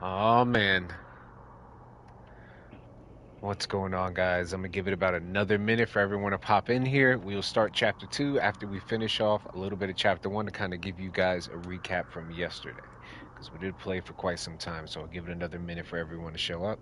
Oh man, what's going on, guys? I'm gonna give it about another minute for everyone to pop in here. We'll start chapter 2 after we finish off a little bit of chapter 1 to kind of give you guys a recap from yesterday, because we did play for quite some time. So I'll give it another minute for everyone to show up.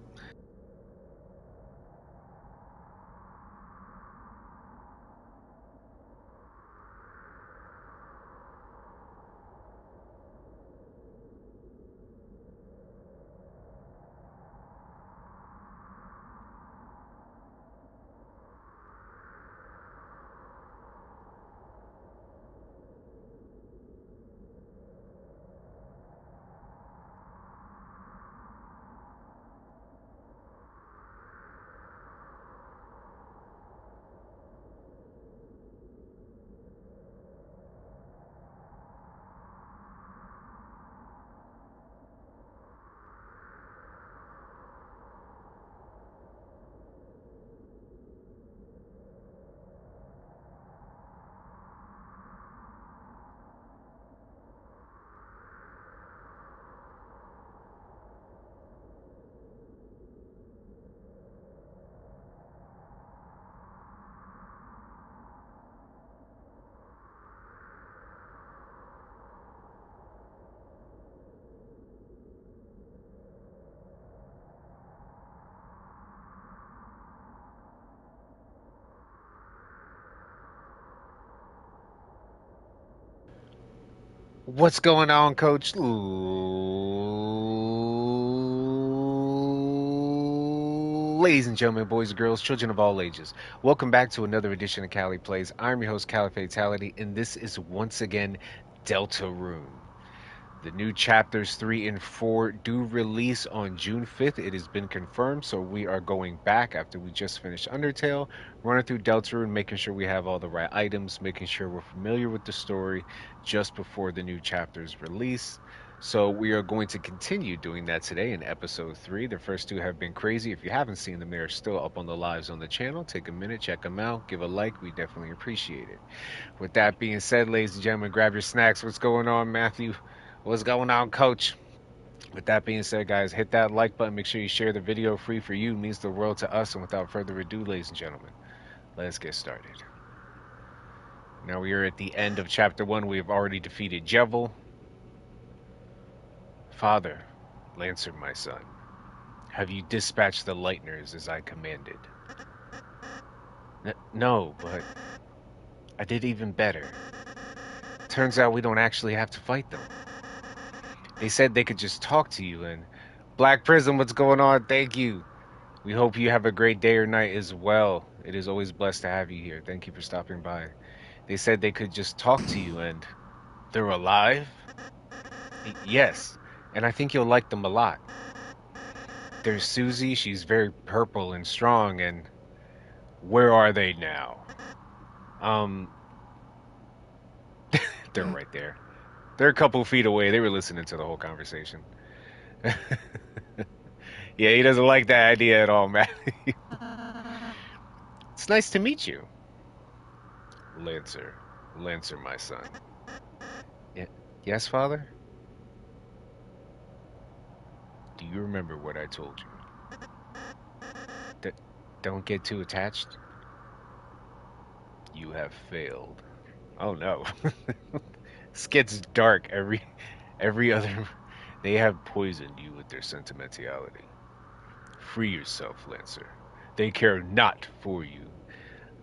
What's going on, Coach? Ladies and gentlemen, boys and girls, children of all ages, welcome back to another edition of Cali Plays. I'm your host, Cali Fatality, and this is once again Deltarune. The new chapters 3 and 4 do release on June 5th. It has been confirmed, so we are going back after we just finished Undertale, running through Deltarune, making sure we have all the right items, making sure we're familiar with the story just before the new chapters release. So we are going to continue doing that today in episode 3. The first two have been crazy. If you haven't seen them, they're still up on the lives on the channel. Take a minute, check them out, give a like. We definitely appreciate it. With that being said, ladies and gentlemen, grab your snacks. What's going on, Matthew? What's going on, Coach? With that being said, guys, hit that like button. Make sure you share the video. Free for you, means the world to us. And without further ado, ladies and gentlemen, let's get started. Now we are at the end of chapter 1. We have already defeated Jevel. Father, Lancer, my son, have you dispatched the Lightners as I commanded? No, but I did even better. Turns out we don't actually have to fight them. They said they could just talk to you, and Black Prism, what's going on? Thank you. We hope you have a great day or night as well. It is always blessed to have you here. Thank you for stopping by. They said they could just talk to you, and they're alive? Yes, and I think you'll like them a lot. There's Susie. She's very purple and strong, and where are they now? Um, they're right there. They're a couple feet away. They were listening to the whole conversation. Yeah, he doesn't like that idea at all, man. It's nice to meet you. Lancer. Lancer, my son. Yeah. Yes, father? Do you remember what I told you? D don't get too attached. You have failed. Oh no. This gets dark every other. They have poisoned you with their sentimentality. Free yourself, Lancer. They care not for you.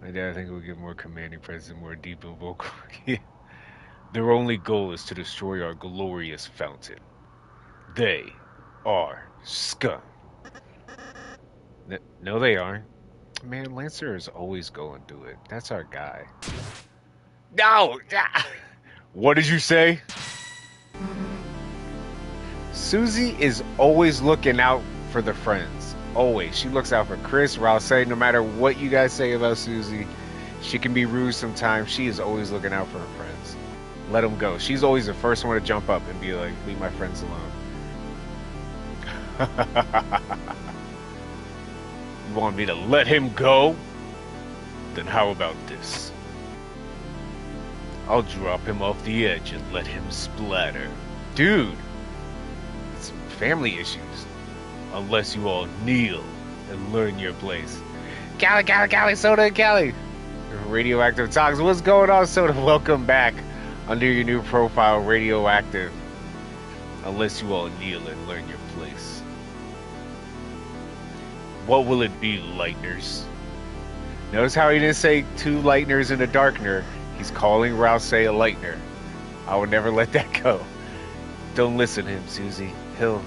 My dad, I think we'll get more commanding presence, more deep and vocal. Their only goal is to destroy our glorious fountain. They are scum. No, they aren't. Man, Lancer is always going to do it. That's our guy. No! What did you say? Susie is always looking out for the friends. Always. She looks out for Chris, Rouse. No matter what you guys say about Susie, she can be rude sometimes. She is always looking out for her friends. Let them go. She's always the first one to jump up and be like, leave my friends alone. You want me to let him go? Then how about this? I'll drop him off the edge and let him splatter. Dude! family issues. Unless you all kneel and learn your place. Cali, Soda and Cali. Radioactive Talks. What's going on, Soda? Welcome back under your new profile, Radioactive. Unless you all kneel and learn your place. What will it be, Lightners? Notice how he didn't say two Lightners and a Darkner. He's calling Rouse a Lightner. I would never let that go. Don't listen to him, Susie. He'll...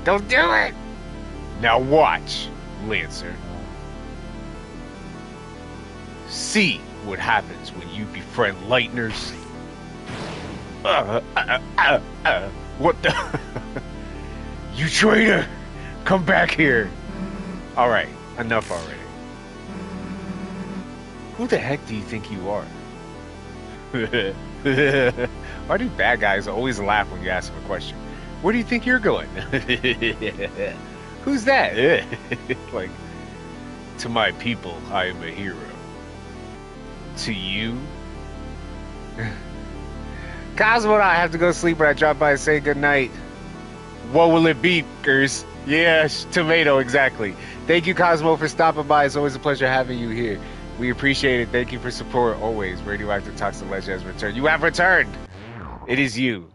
Don't do it! Now watch, Lancer. See what happens when you befriend Lightners. What the? You traitor! Come back here! Alright, enough already. Who the heck do you think you are? Why do bad guys always laugh when you ask them a question? Where do you think you're going? Who's that? Like, to my people, I am a hero. To you? Cosmo and I have to go sleep, but I drop by and say goodnight. What will it be, Gers? Yeah, tomato, exactly. Thank you, Cosmo, for stopping by. It's always a pleasure having you here. We appreciate it. Thank you for support always. Radioactive Toxic Legend has returned. You have returned. It is you.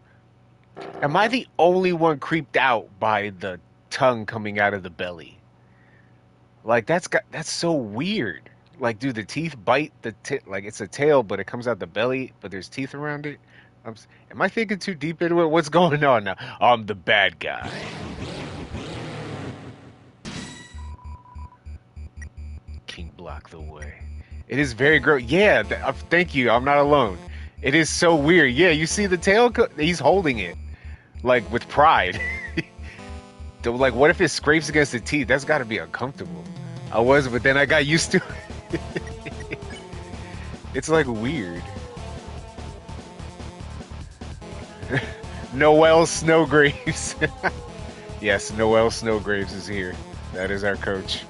Am I the only one creeped out by the tongue coming out of the belly? Like that's so weird. Like, do the teeth bite the like it's a tail, but it comes out the belly, but there's teeth around it? Am I thinking too deep into it? What's going on now? I'm the bad guy. King block the way. It is very gross. Yeah, thank you. I'm not alone. It is so weird. Yeah, you see the tail? He's holding it. Like, with pride. Like, what if it scrapes against the teeth? That's got to be uncomfortable. But then I got used to it. It's, like, weird. Noel Snowgraves. Yes, Noel Snowgraves is here. That is our coach.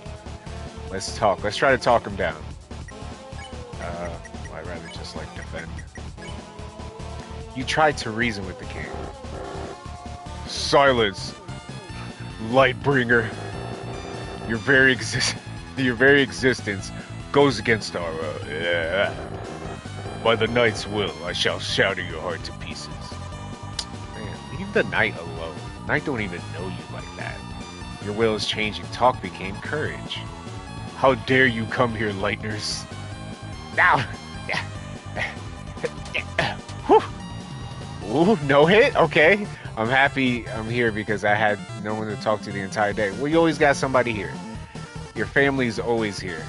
Let's talk. Let's try to talk him down. I'd rather just, like, defend. You tried to reason with the king. Silence, Lightbringer. Your very existence goes against our. By the knight's will, I shall shatter your heart to pieces. Man, leave the knight alone. Knight don't even know you like that. Your will is changing. Talk became courage. How dare you come here, Lightners? Now. Ooh, no hit? Okay. I'm happy I'm here because I had no one to talk to the entire day. Well, you always got somebody here. Your family's always here.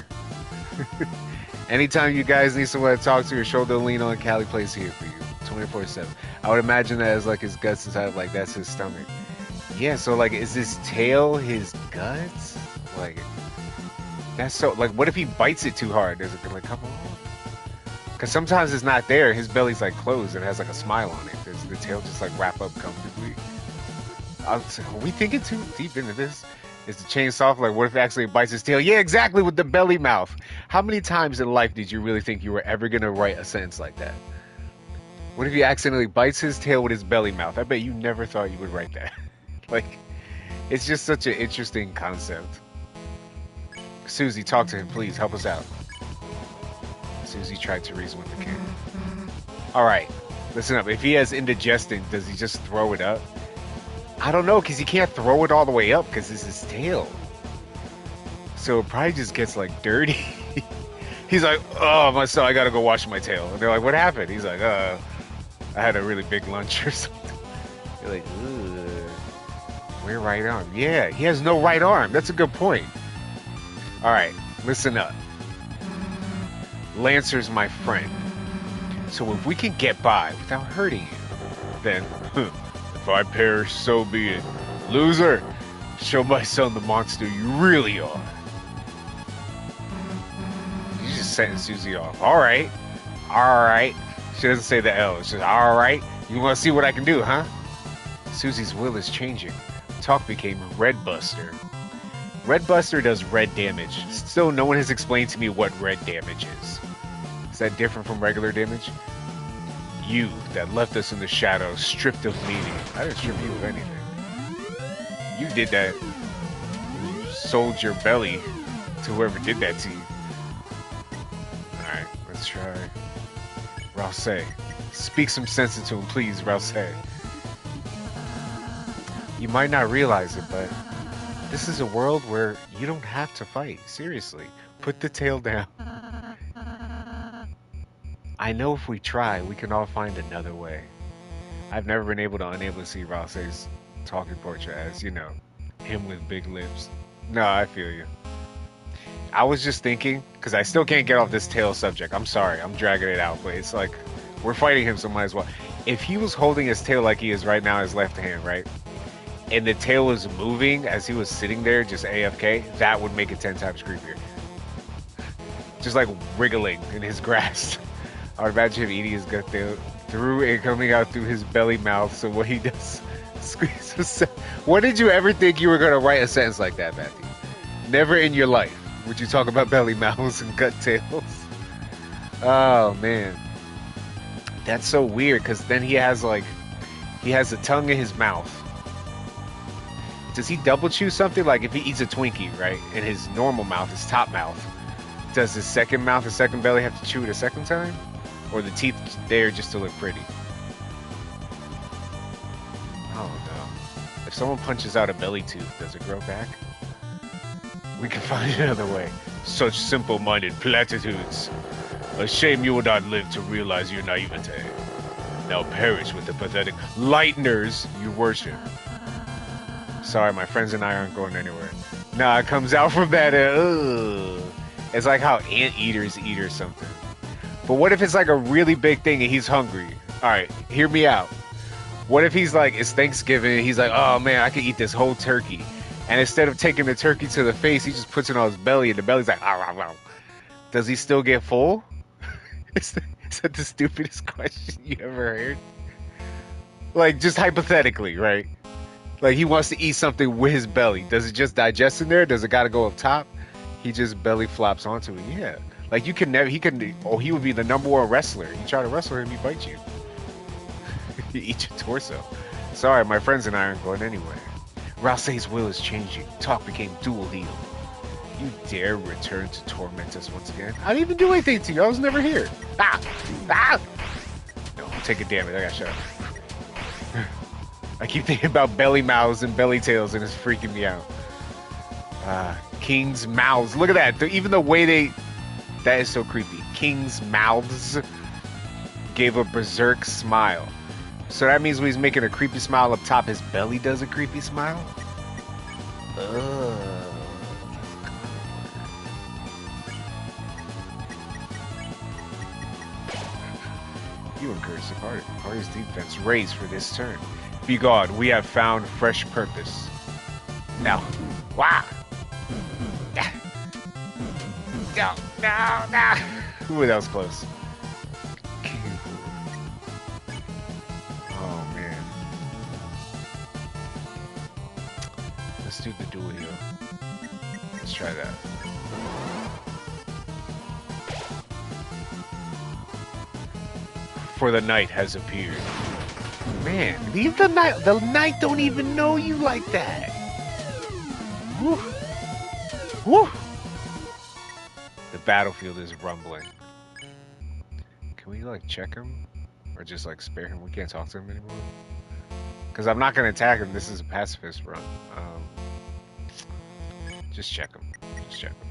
Anytime you guys need someone to talk to or shoulder to lean on, CaliPlays here for you. 24/7. I would imagine that as like his guts inside, like that's his stomach. Yeah, so like is his tail his guts? Like that's so like what if he bites it too hard? Does it like come on? Because sometimes it's not there. His belly's like closed and has like a smile on it. Does the tail just like wrap up comfortably? Are we thinking too deep into this? Is the chain soft? Like what if it actually bites his tail? Yeah, exactly, with the belly mouth. How many times in life did you really think you were ever going to write a sentence like that? What if he accidentally bites his tail with his belly mouth? I bet you never thought you would write that. Like, it's just such an interesting concept. Susie, talk to him, please. Help us out. Susie tried to reason with the king. Alright, listen up. If he has indigestion, does he just throw it up? I don't know, because he can't throw it all the way up because it's his tail. So it probably just gets, like, dirty. He's like, oh, my son, I gotta go wash my tail. And they're like, what happened? He's like, I had a really big lunch or something. You're like, ugh. Where right arm? Yeah, he has no right arm. That's a good point. Alright, listen up. Lancer's my friend. So if we can get by without hurting you, then, if I perish, so be it. Loser, show my son the monster you really are. You just setting Susie off. Alright. Alright. She doesn't say the L. It's just, alright. You want to see what I can do, huh? Susie's will is changing. Talk became Redbuster. Redbuster does red damage. Still, no one has explained to me what red damage is. Is that different from regular damage? You that left us in the shadows, stripped of meaning. I didn't strip you of anything. You did that. You sold your belly to whoever did that to you. Alright, let's try Rouse. Speak some sense into him, please, Rouse. You might not realize it, but this is a world where you don't have to fight. Seriously. Put the tail down. I know if we try, we can all find another way. I've never been unable to see Rouse's talking portrait as, you know, him with big lips. No, I feel you. I was just thinking, because I still can't get off this tail subject. I'm sorry, I'm dragging it out, but it's like, we're fighting him, so might as well. If he was holding his tail like he is right now, his left hand, right? And the tail was moving as he was sitting there, just AFK, that would make it 10 times creepier. Just like wriggling in his grasp. I would imagine him eating his gut through and coming out through his belly mouth. So what he does, squeeze himself. What did you ever think you were going to write a sentence like that, Matthew? Never in your life would you talk about belly mouths and gut tails. Oh, man. That's so weird, because then he has a tongue in his mouth. Does he double chew something? Like if he eats a Twinkie, right, in his normal mouth, his top mouth, does his second mouth, his second belly have to chew it a second time? Or the teeth there just to look pretty? Oh no. If someone punches out a belly tooth, does it grow back? We can find another way. Such simple-minded platitudes. A shame you will not live to realize your naivete. Now perish with the pathetic lighteners you worship. Sorry, my friends and I aren't going anywhere. Nah, it comes out from that, it's like how anteaters eat or something. But what if it's like a really big thing and he's hungry? Alright, hear me out. What if he's like, it's Thanksgiving, and he's like, oh man, I could eat this whole turkey. And instead of taking the turkey to the face, he just puts it on his belly, and the belly's like, ah, rah, rah. Does he still get full? Is that the stupidest question you ever heard? Like, just hypothetically, right? Like, he wants to eat something with his belly. Does it just digest in there? Does it gotta go up top? He just belly flops onto it. Yeah. Like, you can never, he would be the #1 wrestler. You try to wrestle him, he bites you. He eats your torso. Sorry, my friends and I aren't going anywhere. Rouse's will is changing. Talk became dual heel. You dare return to torment us once again? I didn't even do anything to you. I was never here. Ah! Ah! No, take a damage. I got shot. I keep thinking about belly mouths and belly tails, and it's freaking me out. King's mouths. Look at that. Even the way they... That is so creepy. King's mouths gave a berserk smile. So that means when he's making a creepy smile up top, his belly does a creepy smile? You encourage the party's defense raised for this turn. Be gone, we have found fresh purpose. Now, wow! No, no, no! Ooh, that was close. Oh, man. Let's do the dual heel. Let's try that. For the night has appeared. Man, leave the night. The night don't even know you like that. Woo. Woo. The battlefield is rumbling. Can we like check him? Or just like spare him? We can't talk to him anymore? Because I'm not going to attack him. This is a pacifist run. Just check him. Just check him.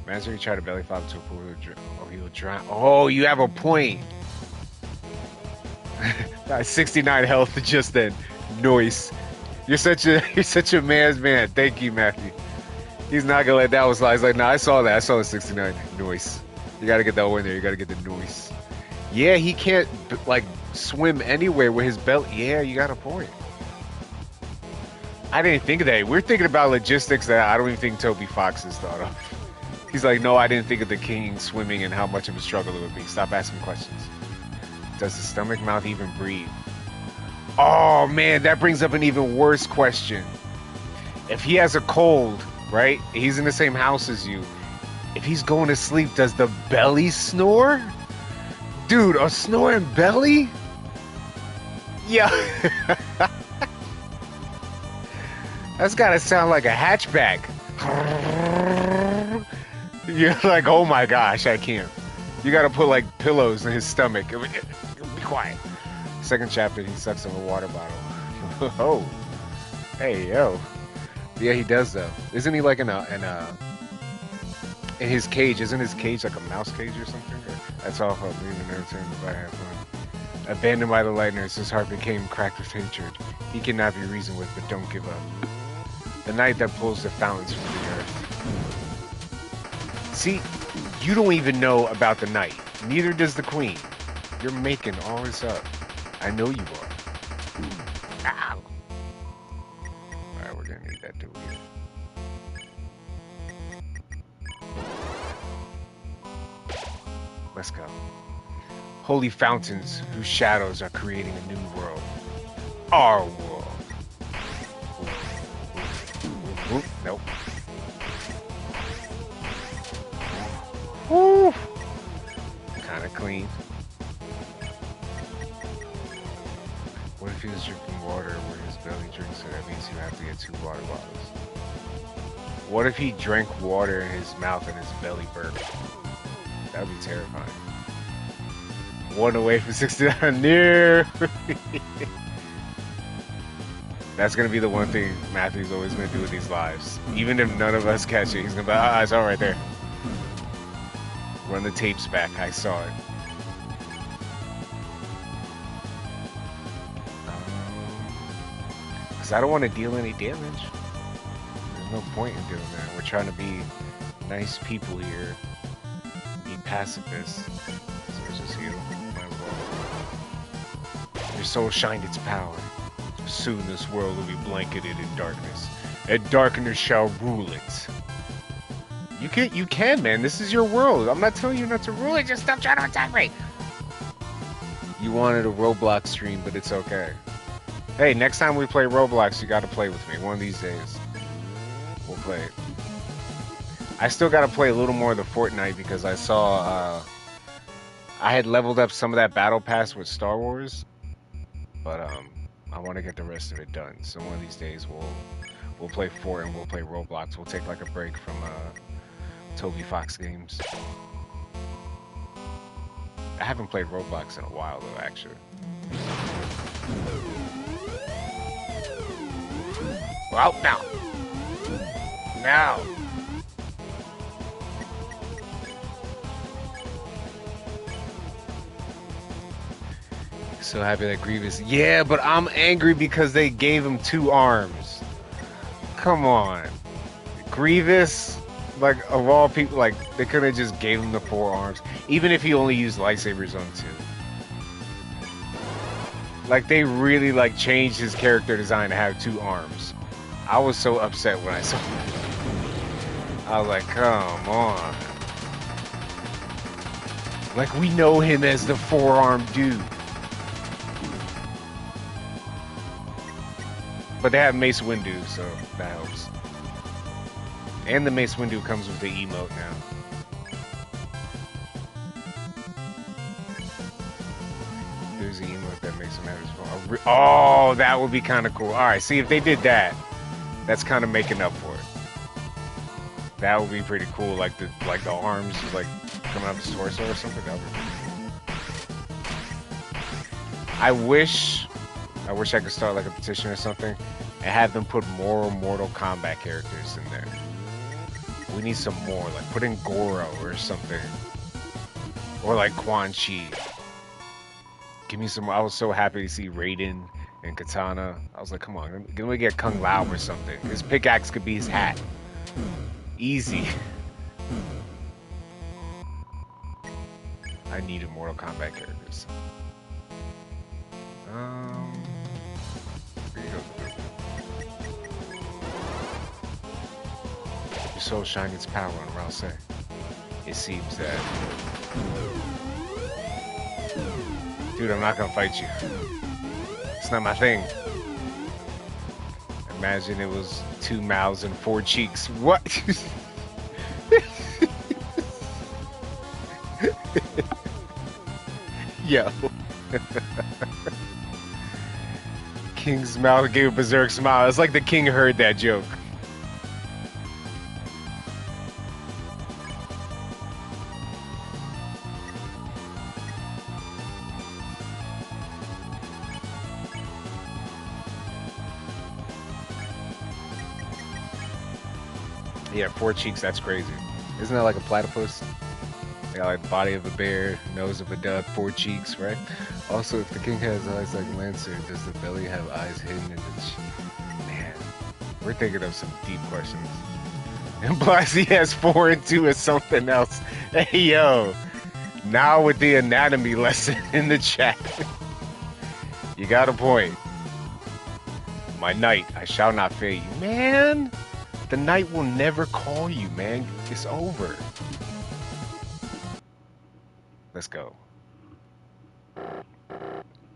Imagine you try to belly flop to a pool. Oh, he'll drown. Oh, you have a point. 69 health just then. Noise. You're such a man's man. Thank you, Matthew. He's not gonna let that one slide. He's like, nah, I saw that. I saw the 69. Noise. You gotta get that one there. You gotta get the noise. Yeah, he can't like swim anywhere with his belly. Yeah, you got a point. I didn't think of that. We're thinking about logistics that I don't even think Toby Fox has thought of. He's like, no, I didn't think of the king swimming and how much of a struggle it would be. Stop asking questions. Does the stomach mouth even breathe? Oh man, that brings up an even worse question. If he has a cold, right? He's in the same house as you. If he's going to sleep, does the belly snore? Dude, a snoring belly? Yeah. That's gotta sound like a hatchback. You're like, oh my gosh, I can't. You gotta put like pillows in his stomach. Be quiet. Second chapter, he sucks on a water bottle. Oh, hey yo. Yeah, he does though. Isn't he like in his cage? Isn't his cage like a mouse cage or something? Or, that's all fun. Leaving the return to have fun. Abandoned by the lightners, his heart became cracked with hatred. He cannot be reasoned with, but don't give up. The night that pulls the fountains from the earth. See, you don't even know about the night. Neither does the queen. You're making all this up. I know you are. Ow. Alright, we're gonna need that dude here. Let's go. Holy fountains whose shadows are creating a new world. Our world. Oop, nope. Woo! Kinda clean. What if he was drinking water where his belly drinks, so that means you have to get 2 water bottles? What if he drank water in his mouth and his belly burped? That would be terrifying. 1 away from 69 near. That's gonna be the one thing Matthew's always gonna do with these lives. Even if none of us catch it, he's gonna be like, ah, it's all right there. Run the tapes back, I saw it. Because I don't want to deal any damage. There's no point in doing that. We're trying to be nice people here. Be pacifists. So let's just heal. Might as well. Your soul shined its power. Soon this world will be blanketed in darkness, and darkness shall rule it. You can, man. This is your world. I'm not telling you not to rule it. Just stop trying to attack me. You wanted a Roblox stream, but it's okay. Hey, next time we play Roblox, you got to play with me. One of these days, we'll play it. I still got to play a little more of the Fortnite because I saw I had leveled up some of that battle pass with Star Wars, but I want to get the rest of it done. So one of these days we'll play Fort and we'll play Roblox. We'll take like a break from Toby Fox games. I haven't played Roblox in a while though, actually. Well, now. Now. So happy that Grievous. Yeah, but I'm angry because they gave him 2 arms. Come on. Grievous, like, of all people, like, they could have just gave him the 4 arms. Even if he only used lightsabers on 2. Like, they really, like, changed his character design to have 2 arms. I was so upset when I saw it. I was like, come on. Like, we know him as the 4-armed dude. But they have Mace Windu, so that helps. And the Mace Windu comes with the emote now. There's the emote that makes him have his phone. Oh, that would be kind of cool. Alright, see, if they did that, that's kind of making up for it. That would be pretty cool. Like the arms, like, coming out of his torso or something. That would be cool. I wish I could start like a petition or something and have them put more Mortal Kombat characters in there. We need some more, like put in Goro or something. Or like Quan Chi. Give me some. I was so happy to see Raiden and Katana. I was like, come on, can we get Kung Lao or something? His pickaxe could be his hat. Easy. I needed Mortal Kombat characters. Here you go. Your soul shine its power on Rouse. It seems that... Dude, I'm not gonna fight you. It's not my thing. Imagine it was 2 mouths and 4 cheeks. What? Yo, King's mouth gave a berserk smile. It's like the king heard that joke. Yeah, four cheeks, that's crazy. Isn't that like a platypus? They got like body of a bear, nose of a duck, four cheeks, right? Also, if the king has eyes like Lancer, does the belly have eyes hidden in the cheek? Man, we're thinking of some deep questions. Implies he has four and two is something else. Hey yo, now with the anatomy lesson in the chat. You got a point. My knight, I shall not fail you. Man, the knight will never call you, man. It's over. Let's go.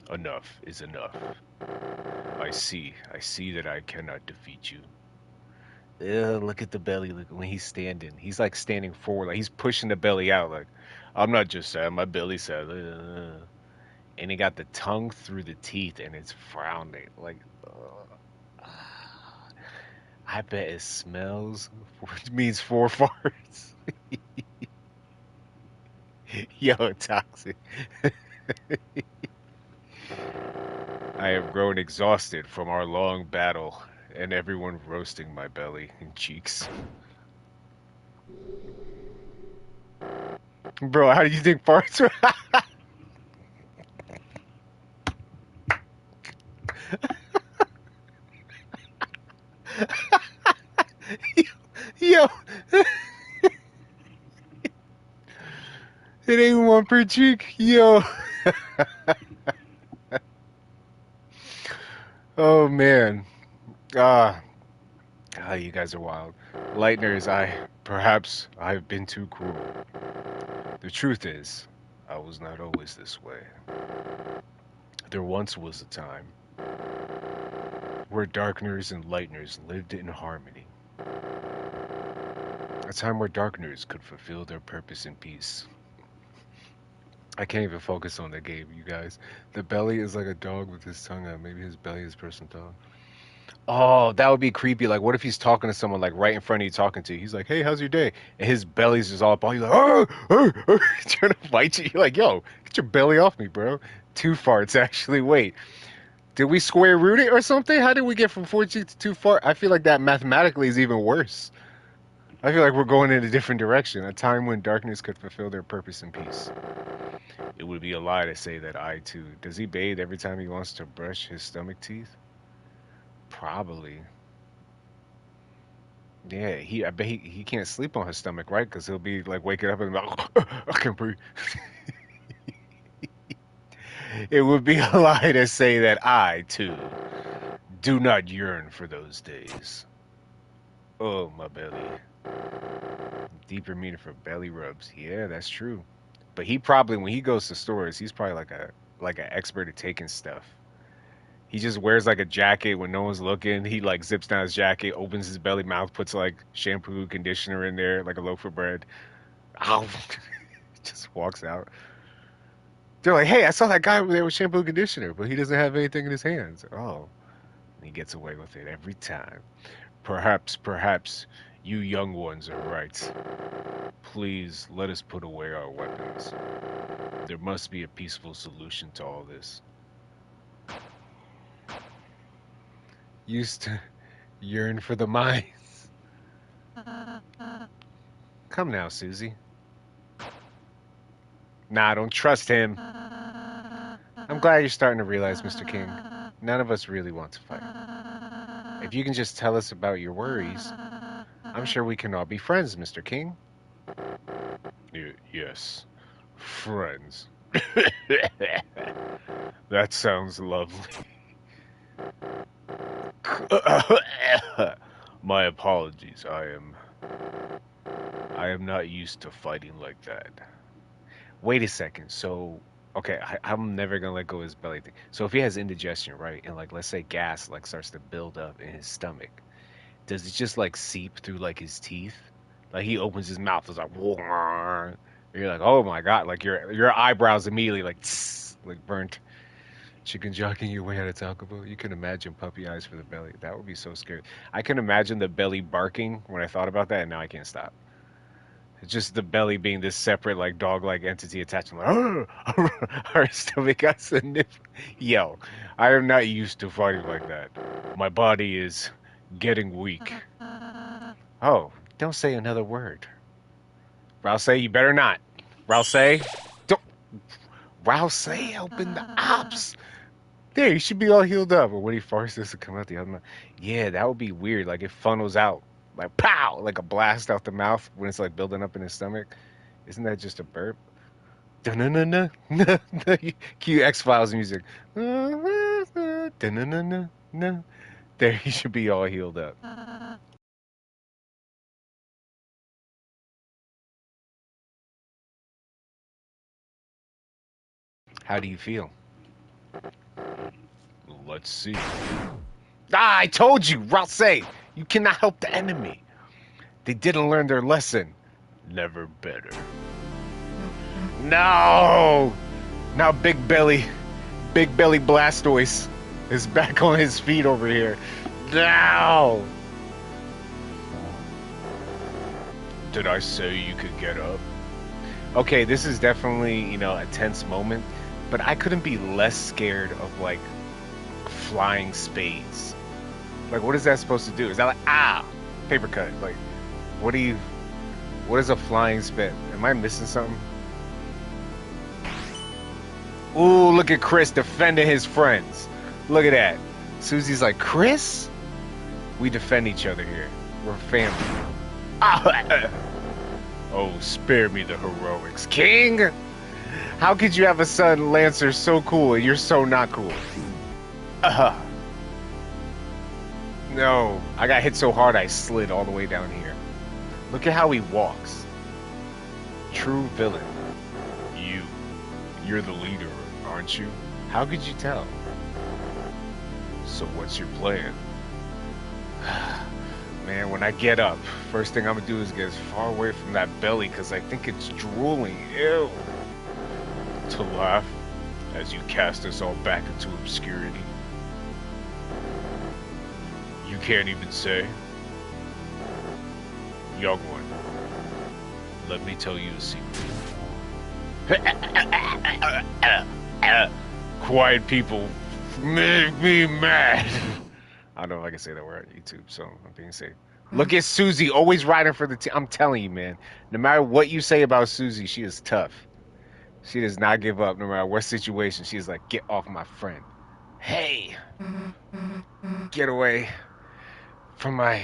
Enough is enough. I see that I cannot defeat you. Look at the belly. Look when he's standing. He's like standing forward, like he's pushing the belly out. Like I'm not just sad. My belly sad. And he got the tongue through the teeth, and it's frowning. Like I bet it smells, which means four farts. Yo, toxic. I have grown exhausted from our long battle, and everyone roasting my belly and cheeks. Bro, how do you think farts are? Yo, it ain't one per cheek. Yo. Oh man. Ah, you guys are wild. Lightners, perhaps I've been too cruel. The truth is, I was not always this way. There once was a time where darkners and lightners lived in harmony. A time where darkners could fulfill their purpose in peace. I can't even focus on the game, you guys. The belly is like a dog with his tongue out. Maybe his belly is person tongue. Oh, that would be creepy. Like, what if he's talking to someone like right in front of you, talking to you? He's like, "Hey, how's your day?" And his belly's just all up on you, like, "Oh, oh, oh," trying to fight you. You're like, "Yo, get your belly off me, bro." Two farts, actually. Wait, did we square root it or something? How did we get from 14 to two fart? I feel like that mathematically is even worse. I feel like we're going in a different direction. A time when darkness could fulfill their purpose in peace. It would be a lie to say that I too. Does he bathe every time he wants to brush his stomach teeth? Probably. Yeah, I bet he can't sleep on his stomach, right? Because he'll be like waking up and like, I can't breathe. It would be a lie to say that I, too, do not yearn for those days. Oh, my belly. Deeper meaning for belly rubs. Yeah, that's true. But he probably, when he goes to stores, he's probably like an expert at taking stuff. He just wears like a jacket when no one's looking. He like zips down his jacket, opens his belly mouth, puts like shampoo, conditioner in there, like a loaf of bread. Ow. Just walks out. They're like, "Hey, I saw that guy over there with shampoo and conditioner, but he doesn't have anything in his hands." Oh, and he gets away with it every time. Perhaps you young ones are right. Please let us put away our weapons. There must be a peaceful solution to all this. Used to yearn for the mines. Come now, Susie. Nah, I don't trust him. I'm glad you're starting to realize, Mr. King, none of us really want to fight. If you can just tell us about your worries, I'm sure we can all be friends, Mr. King. Yes, friends. That sounds lovely. My apologies. I am not used to fighting like that. Wait a second. So, okay, I'm never gonna let go of his belly thing. So if he has indigestion, right, and like let's say gas like starts to build up in his stomach, does it just like seep through like his teeth? Like he opens his mouth, it's like, "Whoa," You're like, oh my god, like your eyebrows immediately like tss, like burnt. Chicken jockeying your way out of Taco Bell. You can imagine puppy eyes for the belly. That would be so scary. I can imagine the belly barking when I thought about that, and now I can't stop. It's just the belly being this separate, like dog-like entity attached. I'm like, our stomach got a nip. Yo, I am not used to fighting like that. My body is getting weak. Oh, don't say another word. Rouse, you better not. Rouse, don't. Rouse, open the ops. There, you should be all healed up. Or when he farts, this to come out the other mouth. Yeah, that would be weird. Like it funnels out, like pow, like a blast out the mouth when it's like building up in his stomach. Isn't that just a burp? Dun-dun-dun-dun. Cue X-Files music. Dun-dun-dun-dun. There, you should be all healed up. How do you feel? Let's see. Ah, I told you, Rouse, you cannot help the enemy. They didn't learn their lesson. Never better. No! Now Big Belly Blastoise is back on his feet over here. No! Did I say you could get up? Okay, this is definitely, you know, a tense moment, but I couldn't be less scared of, like, flying spades. Like, what is that supposed to do? Is that like, paper cut? Like, what is a flying spade? Am I missing something? Ooh, look at Chris defending his friends. Look at that. Susie's like, Chris? We defend each other here. We're family. Oh, spare me the heroics. King? How could you have a son, Lancer, so cool and you're so not cool? No, I got hit so hard I slid all the way down here. Look at how he walks. True villain. You're the leader, aren't you? How could you tell? So what's your plan? Man, when I get up, first thing I'm gonna do is get as far away from that belly because I think it's drooling. Ew. To laugh as you cast us all back into obscurity. You can't even say. Young one, let me tell you a secret. Quiet people make me mad. I don't know if I can say that word on YouTube, so I'm being safe. Look at Susie, always riding for the team. I'm telling you, man, no matter what you say about Susie, she is tough. She does not give up no matter what situation. She's like, get off my friend. Hey, get away from my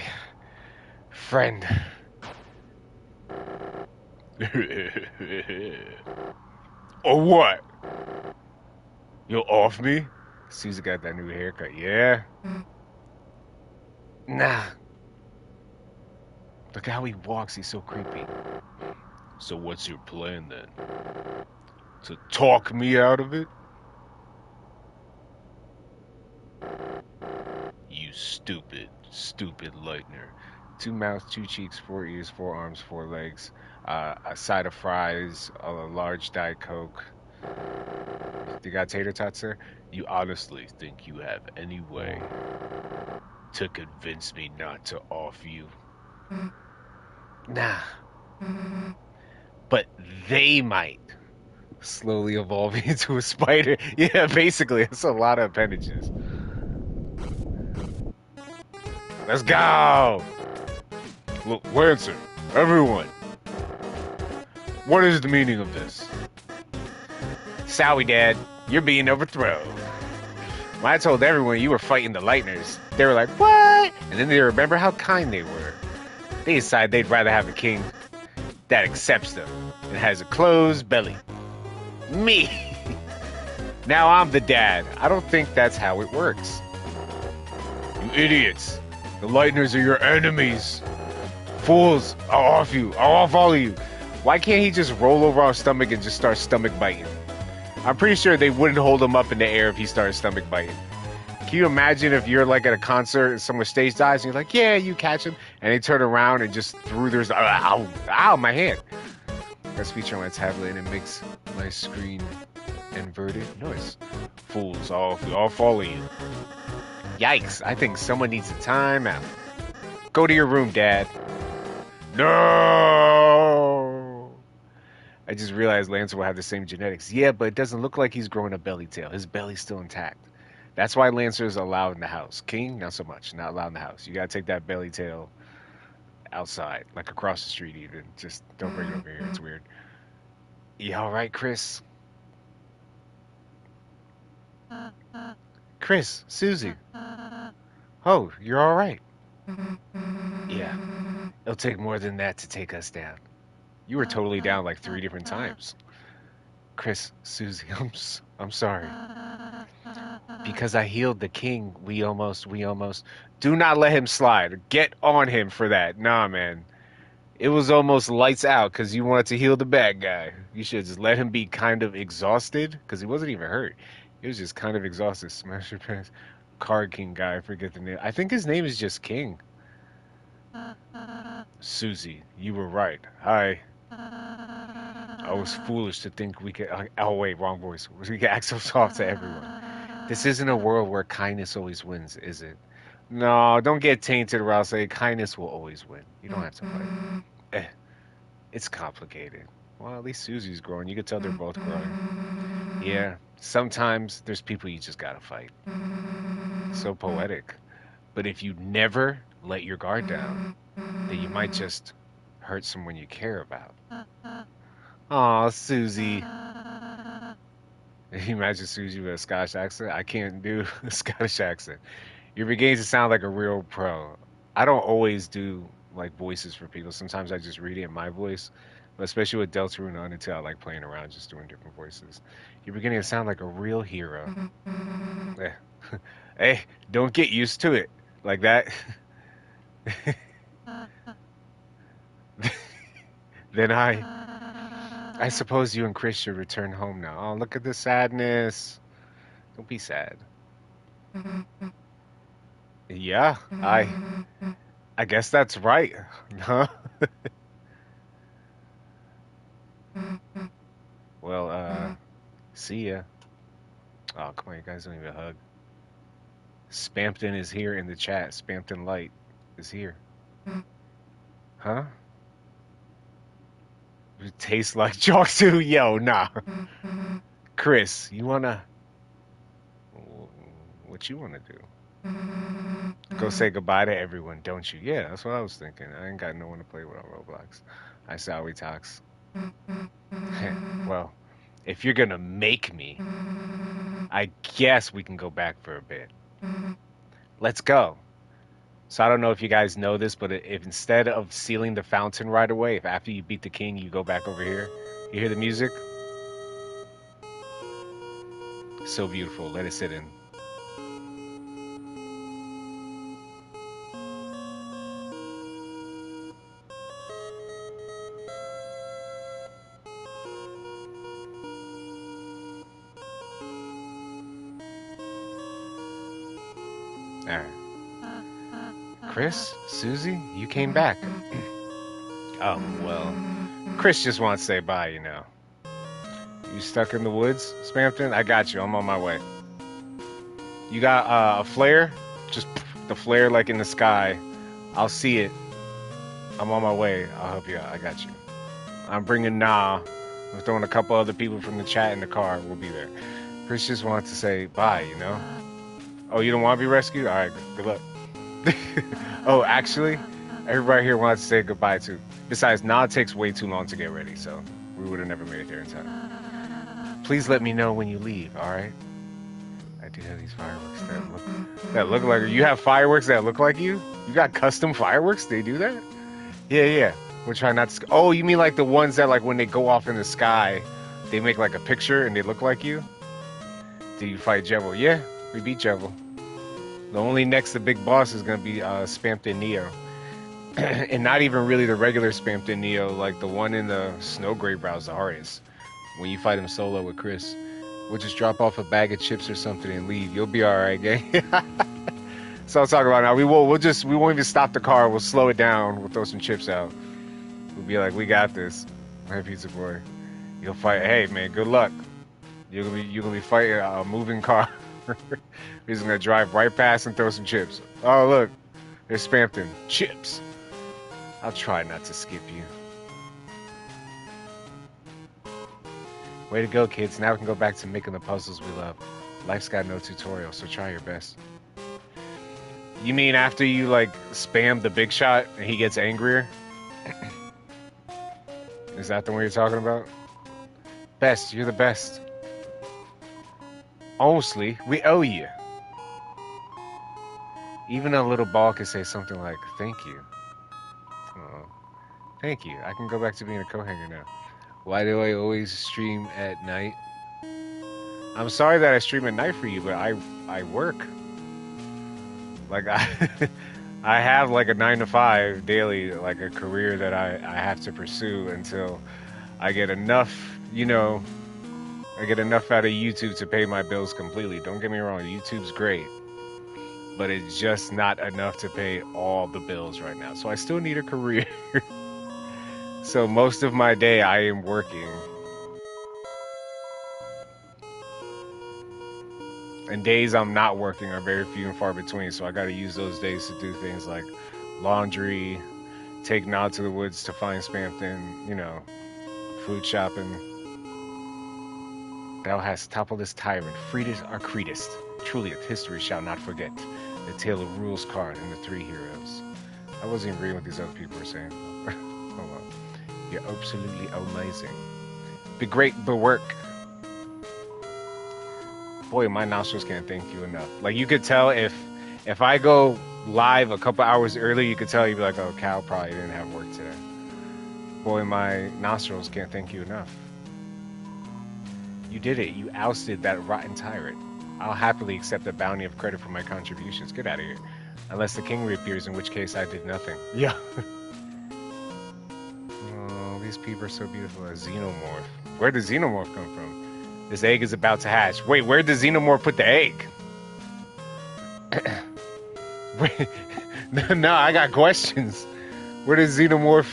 friend. Or what? You'll off me? Susie got that new haircut, yeah? Nah. Look at how he walks, he's so creepy. So what's your plan then? To talk me out of it? You stupid Lightner. 2 mouths, 2 cheeks, 4 ears, 4 arms, 4 legs, a side of fries, a large Diet Coke. You got tater tots there? You honestly think you have any way to convince me not to off you? Nah. But they might. Slowly evolving into a spider. Yeah, basically, it's a lot of appendages. Let's go! Look, Lancer, everyone. What is the meaning of this? Sorry, Dad. You're being overthrown. When I told everyone you were fighting the Lightners, they were like, what? And then they remember how kind they were. They decided they'd rather have a king that accepts them and has a closed belly. Me! Now I'm the dad. I don't think that's how it works. You idiots. The Lightners are your enemies. Fools, I'll off you. I'll off all of you. Why can't he just roll over our stomach and just start stomach biting? I'm pretty sure they wouldn't hold him up in the air if he started stomach biting. Can you imagine if you're like at a concert and someone stage dives and you're like, yeah, you catch him, and they turn around and just threw their ow, my hand. Got speech on my tablet and it makes my screen inverted. Nice. Fools, all follow you. Yikes, I think someone needs a timeout. Go to your room, Dad. No! I just realized Lancer will have the same genetics. Yeah, but it doesn't look like he's growing a belly tail. His belly's still intact. That's why Lancer is allowed in the house. King, not so much. Not allowed in the house. You gotta take that belly tail outside, like across the street even. Just don't bring it over here. It's weird. You alright, Chris? Chris, Susie. Oh, you're alright. Yeah, it'll take more than that to take us down. You were totally down like 3 different times. Chris, Susie, I'm sorry. Because I healed the king, we almost. Do not let him slide. Get on him for that. Nah, man. It was almost lights out because you wanted to heal the bad guy. You should just let him be kind of exhausted because he wasn't even hurt. He was just kind of exhausted. Smash your pants. Card King guy, I forget the name. I think his name is just King. Susie, you were right. Hi. I was foolish to think we could. Oh, wait, wrong voice. We could act so soft to everyone. This isn't a world where kindness always wins, is it? No, don't get tainted or I'll say kindness will always win. You don't have to fight. It's complicated. Well, at least Susie's growing. You can tell they're both growing. Yeah, sometimes there's people you just gotta fight. So poetic. But if you never let your guard down, then you might just hurt someone you care about. Aw, Susie. You imagine Susie with a Scottish accent? I can't do a Scottish accent. You're beginning to sound like a real pro. I don't always do like voices for people. Sometimes I just read it in my voice, but especially with Deltarune on until I like playing around just doing different voices. You're beginning to sound like a real hero. Yeah. Hey, don't get used to it like that. Then I suppose you and Chris should return home now. Oh, look at the sadness. Don't be sad. Yeah, I guess that's right. Huh? Well, see ya. Oh, come on, you guys don't even hug. Spampton is here in the chat. Spampton Light is here. Huh? It tastes like chalk too? Yo, nah. Chris, you wanna... What you wanna do? Go say goodbye to everyone, don't you? Yeah, that's what I was thinking. I ain't got no one to play with on Roblox. I saw we talks. Well, if you're gonna make me, I guess we can go back for a bit. Let's go. So I don't know if you guys know this, but if instead of sealing the fountain right away, if after you beat the king, you go back over here, you hear the music? So beautiful. Let it sit in. All right. Chris, Susie, you came back. Oh, well, Chris just wants to say bye, you know. You stuck in the woods, Spampton? I got you. I'm on my way. You got a flare? Just the flare like in the sky. I'll see it. I'm on my way. I'll help you out. I got you. I'm bringing Nah. I'm throwing a couple other people from the chat in the car. We'll be there. Chris just wants to say bye, you know? Oh, you don't want to be rescued? All right, good luck. Oh, actually, everybody here wants to say goodbye too. Besides, Nah takes way too long to get ready, so we would have never made it there in time. Please let me know when you leave, all right? I do have these fireworks that look like you. Have fireworks that look like you? You got custom fireworks? They do that? Yeah. We're trying not to. Oh, you mean like the ones that like when they go off in the sky, they make like a picture and they look like you? Did you fight Jevil? Yeah, we beat Jevil. The only next the big boss is gonna be Spampton Neo, and not even really the regular Spampton Neo, like the one in the Snow Grave Brow's the hardest. When you fight him solo with Chris, we'll just drop off a bag of chips or something and leave. You'll be all right, gang. So I'll talk about now. We won't even stop the car. We'll slow it down. We'll throw some chips out. We'll be like, we got this. Hey, pizza boy. You'll fight. Hey, man, good luck. You're gonna be fighting a moving car. He's gonna drive right past and throw some chips. Oh, look, there's Spampton. Chips. I'll try not to skip you. Way to go, kids. Now we can go back to making the puzzles we love. Life's got no tutorial, so try your best. You mean after you, like, spam the big shot and he gets angrier? Is that the one you're talking about? Best, you're the best. Honestly, we owe you. Even a little ball could say something like, thank you. Oh, thank you. I can go back to being a co-hanger now. Why do I always stream at night? I'm sorry that I stream at night for you, but I work. Like, I have like a 9 to 5 daily, like a career that I have to pursue until I get enough, you know, I get enough out of YouTube to pay my bills completely. Don't get me wrong, YouTube's great, but it's just not enough to pay all the bills right now. So I still need a career. So most of my day I am working. And days I'm not working are very few and far between, so I gotta use those days to do things like laundry, take Nod to the woods to find Spampton, you know, food shopping. Thou hast toppled this tyrant, freed our creedest. Truly, if history shall not forget the tale of Rule's Card and the three heroes. I wasn't even reading what these other people were saying. Hold on. You're absolutely amazing. Be great, but work. Boy, my nostrils can't thank you enough. Like, you could tell if I go live a couple hours early, you could tell, you'd be like, oh, Cal probably didn't have work today. Boy, my nostrils can't thank you enough. You did it. You ousted that rotten tyrant. I'll happily accept the bounty of credit for my contributions. Get out of here. Unless the king reappears, in which case I did nothing. Yeah. Oh, these people are so beautiful. A xenomorph. Where did xenomorph come from? This egg is about to hatch. Wait, where did xenomorph put the egg? Wait, no, I got questions. Where did xenomorph...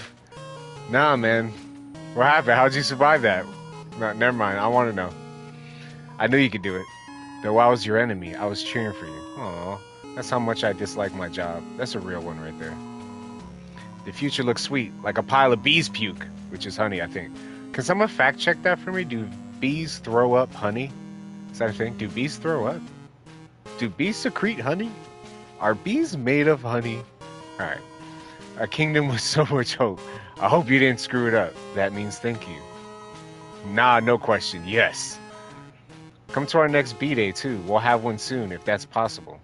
Nah, man. What happened? How'd you survive that? No, never mind. I want to know. I knew you could do it. Though I was your enemy, I was cheering for you. Aw, that's how much I dislike my job. That's a real one right there. The future looks sweet, like a pile of bees puke, which is honey, I think. Can someone fact check that for me? Do bees throw up honey? Is that a thing? Do bees throw up? Do bees secrete honey? Are bees made of honey? Alright. A kingdom with so much hope. I hope you didn't screw it up. That means thank you. Nah, no question. Yes. Come to our next B-Day, too. We'll have one soon, if that's possible.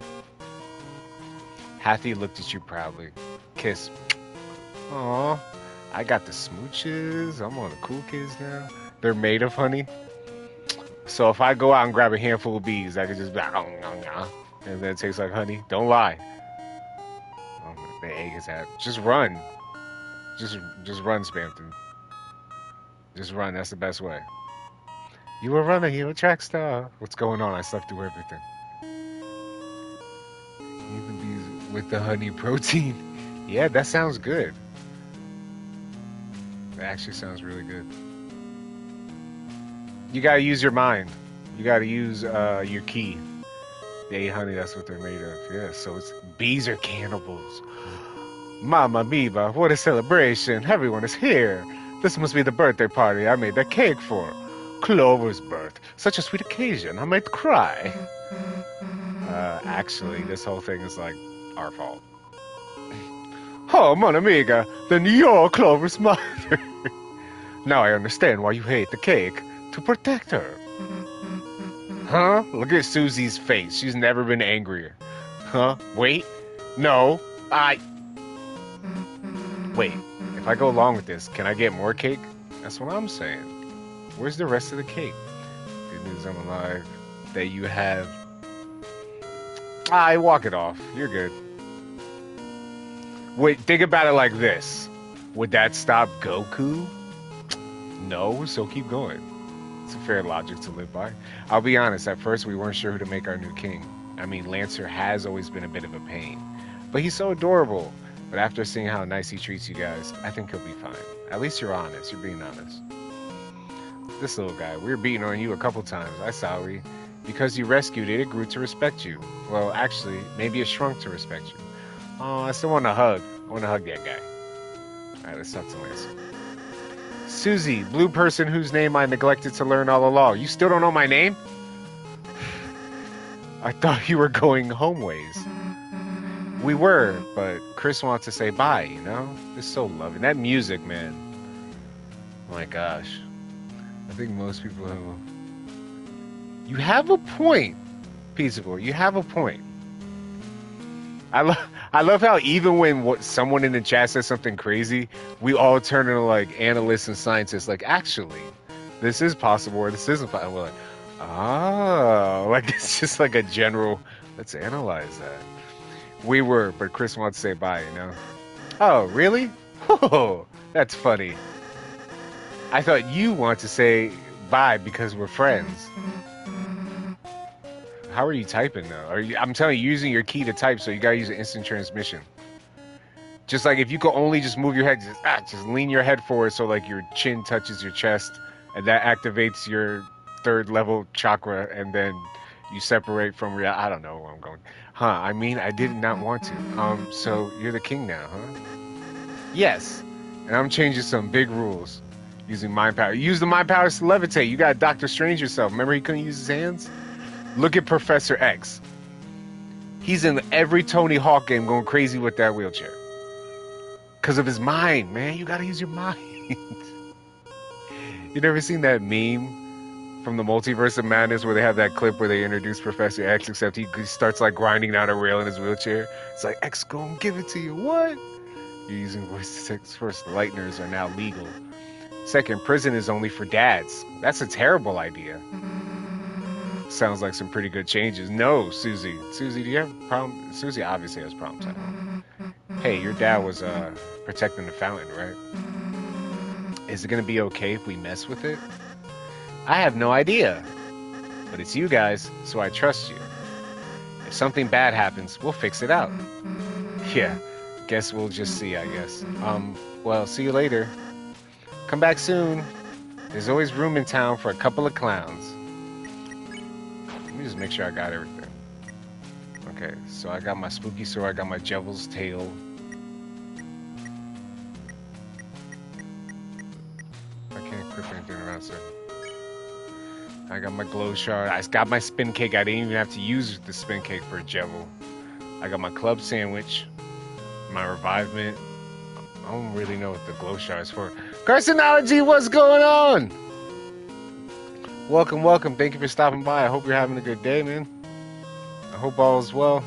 Hathy looked at you proudly. Kiss. Aw, I got the smooches. I'm on the cool kids now. They're made of honey. So if I go out and grab a handful of bees, I could just be like, and then it tastes like honey. Don't lie. Oh, the egg is out. Just run. Just run, Spampton. Just run. That's the best way. You a runner, you a track star. What's going on? I slept through everything. Eat the bees with the honey protein. Yeah, that sounds good. That actually sounds really good. You gotta use your mind. You gotta use your key. They ate honey, that's what they're made of. Yeah, so it's bees are cannibals. Mamma mia, what a celebration. Everyone is here. This must be the birthday party I made that cake for. Clover's birth. Such a sweet occasion. I might cry. Actually, this whole thing is like our fault. Oh, mon amiga, then you're Clover's mother. Now I understand why you hate the cake. To protect her. Huh? Look at Susie's face. She's never been angrier. Huh? Wait. No. Wait. If I go along with this, can I get more cake? That's what I'm saying. Where's the rest of the cake? Good news, I'm alive. That you have... walk it off. You're good. Wait, think about it like this. Would that stop Goku? No, so keep going. It's a fair logic to live by. I'll be honest, at first we weren't sure who to make our new king. I mean, Lancer has always been a bit of a pain. But he's so adorable. But after seeing how nice he treats you guys, I think he'll be fine. At least you're honest. You're being honest. This little guy, we were beating on you a couple times. I saw we. Because you rescued it, it grew to respect you. Well, actually, maybe it shrunk to respect you. Oh, I still want to hug. I want to hug that guy. All right, let's talk to Lance. Susie, blue person whose name I neglected to learn all along. You still don't know my name? I thought you were going homeways. We were, but Chris wants to say bye, you know? It's so loving. That music, man. Oh my gosh. I think most people have... You have a point, Peaceable. You have a point. I love how even when someone in the chat says something crazy, we all turn into like analysts and scientists. Like, actually, this is possible or this isn't possible. We're like, oh, like it's just like a general. Let's analyze that. We were, but Chris wants to say bye. You know? Oh, really? Oh, that's funny. I thought you want to say bye because we're friends. How are you typing though? I'm telling you, using your key to type, so you gotta use an instant transmission. Just like if you could only just move your head, just lean your head forward so like your chin touches your chest, and that activates your third level chakra, and then you separate from real. I don't know where I'm going. Huh? I mean, I did not want to. So you're the king now, huh? Yes. And I'm changing some big rules using mind power. Use the mind powers to levitate. You got Doctor Strange yourself. Remember he couldn't use his hands? Look at Professor X. He's in every Tony Hawk game going crazy with that wheelchair. Because of his mind, man. You gotta use your mind. You never seen that meme from the Multiverse of Madness where they have that clip where they introduce Professor X, except he starts like grinding down a rail in his wheelchair? It's like, X, go and give it to you. What? You're using voice to text. First, lighteners are now legal. Second, prison is only for dads. That's a terrible idea. Sounds like some pretty good changes. No, Susie. Susie, do you have a problem? Susie obviously has problems at home. Hey, your dad was protecting the fountain, right? Is it going to be okay if we mess with it? I have no idea. But it's you guys, so I trust you. If something bad happens, we'll fix it out. Yeah, guess we'll just see, I guess. Well, see you later. Come back soon. There's always room in town for a couple of clowns. Let me just make sure I got everything. Okay, so I got my spooky sword, I got my devil's tail. I can't equip anything around, sir. I got my glow shard. I got my spin cake. I didn't even have to use the spin cake for a Jevil. I got my club sandwich, my revivement. I don't really know what the glow shard is for. Carcinology, what's going on? Welcome, welcome. Thank you for stopping by. I hope you're having a good day, man. I hope all is well.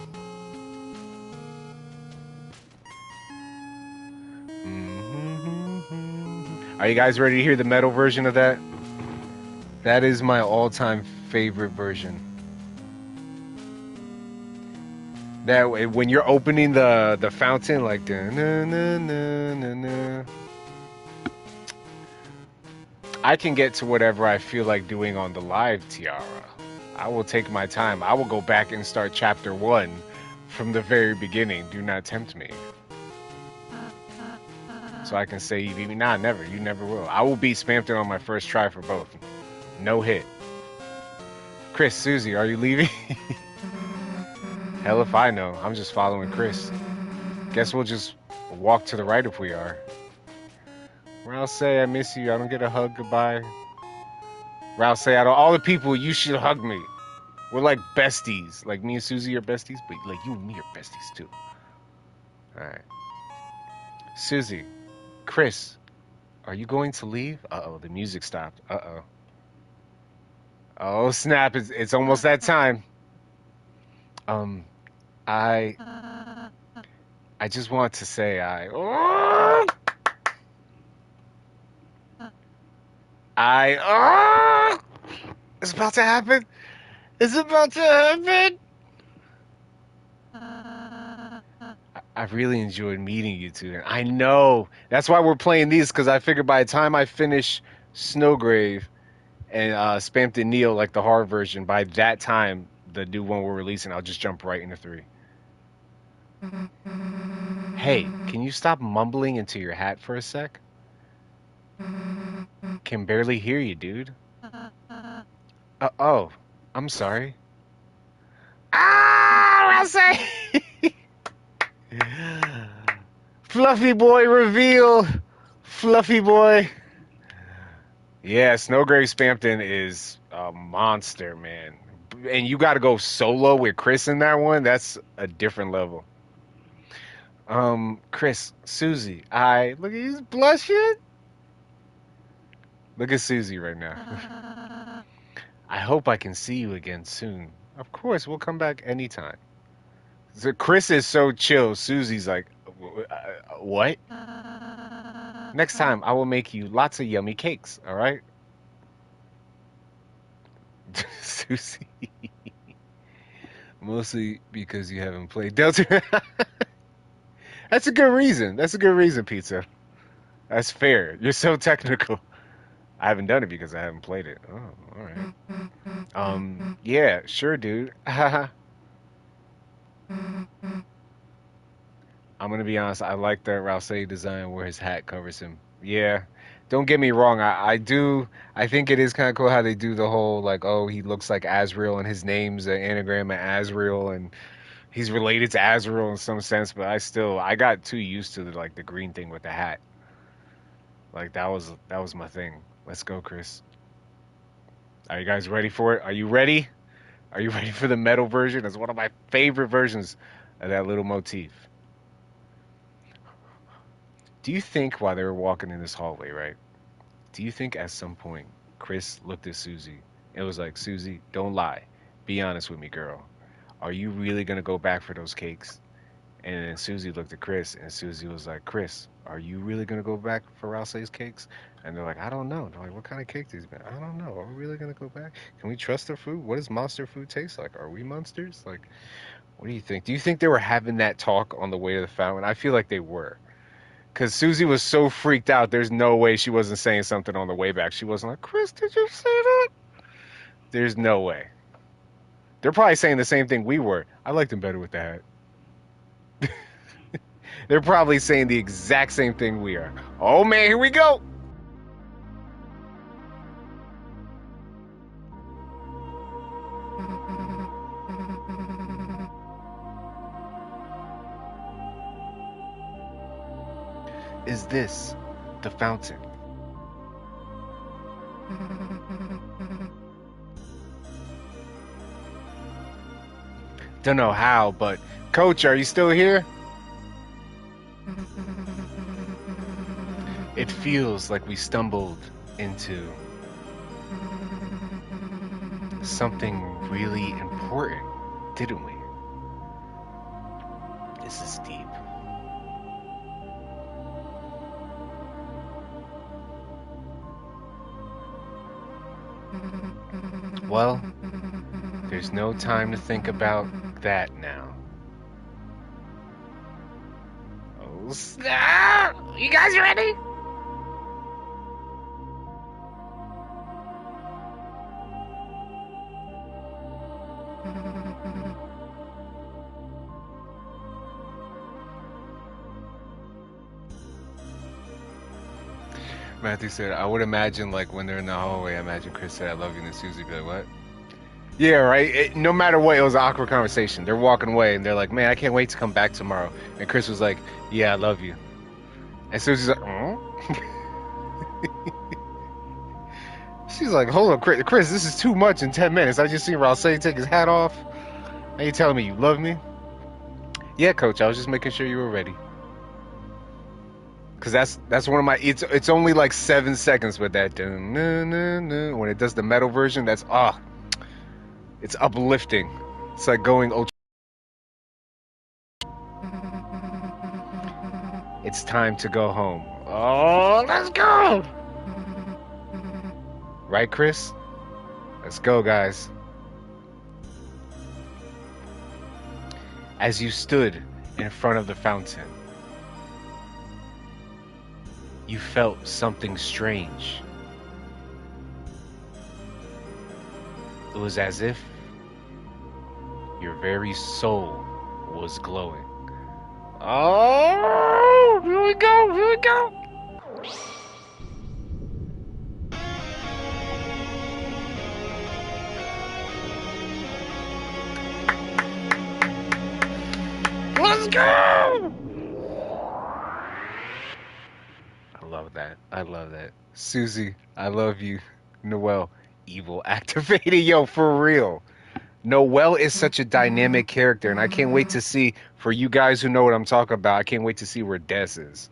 Are you guys ready to hear the metal version of that? That is my all-time favorite version. That when you're opening the fountain, like na na na na na. I can get to whatever I feel like doing on the live tiara. I will take my time. I will go back and start chapter 1 from the very beginning. Do not tempt me. So I can say, nah, never. You never will. I will beat Spamton on my first try for both. No hit. Chris, Susie, are you leaving? Hell if I know. I'm just following Chris. Guess we'll just walk to the right if we are. Rouse say, I miss you. I don't get a hug. Goodbye. Rouse say, out of all the people, you should hug me. We're like besties. Like me and Susie are besties, but like you and me are besties too. Alright. Susie. Chris. Are you going to leave? Uh-oh, the music stopped. Uh-oh. Oh, snap. It's almost that time. I just want to say it's about to happen. It's about to happen. I really enjoyed meeting you two. And I know. That's why we're playing these, because I figured by the time I finish Snowgrave and Spamton Neil, like the hard version, by that time, the new one we're releasing, I'll just jump right into 3. Hey, can you stop mumbling into your hat for a sec? Can barely hear you, dude. Oh, I'm sorry. Ah, I'll say. Fluffy boy reveal. Fluffy boy. Yeah, Snowgrave Spampton is a monster, man. And you got to go solo with Chris in that one. That's a different level. Chris, Susie, I look at you blushing. Look at Susie right now. I hope I can see you again soon. Of course, we'll come back anytime. So Chris is so chill. Susie's like, what? Next time, I will make you lots of yummy cakes. All right, Susie. Mostly because you haven't played Delta. That's a good reason. That's a good reason, Pizza. That's fair. You're so technical. I haven't done it because I haven't played it. Oh, all right. Yeah, sure, dude. I'm gonna be honest. I like the Rousey design where his hat covers him. Yeah, don't get me wrong. I do. I think it is kind of cool how they do the whole like, oh, he looks like Azrael and his name's an anagram of Azrael and he's related to Azrael in some sense. But I got too used to the green thing with the hat. Like that was my thing. Let's go, Chris. Are you guys ready for it? Are you ready? Are you ready for the metal version? It's one of my favorite versions of that little motif. Do you think while they were walking in this hallway, right? Do you think at some point Chris looked at Susie and was like, Susie, don't lie. Be honest with me, girl. Are you really gonna go back for those cakes? And then Susie looked at Chris and Susie was like, Chris, are you really gonna go back for Rousey's cakes? And they're like, I don't know. They're like, what kind of cake these been? I don't know. Are we really gonna go back? Can we trust their food? What does monster food taste like? Are we monsters? Like, what do you think? Do you think they were having that talk on the way to the fountain? I feel like they were. Because Susie was so freaked out, there's no way she wasn't saying something on the way back. She wasn't like, Chris, did you say that? There's no way. They're probably saying the same thing we were. I liked him better with the hat. They're probably saying the exact same thing we are. Oh man, here we go. Is this the fountain? Don't know how, but Coach, are you still here? It feels like we stumbled into something really important, didn't we? This is deep. Well, there's no time to think about that now. Oh, snap! You guys ready? Matthew said, I would imagine, like, when they're in the hallway, I imagine Chris said, I love you, and then Susie be like, what? Yeah, right? No matter what, it was an awkward conversation. They're walking away, and they're like, man, I can't wait to come back tomorrow. And Chris was like, yeah, I love you. And Susie's like, oh? She's like, hold on, Chris, this is too much in 10 minutes. I just seen Rousey take his hat off. Are you telling me you love me? Yeah, Coach, I was just making sure you were ready. Cause that's one of my. It's only like 7 seconds with that. When it does the metal version, that's it's uplifting. It's like going ultra. It's time to go home. Oh, let's go! Right, Chris? Let's go, guys. As you stood in front of the fountain, you felt something strange. It was as if your very soul was glowing. Oh, here we go. Here we go. Let's go. I love that. I love that. Susie, I love you. Noelle, evil activated. Yo, for real. Noelle is such a dynamic character, and I can't wait to see, for you guys who know what I'm talking about, I can't wait to see where Des is.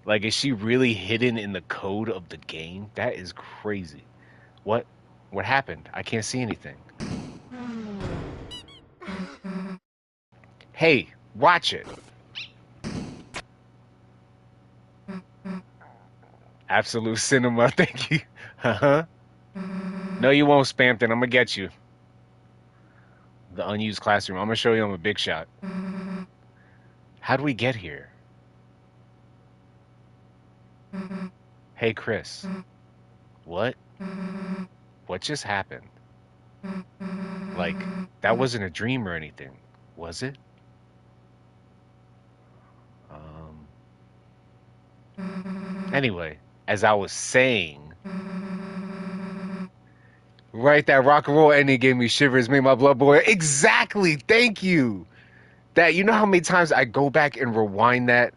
Like, is she really hidden in the code of the game? That is crazy. What? What happened? I can't see anything. Hey, watch it. Absolute cinema, thank you. Uh-huh. No, you won't, Spampton. I'm gonna get you. The unused classroom. I'm gonna show you I'm a big shot. How do we get here? Hey, Chris. What? What just happened? Like, that wasn't a dream or anything, was it? Anyway, as I was saying, right, that rock and roll ending gave me shivers, made my blood boil. Exactly, thank you. That, you know how many times I go back and rewind that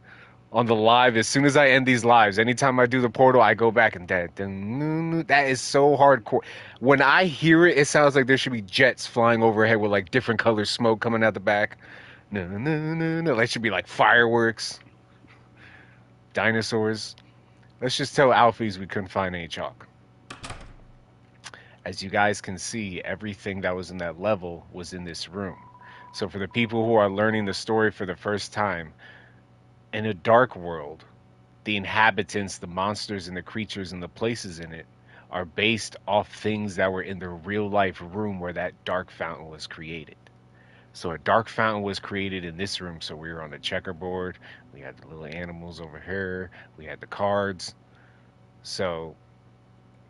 on the live as soon as I end these lives. Anytime I do the portal, I go back and that is so hardcore. When I hear it, it sounds like there should be jets flying overhead with like different color smoke coming out the back. No, no, no, no, no. That should be like fireworks, dinosaurs. Let's just tell Alphys we couldn't find any chalk. As you guys can see, everything that was in that level was in this room. So for the people who are learning the story for the first time, in a dark world, the inhabitants, the monsters, and the creatures and the places in it are based off things that were in the real life room where that dark fountain was created. So a dark fountain was created in this room. So we were on the checkerboard. We had the little animals over here. We had the cards. So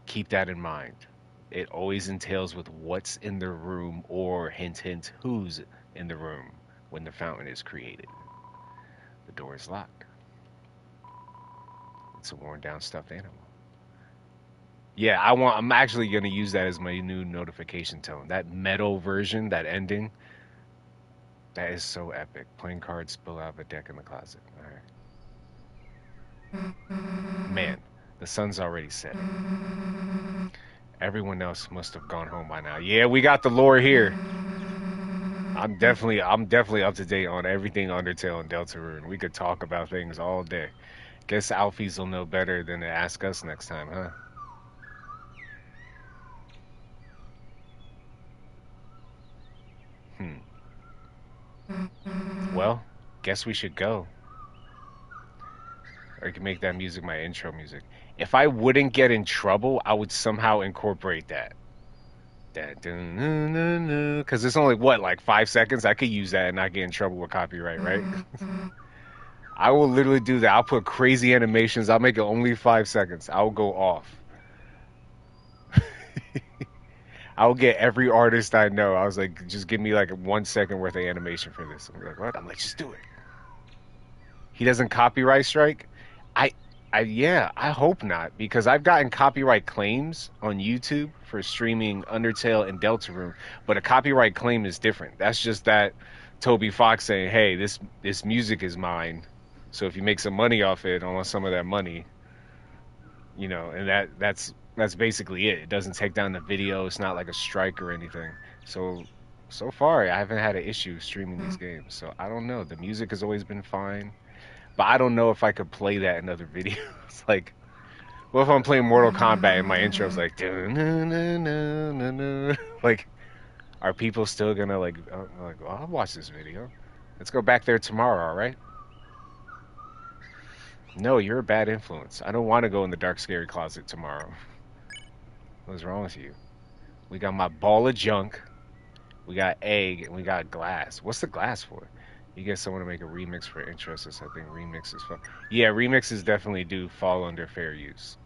keep that in mind. It always entails with what's in the room or hint, hint, who's in the room when the fountain is created. The door is locked. It's a worn down stuffed animal. Yeah, I'm actually gonna use that as my new notification tone. That metal version, that ending, that is so epic. Playing cards spill out of a deck in the closet. Alright. Man, the sun's already setting. Everyone else must have gone home by now. Yeah, we got the lore here. I'm definitely up to date on everything Undertale and Deltarune. We could talk about things all day. Guess Alphys will know better than to ask us next time, huh? Well, guess we should go. Or I can make that music my intro music. If I wouldn't get in trouble, I would somehow incorporate that. Because it's only, what, like 5 seconds? I could use that and not get in trouble with copyright, right? I will literally do that. I'll put crazy animations. I'll make it only 5 seconds. I'll go off. I'll get every artist I know. I was like, just give me like 1 second worth of animation for this. I'm like, what? I'm like, just do it. He doesn't copyright strike? I, yeah, I hope not, because I've gotten copyright claims on YouTube for streaming Undertale and Deltarune, but a copyright claim is different. That's just that Toby Fox saying, "Hey, this music is mine. So if you make some money off it, I want some of that money." And that's basically it. It doesn't take down the video. It's not like a strike or anything. So far, I haven't had an issue streaming these games. So I don't know. The music has always been fine. But I don't know if I could play that in other videos. Like, what if I'm playing Mortal Kombat and my intro's like, like, are people still gonna like, well, I'll watch this video. Let's go back there tomorrow, all right? No, you're a bad influence. I don't want to go in the dark, scary closet tomorrow. What's wrong with you? We got my ball of junk. We got egg and we got glass. What's the glass for? You get someone to make a remix for interests. I think remix is fun. Yeah, remixes definitely do fall under fair use.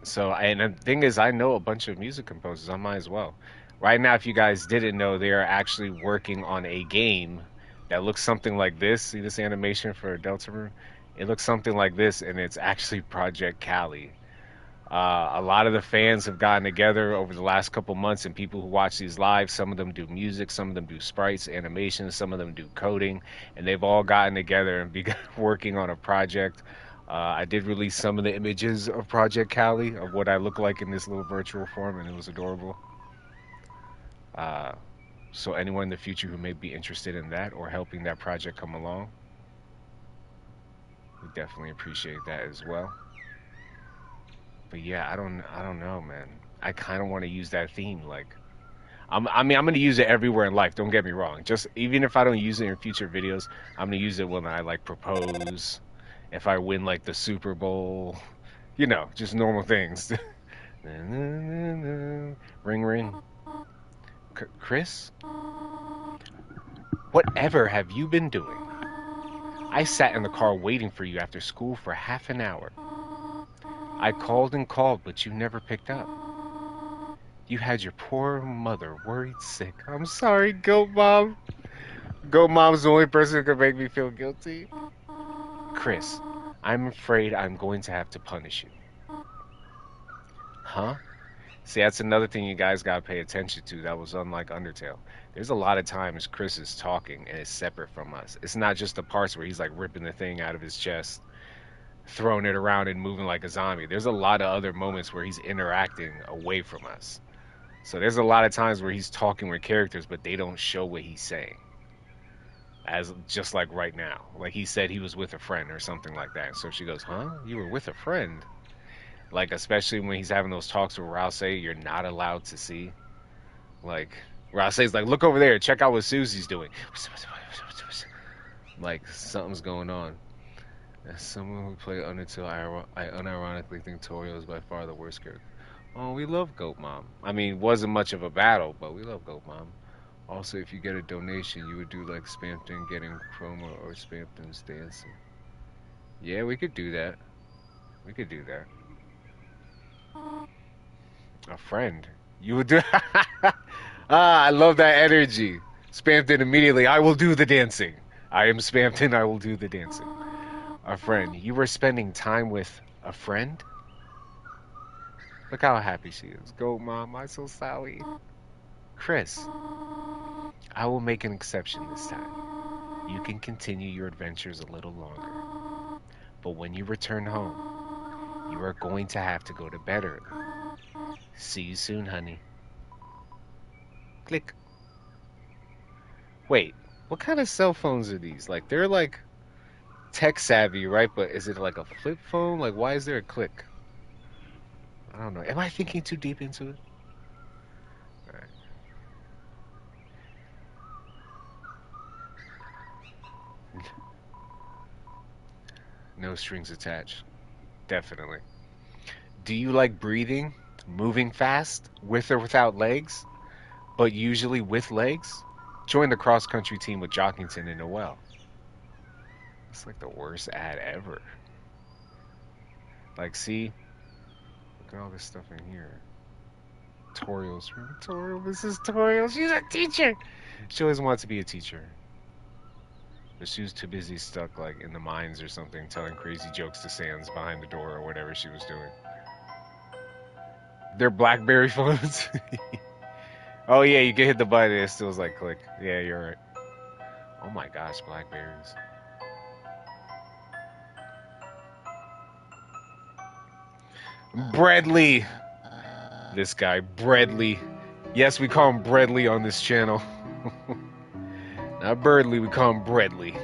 So, and the thing is, I know a bunch of music composers. I might as well. Right now, if you guys didn't know, they are actually working on a game that looks something like this. See this animation for Deltarune? It looks something like this, and it's actually Project Cali. A lot of the fans have gotten together over the last couple months, and people who watch these live, some of them do music, some of them do sprites, animations, some of them do coding, and they've all gotten together and begun working on a project. I did release some of the images of Project Cali, of what I look like in this little virtual form, and it was adorable. Uh, so anyone in the future who may be interested in that or helping that project come along, we definitely appreciate that as well. But yeah, I don't know, man. I kind of want to use that theme. Like, I mean, I'm gonna use it everywhere in life. Don't get me wrong. Just even if I don't use it in future videos, I'm gonna use it when I like propose, if I win like the Super Bowl, just normal things. Ring ring. Chris, whatever have you been doing? I sat in the car waiting for you after school for half an hour. I called and called, but you never picked up. You had your poor mother worried sick. I'm sorry, Goat Mom. Goat Mom's the only person who could make me feel guilty. Chris, I'm afraid I'm going to have to punish you. Huh? See, that's another thing you guys gotta pay attention to that was unlike Undertale. There's a lot of times Chris is talking and it's separate from us. It's not just the parts where he's like ripping the thing out of his chest, throwing it around and moving like a zombie. There's a lot of other moments where he's interacting away from us. So there's a lot of times where he's talking with characters, but they don't show what he's saying. As just like right now, like he said he was with a friend or something like that. So she goes, "Huh? You were with a friend?" Like especially when he's having those talks where Rouse say you're not allowed to see. Like Rouse says, like, "Look over there, check out what Susie's doing." Like something's going on. As someone who played Undertale, I unironically think Torio is by far the worst character. Oh, we love Goat Mom. I mean, wasn't much of a battle, but we love Goat Mom. Also, if you get a donation, you would do like Spampton getting chroma or Spampton's dancing. Yeah, we could do that. We could do that. A friend. You would do. I love that energy. Spampton immediately. I will do the dancing. I am Spampton. I will do the dancing. A friend. You were spending time with a friend? Look how happy she is. Go, Mom. I'm so sorry. Chris, I will make an exception this time. You can continue your adventures a little longer. But when you return home, you are going to have to go to bed early. See you soon, honey. Click. Wait, what kind of cell phones are these? Like, they're like tech savvy, right? But is it like a flip phone? Like, why is there a click? I don't know. Am I thinking too deep into it? All right. No strings attached. Definitely. Do you like breathing, moving fast, with or without legs, but usually with legs? Join the cross-country team with Jockington and Noel. It's like the worst ad ever. Like, see? Look at all this stuff in here. Tutorials. Tutorial, Mrs. Tutorial. She's a teacher. She always wants to be a teacher. But she was too busy stuck, like, in the mines or something, telling crazy jokes to Sans behind the door or whatever she was doing. They're BlackBerry phones. Oh yeah, you can hit the button and it still like click. Yeah, you're right. Oh my gosh, Blackberries. Bradley. This guy, Bradley. Yes, we call him Bradley on this channel. Not Birdley, we call him Bradley.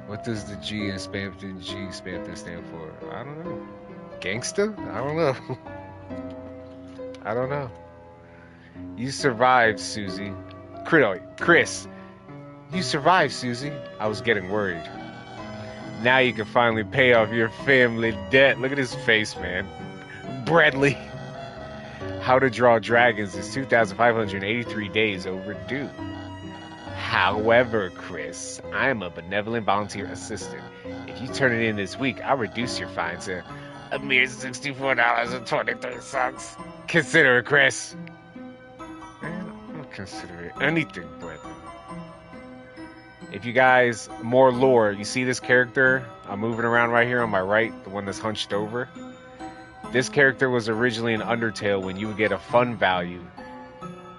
What does the G in Spampton stand for? I don't know. Gangsta? I don't know. I don't know. You survived, Susie. Chris, you survived, Susie. I was getting worried. Now you can finally pay off your family debt. Look at his face, man. Bradley. How to Draw Dragons is 2,583 days overdue. However, Chris, I am a benevolent volunteer assistant. If you turn it in this week, I'll reduce your fine to a mere $64.23. Consider it, Chris. consider it anything, brethren. If you guys, more lore, you see this character I'm moving around right here on my right, the one that's hunched over? This character was originally in Undertale when you would get a fun value.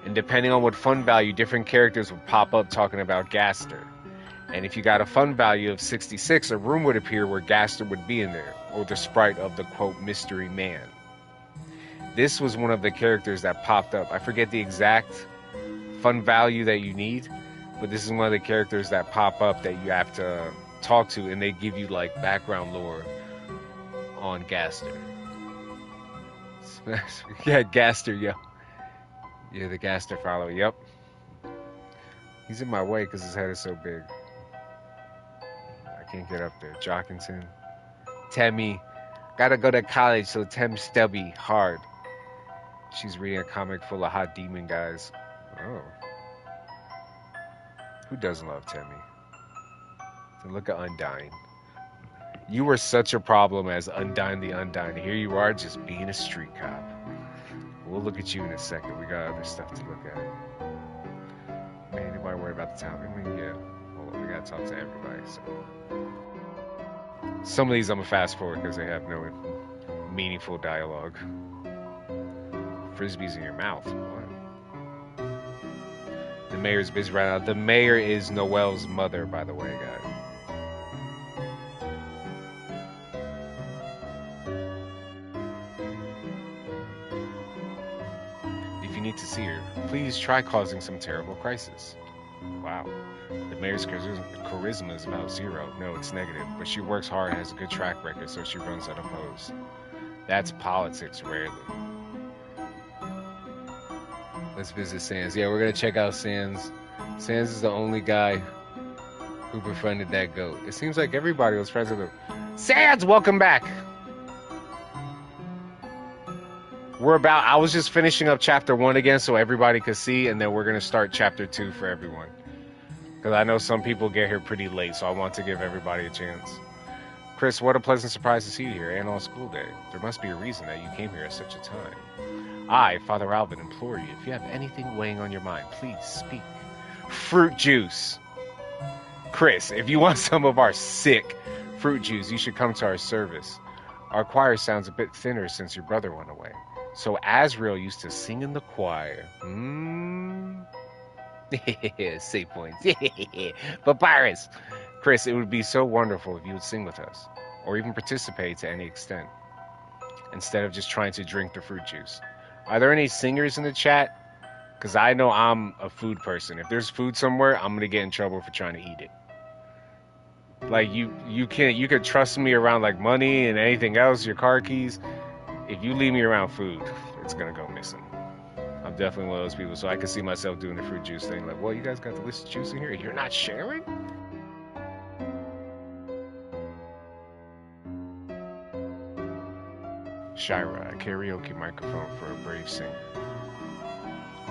And depending on what fun value, different characters would pop up talking about Gaster. And if you got a fun value of 66, a room would appear where Gaster would be in there, or the sprite of the, quote, mystery man. This was one of the characters that popped up. I forget the exact fun value that you need, but this is one of the characters that pop up that you have to talk to, and they give you, like, background lore on Gaster. Yeah, Gaster, yo. Yeah, the Gaster follower, yep. He's in my way because his head is so big. I can't get up there. Jockington. Temmie. Gotta go to college, so Tem stubby. Hard. She's reading a comic full of hot demon guys. Oh. Who doesn't love Temmie? So look at Undyne. You were such a problem as Undyne the Undyne. Here you are just being a street cop. We'll look at you in a second. We got other stuff to look at. Man, anybody worry about the town? I mean, yeah. Well, we gotta talk to everybody, so. Some of these I'm gonna fast forward because they have no meaningful dialogue. Frisbees in your mouth. What? The mayor's busy right now. The mayor is Noelle's mother, by the way, guys. If you need to see her, please try causing some terrible crisis. Wow. The mayor's charisma is about 0. No, it's negative, but she works hard and has a good track record, so she runs unopposed. That's politics, rarely. Let's visit Sans. Yeah, we're gonna check out Sans. Sans is the only guy who befriended that goat. It seems like everybody was friends with him. Sans, welcome back! I was just finishing up chapter 1 again so everybody could see, and then we're gonna start chapter 2 for everyone. Because I know some people get here pretty late, so I want to give everybody a chance. Chris, what a pleasant surprise to see you here, and on school day. There must be a reason that you came here at such a time. I, Father Alvin, implore you, if you have anything weighing on your mind, please speak. Fruit juice. Chris, if you want some of our sick fruit juice, you should come to our service. Our choir sounds a bit thinner since your brother went away. So Asriel used to sing in the choir. Save points. Papyrus. Chris, it would be so wonderful if you would sing with us, or even participate to any extent, instead of just trying to drink the fruit juice. Are there any singers in the chat? Because I know I'm a food person. If there's food somewhere, I'm going to get in trouble for trying to eat it. Like, you could trust me around, like, money and anything else, your car keys. If you leave me around food, it's going to go missing. I'm definitely one of those people, so I can see myself doing the fruit juice thing. Like, well, you guys got the list of juice in here? You're not sharing? Shira, a karaoke microphone for a brave singer.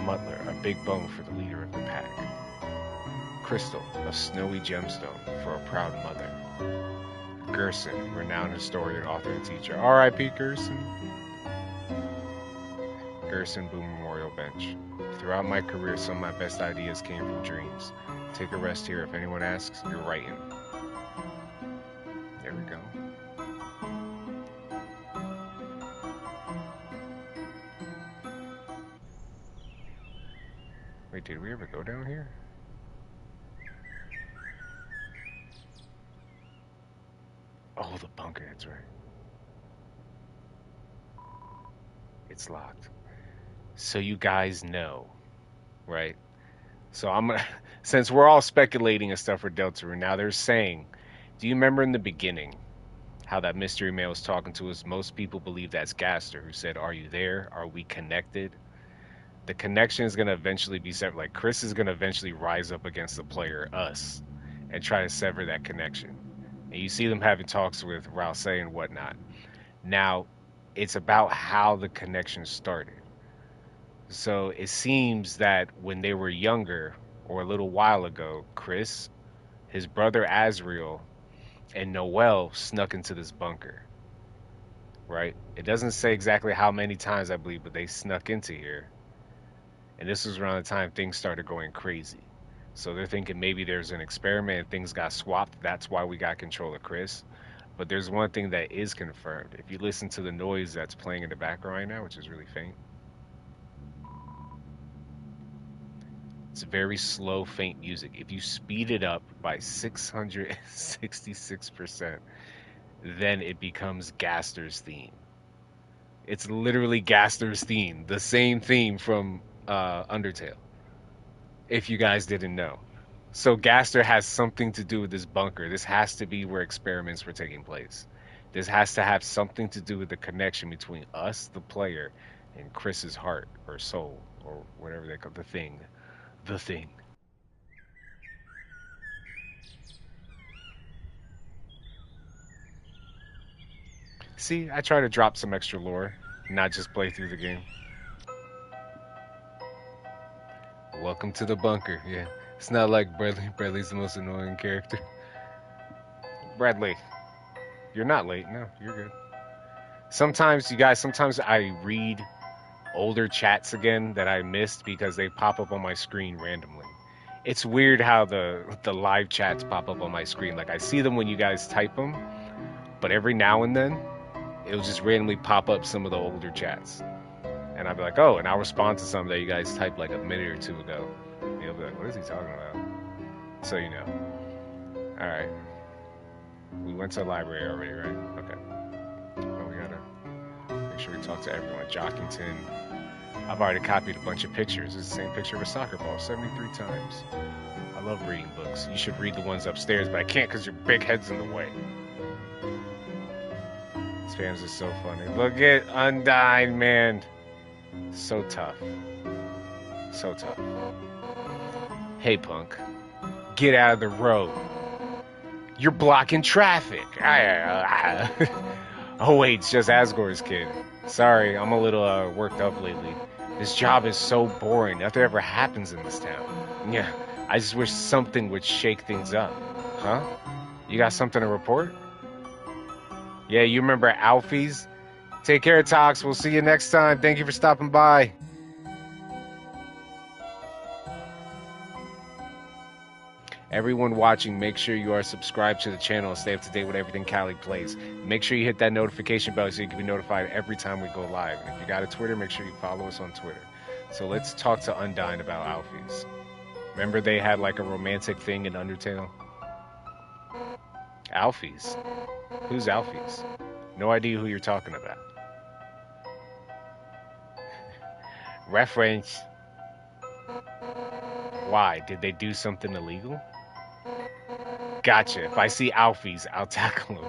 Mutler, a big bone for the leader of the pack. Crystal, a snowy gemstone for a proud mother. Gerson, renowned historian, author, and teacher. R.I.P. Gerson. Gerson Boom Memorial Bench. Throughout my career, some of my best ideas came from dreams. Take a rest here. If anyone asks, you're writing. There we go. Wait, did we ever go down here? Oh, the bunker, that's right. It's locked. So you guys know, right? So I'm gonna, since we're all speculating and stuff for Deltarune, now they're saying, do you remember in the beginning how that mystery man was talking to us? Most people believe that's Gaster, who said, are you there? Are we connected? The connection is going to eventually be severed. Like, Chris is going to eventually rise up against the player, us, and try to sever that connection. And you see them having talks with Rouse and whatnot. Now, it's about how the connection started. So it seems that when they were younger, or a little while ago, Chris, his brother Asriel, and Noelle snuck into this bunker. Right? It doesn't say exactly how many times, I believe, but they snuck into here. And this was around the time things started going crazy. So they're thinking maybe there's an experiment and things got swapped. That's why we got control of Chris. But there's one thing that is confirmed. If you listen to the noise that's playing in the background right now, which is really faint, it's very slow, faint music. If you speed it up by 666%, then it becomes Gaster's theme. It's literally Gaster's theme, the same theme from Undertale, if you guys didn't know. So Gaster has something to do with this bunker. This has to be where experiments were taking place. This has to have something to do with the connection between us, the player, and Chris's heart or soul or whatever they call the thing. The thing. See, I try to drop some extra lore, not just play through the game. Welcome to the bunker. Yeah. It's not like Bradley. Bradley's the most annoying character. Bradley, you're not late. No, you're good. Sometimes, you guys, sometimes I read older chats again that I missed because they pop up on my screen randomly. It's weird how the live chats pop up on my screen. Like I see them when you guys type them, but every now and then it'll just randomly pop up some of the older chats. And I'll be like, oh, and I'll respond to something that you guys typed like a minute or two ago. And you'll be like, what is he talking about? So you know. Alright. We went to the library already, right? Okay. Well, we gotta make sure we talk to everyone. Jockington. I've already copied a bunch of pictures. It's the same picture of a soccer ball 73 times. I love reading books. You should read the ones upstairs, but I can't because your big head's in the way. Spams is so funny. Look at Undyne, man. So tough. So tough. Hey, punk. Get out of the road. You're blocking traffic. Oh, wait, it's just Asgore's kid. Sorry, I'm a little worked up lately. This job is so boring. Nothing ever happens in this town. Yeah, I just wish something would shake things up. Huh? You got something to report? Yeah, you remember Alfie's? Take care, Tox. We'll see you next time. Thank you for stopping by. Everyone watching, make sure you are subscribed to the channel and stay up to date with everything CaliPlays. Make sure you hit that notification bell so you can be notified every time we go live. And if you got a Twitter, make sure you follow us on Twitter. So let's talk to Undyne about Alfie's. Remember they had like a romantic thing in Undertale? Alfie's? Who's Alfie's? No idea who you're talking about. Reference. Why? Did they do something illegal? Gotcha. If I see Alfie's, I'll tackle him.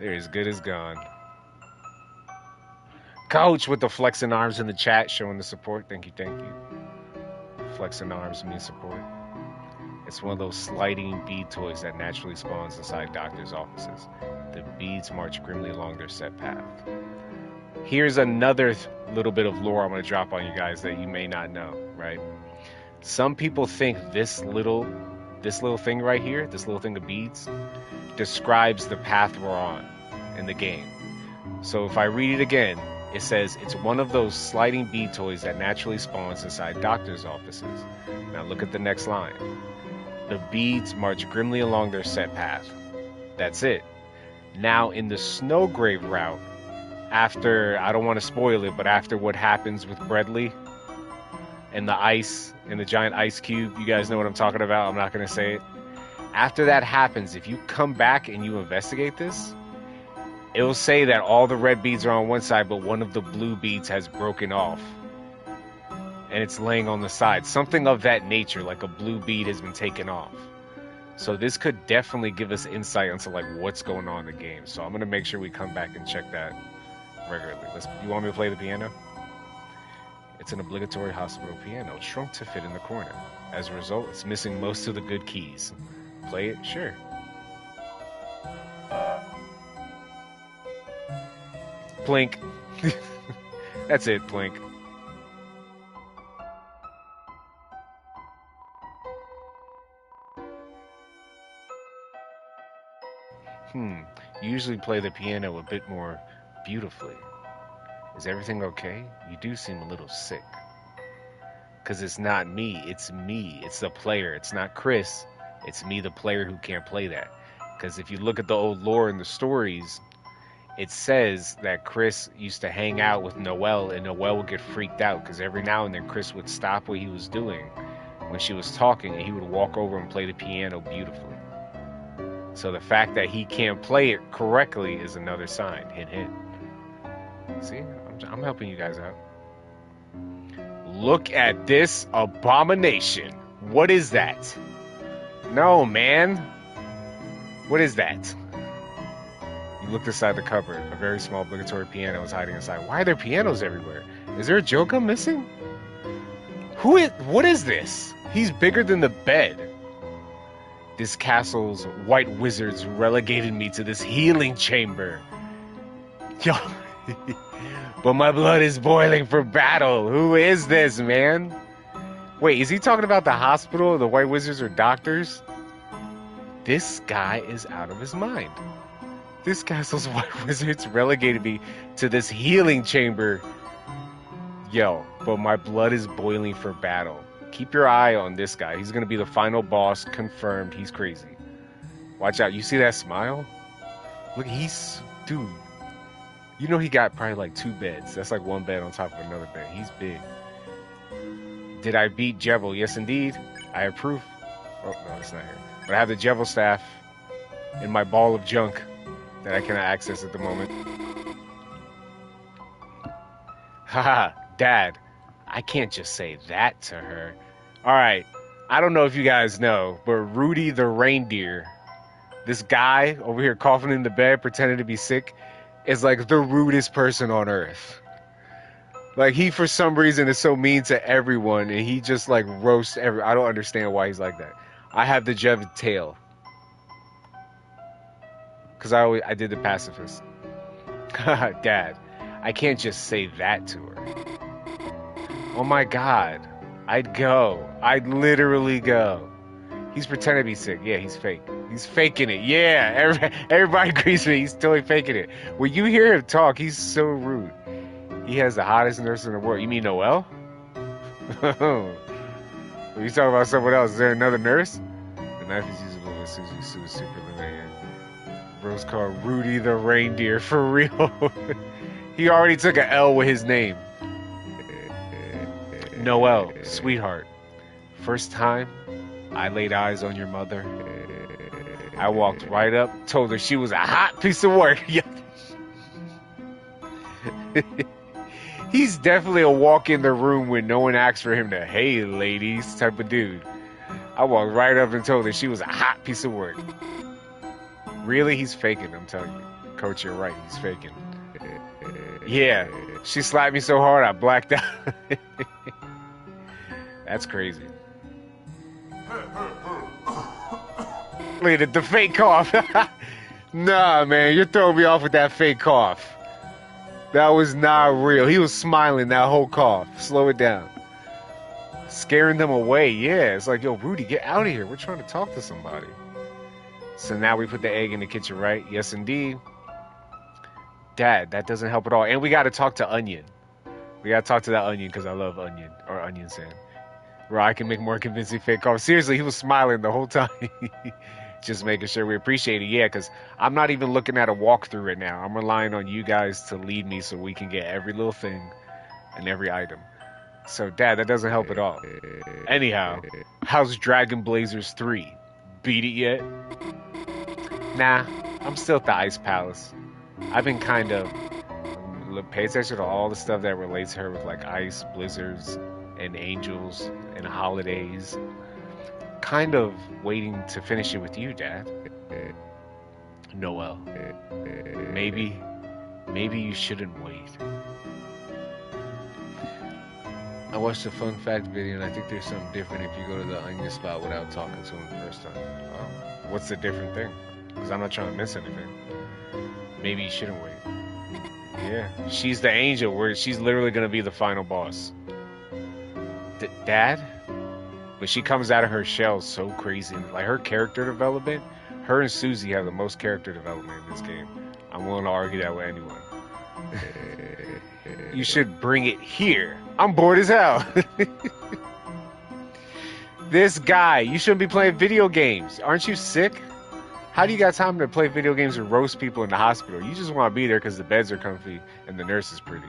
They're as good as gone. Coach with the flexing arms in the chat showing the support. Thank you, thank you. Flexing arms means support. It's one of those sliding bead toys that naturally spawns inside doctors' offices. The beads march grimly along their set path. Here's another little bit of lore I'm going to drop on you guys that you may not know, right? Some people think this little thing right here, this little thing of beads, describes the path we're on in the game. So if I read it again, it says it's one of those sliding bead toys that naturally spawns inside doctors' offices. Now look at the next line. The beads march grimly along their set path. That's it. Now in the Snowgrave route, after, I don't want to spoil it, but after what happens with Bradley and the ice and the giant ice cube, you guys know what I'm talking about. I'm not going to say it. After that happens, if you come back and you investigate this, it will say that all the red beads are on one side, but one of the blue beads has broken off. And it's laying on the side. Something of that nature, like a blue bead has been taken off. So this could definitely give us insight into like what's going on in the game. So I'm going to make sure we come back and check that regularly. You want me to play the piano? It's an obligatory hospital piano, shrunk to fit in the corner. As a result, it's missing most of the good keys. Play it? Sure. Plink. That's it, Plink. You usually play the piano a bit more beautifully. Is everything okay? You do seem a little sick. Because it's not me, it's me. It's the player. It's not Chris. It's me, the player, who can't play that. Because if you look at the old lore and the stories, it says that Chris used to hang out with Noelle, and Noelle would get freaked out because every now and then Chris would stop what he was doing when she was talking, and he would walk over and play the piano beautifully. So the fact that he can't play it correctly is another sign. Hint, hint. See, I'm helping you guys out. Look at this abomination. What is that? No, man. What is that? You looked inside the cupboard. A very small obligatory piano was hiding inside. Why are there pianos everywhere? Is there a joke I'm missing? What is this? He's bigger than the bed. This castle's white wizards relegated me to this healing chamber. Yo. But my blood is boiling for battle. Who is this, man? Wait, is he talking about the hospital? The white wizards are doctors? This guy is out of his mind. This castle's white wizards relegated me to this healing chamber. Yo, but my blood is boiling for battle. Keep your eye on this guy. He's going to be the final boss. Confirmed. He's crazy. Watch out. You see that smile? Look, dude. You know he got probably like 2 beds. That's like 1 bed on top of another bed. He's big. Did I beat Jevil? Yes, indeed. I have proof. Oh, no, it's not here. But I have the Jevil staff in my ball of junk that I cannot access at the moment. Haha, Dad. I can't just say that to her. Alright, I don't know if you guys know, but Rudy the reindeer, this guy over here coughing in the bed, pretending to be sick, is like the rudest person on earth. Like, he for some reason is so mean to everyone, and he just like roasts I don't understand why he's like that. I have the Jev tail. Because I did the pacifist. Dad, I can't just say that to her. Oh my god. I'd go. I'd literally go. He's pretending to be sick. Yeah, he's fake. He's faking it. Yeah, everybody agrees with me. He's totally faking it. When you hear him talk, he's so rude. He has the hottest nurse in the world. You mean Noelle? Are you talking about someone else? Is there another nurse? The knife is usable with Susie super limited. Bro's called Rudy the reindeer for real. He already took an L with his name. Noelle, sweetheart. First time I laid eyes on your mother, I walked right up, told her she was a hot piece of work. He's definitely a walk in the room when no one asks for him to, hey ladies, type of dude. I walked right up and told her she was a hot piece of work. Really? He's faking, I'm telling you. Coach, you're right, he's faking. Yeah, she slapped me so hard I blacked out. That's crazy. Look at the fake cough. Nah, man, you're throwing me off with that fake cough. That was not real. He was smiling that whole cough. Slow it down. Scaring them away. Yeah, it's like, yo, Rudy, get out of here. We're trying to talk to somebody. So now we put the egg in the kitchen, right? Yes, indeed. Dad, that doesn't help at all. And we got to talk to Onion. We got to talk to that Onion because I love Onion. Or Onion Sam. Where I can make more convincing fake calls. Seriously, he was smiling the whole time. Just making sure we appreciate it. Yeah, because I'm not even looking at a walkthrough right now. I'm relying on you guys to lead me so we can get every little thing and every item. So, Dad, that doesn't help at all. Anyhow, how's Dragon Blazers 3? Beat it yet? Nah, I'm still at the Ice Palace. I've been kind of... Pay attention to all the stuff that relates to her with, like, ice, blizzards, and angels, and holidays. Kind of waiting to finish it with you, Dad. Noelle. Maybe you shouldn't wait. I watched the fun fact video and I think there's something different if you go to the Onion spot without talking to him the first time. Oh, what's the different thing? Because I'm not trying to miss anything. Maybe you shouldn't wait. Yeah, she's the angel where she's literally going to be the final boss. Dad? But she comes out of her shell so crazy. Like, her character development, her and Susie have the most character development in this game. I'm willing to argue that with anyone. You should bring it here. I'm bored as hell. This guy, you shouldn't be playing video games. Aren't you sick? How do you got time to play video games and roast people in the hospital? You just want to be there because the beds are comfy and the nurse is pretty.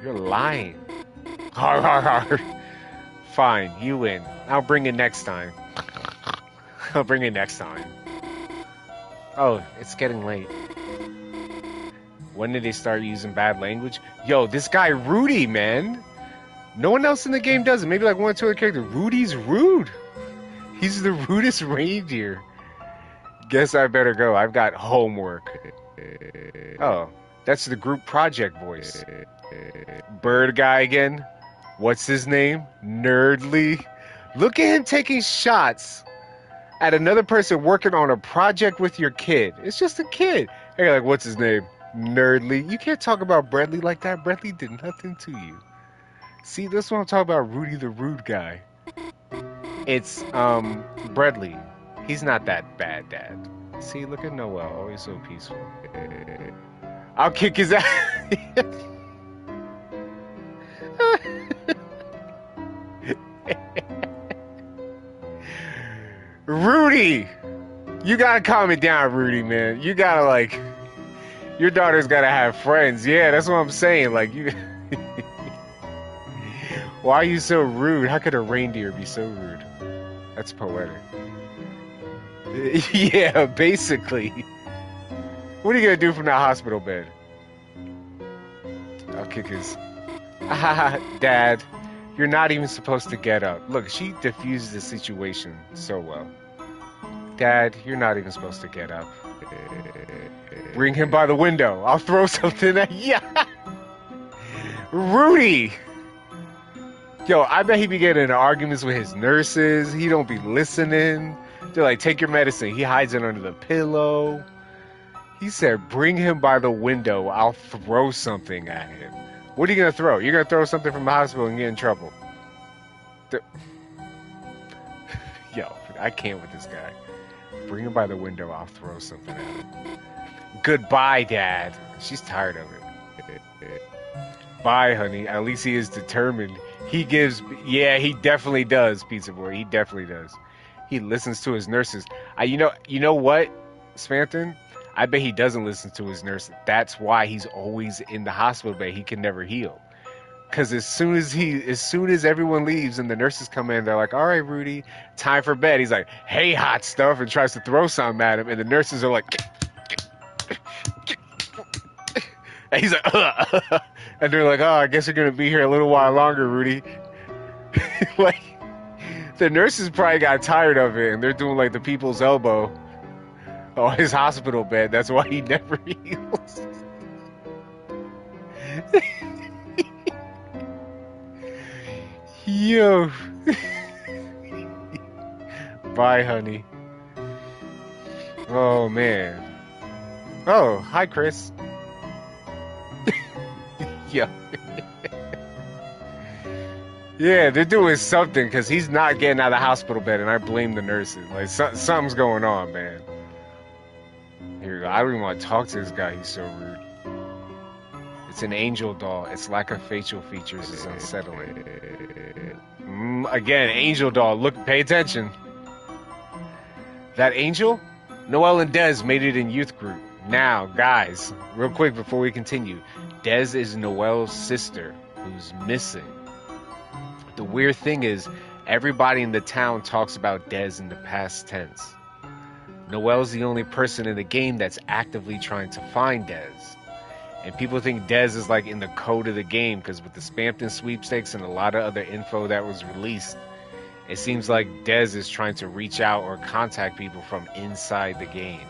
You're lying. Har har har. Fine, you win. I'll bring it next time. I'll bring it next time. Oh, it's getting late. When did they start using bad language? Yo, this guy Rudy, man. No one else in the game does it. Maybe like one or two other characters. Rudy's rude. He's the rudest reindeer. Guess I better go. I've got homework. Oh, that's the group project voice. Bird guy again. What's his name? Nerdly. Look at him taking shots at another person working on a project with your kid. It's just a kid. And you're like, what's his name? Nerdly. You can't talk about Bradley like that. Bradley did nothing to you. See, this is what I'm talking about. Rudy the rude guy. It's Bradley. He's not that bad, Dad. See, look at Noel, always so peaceful. I'll kick his ass. Rudy! You gotta calm it down, Rudy, man. You gotta, like... Your daughter's gotta have friends. Yeah, that's what I'm saying. Like, you... Why are you so rude? How could a reindeer be so rude? That's poetic. Yeah, basically. What are you gonna do from that hospital bed? I'll kick his... Dad, you're not even supposed to get up. Look, she diffused the situation so well. Dad, you're not even supposed to get up. Bring him by the window. I'll throw something at you. Rudy! Yo, I bet he be getting in arguments with his nurses. He don't be listening. They're like, take your medicine. He hides it under the pillow. He said, bring him by the window. I'll throw something at him. What are you going to throw? You're going to throw something from the hospital and get in trouble. Yo, I can't with this guy. Bring him by the window. I'll throw something at him. Goodbye, Dad. She's tired of it. Bye, honey. At least he is determined. He gives... Yeah, he definitely does, Pizza Boy. He definitely does. He listens to his nurses. You know what, Spamton? I bet he doesn't listen to his nurse. That's why he's always in the hospital bed. He can never heal. Because as soon as everyone leaves and the nurses come in, they're like, all right, Rudy, time for bed. He's like, hey, hot stuff, and tries to throw something at him. And the nurses are like... And he's like, ugh. And they're like, oh, I guess you're going to be here a little while longer, Rudy. Like, the nurses probably got tired of it, and they're doing like the people's elbow on his hospital bed. That's why he never heals. Yo. Bye, honey. Oh, man. Oh, hi, Chris. Yeah. Yeah, they're doing something because he's not getting out of the hospital bed, and I blame the nurses. Like, something's going on, man. Here we go. I don't even want to talk to this guy. He's so rude. It's an angel doll. Its lack of facial features is unsettling. Again, angel doll. Look, pay attention. That angel? Noel and Dez made it in youth group. Now, guys, real quick before we continue. Dez is Noel's sister who's missing. The weird thing is, everybody in the town talks about Dez in the past tense. Noel's the only person in the game that's actively trying to find Dez. And people think Dez is like in the code of the game because with the Spampton sweepstakes and a lot of other info that was released, it seems like Dez is trying to reach out or contact people from inside the game.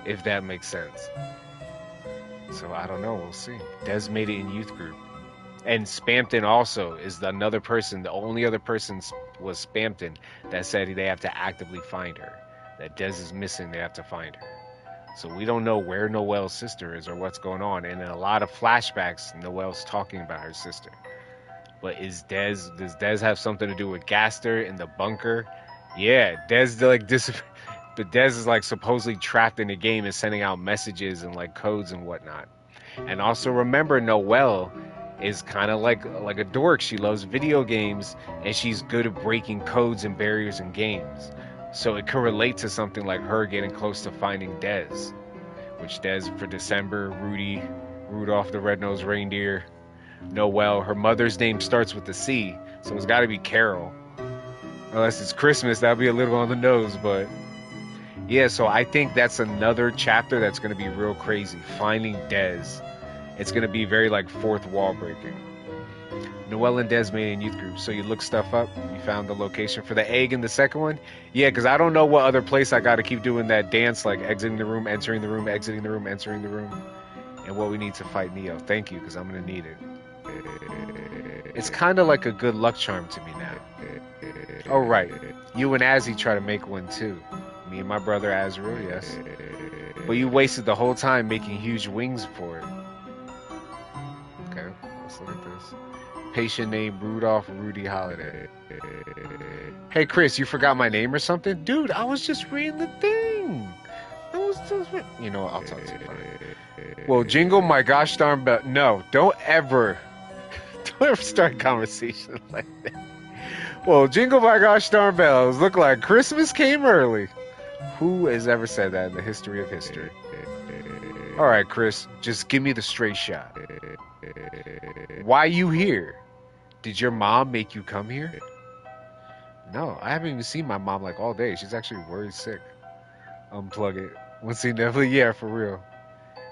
If that makes sense. So I don't know, we'll see. Dez made it in youth group. And Spampton also is another person, the only other person was Spampton that said they have to actively find her. That Dez is missing, they have to find her. So we don't know where Noel's sister is or what's going on. And in a lot of flashbacks, Noel's talking about her sister. But does Dez have something to do with Gaster in the bunker? Yeah, Dez but Dez is like supposedly trapped in the game and sending out messages and like codes and whatnot. And also remember, Noelle is kind of like a dork. She loves video games and she's good at breaking codes and barriers in games. So it could relate to something like her getting close to finding Dez, which Dez for December, Rudy, Rudolph the Red-Nosed Reindeer, Noelle. Her mother's name starts with a C, so it's got to be Carol. Unless it's Christmas, that'll be a little on the nose, but yeah, so I think that's another chapter that's going to be real crazy. Finding Dez. It's going to be very like fourth wall breaking. Noelle and Dez made in youth group. So you look stuff up. You found the location for the egg in the second one. Yeah, because I don't know what other place I got to keep doing that dance, like exiting the room, entering the room, exiting the room, entering the room. And what we need to fight Neo. Thank you, because I'm going to need it. It's kind of like a good luck charm to me now. Oh, right. You and Azzy try to make one too. Me and my brother Azrael, yes. But you wasted the whole time making huge wings for it. Okay, let's look at this. Patient named Rudolph Rudy Holiday. Hey Chris, you forgot my name or something? Dude, I was just reading the thing. I was just you know what, I'll talk to you about it. Well, jingle my gosh darn bell. No, don't ever start a conversation like that. Well, jingle my gosh darn bells. Look like Christmas came early. Who has ever said that in the history of history? Alright, Chris, just give me the straight shot. Why you here? Did your mom make you come here? No, I haven't even seen my mom like all day. She's actually worried sick. Unplug it. Once he never, yeah, for real.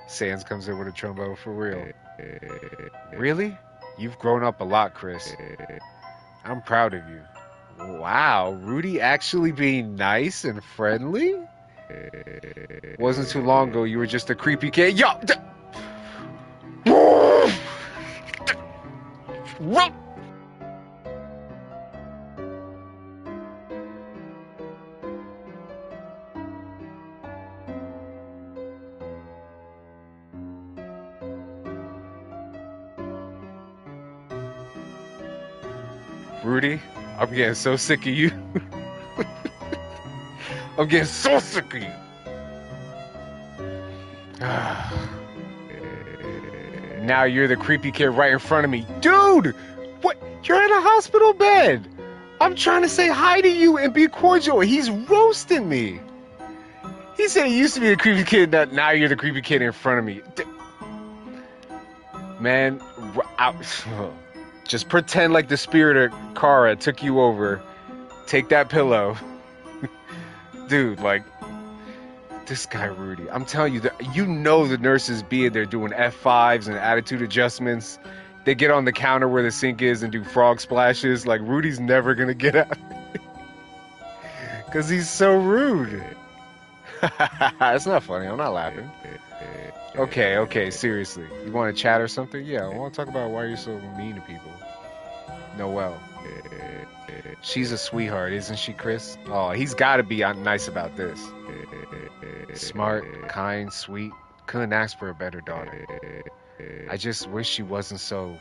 Sans comes in with a trombone, for real. Really? You've grown up a lot, Chris. I'm proud of you. Wow, Rudy actually being nice and friendly? Wasn't too long ago you were just a creepy kid. Yo! Rudy, I'm getting so sick of you. I'm getting so sick of you. Now you're the creepy kid right in front of me. Dude! What? You're in a hospital bed! I'm trying to say hi to you and be cordial. He's roasting me. He said he used to be a creepy kid, now you're the creepy kid in front of me. Man, just pretend like the spirit of Kara took you over. Take that pillow. Dude, like, this guy Rudy. I'm telling you, you know the nurses be in there doing F5s and attitude adjustments. They get on the counter where the sink is and do frog splashes. Like, Rudy's never going to get out. Because he's so rude. It's not funny. I'm not laughing. Okay, seriously. You want to chat or something? Yeah, I want to talk about why you're so mean to people. Noelle. She's a sweetheart, isn't she, Chris? Oh, he's got to be nice about this. Smart, kind, sweet. Couldn't ask for a better daughter. I just wish she wasn't so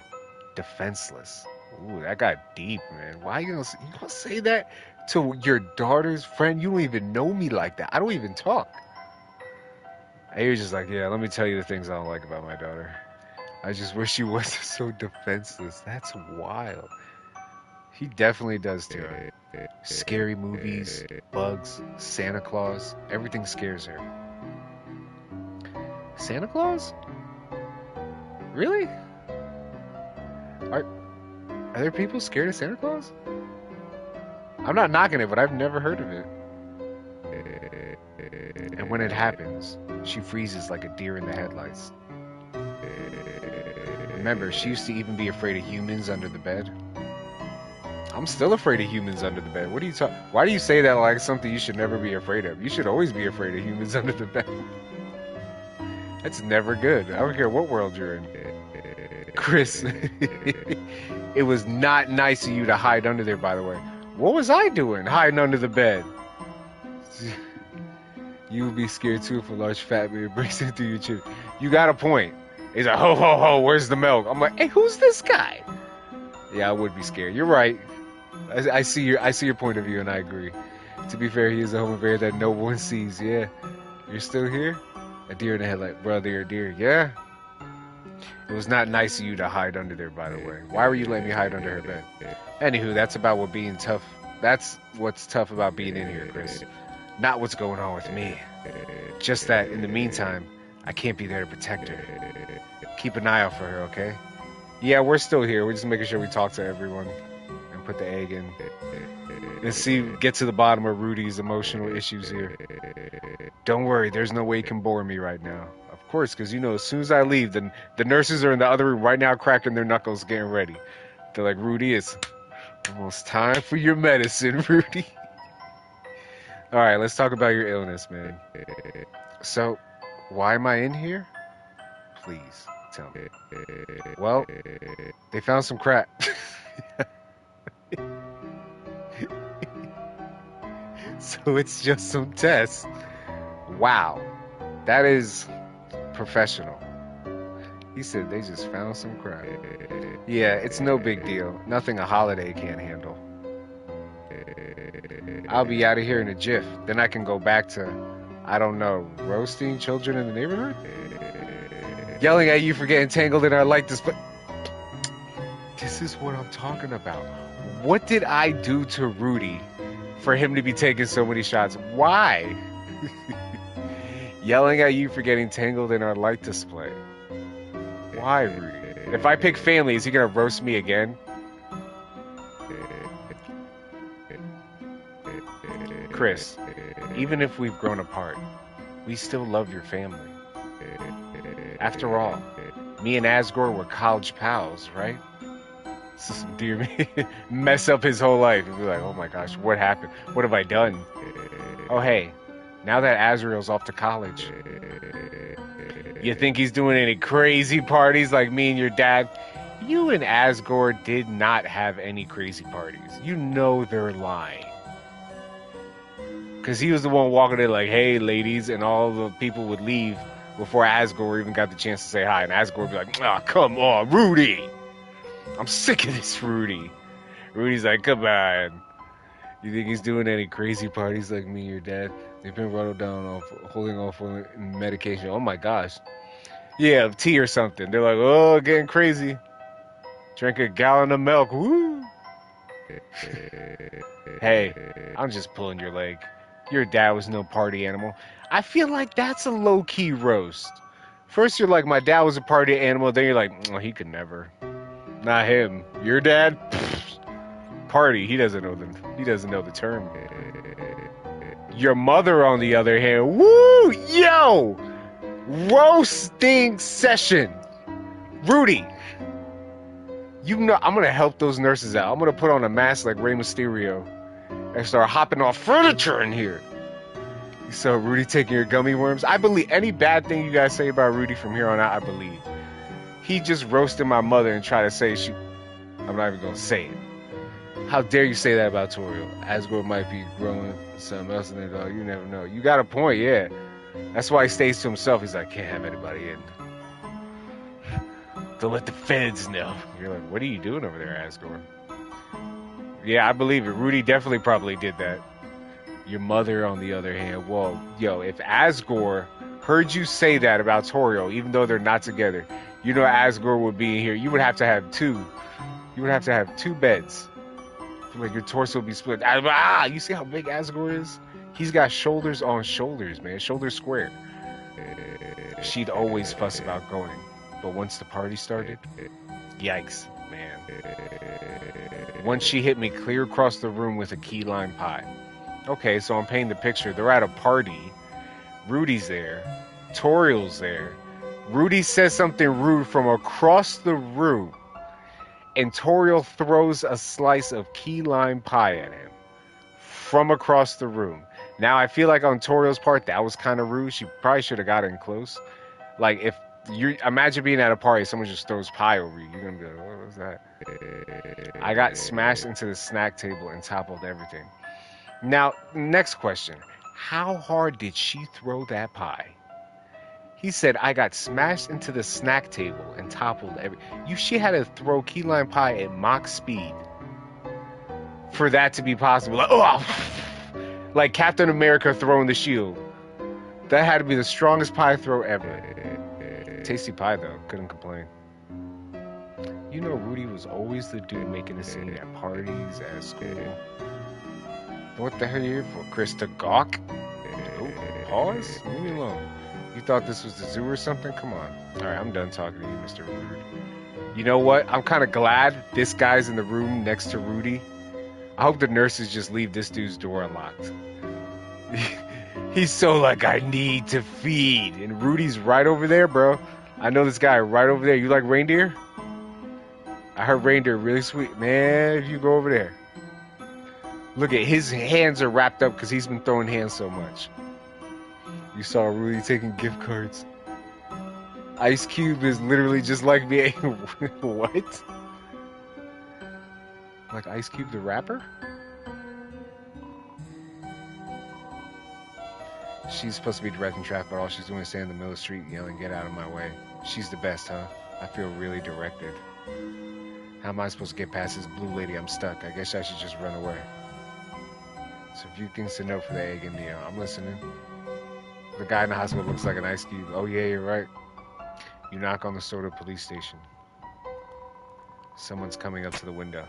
defenseless. Ooh, that got deep, man. Why you gonna say that to your daughter's friend? You don't even know me like that. I don't even talk. And you're just like, yeah, let me tell you the things I don't like about my daughter. I just wish she wasn't so defenseless. That's wild. He definitely does too. Scary movies, bugs, Santa Claus, everything scares her. Santa Claus? Really? Are there people scared of Santa Claus? I'm not knocking it, but I've never heard of it. And when it happens, she freezes like a deer in the headlights. Remember, she used to even be afraid of humans under the bed. I'm still afraid of humans under the bed. What are you talking? Why do you say that like something you should never be afraid of? You should always be afraid of humans under the bed. That's never good. I don't care what world you're in. Chris, it was not nice of you to hide under there, by the way. What was I doing hiding under the bed? You would be scared too if a large fat man breaks in through your chin. You got a point. He's like, ho, ho, ho, where's the milk? I'm like, hey, who's this guy? Yeah, I would be scared. You're right. I see your point of view, and I agree. To be fair, he is a homo bear that no one sees. Yeah. You're still here? A deer in the headlight. Brother, a deer. Yeah. It was not nice of you to hide under there, by the way. Why were you letting me hide under her bed? Anywho, that's about what being tough. That's what's tough about being in here, Chris. Not what's going on with me. Just that, in the meantime, I can't be there to protect her. Keep an eye out for her, okay? Yeah, we're still here. We're just making sure we talk to everyone and put the egg in. And get to the bottom of Rudy's emotional issues here. Don't worry, there's no way you can bore me right now. Of course, because you know, as soon as I leave, the nurses are in the other room right now cracking their knuckles, getting ready. They're like, Rudy, it's almost time for your medicine, Rudy. All right, let's talk about your illness, man. So, why am I in here? Please, tell me. Well, they found some crap. So it's just some tests. Wow, that is professional. He said they just found some crap. Yeah, it's no big deal. Nothing a holiday can't handle. I'll be out of here in a jiff. Then I can go back to, I don't know, roasting children in the neighborhood? Yelling at you for getting tangled in our light display. This is what I'm talking about. What did I do to Rudy for him to be taking so many shots? Why? Yelling at you for getting tangled in our light display. Why, Rudy? If I pick family, is he gonna roast me again? Chris, even if we've grown apart, we still love your family. After all, me and Asgore were college pals, right? So, dear me, mess up his whole life and be like, oh my gosh, what happened? What have I done? Oh hey, now that Azrael's off to college, you think he's doing any crazy parties like me and your dad? You and Asgore did not have any crazy parties. You know they're lying. Because he was the one walking in like, hey ladies, and all the people would leave before Asgore even got the chance to say hi. And Asgore would be like, oh, come on, Rudy. I'm sick of this, Rudy. Rudy's like, come on. You think he's doing any crazy parties like me and your dad? They've been rattled down holding off on medication. Oh my gosh. Yeah, tea or something. They're like, oh, getting crazy. Drink a gallon of milk. Woo. Hey, I'm just pulling your leg. Your dad was no party animal. I feel like that's a low-key roast. First you're like, my dad was a party animal. Then you're like, oh, he could never. Not him. Your dad? Party. He doesn't know the term. Your mother, on the other hand, woo, yo, roasting session. Rudy, you know I'm gonna help those nurses out. I'm gonna put on a mask like Rey Mysterio and start hopping off furniture in here. So Rudy taking your gummy worms. I believe any bad thing you guys say about Rudy from here on out. I believe he just roasted my mother and tried to say she. I'm not even gonna say it. How dare you say that about Toriel? Asgore might be growing something else in there, dog. You never know. You got a point, yeah. That's why he stays to himself. He's like, can't have anybody in. Don't let the feds know. You're like, what are you doing over there, Asgore? Yeah, I believe it. Rudy definitely probably did that. Your mother, on the other hand, whoa, yo, if Asgore heard you say that about Toriel, even though they're not together, you know Asgore would be in here. You would have to have two. You would have to have two beds. Like your torso would be split. Ah, you see how big Asgore is? He's got shoulders on shoulders, man. Shoulders square. She'd always fuss about going. But once the party started, yikes, man. Once she hit me clear across the room with a key lime pie. Okay, so I'm painting the picture. They're at a party. Rudy's there. Toriel's there. Rudy says something rude from across the room. And Toriel throws a slice of key lime pie at him from across the room. Now, I feel like on Toriel's part, that was kind of rude. She probably should have gotten close. Like, if you imagine being at a party, someone just throws pie over you. You're going to be like, what was that? I got smashed into the snack table and toppled everything. Now, next question. How hard did she throw that pie? He said, I got smashed into the snack table and toppled she had to throw key lime pie at Mach speed for that to be possible. Like, oh! Like Captain America throwing the shield. That had to be the strongest pie throw ever. Tasty pie, though. Couldn't complain. You know, Rudy was always the dude making a scene at parties, at school. What the hell are you here for? Chris to gawk? Oh, pause? Leave me alone. You thought this was the zoo or something? Come on. Alright, I'm done talking to you, Mr. Rude. You know what? I'm kind of glad this guy's in the room next to Rudy. I hope the nurses just leave this dude's door unlocked. He's so like, I need to feed. And Rudy's right over there, bro. I know this guy right over there. You like reindeer? I heard reindeer really sweet. Man, if you go over there. Look at his hands are wrapped up because he's been throwing hands so much. You saw Rudy taking gift cards. Ice Cube is literally just like me. What? Like Ice Cube the rapper? She's supposed to be directing traffic, but all she's doing is standing in the middle of the street yelling, "Get out of my way." She's the best, huh? I feel really directed. How am I supposed to get past this blue lady? I'm stuck. I guess I should just run away. So a few things to know for the egg and the... I'm listening. The guy in the hospital looks like an Ice Cube. Oh yeah, you're right. You knock on the door to the police station. Someone's coming up to the window.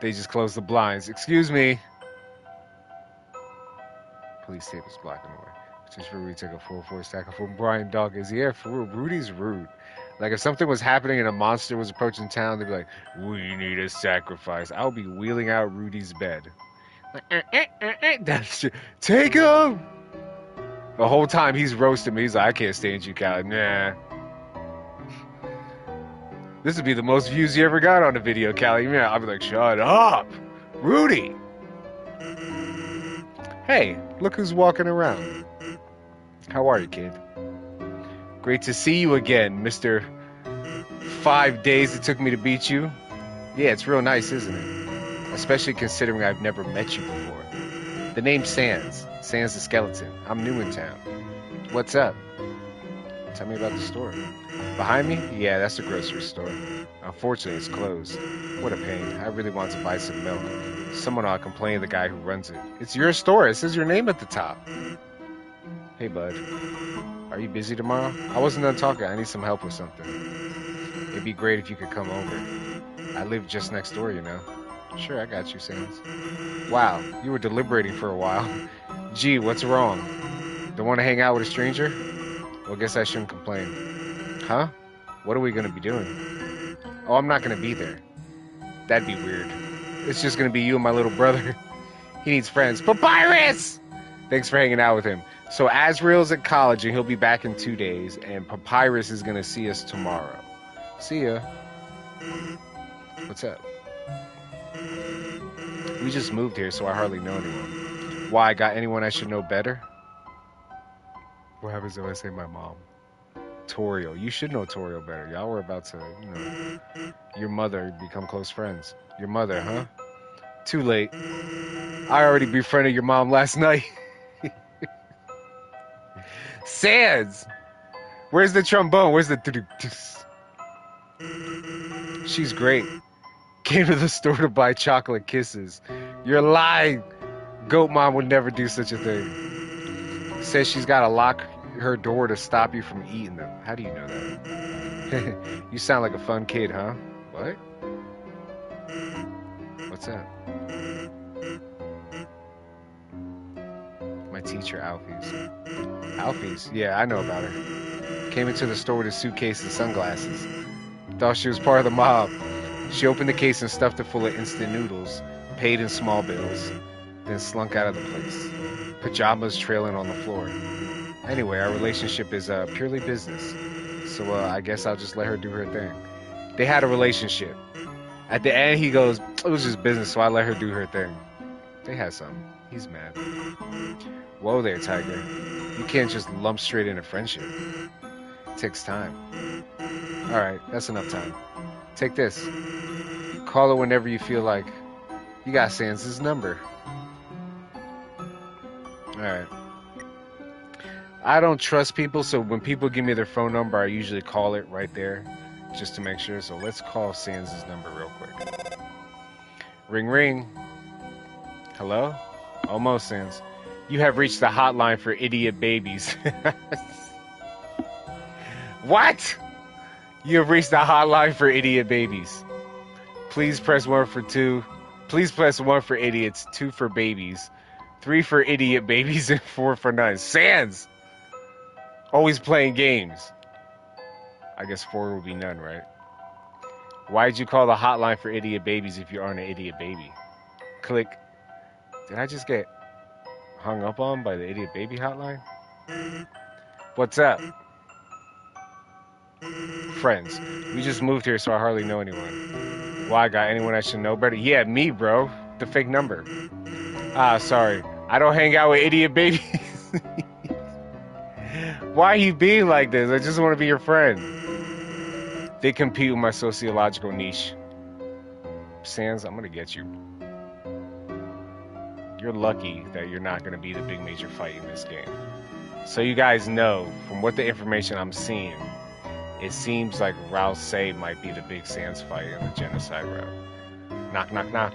They just closed the blinds. Excuse me. Police tape is blocking the way. Just for Rudy to take a full force tackle from Brian Dog is, yeah, for real, Rudy's rude. Like if something was happening and a monster was approaching town, they'd be like, "We need a sacrifice." I'll be wheeling out Rudy's bed. That's take him. The whole time he's roasting me. He's like, "I can't stand you, Cal." Nah. This would be the most views you ever got on a video, Callie. Yeah, I'll be like, "Shut up, Rudy." Hey, look who's walking around. How are you, kid? Great to see you again, Mr. 5 days it took me to beat you. Yeah, it's real nice, isn't it? Especially considering I've never met you before. The name's Sans. Sans the Skeleton. I'm new in town. What's up? Tell me about the store. Behind me? Yeah, that's the grocery store. Unfortunately, it's closed. What a pain. I really want to buy some milk. Someone ought to complain to the guy who runs it. It's your store. It says your name at the top. Hey, bud. Are you busy tomorrow? I wasn't done talking. I need some help with something. It'd be great if you could come over. I live just next door, you know. Sure, I got you, Sans. Wow, you were deliberating for a while. Gee, what's wrong? Don't want to hang out with a stranger? Well, I guess I shouldn't complain. Huh? What are we going to be doing? Oh, I'm not going to be there. That'd be weird. It's just going to be you and my little brother. He needs friends. Papyrus! Thanks for hanging out with him. So Azrael's at college and he'll be back in 2 days, and Papyrus is going to see us tomorrow. See ya. What's up? We just moved here, so I hardly know anyone. Why, got anyone I should know better? What happens if I say my mom? Toriel. You should know Toriel better. Y'all were about to, you know, your mother become close friends. Your mother, huh? Too late. I already befriended your mom last night. Sans! Where's the trombone? Where's the... She's great. Came to the store to buy chocolate kisses. You're lying. Goat mom would never do such a thing. Says she's got to lock her door to stop you from eating them. How do you know that? You sound like a fun kid, huh? What? What's that? My teacher, Alfie's. Alfie's? Yeah, I know about her. Came into the store with a suitcase and sunglasses. Thought she was part of the mob. She opened the case and stuffed it full of instant noodles, paid in small bills, then slunk out of the place. Pajamas trailing on the floor. Anyway, our relationship is purely business. So I guess I'll just let her do her thing. They had a relationship. At the end, he goes, it was just business, so I let her do her thing. They had something. He's mad. Whoa there, Tiger. You can't just lump straight into friendship. It takes time. Alright, that's enough time. Take this. Call her whenever you feel like. You got Sans' number. Alright. I don't trust people, so when people give me their phone number, I usually call it right there, just to make sure. So let's call Sans' number real quick. Ring, ring. Hello? Almost, Sans. You have reached the hotline for idiot babies. What? You have reached the hotline for idiot babies. Please press 1 for 2. Please press 1 for idiots, 2 for babies, 3 for idiot babies, and 4 for none. Sans! Always playing games. I guess 4 would be none, right? Why'd you call the hotline for idiot babies if you aren't an idiot baby? Click. Did I just get hung up on by the idiot baby hotline? What's up? Friends. We just moved here, so I hardly know anyone. Why, got anyone I should know better? Yeah, me, bro. The fake number. Ah, sorry. I don't hang out with idiot babies. Why are you being like this? I just want to be your friend. They compete with my sociological niche. Sans, I'm gonna get you. You're lucky that you're not gonna be the big major fight in this game. So you guys know, from what the information I'm seeing, it seems like Rouse might be the big Sans fight in the genocide route. Knock, knock, knock.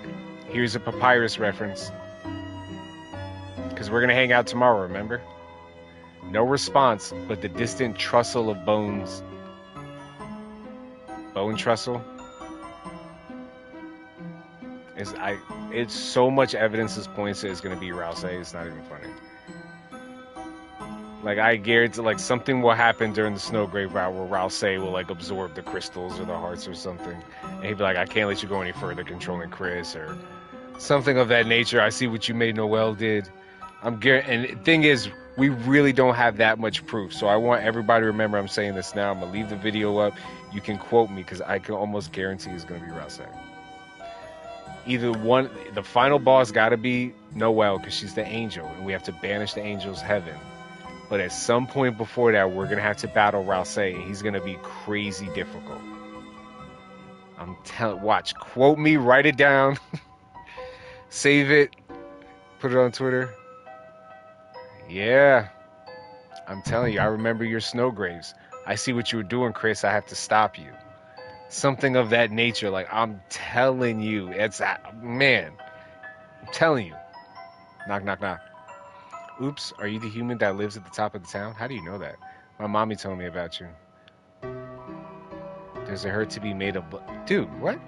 Here's a papyrus reference. Because we're gonna hang out tomorrow, remember? No response, but the distant trussle of bones. Bone trussle? It's so much evidence this points to it's gonna be Rouse. It's not even funny. Like, I guarantee, like, something will happen during the Snowgrave route where Rouse will, like, absorb the crystals or the hearts or something. And he'd be like, I can't let you go any further controlling Chris, or something of that nature. I see what you made Noel did. And the thing is, we really don't have that much proof. So I want everybody to remember I'm saying this now. I'm going to leave the video up. You can quote me, because I can almost guarantee it's going to be Rouse. Either one, the final boss got to be Noel, because she's the angel, and we have to banish the angel's heaven. But at some point before that, we're going to have to battle Rouse, and he's going to be crazy difficult. I'm telling, watch, quote me, write it down, save it, put it on Twitter. Yeah, I'm telling you, I remember your Snowgraves. I see what you were doing, Chris. I have to stop you. Something of that nature. Like, I'm telling you, it's, man, I'm telling you. Knock, knock, knock. Oops, are you the human that lives at the top of the town? How do you know that? My mommy told me about you. Does it hurt to be made of... Dude, what?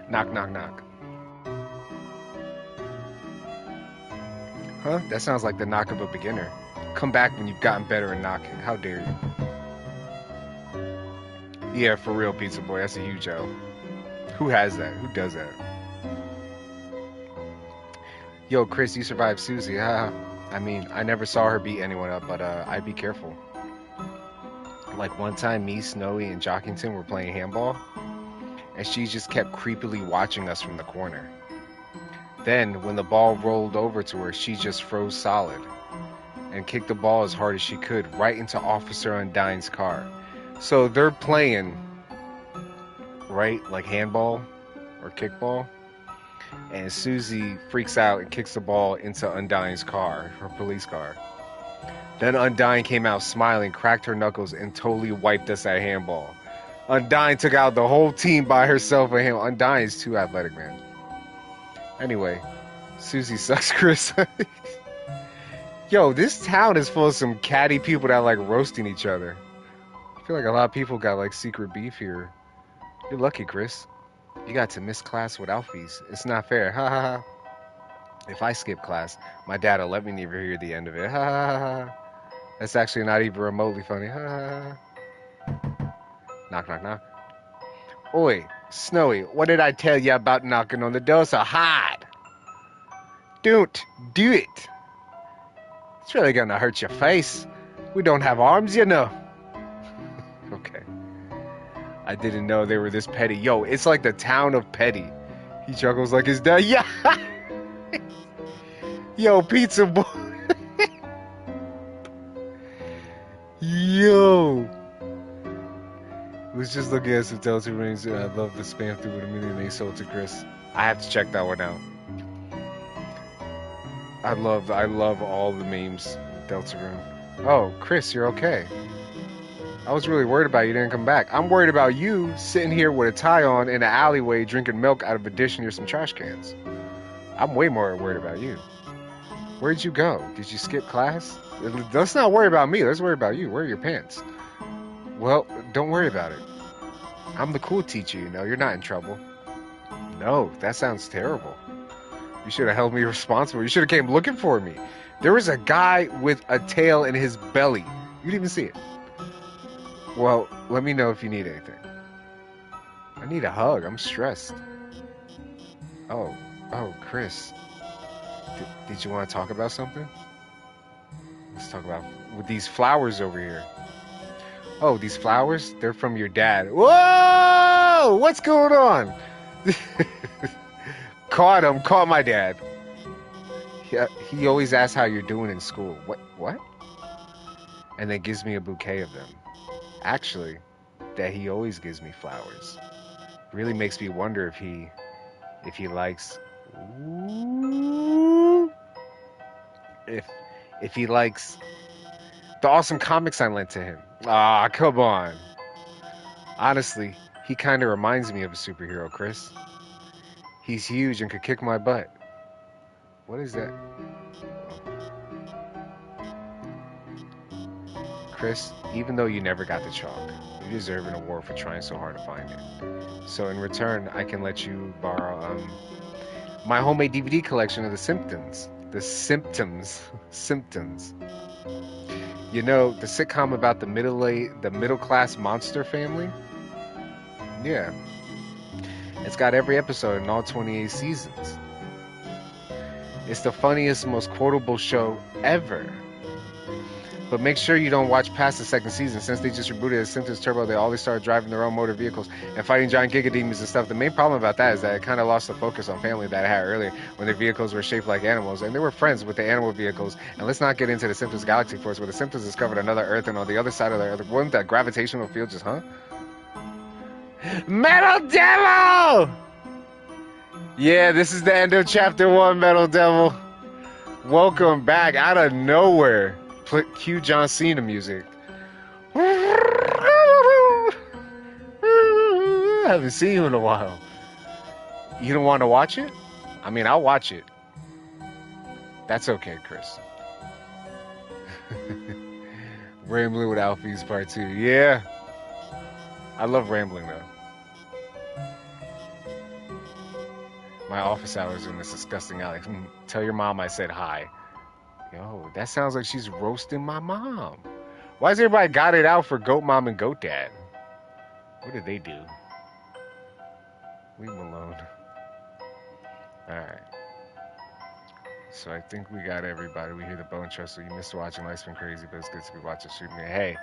Knock, knock, knock. Huh? That sounds like the knock of a beginner. Come back when you've gotten better at knocking. How dare you? Yeah, for real, Pizza Boy. That's a huge L. Who has that? Who does that? Yo, Chris, you survived Susie. I mean, I never saw her beat anyone up, but I'd be careful. Like one time, me, Snowy, and Jockington were playing handball, and she just kept creepily watching us from the corner. Then, when the ball rolled over to her, she just froze solid and kicked the ball as hard as she could right into Officer Undyne's car. So they're playing, right, like handball or kickball, and Susie freaks out and kicks the ball into Undyne's car, her police car. Then Undyne came out smiling, cracked her knuckles, and totally wiped us at handball. Undyne took out the whole team by herself at him. Undyne is too athletic, man. Anyway, Susie sucks, Chris. Yo, this town is full of some catty people that like roasting each other. I feel like a lot of people got like secret beef here. You're lucky, Chris. You got to miss class with Alfies. It's not fair. Ha ha ha. If I skip class, my dad will let me never hear the end of it. Ha ha ha. That's actually not even remotely funny. Ha ha ha. Knock, knock, knock. Oi, Snowy, what did I tell you about knocking on the door so hard? Don't do it. It's really gonna hurt your face. We don't have arms, you know. Okay. I didn't know they were this petty. Yo, it's like the town of petty. He chuckles like his dad. Yeah. Yo, Pizza Boy. Yo. Was just looking at some Deltarune, and I love the spam through with a million they sold to Chris. I have to check that one out. I love all the memes with Deltarune. Oh, Chris, you're okay. I was really worried about you didn't come back. I'm worried about you sitting here with a tie on in an alleyway drinking milk out of a dish near some trash cans. I'm way more worried about you. Where'd you go? Did you skip class? Let's not worry about me. Let's worry about you. Where are your pants? Well, don't worry about it. I'm the cool teacher, you know. You're not in trouble. No, that sounds terrible. You should have held me responsible. You should have came looking for me. There was a guy with a tail in his belly. You didn't even see it. Well, let me know if you need anything. I need a hug. I'm stressed. Oh, Chris. Did you want to talk about something? Let's talk about with these flowers over here. Oh, these flowers? They're from your dad. Whoa! What's going on? Caught him. Caught my dad. He always asks how you're doing in school. What? And then gives me a bouquet of them. Actually, that he always gives me flowers. Really makes me wonder if he likes. Ooh, if he likes the awesome comics I lent to him. Ah, come on. Honestly, he kind of reminds me of a superhero, Chris. He's huge and could kick my butt. What is that? Chris, even though you never got the chalk, you deserve an award for trying so hard to find it. So in return, I can let you borrow my homemade DVD collection of The Symptoms. The Symptoms. You know, the sitcom about the middle class monster family? Yeah. It's got every episode in all 28 seasons. It's the funniest, most quotable show ever. But make sure you don't watch past the second season. Since they just rebooted the Symptoms Turbo, they always started driving their own motor vehicles and fighting giant gigademons and stuff. The main problem about that is that it kind of lost the focus on family that it had earlier when their vehicles were shaped like animals. And they were friends with the animal vehicles. And let's not get into the Symptoms Galaxy Force where the Symptoms discovered another Earth, and on the other side of the Earth, wasn't that gravitational field just, huh? Metal Devil! Yeah, this is the end of Chapter 1, Metal Devil. Welcome back out of nowhere. Cue John Cena music. I haven't seen you in a while. You don't want to watch it? I mean, I'll watch it. That's okay, Chris. Rambling with Alfie's Part 2. Yeah. I love rambling, though. My office hours in this disgusting alley. Tell your mom I said hi. Yo, that sounds like she's roasting my mom. Why has everybody got it out for Goat Mom and Goat Dad? What did they do? Leave them alone. Alright. So I think we got everybody. We hear the Bone Trust. So you missed watching. Life's been crazy, but it's good to be watching shooting. Hey,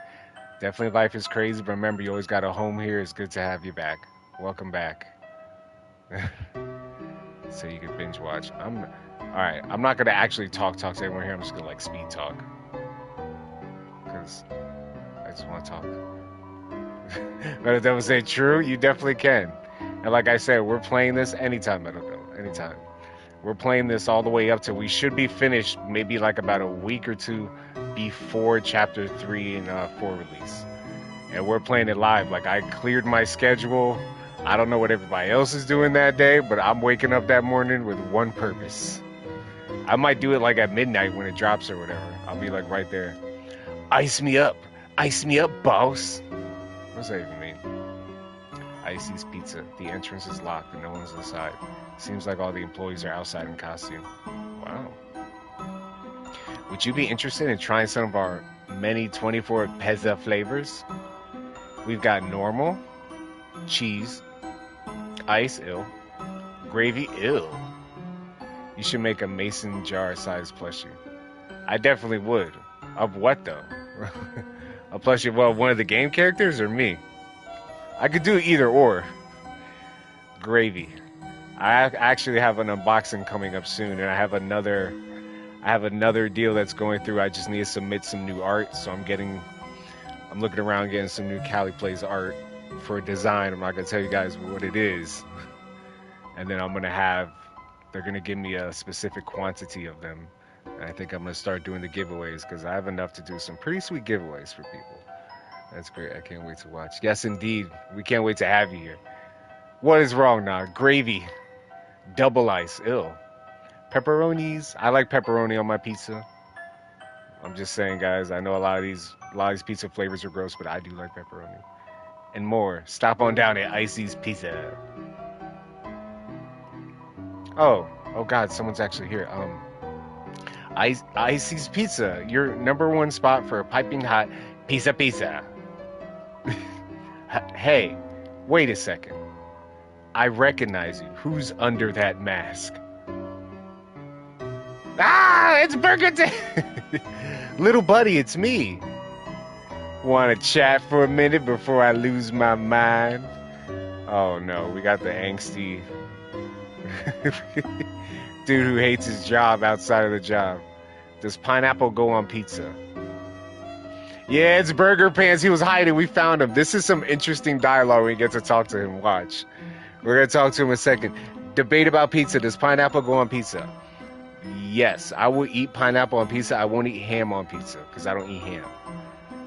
definitely life is crazy, but remember, you always got a home here. It's good to have you back. Welcome back. So you can binge watch. Alright, I'm not gonna actually talk to everyone here. I'm just gonna like speed talk. Because I just want to talk. Metal Devil say true, you definitely can. And like I said, we're playing this anytime, Metal Devil. Anytime. We're playing this all the way up to, we should be finished maybe like about a week or two before Chapter 3 and 4 release. And we're playing it live. Like, I cleared my schedule. I don't know what everybody else is doing that day, but I'm waking up that morning with one purpose. I might do it like at midnight when it drops or whatever. I'll be like right there. Ice me up, boss. What does that even mean? Icy's Pizza. The entrance is locked and no one's inside. Seems like all the employees are outside in costume. Wow. Would you be interested in trying some of our many 24 pizza flavors? We've got normal, cheese, ice, ill, gravy, ill. You should make a mason jar sized plushie. I definitely would. Of what though? A plushie, well, one of the game characters or me? I could do either or. Gravy. I actually have an unboxing coming up soon, and I have another deal that's going through. I just need to submit some new art, so I'm looking around getting some new CaliPlays art for a design. I'm not gonna tell you guys what it is, and then they're gonna give me a specific quantity of them, and I think I'm gonna start doing the giveaways because I have enough to do some pretty sweet giveaways for people. That's great. I can't wait to watch. Yes, indeed. We can't wait to have you here. What is wrong now? Gravy, double ice, ill. Pepperonis. I like pepperoni on my pizza. I'm just saying, guys. I know a lot of these pizza flavors are gross, but I do like pepperoni and more. Stop on down at Icy's Pizza. Oh God, someone's actually here. Icy's Pizza, your number one spot for a piping hot pizza. Hey, wait a second. I recognize you. Who's under that mask? Ah, it's Burger Day. Little buddy, it's me. Want to chat for a minute before I lose my mind? Oh no, we got the angsty dude who hates his job outside of the job. Does pineapple go on pizza? Yeah, it's Burger Pants. He was hiding. We found him. This is some interesting dialogue. We get to talk to him. Watch. We're going to talk to him in a second. Debate about pizza. Does pineapple go on pizza? Yes, I will eat pineapple on pizza. I won't eat ham on pizza because I don't eat ham.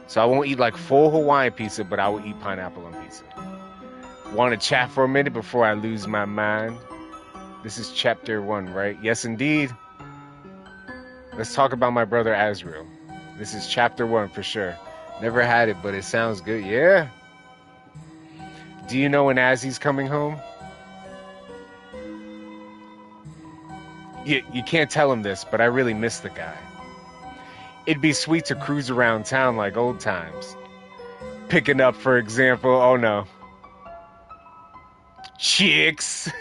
So I won't eat like full Hawaiian pizza, but I will eat pineapple on pizza. Want to chat for a minute before I lose my mind? This is chapter 1, right? Yes, indeed. Let's talk about my brother Azrael. This is chapter 1 for sure. Never had it, but it sounds good. Yeah. Do you know when Azzy's coming home? You can't tell him this, but I really miss the guy. It'd be sweet to cruise around town like old times. Picking up, for example, oh no, chicks.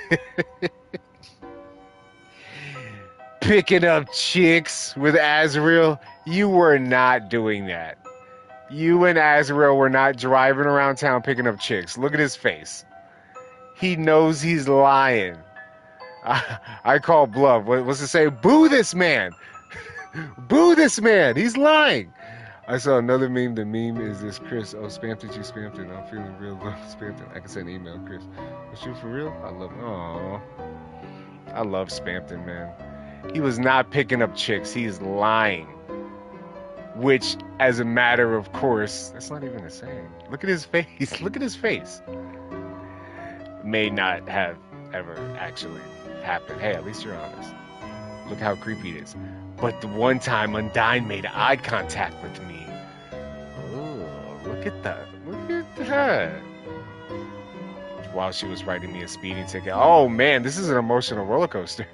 Picking up chicks with Azrael. You were not doing that. You and Azrael were not driving around town picking up chicks. Look at his face. He knows he's lying. I call bluff. What's it say? Boo this man. Boo this man. He's lying. I saw another meme. The meme is this, Chris. Oh, spammed it. You spammed it. I'm feeling real low. Spammed it. I can send an email, Chris. Was you for real? I love. Oh, I love Spampton, man. He was not picking up chicks. He's lying. Which, as a matter of course, that's not even a saying. Look at his face. Look at his face. May not have ever actually happened. Hey, at least you're honest. Look how creepy it is. But the one time Undyne made eye contact with me. Oh, look at that. Look at that. While she was writing me a speeding ticket. Oh, man, this is an emotional roller coaster.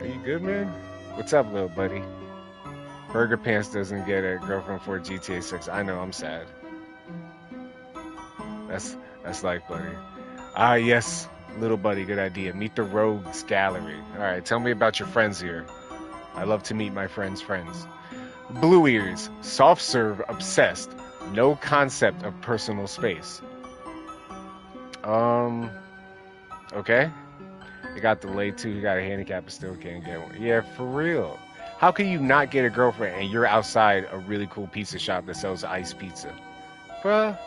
Are you good, man? What's up, little buddy? Burger Pants doesn't get a girlfriend for GTA 6. I know, I'm sad. That's life, buddy. Ah, yes, little buddy, good idea. Meet the Rogues Gallery. All right, tell me about your friends here. I love to meet my friends' friends. Blue Ears, soft serve, obsessed. No concept of personal space. Okay. It got delayed too. He got a handicap but still can't get one. Yeah, for real. How can you not get a girlfriend and you're outside a really cool pizza shop that sells iced pizza? Bruh.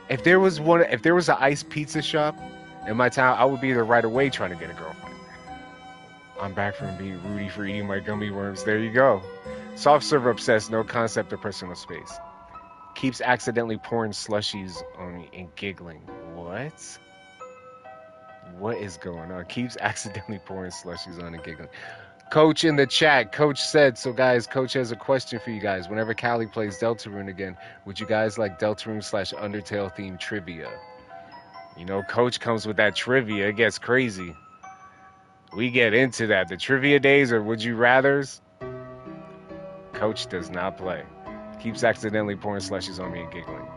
If there was an iced pizza shop in my town, I would be there right away trying to get a girlfriend. I'm back from being Rudy for eating my gummy worms. There you go. Soft serve obsessed, no concept of personal space. Keeps accidentally pouring slushies on me and giggling. What? What is going on? Keeps accidentally pouring slushies on and giggling. Coach in the chat. Coach said, so guys, Coach has a question for you guys. Whenever Cali plays Deltarune again, would you guys like Deltarune / Undertale themed trivia? You know, Coach comes with that trivia. It gets crazy. We get into that. The trivia days or would you rathers? Coach does not play. Keeps accidentally pouring slushies on me and giggling.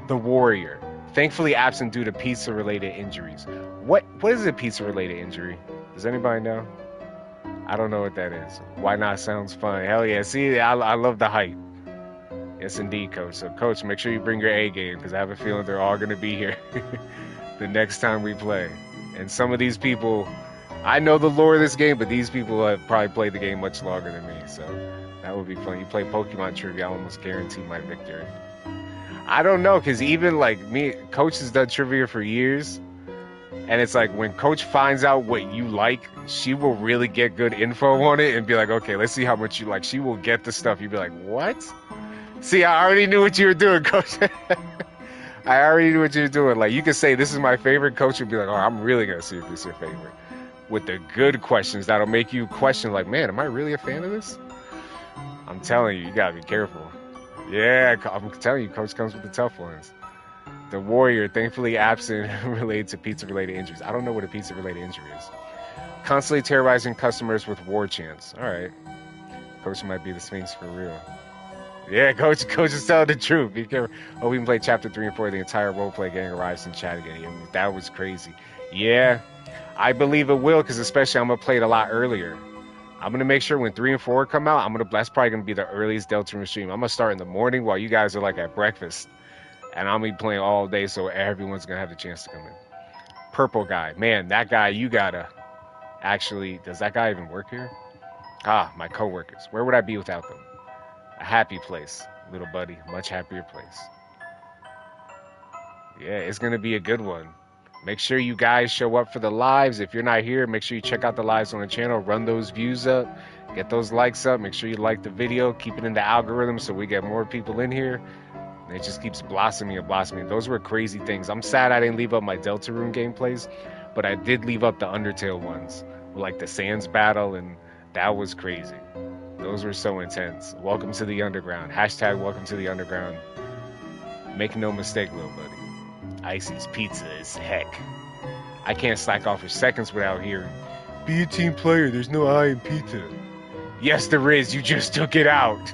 The Warrior. Thankfully absent due to pizza-related injuries. What is a pizza-related injury? Does anybody know? I don't know what that is. Why not sounds fun. Hell yeah. See, I love the hype. Yes, indeed, Coach. So, Coach, make sure you bring your A game because I have a feeling they're all going to be here the next time we play. And some of these people, I know the lore of this game, but these people have probably played the game much longer than me. So that would be fun. You play Pokemon trivia, I almost guarantee my victory. I don't know because even like me, Coach has done trivia for years. And it's like when Coach finds out what you like, she will really get good info on it and be like, okay, let's see how much you like. She will get the stuff. You'd be like, what? See, I already knew what you were doing, coach. I already knew what you were doing. Like, you could say, this is my favorite. Coach would be like, oh, I'm really going to see if this is your favorite. With the good questions that'll make you question, like, man, am I really a fan of this? I'm telling you, you got to be careful. Yeah, I'm telling you, coach comes with the tough ones. The Warrior, thankfully absent related to pizza-related injuries. I don't know what a pizza-related injury is. Constantly terrorizing customers with war chants. All right. Coach might be the Sphinx for real. Yeah, coach is telling the truth. Be careful. Oh, we can play chapter 3 and 4. The entire roleplay gang arrives in chat again. Yeah, that was crazy. Yeah, I believe it will, because especially I'm going to play it a lot earlier. I'm going to make sure when 3 and 4 come out, that's probably going to be the earliest Deltarune stream. I'm going to start in the morning while you guys are like at breakfast. And I'm going to be playing all day, so everyone's going to have the chance to come in. Purple guy. Man, that guy, you got to actually... Does that guy even work here? Ah, my coworkers. Where would I be without them? A happy place, little buddy. Much happier place. Yeah, it's going to be a good one. Make sure you guys show up for the lives. If you're not here, make sure you check out the lives on the channel. Run those views up. Get those likes up. Make sure you like the video. Keep it in the algorithm so we get more people in here. And it just keeps blossoming and blossoming. Those were crazy things. I'm sad I didn't leave up my Deltarune gameplays, but I did leave up the Undertale ones. Like the Sands battle, and that was crazy. Those were so intense. Welcome to the underground. Hashtag welcome to the underground. Make no mistake, little buddy. Icy's pizza is heck. I can't slack off for seconds without hearing, be a team player, there's no I in pizza. Yes, there is, you just took it out.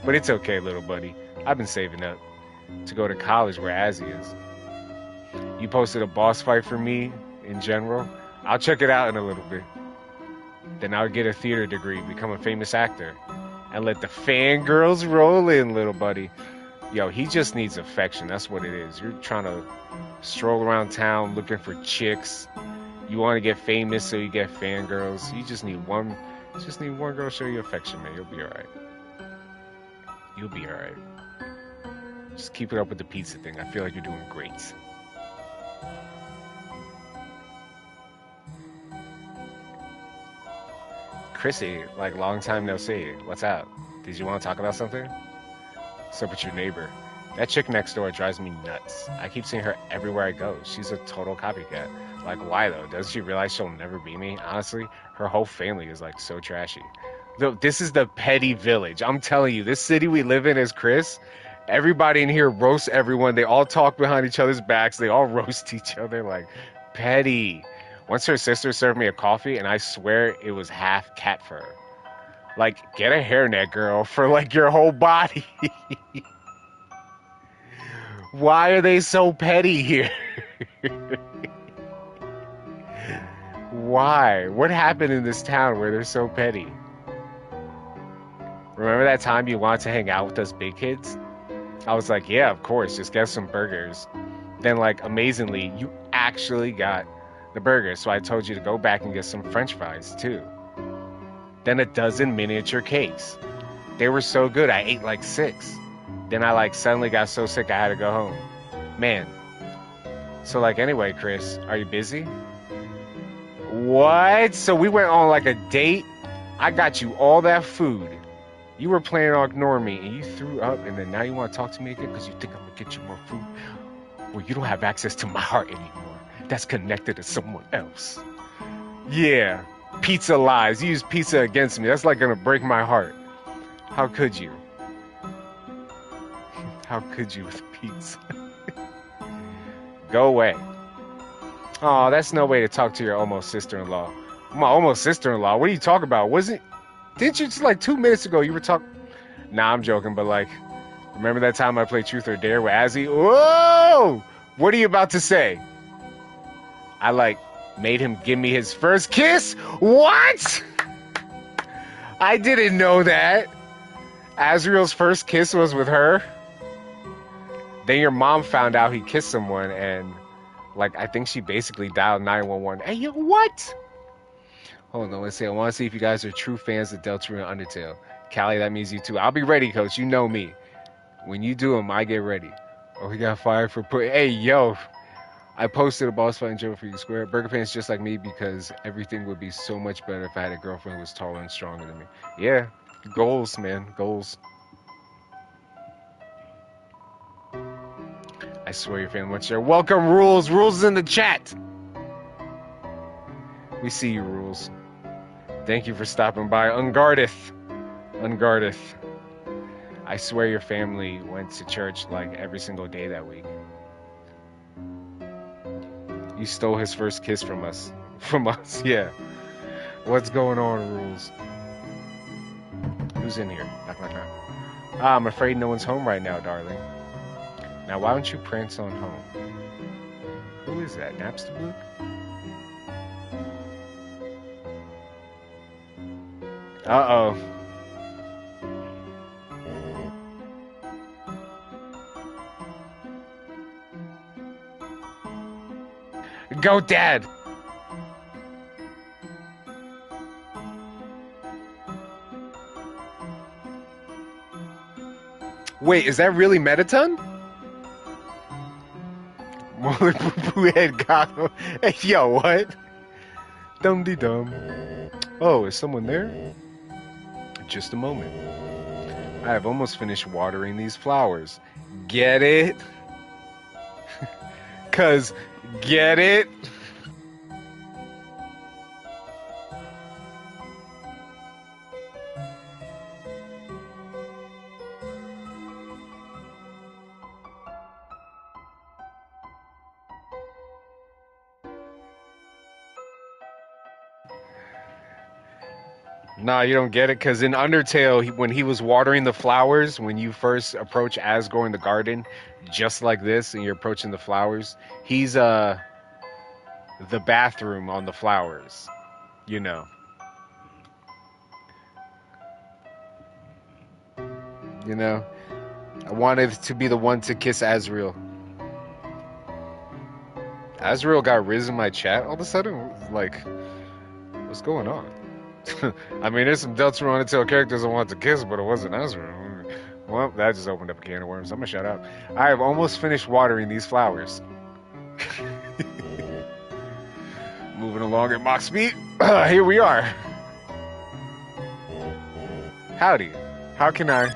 But it's okay, little buddy. I've been saving up to go to college where Azzy is. You posted a boss fight for me in general. I'll check it out in a little bit. Then I'll get a theater degree, become a famous actor, and let the fangirls roll in, little buddy. Yo, he just needs affection. That's what it is. You're trying to stroll around town looking for chicks. You want to get famous, so you get fangirls. You just need one girl to show you affection, man. You'll be all right. You'll be all right. Just keep it up with the pizza thing. I feel like you're doing great. Chrissy, like, long time no see. What's up? Did you want to talk about something? What's up with your neighbor? That chick next door drives me nuts. I keep seeing her everywhere I go. She's a total copycat. Like, why though? Does she realize she'll never be me? Honestly, her whole family is like so trashy. Look, this is the petty village. I'm telling you, this city we live in is Chris. Everybody in here roasts everyone. They all talk behind each other's backs. They all roast each other. Like, petty. Once her sister served me a coffee, and I swear it was half cat fur. Like, get a hairnet, girl, for like your whole body. Why are they so petty here? Why? What happened in this town where they're so petty? Remember that time you wanted to hang out with us big kids? I was like, yeah, of course, just get some burgers. Then, like, amazingly, you actually got the burgers, so I told you to go back and get some french fries, too. Then a dozen miniature cakes. They were so good, I ate like 6. Then I, like, suddenly got so sick I had to go home. Man. So, like, anyway, Chris, are you busy? What? So we went on, like, a date? I got you all that food. You were planning on ignoring me, and you threw up, and then now you want to talk to me again because you think I'm going to get you more food? Well, you don't have access to my heart anymore. That's connected to someone else. Yeah. Pizza lies. You use pizza against me. That's like going to break my heart. How could you? How could you with pizza? Go away. Oh, that's no way to talk to your almost sister-in-law. My almost sister-in-law? What are you talking about? Didn't you just like 2 minutes ago you were talking? Nah, I'm joking, but like, remember that time I played Truth or Dare with Azzy? Whoa! What are you about to say? I like made him give me his first kiss? What? I didn't know that. Azriel's first kiss was with her. Then your mom found out he kissed someone, and like, I think she basically dialed 911. Hey, yo, what? Hold on, let's see. I want to see if you guys are true fans of Deltarune and Undertale. Callie, that means you too. I'll be ready, coach. You know me. When you do them, I get ready. Oh, he got fired for hey, yo. I posted a boss fight in Joe for you square. Burger fans just like me because everything would be so much better if I had a girlfriend who was taller and stronger than me. Yeah, goals, man, goals. I swear your family wants to share. Welcome, Rules. Rules is in the chat. We see you, Rules. Thank you for stopping by. Unguardeth. Unguardeth. I swear your family went to church like every single day that week. You stole his first kiss from us. From us, yeah. What's going on, Rules? Who's in here? Knock, knock, knock. Ah, I'm afraid no one's home right now, darling. Now, why don't you prance on home? Who is that? Napster Blue? Uh-oh. Go, Dad! Wait, is that really Mettaton? Molar poo head got him. Hey, yo, what? Dum-de-dum. Oh, is someone there? Just a moment. I have almost finished watering these flowers. Get it? 'Cause, get it? Nah, you don't get it, because in Undertale, when he was watering the flowers, when you first approach Asgore in the garden, just like this, and you're approaching the flowers, he's the bathroom on the flowers, you know. You know? I wanted to be the one to kiss Azrael. Azrael got Riz in my chat all of a sudden? Like, what's going on? I mean, there's some Deltarune Undertale characters I want to kiss, but it wasn't Azrael. Well, that just opened up a can of worms. I'm gonna shut up. I have almost finished watering these flowers. Moving along at Mach speed. Here we are. Howdy. How can I...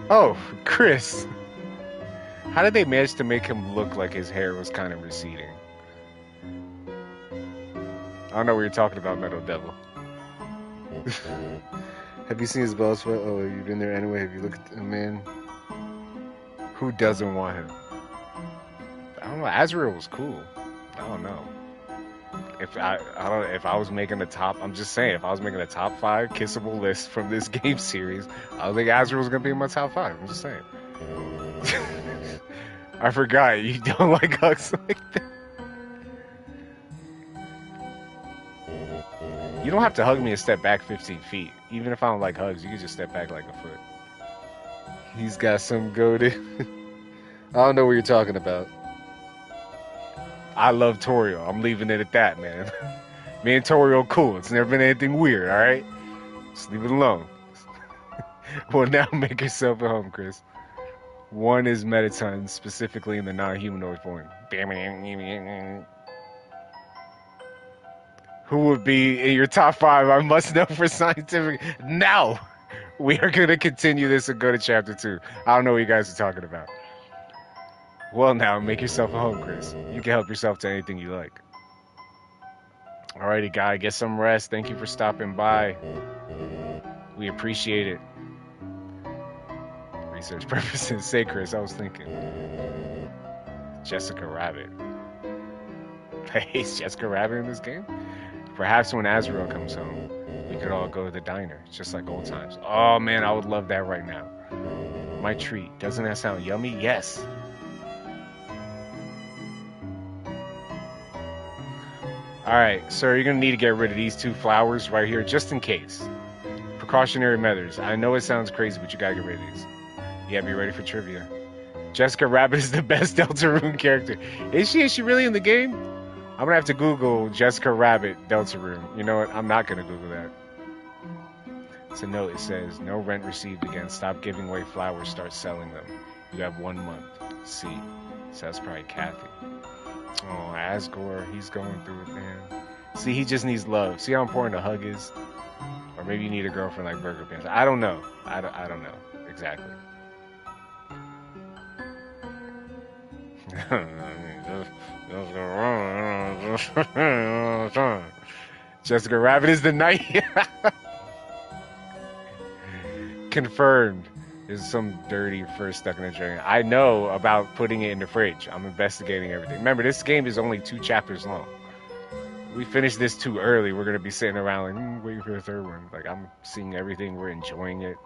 Oh, Chris. How did they manage to make him look like his hair was kind of receding? I don't know what you're talking about, Meadow Devil. Have you seen his balls sweat? Oh, you've been there anyway. Have you looked at him, man? Who doesn't want him? I don't know. Azrael was cool. I don't know. If I was making the top, I'm just saying, if I was making a top 5 kissable list from this game series, I don't think Azrael was gonna be in my top 5. I'm just saying. I forgot you don't like hugs like that. You don't have to hug me and step back 15 feet. Even if I don't like hugs, you can just step back like a foot. He's got some goated. I don't know what you're talking about. I love Toriel. I'm leaving it at that, man. Me and Toriel cool. It's never been anything weird, alright? Just leave it alone. Well, now make yourself at home, Chris. One is Mettaton, specifically in the non-humanoid form. Who would be in your top 5? I must know for scientific. Now, we are going to continue this and go to chapter 2. I don't know what you guys are talking about. Well, now, make yourself at home, Chris. You can help yourself to anything you like. Alrighty, guy, get some rest. Thank you for stopping by. We appreciate it. Research purposes. Say, Chris, I was thinking. Jessica Rabbit. Hey, is Jessica Rabbit in this game? Perhaps when Azrael comes home, we could all go to the diner, just like old times. Oh, man, I would love that right now. My treat. Doesn't that sound yummy? Yes. Alright, so you're going to need to get rid of these 2 flowers right here, just in case. Precautionary measures. I know it sounds crazy, but you gotta get rid of these. Yeah, be ready for trivia. Jessica Rabbit is the best Deltarune character. Is she? Is she really in the game? I'm gonna have to Google Jessica Rabbit Deltarune. You know what? I'm not gonna Google that. It's a note. It says, no rent received again. Stop giving away flowers. Start selling them. You have 1 month. See. So that's probably Kathy. Oh, Asgore. He's going through it, man. See, he just needs love. See how important a hug is? Or maybe you need a girlfriend like Burger Pants. I don't know. I don't know. Exactly. Jessica Rabbit is the night. Confirmed. Is some dirty fur stuck in a drain. I know about putting it in the fridge. I'm investigating everything. Remember, this game is only 2 chapters long. We finished this too early. We're gonna be sitting around like waiting for the third one. Like I'm seeing everything. We're enjoying it.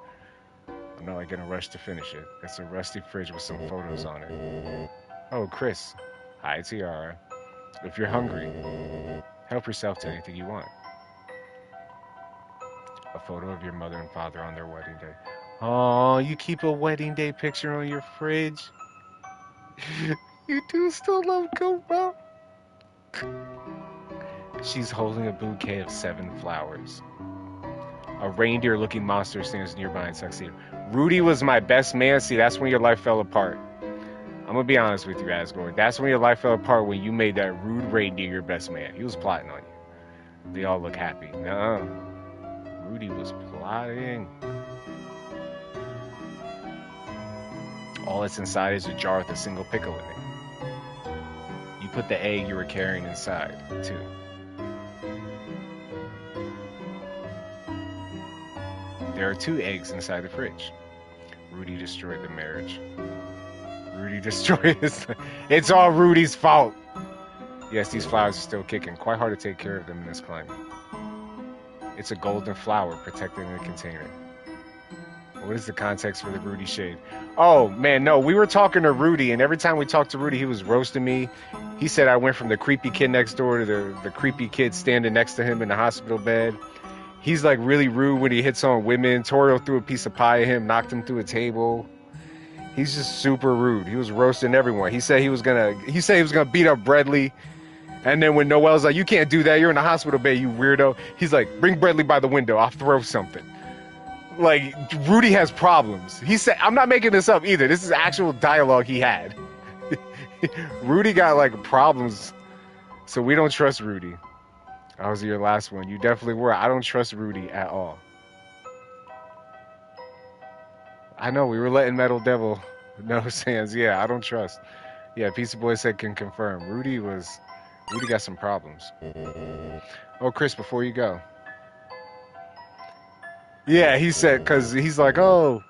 I'm not like in a rush to finish it. It's a rusty fridge with some photos on it. Oh, Chris. Hi, Tiara. If you're hungry, help yourself to anything you want. A photo of your mother and father on their wedding day. Oh, you keep a wedding day picture on your fridge? You do still love Coco? She's holding a bouquet of 7 flowers. A reindeer-looking monster stands nearby in tuxedo. Rudy was my best man. See, that's when your life fell apart. I'm gonna be honest with you, Asgore. That's when your life fell apart, when you made that rude reindeer your best man. He was plotting on you. They all look happy. Nuh-uh. Rudy was plotting. All that's inside is a jar with a single pickle in it. You put the egg you were carrying inside, too. There are 2 eggs inside the fridge. Rudy destroyed the marriage. Rudy destroyed his... It's all Rudy's fault! Yes, these flowers are still kicking. Quite hard to take care of them in this climate. It's a golden flower protected in a container. What is the context for the Rudy shade? Oh, man, no. We were talking to Rudy, and every time we talked to Rudy, he was roasting me. He said I went from the creepy kid next door to the creepy kid standing next to him in the hospital bed. He's, like, really rude when he hits on women. Torio threw a piece of pie at him, knocked him through a table. He's just super rude. He was roasting everyone. He said he was gonna beat up Bradley. And then when Noel's like, you can't do that. You're in the hospital bed, you weirdo. He's like, bring Bradley by the window. I'll throw something. Like, Rudy has problems. He said, I'm not making this up either. This is actual dialogue he had. Rudy got, like, problems. So we don't trust Rudy. I was your last one. You definitely were. I don't trust Rudy at all. I know, we were letting Metal Devil know Sans. Yeah, I don't trust. Yeah, Pizza Boy said can confirm. Rudy got some problems. Oh, Chris, before you go. Yeah, he said, because he's like, oh,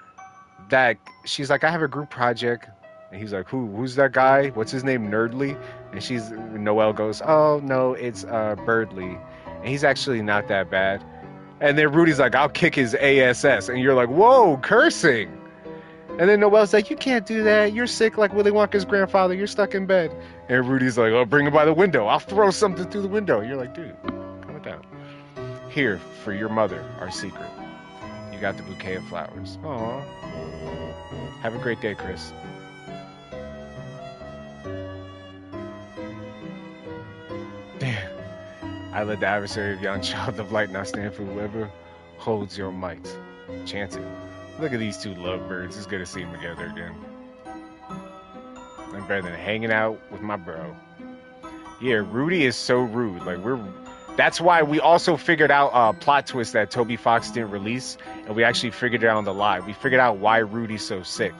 she's like, I have a group project. And he's like, who's that guy? What's his name? Nerdly? And Noelle goes, oh, no, it's Birdly. And he's actually not that bad. And then Rudy's like, I'll kick his ASS. And you're like, whoa, cursing. And then Noelle's like, you can't do that. You're sick like Willy Wonka's grandfather. You're stuck in bed. And Rudy's like, oh, bring him by the window. I'll throw something through the window. You're like, dude, calm it down. Here, for your mother, our secret. You got the bouquet of flowers. Aww. Have a great day, Chris. Damn. I let the adversary of yon child of light now stand for whoever holds your might. Chant it. Look at these 2 lovebirds. It's good to see them together again. I'm better than hanging out with my bro. Yeah, Rudy is so rude. Like, that's why we also figured out a plot twist that Toby Fox didn't release, and we actually figured it out on the live. We figured out why Rudy's so sick.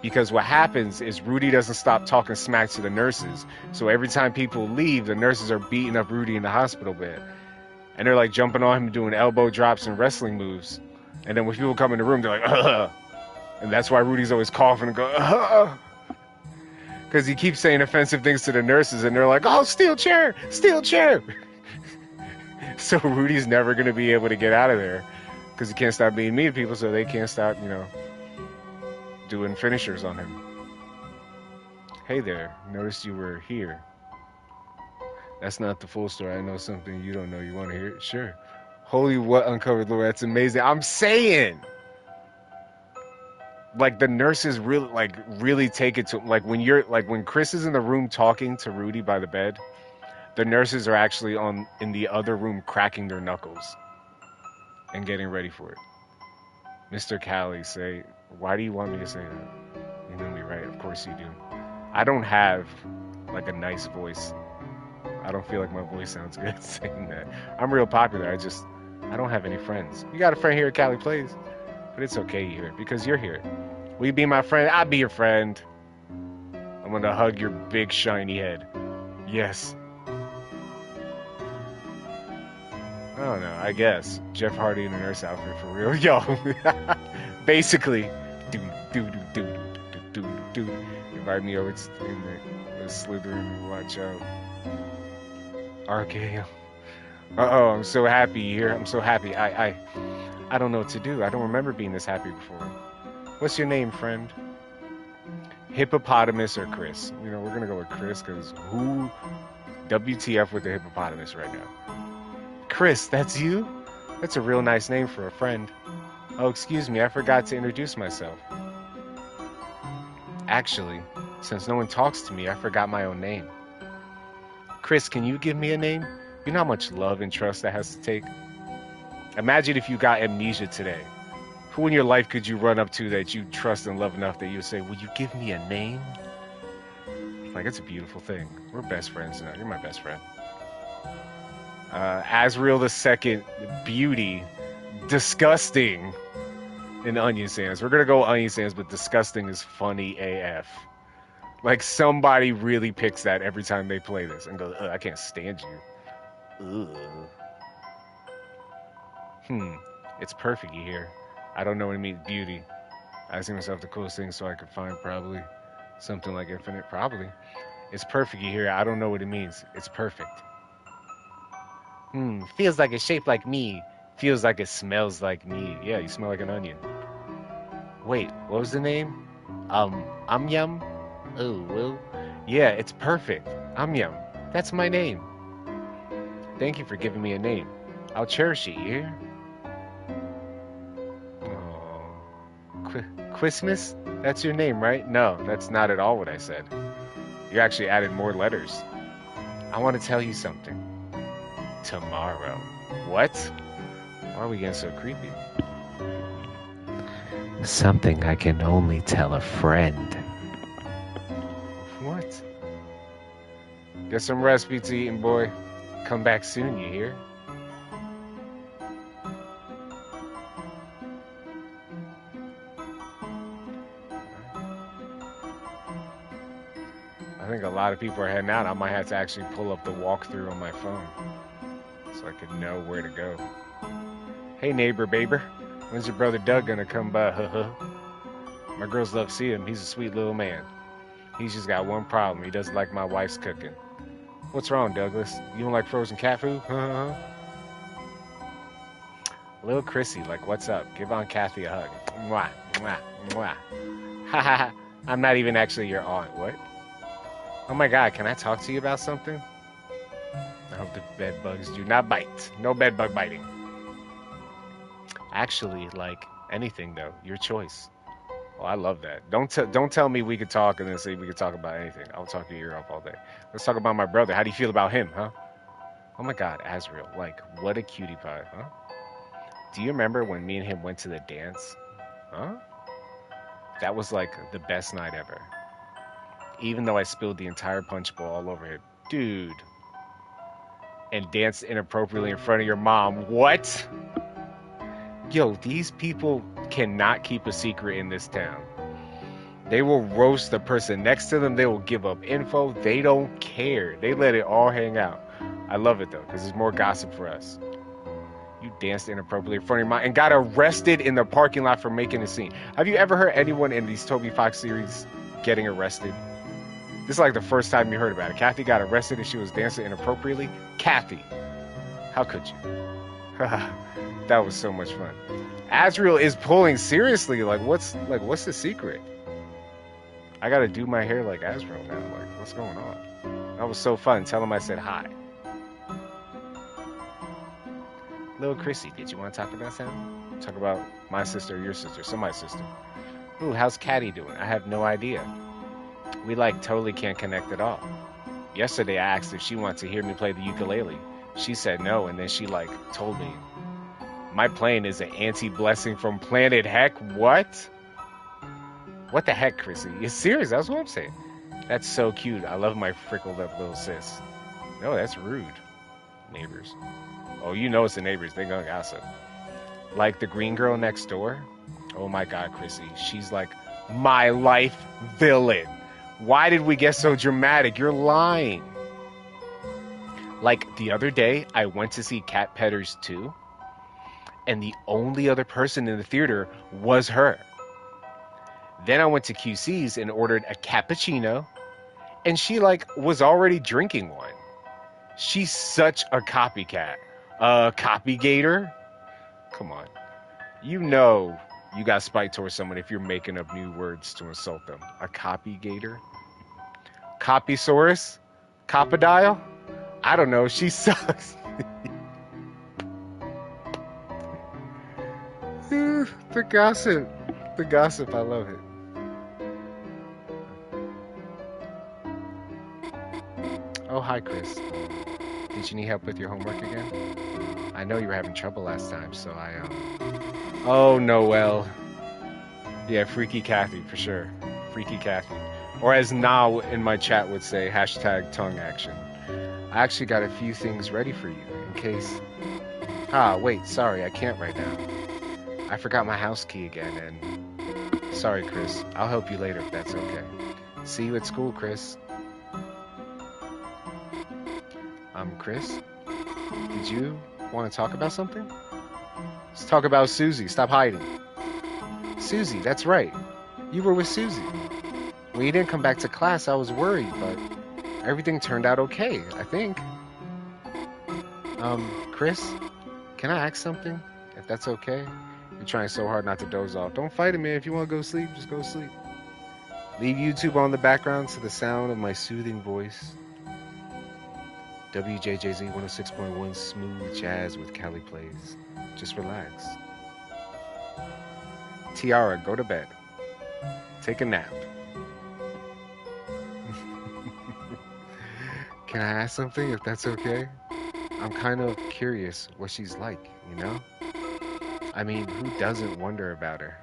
Because what happens is Rudy doesn't stop talking smack to the nurses. So every time people leave, the nurses are beating up Rudy in the hospital bed. And they're like jumping on him, doing elbow drops and wrestling moves. And then when people come in the room, they're like, ugh. And that's why Rudy's always coughing and going, ugh. Because he keeps saying offensive things to the nurses, and they're like, oh, steel chair, steel chair. So Rudy's never going to be able to get out of there because he can't stop being mean to people, so they can't stop, doing finishers on him. Hey there, noticed you were here. That's not the full story. I know something you don't know. You want to hear it? Sure. Holy what uncovered lore. That's amazing. I'm saying, like, the nurses really take it to, like, when Chris is in the room talking to Rudy by the bed, the nurses are actually in the other room cracking their knuckles and getting ready for it. Mr. Callie say, why do you want me to say that? You know me, right? Of course you do. I don't have, like, a nice voice. I don't feel like my voice sounds good saying that. I'm real popular. I don't have any friends. You got a friend here at CaliPlays, but it's okay you're here because you're here. Will you be my friend? I'll be your friend. I'm gonna hug your big shiny head. Yes. I don't know. I guess Jeff Hardy in a nurse outfit for real. Yo, basically, do do do do do do do. Invite me over to in the Slytherin. Watch out. RKO. Uh-oh, I'm so happy here. I'm so happy. I don't know what to do. I don't remember being this happy before. What's your name, friend? Hippopotamus or Chris? You know, we're gonna go with Chris because who? WTF with the hippopotamus right now? Chris, that's you? That's a real nice name for a friend. Oh, excuse me, I forgot to introduce myself. Actually, since no one talks to me, I forgot my own name. Chris, can you give me a name? You know how much love and trust that has to take? Imagine if you got amnesia today. Who in your life could you run up to that you trust and love enough that you would say, will you give me a name? Like, it's a beautiful thing. We're best friends now. You're my best friend. Asriel the Second, beauty, disgusting in Onion Sands. We're gonna go Onion Sands, but disgusting is funny AF. Like, somebody really picks that every time they play this and goes, ugh, I can't stand you. Ugh. It's perfect here. I don't know what it means, beauty. Asking myself the coolest thing so I could find probably something like infinite, probably. It's perfect here. I don't know what it means. It's perfect. Feels like it's shaped like me. Feels like it smells like me. Yeah, you smell like an onion. Wait, what was the name? Yum? Oh, well. Yeah, it's perfect. Yum. That's my name. Thank you for giving me a name. I'll cherish it, you hear? Oh. Christmas? That's your name, right? No, that's not at all what I said. You actually added more letters. I want to tell you something. Tomorrow. What? Why are we getting so creepy? Something I can only tell a friend. What? Get some rest, pizza eating boy. Come back soon, you hear? I think a lot of people are heading out. I might have to actually pull up the walkthrough on my phone so I could know where to go. Hey neighbor, baber. When's your brother Doug gonna come by? My girls love seeing him. He's a sweet little man. He's just got one problem. He doesn't like my wife's cooking. What's wrong, Douglas? You don't like frozen cat food? Little Chrissy, like, what's up? Give Aunt Kathy a hug. Mwah, mwah, mwah. Ha ha ha. I'm not even actually your aunt. What? Oh my god, can I talk to you about something? I hope the bed bugs do not bite. No bed bug biting. Actually, like, anything though. Your choice. Oh, I love that. Don't tell me we could talk and then say we could talk about anything. I'll talk your ear off all day. Let's talk about my brother. How do you feel about him, huh? Oh my god, Asriel. Like, what a cutie pie, huh? Do you remember when me and him went to the dance? Huh? That was like the best night ever. Even though I spilled the entire punch bowl all over him. Dude. And danced inappropriately in front of your mom. What? Yo, these people cannot keep a secret in this town. They will roast the person next to them. They will give up info. They don't care. They let it all hang out. I love it, though, because there's more gossip for us. You danced inappropriately in front of your mom and got arrested in the parking lot for making a scene. Have you ever heard anyone in these Toby Fox series getting arrested? This is like the first time you heard about it. Kathy got arrested and she was dancing inappropriately. Kathy, how could you? That was so much fun. Asriel is pulling seriously. Like, what's the secret? I gotta do my hair like Asriel now. Like, what's going on? That was so fun. Tell him I said hi. Little Chrissy, did you want to talk about something? Talk about my sister, your sister, somebody's sister. Ooh, how's Caddy doing? I have no idea. We like totally can't connect at all. Yesterday I asked if she wanted to hear me play the ukulele. She said no, and then she like told me. My plane is an anti-blessing from Planet Heck. What? What the heck, Chrissy? You're serious? That's what I'm saying. That's so cute. I love my frickled up little sis. No, that's rude. Neighbors. Oh, you know it's the neighbors. They're gonna gossip. Like the green girl next door? Oh my god, Chrissy. She's like my life villain. Why did we get so dramatic? You're lying. Like the other day, I went to see Cat Petters 2, and the only other person in the theater was her. Then I went to QC's and ordered a cappuccino, and she like was already drinking one. She's such a copycat. Copygator? Come on. You know you got spite towards someone if you're making up new words to insult them. A copygator? Copysaurus? Copodile? I don't know. She sucks. The gossip. The gossip. I love it. Oh, hi, Chris. Did you need help with your homework again? I know you were having trouble last time, so Oh, Noel. Yeah, Freaky Kathy, for sure. Freaky Kathy. Or as Now in my chat would say, hashtag tongue action. I actually got a few things ready for you, in case... Ah, wait, sorry, I can't right now. I forgot my house key again, and... Sorry, Chris. I'll help you later if that's okay. See you at school, Chris. Chris? Did you want to talk about something? Let's talk about Susie. Stop hiding. Susie, that's right. You were with Susie. When you didn't come back to class, I was worried, but everything turned out okay, I think. Chris, can I ask something? If that's okay? You're trying so hard not to doze off. Don't fight it, man. If you want to go sleep, just go sleep. Leave YouTube on the background to the sound of my soothing voice. WJJZ 106.1 smooth jazz with CaliPlays. Just relax. Tiara, go to bed. Take a nap. Can I ask something if that's okay? I'm kind of curious what she's like, you know? I mean, who doesn't wonder about her?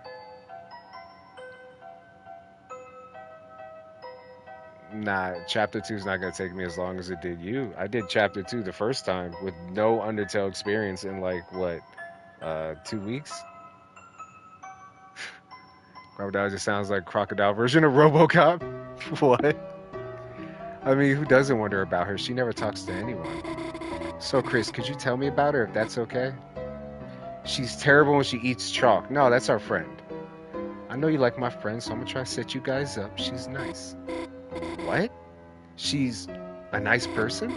Nah, chapter 2 is not going to take me as long as it did you. I did chapter 2 the first time with no Undertale experience in like, what, 2 weeks? Crocodile just sounds like crocodile version of RoboCop. What? I mean, who doesn't wonder about her? She never talks to anyone. So, Chris, could you tell me about her if that's okay? She's terrible when she eats chalk. No, that's our friend. I know you like my friend, so I'm going to try to set you guys up. She's nice. What? She's a nice person?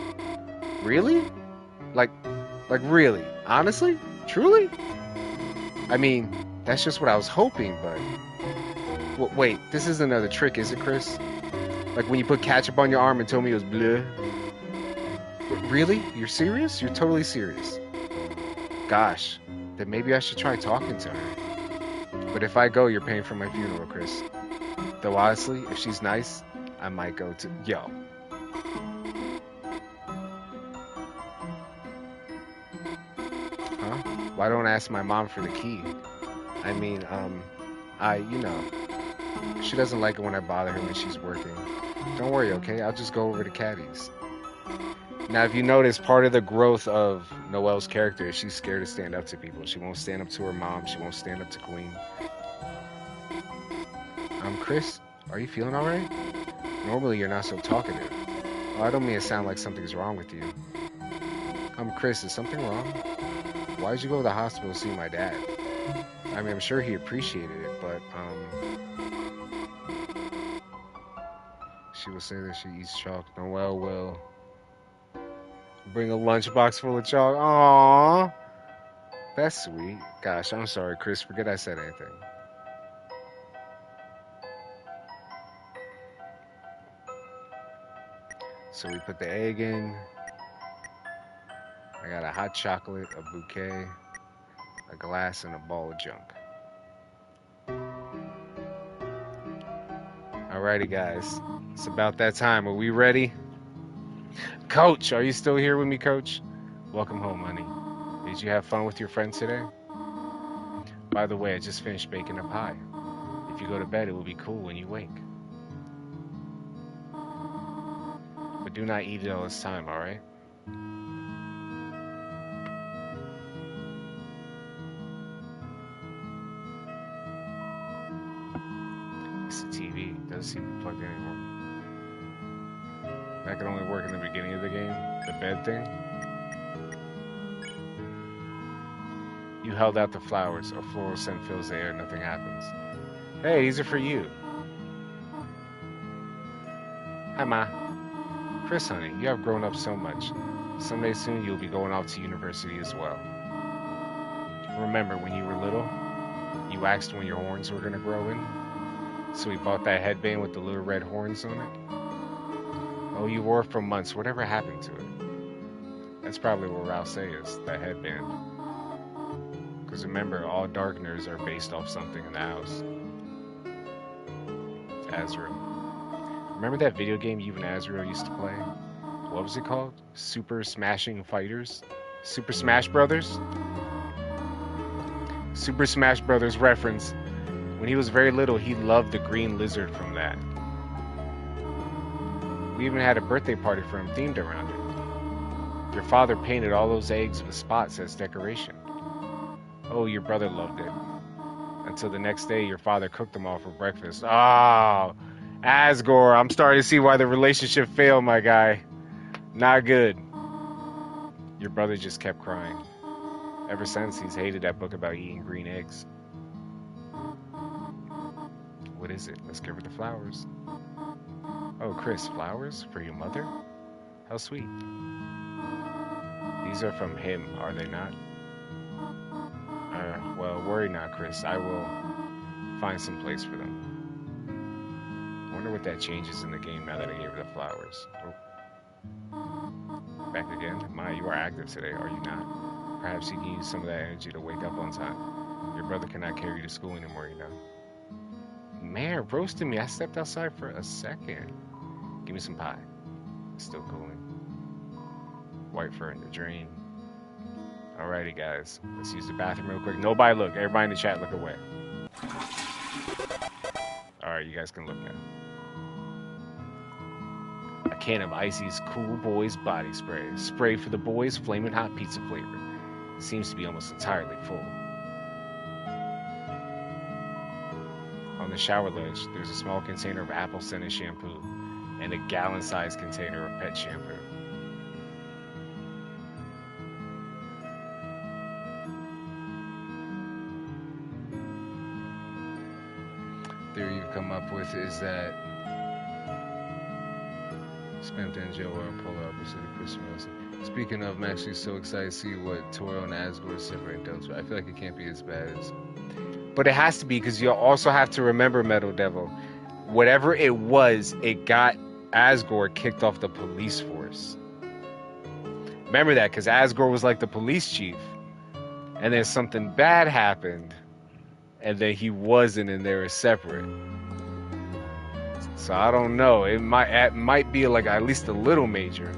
Really? Like really? Honestly? Truly? I mean, that's just what I was hoping, but... Wait, this is another trick, is it, Chris? Like when you put ketchup on your arm and told me it was bleh? Really? You're serious? You're totally serious? Gosh, then maybe I should try talking to her. But if I go, you're paying for my funeral, Chris. Though honestly, if she's nice... I might go to... Yo. Huh? Why don't I ask my mom for the key? I mean, you know, she doesn't like it when I bother her when she's working. Don't worry, okay? I'll just go over to Caddy's. Now, if you notice, part of the growth of Noelle's character is she's scared to stand up to people. She won't stand up to her mom. She won't stand up to Queen. Chris, are you feeling all right? Normally, you're not so talkative. Oh, I don't mean to sound like something's wrong with you. Chris, is something wrong? Why did you go to the hospital to see my dad? I mean, I'm sure he appreciated it, but, she will say that she eats chalk. Noelle will bring a lunchbox full of chalk. Aww. That's sweet. Gosh, I'm sorry, Chris. Forget I said anything. So we put the egg in. I got a hot chocolate, a bouquet, a glass, and a ball of junk. Alrighty, guys. It's about that time. Are we ready? Coach, are you still here with me, Coach? Welcome home, honey. Did you have fun with your friends today? By the way, I just finished baking a pie. If you go to bed, it will be cool when you wake. But do not eat it all this time, alright? It's the TV. It doesn't seem to be plugged in anymore. That could only work in the beginning of the game. The bed thing. You held out the flowers. A floral scent fills the air. Nothing happens. Hey, these are for you. Hi, Ma. Chris, honey, you have grown up so much. Someday soon you'll be going off to university as well. Remember when you were little, you asked when your horns were going to grow in? So we bought that headband with the little red horns on it? Oh, you wore it for months. Whatever happened to it? That's probably what Rouse is, that headband. Because remember, all Darkners are based off something in the house. Azrael. Remember that video game you and Azrael used to play? What was it called? Super Smashing Fighters? Super Smash Brothers? Super Smash Brothers reference. When he was very little, he loved the green lizard from that. We even had a birthday party for him themed around it. Your father painted all those eggs with spots as decoration. Oh, your brother loved it. Until the next day, your father cooked them all for breakfast. Oh, Asgore, I'm starting to see why the relationship failed, my guy. Not good. Your brother just kept crying. Ever since, he's hated that book about eating green eggs. What is it? Let's give her the flowers. Oh, Chris, flowers? For your mother? How sweet. These are from him, are they not? Well, worry not, Chris. I will find some place for them. I wonder what that changes in the game now that I gave her the flowers. Oh. Back again? Maya, you are active today, are you not? Perhaps you can use some of that energy to wake up on time. Your brother cannot carry you to school anymore, you know. Man, roasted me. I stepped outside for a second. Give me some pie. It's still cooling. White fur in the drain. Alrighty, guys. Let's use the bathroom real quick. Nobody look. Everybody in the chat look away. Alright, you guys can look now. A can of Icy's Cool Boys body spray. Spray for the boys, flaming hot pizza flavor. Seems to be almost entirely full. On the shower ledge, there's a small container of apple scented shampoo and a gallon-sized container of pet shampoo. Theory you've come up with is that Spammed Angel oil polar opposite of Christmas. Speaking of, I'm actually so excited to see what Toro and Asgore separate Deltarune. I feel like it can't be as bad as... But it has to be, because you also have to remember, Metal Devil. Whatever it was, it got Asgore kicked off the police force. Remember that, because Asgore was like the police chief. And then something bad happened. And then he wasn't, and they were separate. So I don't know. It might be like at least a little major.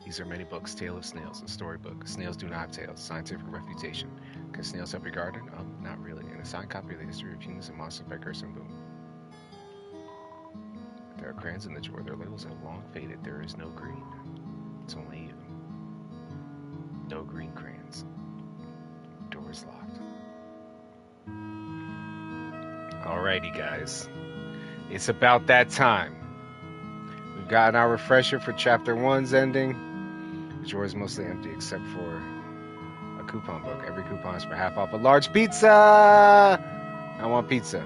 These are many books. Tale of Snails, a storybook. Snails do not have tails. Scientific refutation. Can snails help your garden? Not really. And a signed copy of the history of humans and monsters by Gerson Boom. There are crayons in the drawer. Their labels have long faded. There is no green. It's only you. No green crayons. Door is locked. Alrighty, guys. It's about that time. We've gotten our refresher for Chapter 1's ending. The drawer is mostly empty except for a coupon book. Every coupon is for half off a large pizza! I want pizza.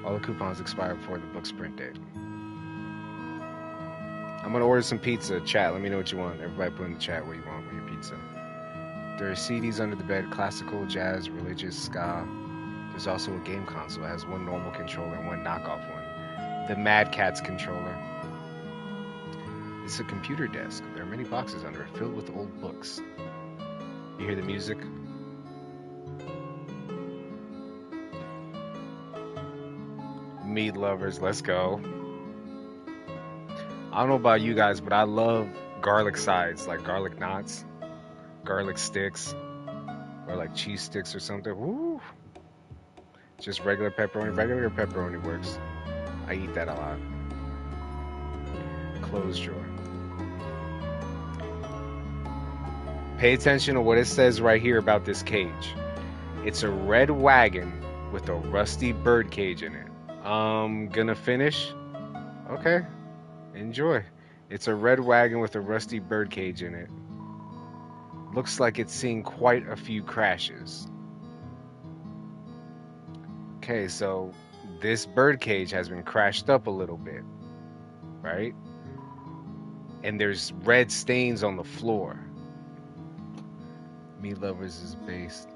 All the coupons expire before the book's print date. I'm gonna order some pizza. Chat, let me know what you want. Everybody put in the chat what you want with your pizza. There are CDs under the bed, classical, jazz, religious, ska. There's also a game console that has one normal controller and one knockoff one. The Mad Catz controller. It's a computer desk. There are many boxes under it filled with old books. You hear the music? Meat lovers, let's go. I don't know about you guys, but I love garlic sides, like garlic knots, garlic sticks, or like cheese sticks or something. Woo! Just regular pepperoni. Regular pepperoni works. I eat that a lot. Clothes drawer. Pay attention to what it says right here about this cage. It's a red wagon with a rusty bird cage in it. Gonna finish? Okay, enjoy. It's a red wagon with a rusty bird cage in it. Looks like it's seen quite a few crashes. Okay, so this bird cage has been crashed up a little bit, right? And there's red stains on the floor. Meat Lovers is based.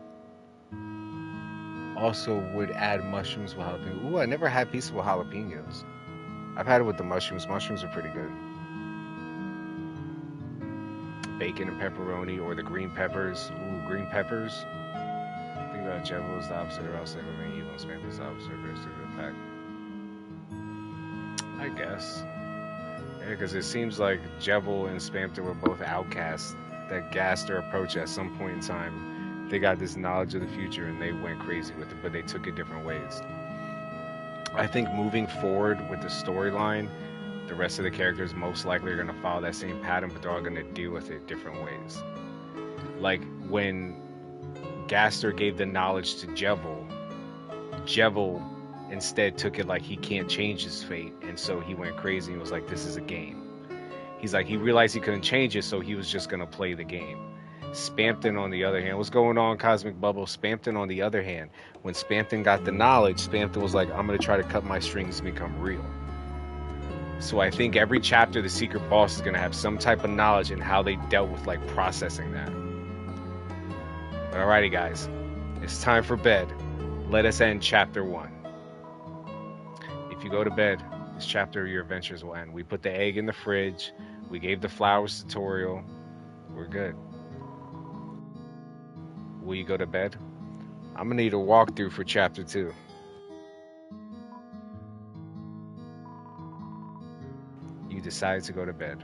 Also would add mushrooms with jalapeno. Ooh, I never had pizza with jalapenos. I've had it with the mushrooms. Mushrooms are pretty good. Bacon and pepperoni or the green peppers. Ooh, green peppers. Think about Jevil is the opposite of outside of an evil and Spam is the opposite of the pack. I guess. Yeah, because it seems like Jevil and Spamton were both outcasts that gassed their approach at some point in time. They got this knowledge of the future and they went crazy with it, but they took it different ways. I think moving forward with the storyline, the rest of the characters most likely are going to follow that same pattern, but they're all going to deal with it different ways. Like when Gaster gave the knowledge to Jevil, Jevil instead took it like he can't change his fate, and so he went crazy and was like, this is a game. He's like, he realized he couldn't change it, so he was just going to play the game. Spamton, on the other hand, what's going on, Cosmic Bubble? Spamton, on the other hand, when Spamton got the knowledge, Spamton was like, I'm going to try to cut my strings and become real. So I think every chapter, the secret boss is going to have some type of knowledge in how they dealt with, like, processing that. But alrighty, guys, it's time for bed. Let us end chapter 1. If you go to bed, this chapter of your adventures will end. We put the egg in the fridge. We gave the flowers tutorial. We're good. Will you go to bed? I'm gonna need a walkthrough for chapter 2. You decide to go to bed.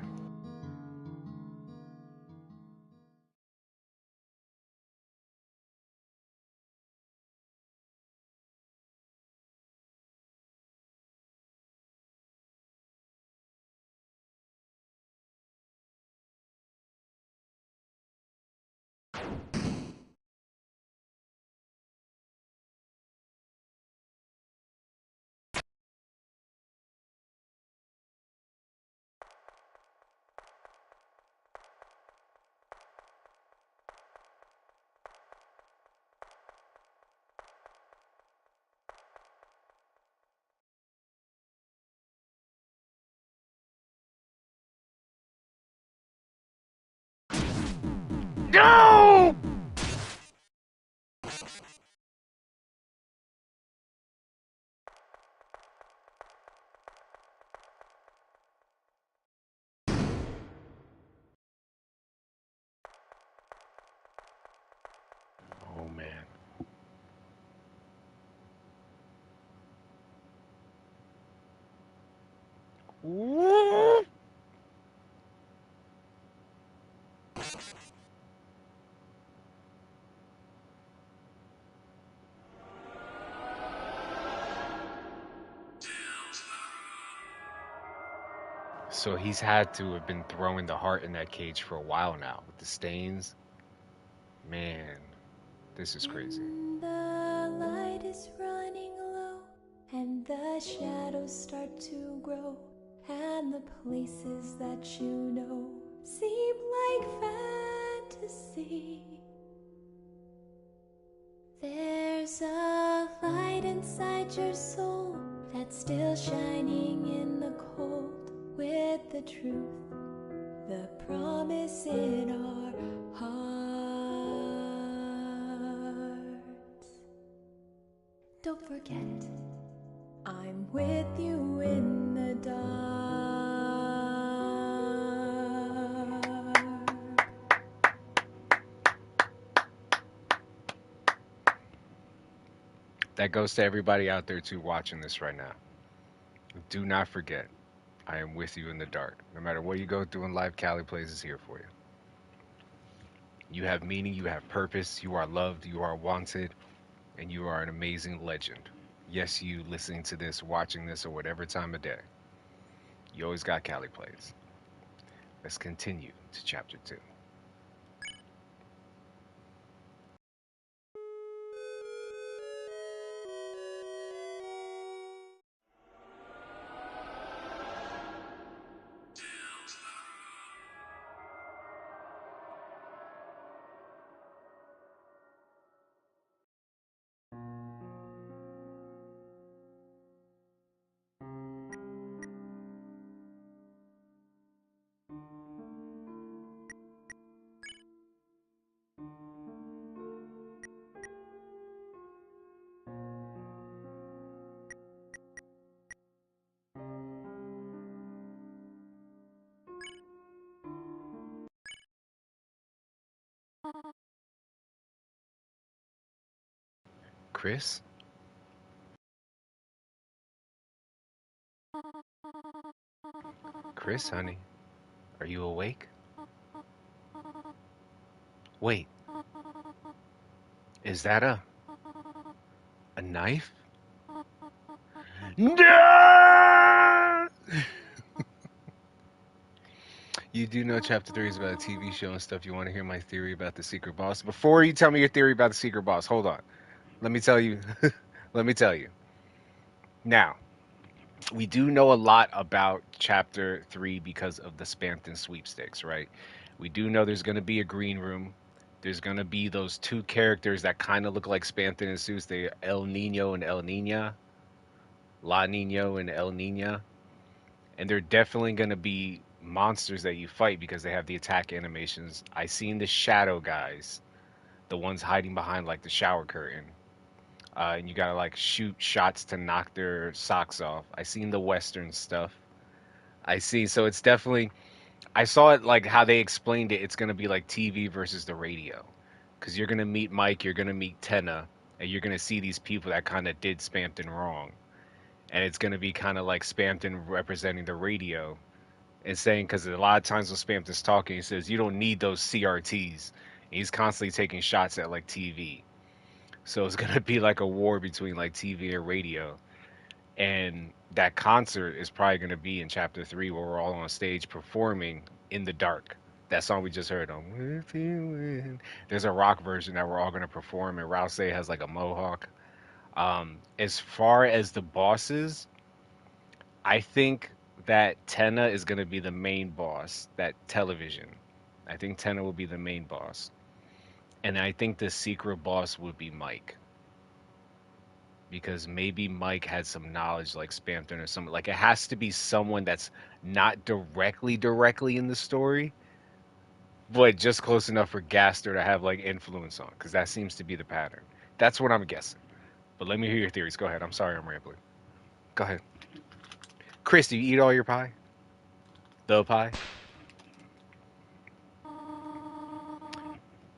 No! Oh man. Ooh. So he's had to have been throwing the heart in that cage for a while now with the stains. Man, this is crazy. The light is running low, and the shadows start to grow, and the places that you know seem like fantasy. There's a light inside your soul that's still shining in the cold, with the truth, the promise in our hearts. Don't forget, I'm with you in the dark. That goes to everybody out there too watching this right now. Do not forget, I am with you in the dark. No matter what you go through in life, CaliPlays is here for you. You have meaning, you have purpose, you are loved, you are wanted, and you are an amazing legend. Yes, you listening to this, watching this, or whatever time of day. You always got CaliPlays. Let's continue to chapter 2. Chris? Chris, honey, are you awake? Wait, is that a knife? No! You do know chapter 3 is about a TV show and stuff. You want to hear my theory about the secret boss? Before you tell me your theory about the secret boss, hold on. Let me tell you. Let me tell you. Now, we do know a lot about chapter 3 because of the Spampton sweepstakes, right? We do know there's going to be a green room. There's going to be those two characters that kind of look like Spampton and Seuss. They El Nino and El Nina. La Nino and El Nina. And they're definitely going to be monsters that you fight because they have the attack animations. I seen the shadow guys, the ones hiding behind like the shower curtain. And you gotta like shoot shots to knock their socks off. I seen the Western stuff. I see. So it's definitely. I saw it like how they explained it. It's gonna be like TV versus the radio, because you're gonna meet Mike, you're gonna meet Tenna, and you're gonna see these people that kind of did Spampton wrong, and it's gonna be kind of like Spampton representing the radio and saying, because a lot of times when Spampton's talking, he says you don't need those CRTs. And he's constantly taking shots at like TV. So it's gonna be like a war between like TV and radio. And that concert is probably going to be in chapter 3 where we're all on stage performing in the dark. That song we just heard on With You In. There's a rock version that we're all going to perform, and Rouse has like a mohawk. As far as the bosses, I think that Tenna is going to be the main boss, that television. I think Tenna will be the main boss. And I think the secret boss would be Mike, because maybe Mike had some knowledge like Spampton or something. Like it has to be someone that's not directly in the story, but just close enough for Gaster to have like influence on, because that seems to be the pattern. That's what I'm guessing. But let me hear your theories. Go ahead. I'm sorry I'm rambling. Go ahead. Chris, do you eat all your pie? The pie?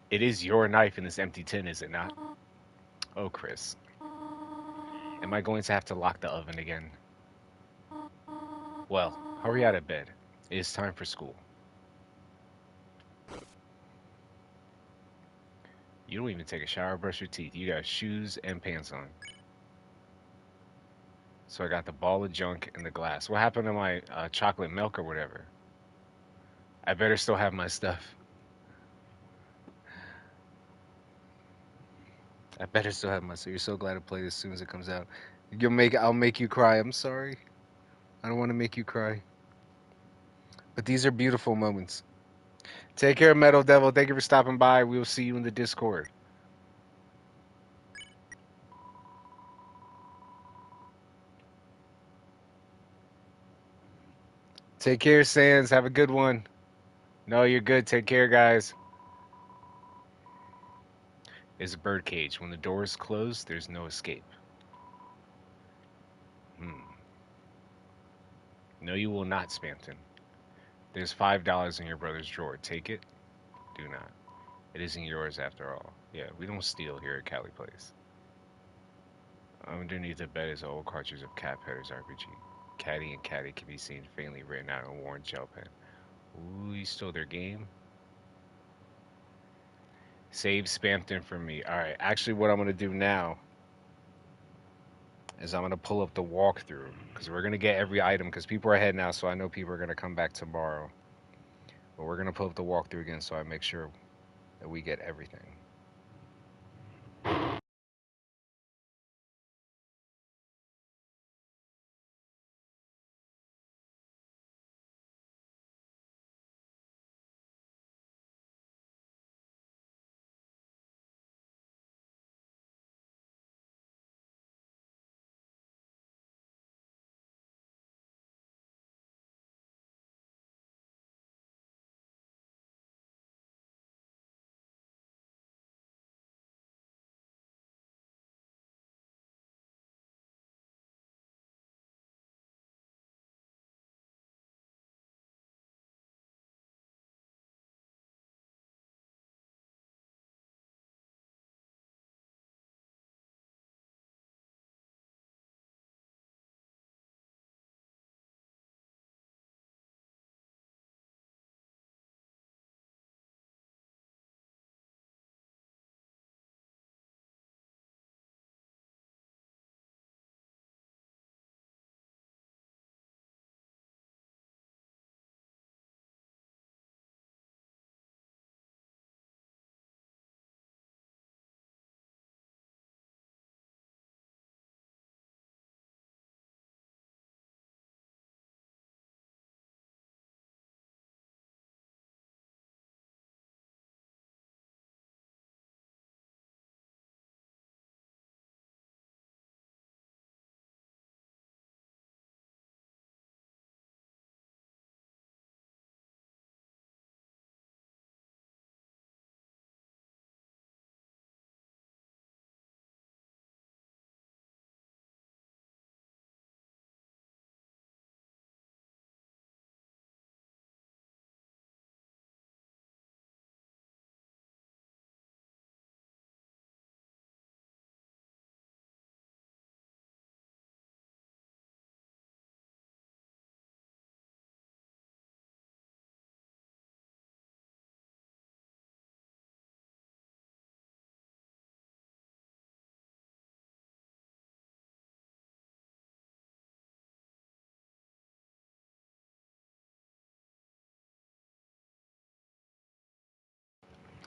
It is your knife in this empty tin, is it not? Oh, Chris. Am I going to have to lock the oven again? Well, hurry out of bed. It is time for school. You don't even take a shower, brush your teeth. You got shoes and pants on. So I got the ball of junk in the glass. What happened to my chocolate milk or whatever? I better still have my stuff. I better still have my stuff. You're so glad to play this as soon as it comes out. I'll make you cry. I'm sorry. I don't want to make you cry. But these are beautiful moments. Take care, Metal Devil. Thank you for stopping by. We will see you in the Discord. Take care, Sans. Have a good one. No, you're good. Take care, guys. It's a birdcage. When the door is closed, there's no escape. Hmm. No, you will not, Spampton. There's $5 in your brother's drawer. Take it. Do not. It isn't yours after all. Yeah, we don't steal here at CaliPlays. Underneath the bed is an old cartridge of Cat Petter's RPG. Caddy and Caddy can be seen faintly written out in a worn gel pen. Ooh, you stole their game? Save Spampton for me. Alright, actually what I'm going to do now is I'm going to pull up the walkthrough, because we're going to get every item, because people are ahead now, so I know people are going to come back tomorrow. But we're going to pull up the walkthrough again so I make sure that we get everything.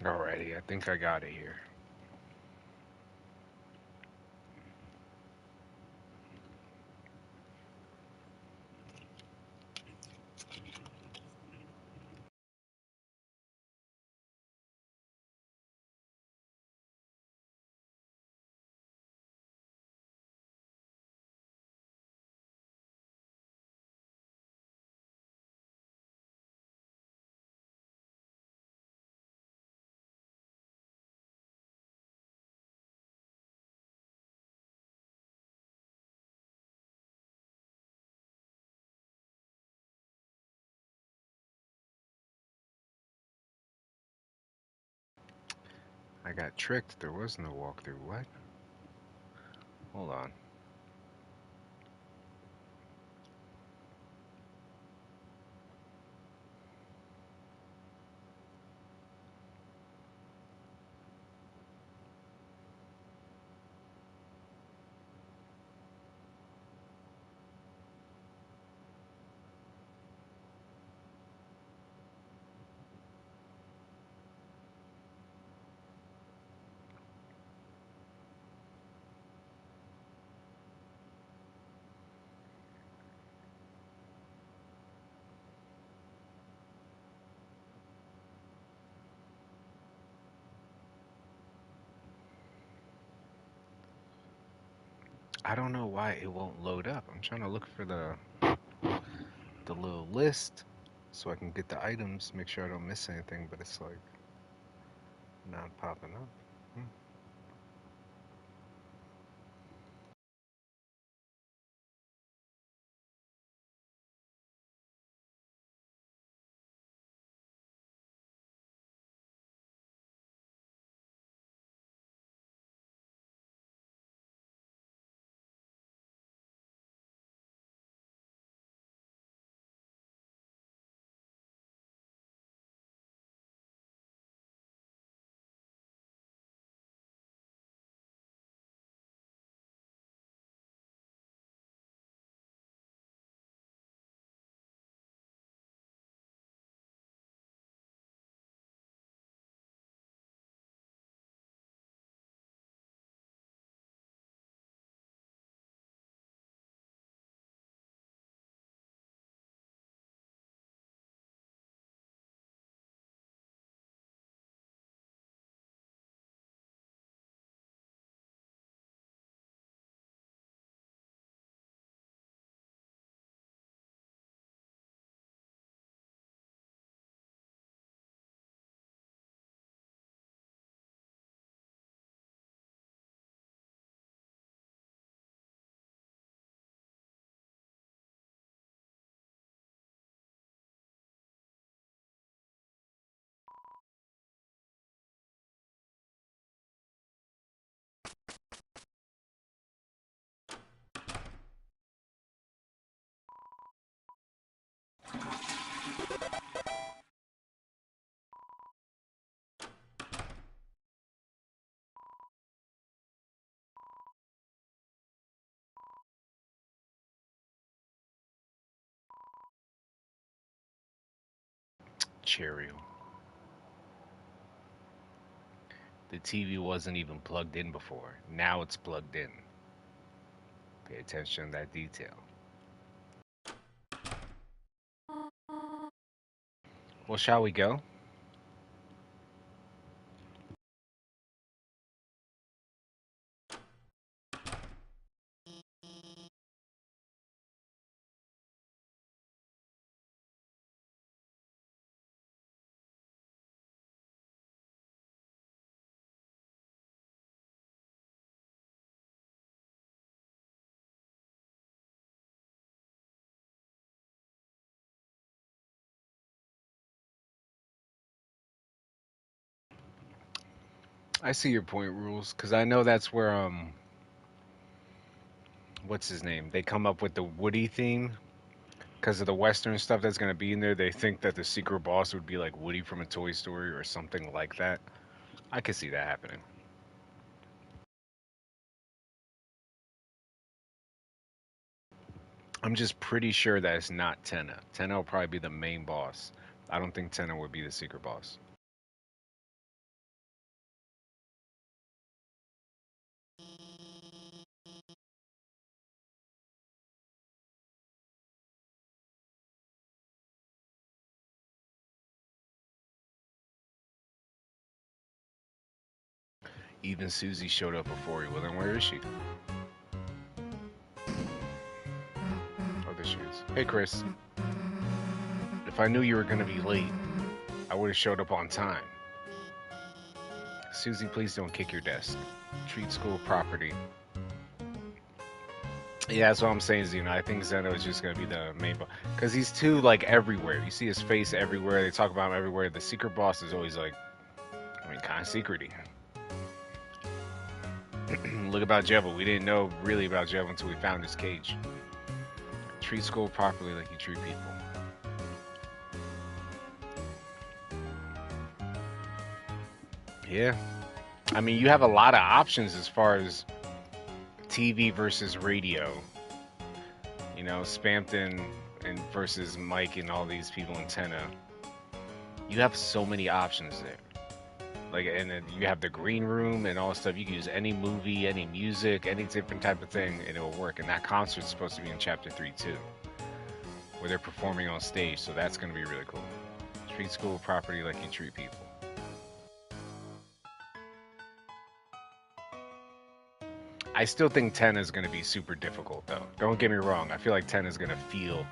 Alrighty, I think I got it here. I got tricked. There was no walkthrough. What? Hold on. I don't know why it won't load up. I'm trying to look for the little list so I can get the items, make sure I don't miss anything, but it's like not popping up. Hmm. Cheerio. The TV wasn't even plugged in before. Now it's plugged in. Pay attention to that detail. Well, shall we go? I see your point, Rules, because I know that's where what's his name? They come up with the Woody theme because of the Western stuff that's gonna be in there. They think that the secret boss would be like Woody from a Toy Story or something like that. I could see that happening. I'm just pretty sure that it's not Tenna. Tenna will probably be the main boss. I don't think Tenna would be the secret boss. Even Susie showed up before you. Well, then where is she? Oh, there she is. Hey, Chris. If I knew you were gonna be late, I would have showed up on time. Susie, please don't kick your desk. Treat school property. Yeah, that's what I'm saying, Zeno. I think Zeno is just gonna be the main boss because he's too like everywhere. You see his face everywhere. They talk about him everywhere. The secret boss is always like, I mean, kind of secrety. Look about Jebel. We didn't know really about Jebel until we found his cage. Treat school properly like you treat people. Yeah, I mean, you have a lot of options as far as TV versus radio. You know, Spampton and versus Mike and all these people in Tenna. You have so many options there. Like, and then you have the green room and all stuff. You can use any movie, any music, any different type of thing, and it'll work. And that concert's supposed to be in chapter 3 too, where they're performing on stage. So that's going to be really cool. Treat school property like you treat people. I still think 10 is going to be super difficult, though. Don't get me wrong. I feel like 10 is going to feel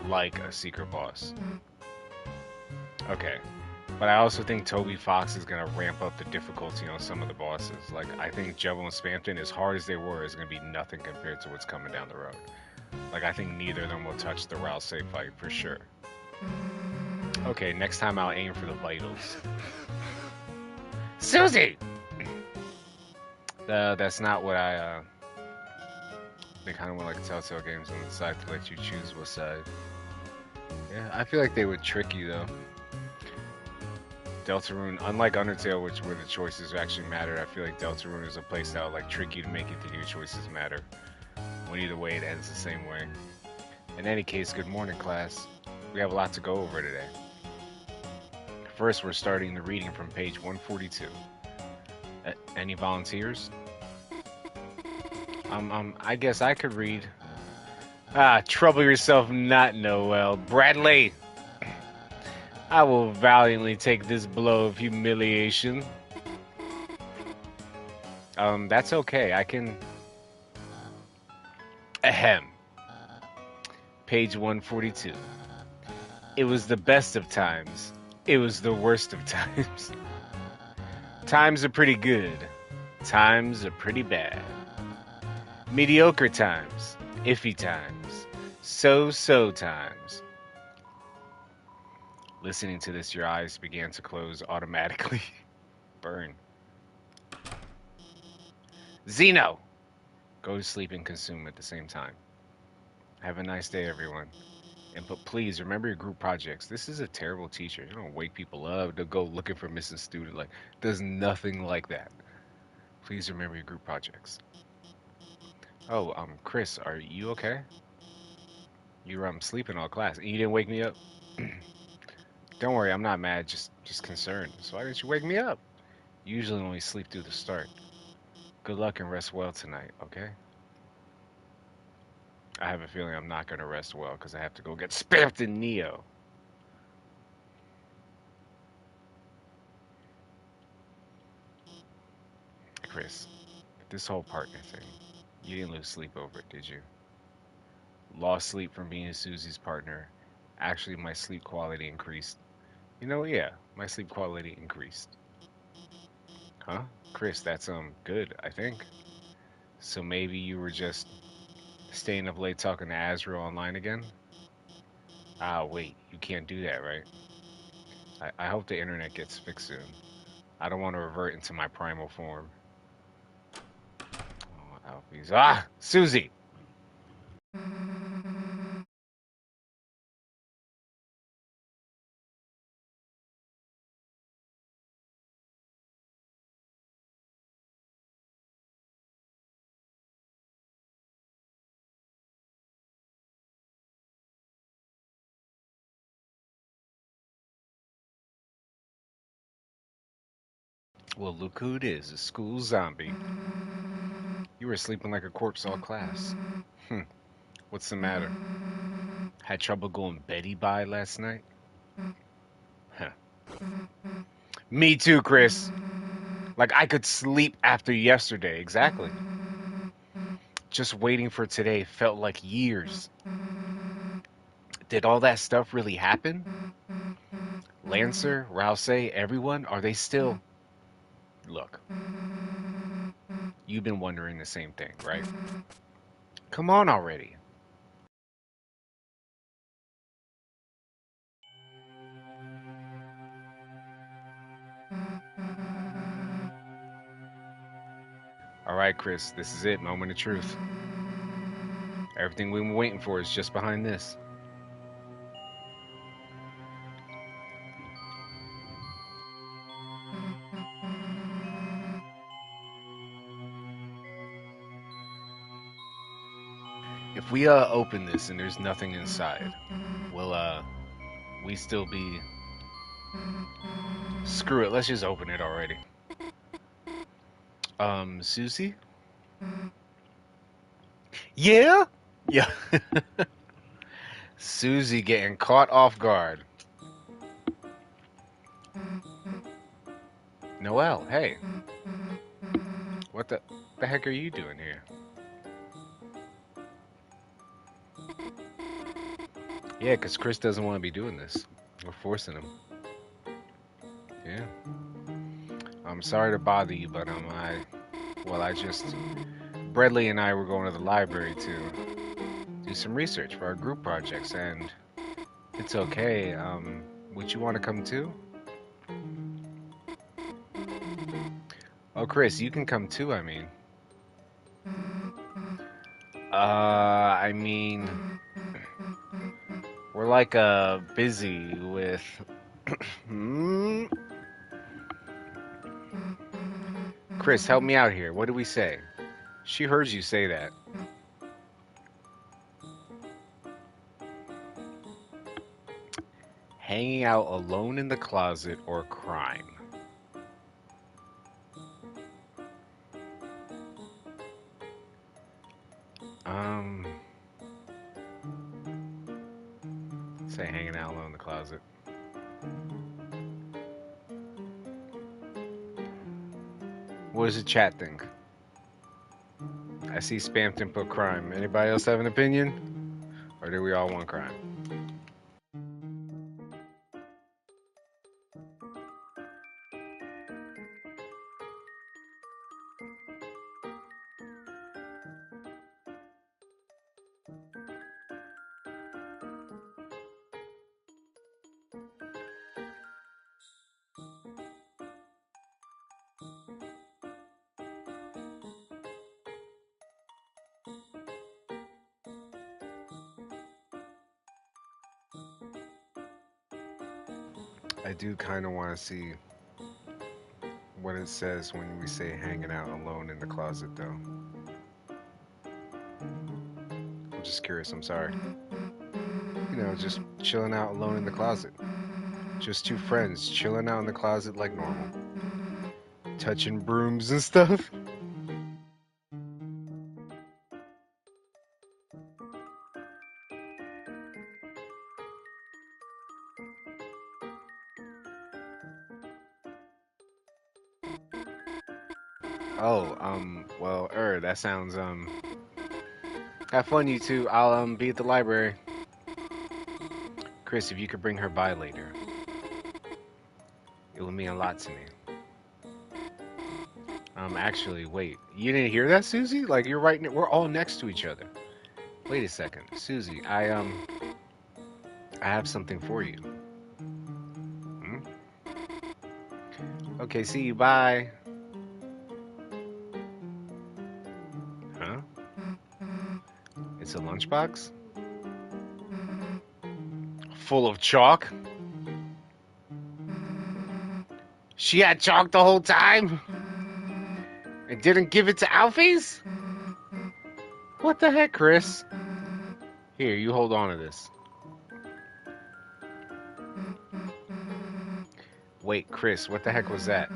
like a secret boss. Okay. But I also think Toby Fox is going to ramp up the difficulty on some of the bosses. Like, I think Jebel and Spampton, as hard as they were, is going to be nothing compared to what's coming down the road. Like, I think neither of them will touch the Rouse fight for sure. Okay, next time I'll aim for the vitals. Susie! That's not what they kind of went like Telltale Games and decide to let you choose what side. Yeah, I feel like they would trick you though. Deltarune, unlike Undertale, where the choices actually matter, I feel like Deltarune is a place that will like trick you to make you think your choices matter. When either way it ends the same way. In any case, good morning, class. We have a lot to go over today. First, we're starting the reading from page 142. Any volunteers? I guess I could read. Ah, trouble yourself not, Noel. Bradley! I will valiantly take this blow of humiliation. That's okay. I can... Ahem. Page 142. It was the best of times. It was the worst of times. Times are pretty good. Times are pretty bad. Mediocre times. Iffy times. So-so times. Listening to this, your eyes began to close automatically. Burn. Zeno! Go to sleep and consume at the same time. Have a nice day, everyone. But please remember your group projects. This is a terrible teacher. You don't wake people up to go looking for missing student. Like, does nothing like that. Please remember your group projects. Oh, Chris, are you okay? You were sleeping all class. And you didn't wake me up? Don't worry, I'm not mad, just concerned. So why didn't you wake me up? You usually only sleep through the start. Good luck and rest well tonight, okay? I have a feeling I'm not going to rest well because I have to go get spammed in Neo. Chris, this whole partner thing, you didn't lose sleep over it, did you? Lost sleep from being Susie's partner. Actually, my sleep quality increased. You know, yeah, my sleep quality increased. Huh? Chris, that's good, I think. So maybe you were just staying up late talking to Azrael online again? Ah, wait, you can't do that, right? I hope the internet gets fixed soon. I don't want to revert into my primal form. Oh, Alphys. Ah! Susie! Well, look who it is, a school zombie. You were sleeping like a corpse all class. What's the matter? Had trouble going Betty by last night? Huh. Me too, Chris. Like I could sleep after yesterday. Exactly. Just waiting for today felt like years. Did all that stuff really happen? Lancer, Rouse, everyone, are they still. Look, you've been wondering the same thing, right? Come on already. All right, Chris, this is it. Moment of truth. Everything we've been waiting for is just behind this. If we open this and there's nothing inside, will we still be. Screw it, let's just open it already. Susie? Yeah? Yeah. Susie getting caught off guard. Noelle, hey, what the heck are you doing here? Yeah, because Chris doesn't want to be doing this. We're forcing him. Yeah. I'm sorry to bother you, but I just Bradley and I were going to the library to do some research for our group projects, and it's okay. Would you want to come too? Oh, Chris, you can come too. I mean, we're like busy with. Hmm? Chris, help me out here. What did we say? She heard you say that. Hanging out alone in the closet or crime? Um, say hanging out alone in the closet. What does the chat think? I see spam input crime. Anybody else have an opinion? Or do we all want crime? I do kind of want to see what it says when we say hanging out alone in the closet, though. I'm just curious. I'm sorry. Just chilling out alone in the closet. Just two friends chilling out in the closet like normal. Touching brooms and stuff. Oh, well, that sounds, have fun, you two. I'll, be at the library. Chris, if you could bring her by later, it would mean a lot to me. Actually, wait. You didn't hear that, Susie? Like, you're right. We're all next to each other. Wait a second. Susie, I have something for you. Hmm? Okay, see you. Bye. Huh? It's a lunchbox? Full of chalk? She had chalk the whole time? And didn't give it to Alphys? What the heck, Chris? Here, you hold on to this. Wait, Chris, what the heck was that?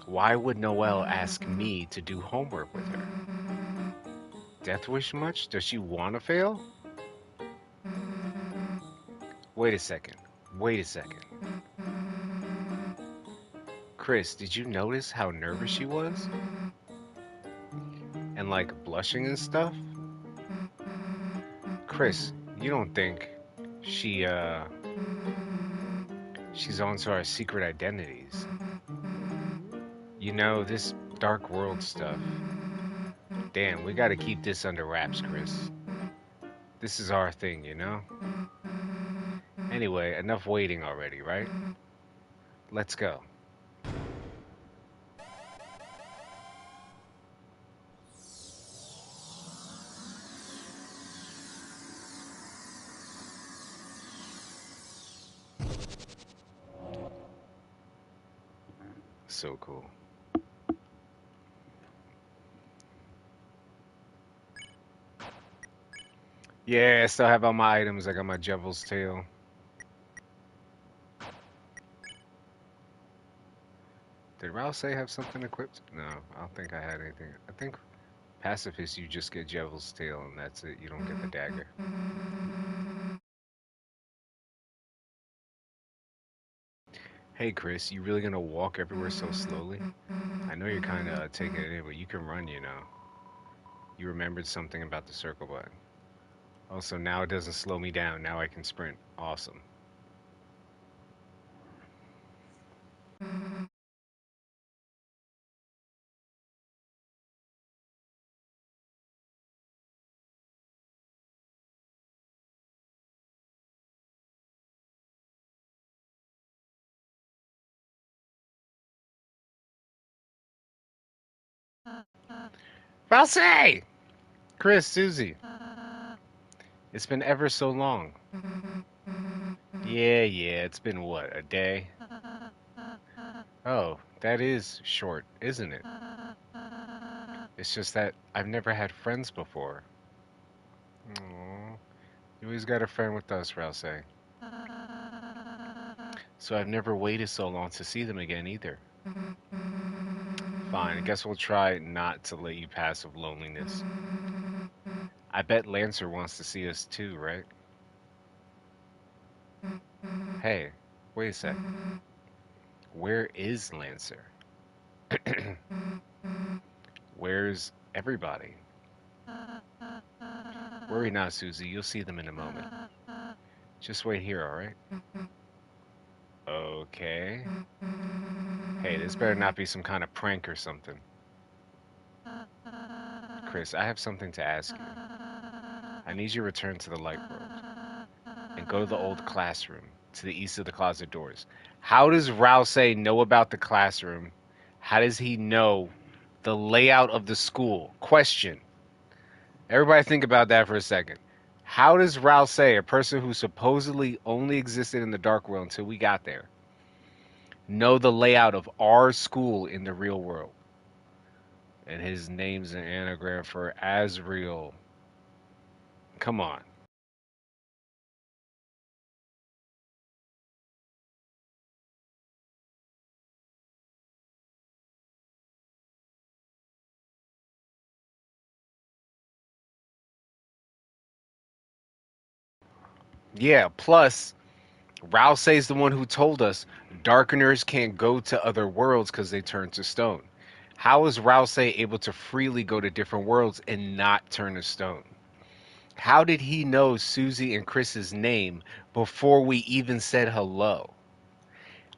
Why would Noelle ask me to do homework with her? Death wish much? Does she want to fail? Wait a second. Wait a second. Chris, did you notice how nervous she was? And like blushing and stuff? Chris, you don't think she she's onto our secret identities? You know, this dark world stuff. Damn, we gotta keep this under wraps, Chris. This is our thing, you know? Anyway, enough waiting already, right? Let's go. So cool. Yeah, I still have all my items. I got my Devil's Tail. Did Rouse have something equipped? No, I don't think I had anything. I think Pacifist, you just get Devil's Tail and that's it. You don't get the dagger. Hey, Chris, you really gonna walk everywhere so slowly? I know you're kind of taking it in, but you can run, you know. You remembered something about the circle button. Also, now it doesn't slow me down. Now I can sprint. Awesome. Rouse! Chris, Susie, it's been ever so long. Yeah, it's been what, a day? Oh, that is short, isn't it? It's just that I've never had friends before. Aww. You always got a friend with us, Rouse. So I've never waited so long to see them again either. Fine, I guess we'll try not to let you pass with loneliness. I bet Lancer wants to see us too, right? Hey, wait a sec. Where is Lancer? Where's everybody? Worry not, Susie. You'll see them in a moment. Just wait here, alright? Okay. Hey, this better not be some kind of prank or something. Chris, I have something to ask you. I need you to return to the light world and go to the old classroom to the east of the closet doors. How does Rouse know about the classroom? How does he know the layout of the school? Question. Everybody think about that for a second. How does Rouse, a person who supposedly only existed in the dark world until we got there, know the layout of our school in the real world? And his name's an anagram for Azrael. Come on. Yeah, plus Rousey's the one who told us Darkeners can't go to other worlds because they turn to stone. How is Rousey able to freely go to different worlds and not turn to stone? How did he know Susie and Chris's name before we even said hello?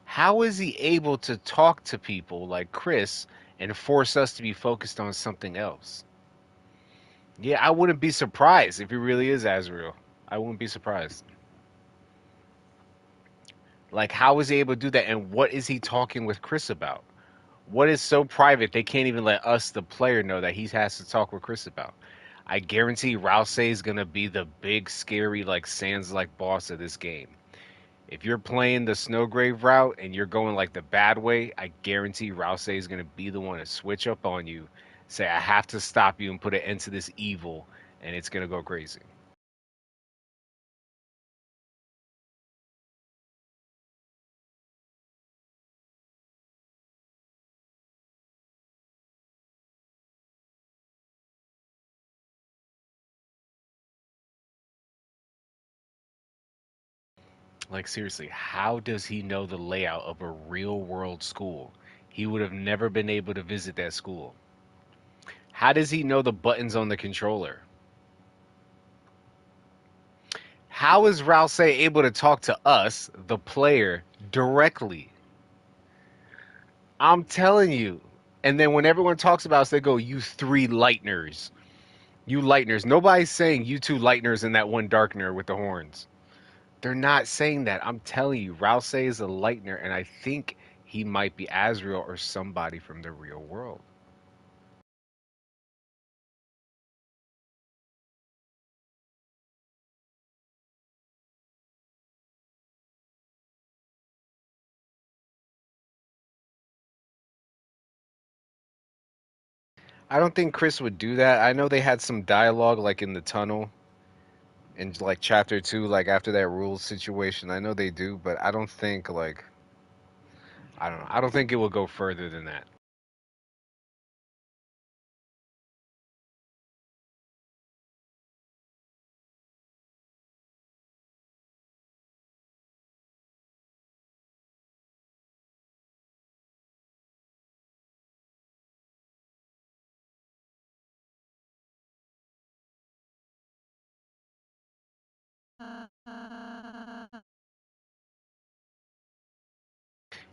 How is he able to talk to people like Chris and force us to be focused on something else? Yeah, I wouldn't be surprised if he really is Azrael. I wouldn't be surprised. Like, how is he able to do that? And what is he talking with Chris about? What is so private they can't even let us, the player, know that he has to talk with Chris about? I guarantee Rouse is gonna be the big, scary, like Sans like boss of this game. If you're playing the Snowgrave route and you're going like the bad way, I guarantee Rouse is gonna be the one to switch up on you, say I have to stop you and put an end to this evil, and it's gonna go crazy. Like seriously, how does he know the layout of a real world school? he would have never been able to visit that school. How does he know the buttons on the controller? How is Rouse able to talk to us, the player, directly? I'm telling you. And then when everyone talks about us, they go, "You three lighteners. You lighteners." Nobody's saying you two lighteners and that one darkener with the horns. They're not saying that. I'm telling you, Rouse is a lightener, and I think he might be Azrael or somebody from the real world. I don't think Chris would do that. I know they had some dialogue like in the tunnel in like chapter 2, like after that rules situation. I know they do, but I don't think like I don't know. I don't think it will go further than that.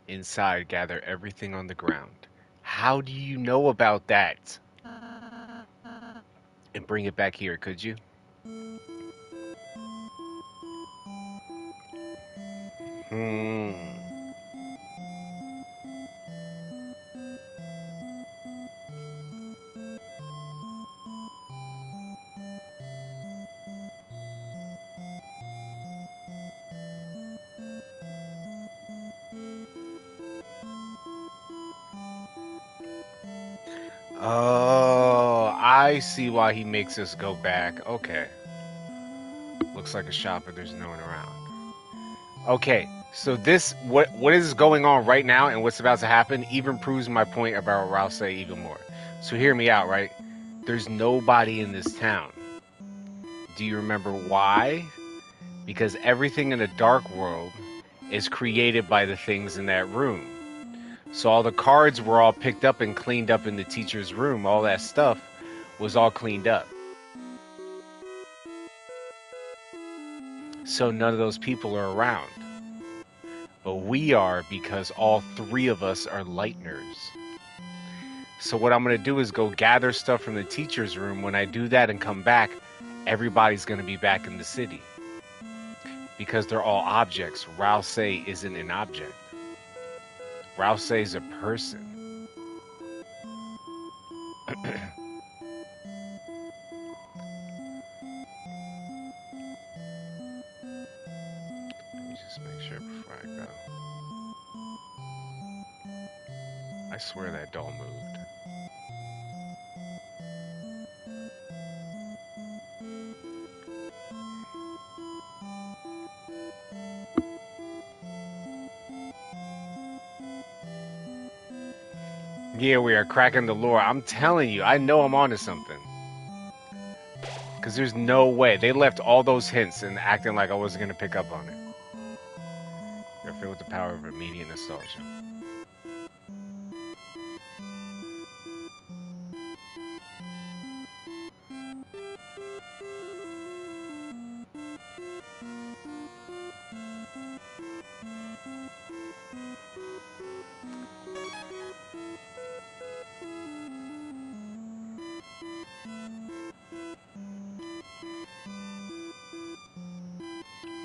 Inside, gather everything on the ground. How do you know about that? And bring it back here, could you? Hmm. Oh, I see why he makes us go back. Okay. Looks like a shop, but there's no one around. Okay, so this what is going on right now and what's about to happen even proves my point about Rouse even more. So hear me out, right? There's nobody in this town. Do you remember why? Because everything in the dark world is created by the things in that room. So all the cards were all picked up and cleaned up in the teacher's room. All that stuff was all cleaned up. So none of those people are around. But we are because all three of us are lighteners. So what I'm going to do is go gather stuff from the teacher's room. When I do that and come back, everybody's going to be back in the city. Because they're all objects. Rouse isn't an object. Rouse is a person. Let me just make sure before I go. I swear that doll moved. Yeah, we are cracking the lore. I'm telling you, I know I'm onto something. Because there's no way. They left all those hints and acting like I wasn't going to pick up on it. They're filled with the power of immediate nostalgia.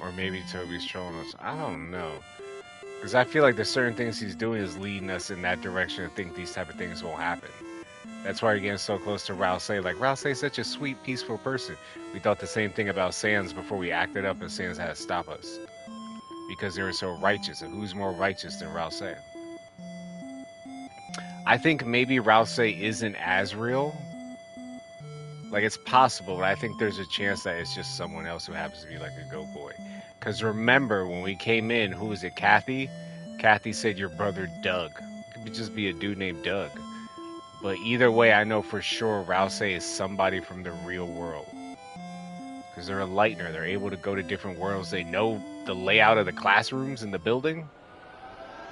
Or maybe Toby's trolling us. I don't know. Because I feel like there's certain things he's doing is leading us in that direction to think these type of things won't happen. That's why you're getting so close to Rouse. Like, Rouse is such a sweet, peaceful person. We thought the same thing about Sans before we acted up and Sans had to stop us. Because they were so righteous. And who's more righteous than Rouse? I think maybe Rouse isn't as real. Like, it's possible, but I think there's a chance that it's just someone else who happens to be like a go boy. Because remember, when we came in, who was it, Kathy? Kathy said your brother Doug. It could just be a dude named Doug. But either way, I know for sure Rouse is somebody from the real world. Because they're a lightener. They're able to go to different worlds. They know the layout of the classrooms in the building.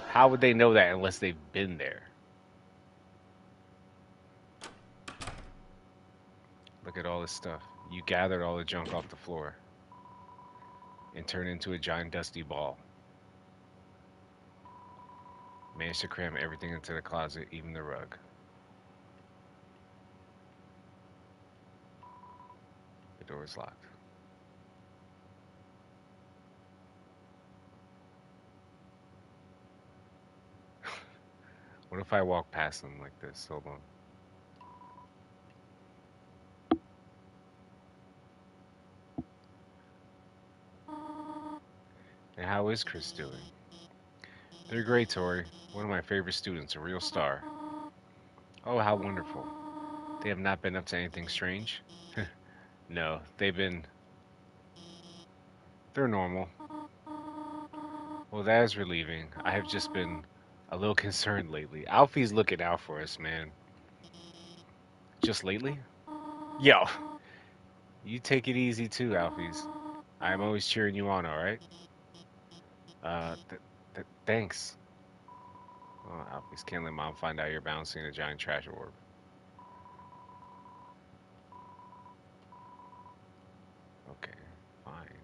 How would they know that unless they've been there? Look at all this stuff. You gathered all the junk off the floor and turned into a giant dusty ball. Managed to cram everything into the closet, even the rug. The door is locked. What if I walk past them like this? Hold on. And how is Chris doing? They're great, Tori. One of my favorite students, a real star. Oh, how wonderful. They have not been up to anything strange? No, they're normal. Well, that is relieving. I have just been a little concerned lately. Alfie's looking out for us, man. Just lately? Yo, you take it easy too, Alfie's. I'm always cheering you on, alright? Thanks. Oh, Alfie's can't let mom find out you're bouncing a giant trash orb. Okay, fine.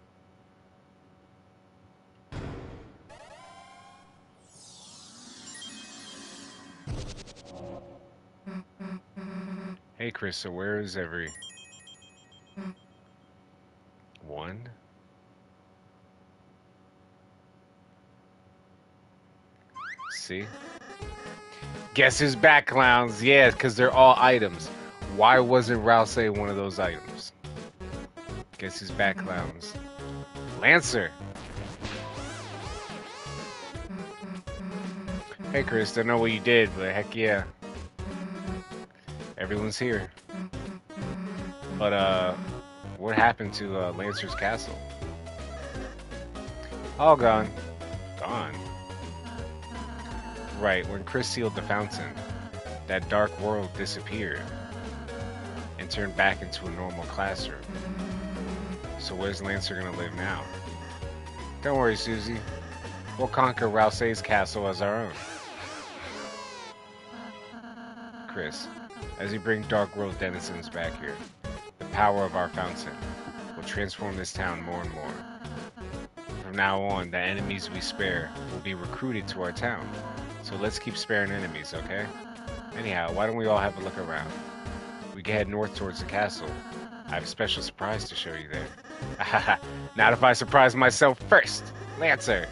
Hey, Chris, so where is every one? See? Guess who's back, clowns? Yeah, because they're all items. Why wasn't Rouse one of those items? Guess who's back, clowns? Lancer! Hey, Chris, don't know what you did, but heck yeah. Everyone's here. But, what happened to Lancer's castle? All gone. Gone? Right, when Chris sealed the fountain, that dark world disappeared and turned back into a normal classroom. So where's Lancer gonna live now? Don't worry, Susie. We'll conquer Rousse's castle as our own. Chris, as we bring dark world denizens back here, the power of our fountain will transform this town more and more. From now on, the enemies we spare will be recruited to our town. So let's keep sparing enemies, okay? Anyhow, why don't we all have a look around? We can head north towards the castle. I have a special surprise to show you there. Not if I surprise myself first! Lancer!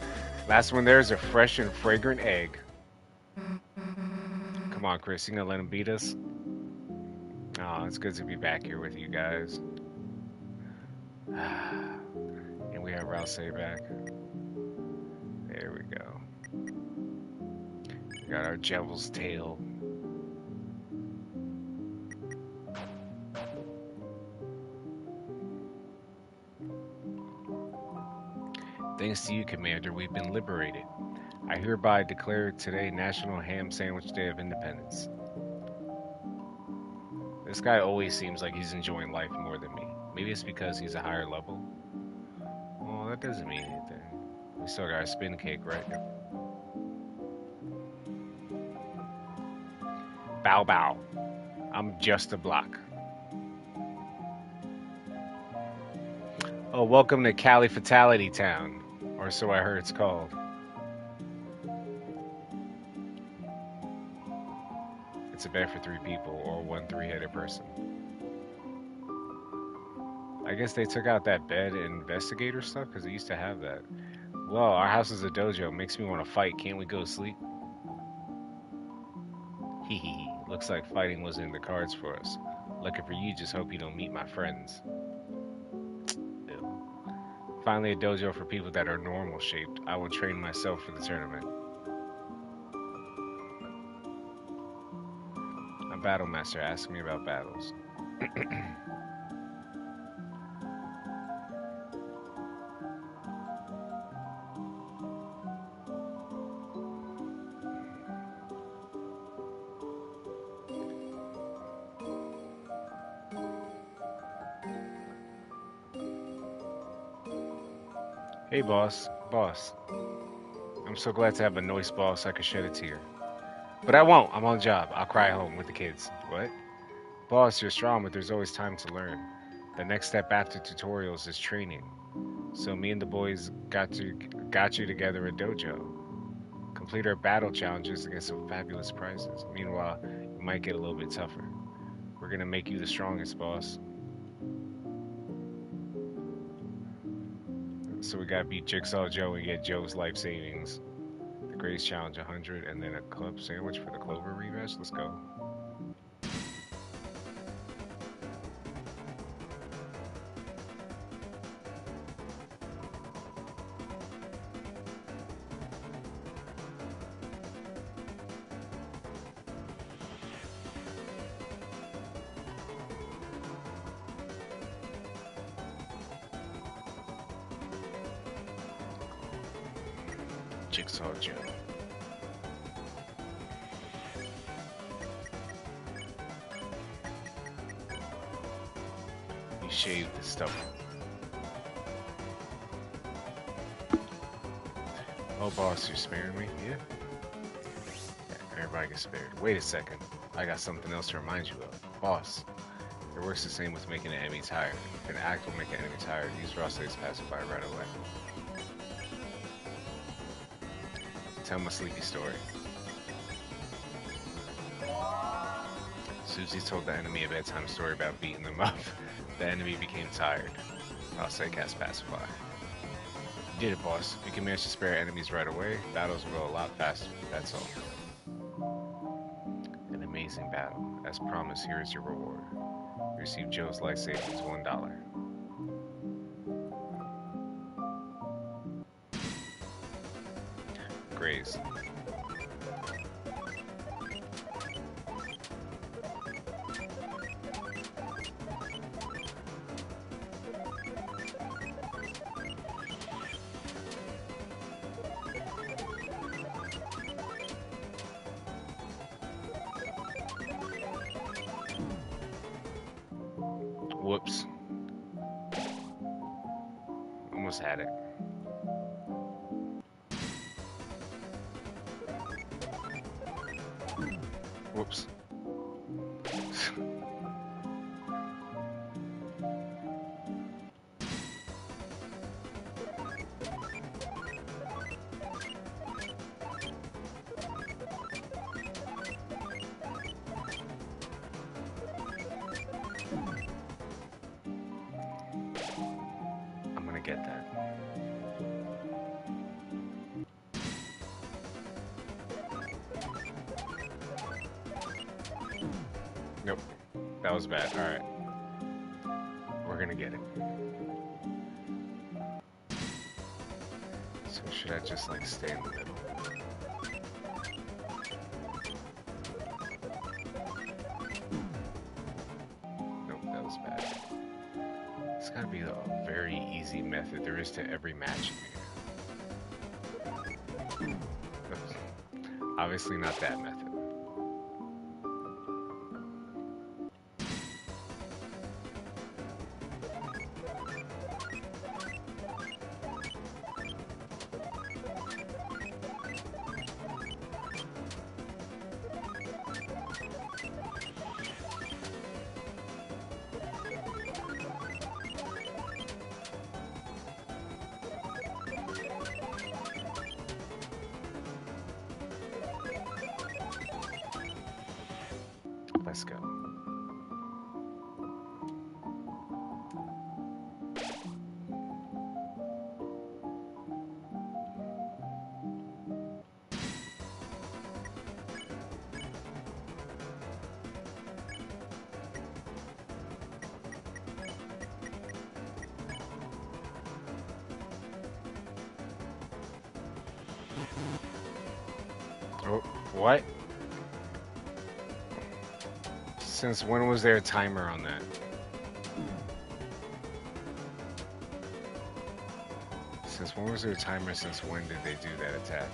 Last one there is a fresh and fragrant egg. Come on, Chris, you gonna let him beat us? Oh, it's good to be back here with you guys. And we have Rouse back. There we go. We got our Devil's Tail. Thanks to you, Commander, we've been liberated. I hereby declare today National Ham Sandwich Day of Independence. This guy always seems like he's enjoying life more than me. Maybe it's because he's a higher level. Well, that doesn't mean anything. We still got our spin cake, right? Bow bow. I'm just a block. Oh, welcome to Cali Fatality Town. Or so I heard it's called. It's a bed for 3 people or one 3-headed person. I guess they took out that bed and investigator stuff because they used to have that. Well, our house is a dojo. Makes me want to fight. Can't we go to sleep? Hee hee hee. Looks like fighting wasn't in the cards for us. Lucky for you, just hope you don't meet my friends. Ew. Finally a dojo for people that are normal shaped. I will train myself for the tournament. A battle master asked me about battles. Hey boss, I'm so glad to have a noise ball so I can shed a tear. But I won't, I'm on the job. I'll cry home with the kids. What? Boss, you're strong, but there's always time to learn. The next step after tutorials is training. So me and the boys got you together a dojo. Complete our battle challenges to get some fabulous prizes. Meanwhile, it might get a little bit tougher. We're gonna make you the strongest, boss. So we gotta beat Jigsaw Joe and get Joe's life savings. The greatest challenge 100, and then a club sandwich for the Clover rematch. Let's go. Jigsaw Joe. You shaved the stuff. Oh, boss, you're sparing me? Yeah. Everybody gets spared. Wait a second. I got something else to remind you of. Boss, it works the same with making an enemy tired. If an act will make an enemy tired, use Ross's pacifier right away. Tell him a sleepy story. Susie told the enemy a bedtime story about beating them up. The enemy became tired. I'll say cast pacify. You did it, boss. You can manage to spare enemies right away. Battles will go a lot faster. That's all. An amazing battle. As promised, here is your reward. Receive Joe's life savings, $1. Graze. Whoops. Almost had it. Whoops. I'm gonna get that. Nope. That was bad. Alright. We're gonna get it. So should I just like stay in the middle? Nope, that was bad. It's gotta be a very easy method there is to every match. Obviously not that method. Let's go. Oh, what? Since when was there a timer on that? Since when was there a timer? Since when did they do that attack?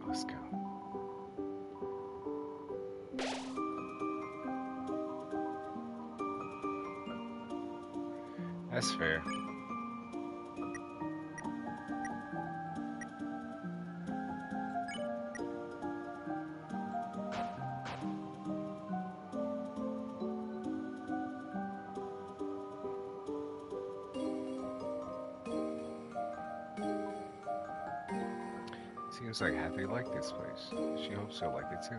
Let's go. That's fair. Seems like Happy liked this place. She hopes you'll like it too.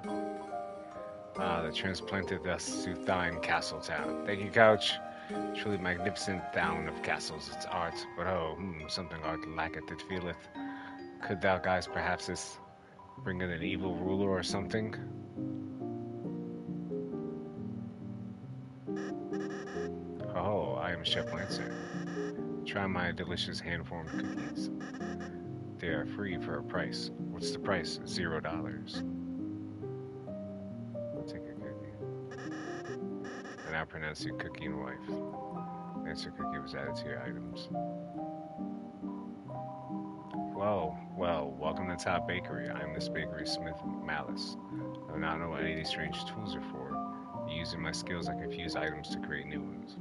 Ah, the transplanted us to thine castle town. Thank you, Couch. Truly magnificent town of castles, its art. But oh, something art lacketh, it feeleth. Could thou guys perhaps this bring in an evil ruler or something? Oh, I am Chef Lancer. Try my delicious hand-formed cookies. They are free for a price. What's the price? $0. I'll take a cookie. I now pronounce you cookie and wife. Lancer cookie was added to your items. Well, welcome to Top Bakery. I am this bakery smith, Malice. I do not know what any of these strange tools are for. Using my skills, I can fuse items to create new ones.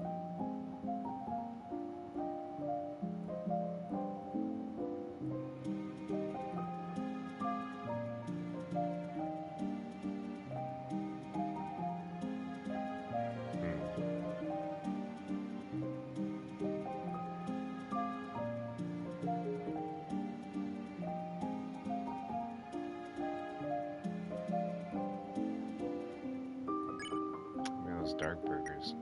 Those dark burgers.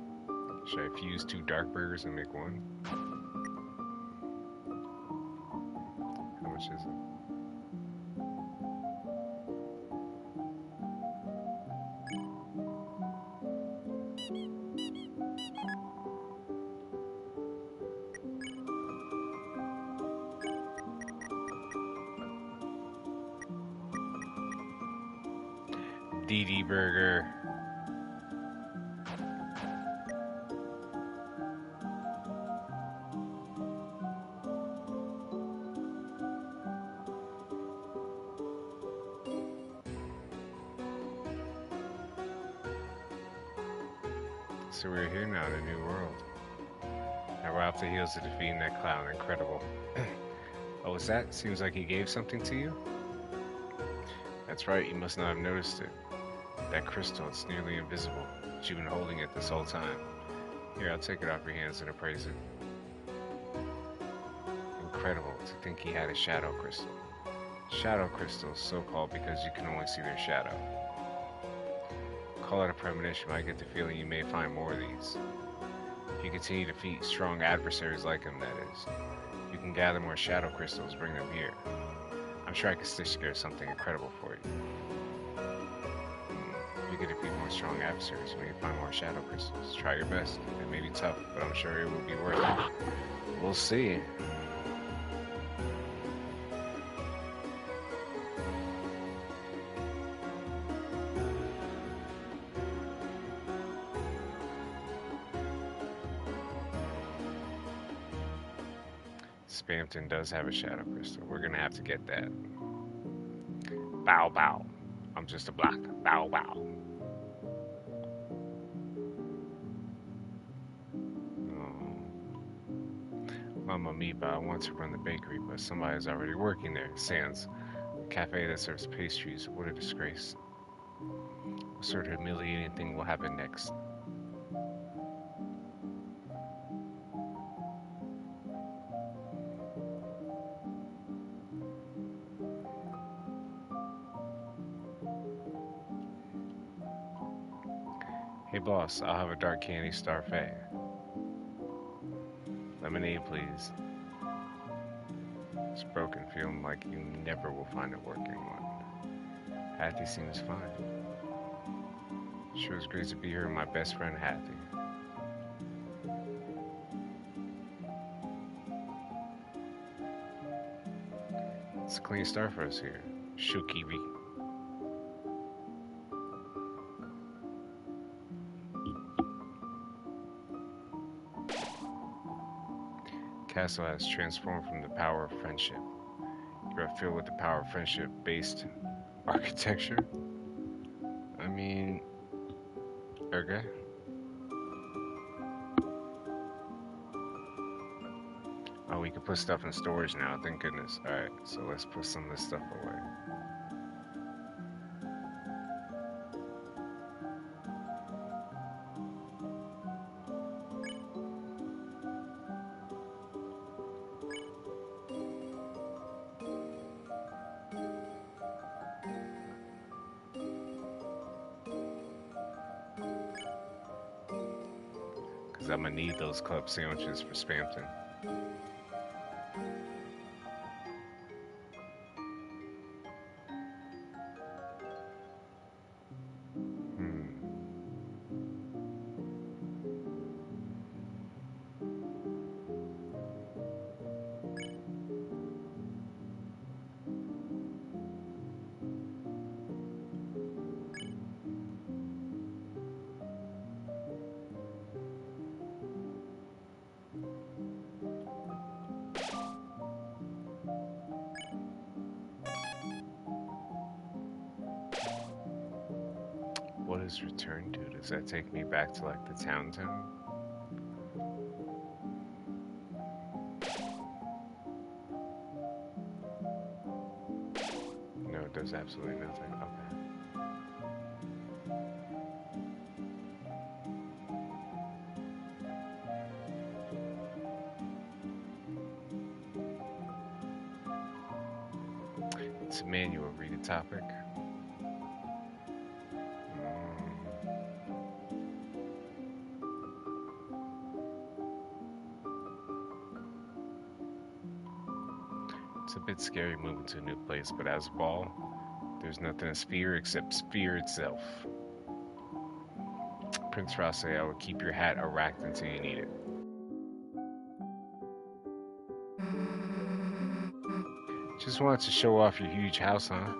Should I fuse 2 dark burgers and make one? How much is it? DD burger. So we're here now in a new world. Now we're off the heels of defeating that clown. Incredible. Oh, what's that? Seems like he gave something to you? That's right, you must not have noticed it. That crystal, it's nearly invisible, but you've been holding it this whole time. Here, I'll take it off your hands and appraise it. Incredible to think he had a shadow crystal. Shadow crystals, so called because you can only see their shadow. Call it a premonition, but I get the feeling you may find more of these. If you continue to defeat strong adversaries like him, that is. You can gather more shadow crystals, bring them here. I'm sure I can stitch together something incredible for you. If you can defeat more strong adversaries, you may find more shadow crystals. Try your best. It may be tough, but I'm sure it will be worth it. We'll see. Spamton does have a shadow crystal. We're gonna have to get that. Bow bow. I'm just a block. Bow bow. Oh, Mamma mia, I want to run the bakery, but somebody's already working there. Sans. A cafe that serves pastries. What a disgrace. What sort of humiliating thing will happen next? Hey boss, I'll have a dark candy starfait. Lemonade, please. It's broken, feeling like you never will find a working one. Hattie seems fine. Sure is great to be here with my best friend Hattie. It's a clean start for us here. Shukibi. Castle has transformed from the power of friendship. You are filled with the power of friendship based architecture. I mean, okay. Oh, we can put stuff in storage now, thank goodness. Alright, so let's put some of this stuff away. Because I'm going to need those club sandwiches for Spamton. Hmm. What is return to? Does that take me back to like the town? No, it does absolutely nothing. Okay. It's a manual. Read a topic. It's a bit scary moving to a new place, but as a ball, there's nothing to fear except fear itself. Prince Ross say I will keep your hat erect until you need it. Just wanted to show off your huge house, huh?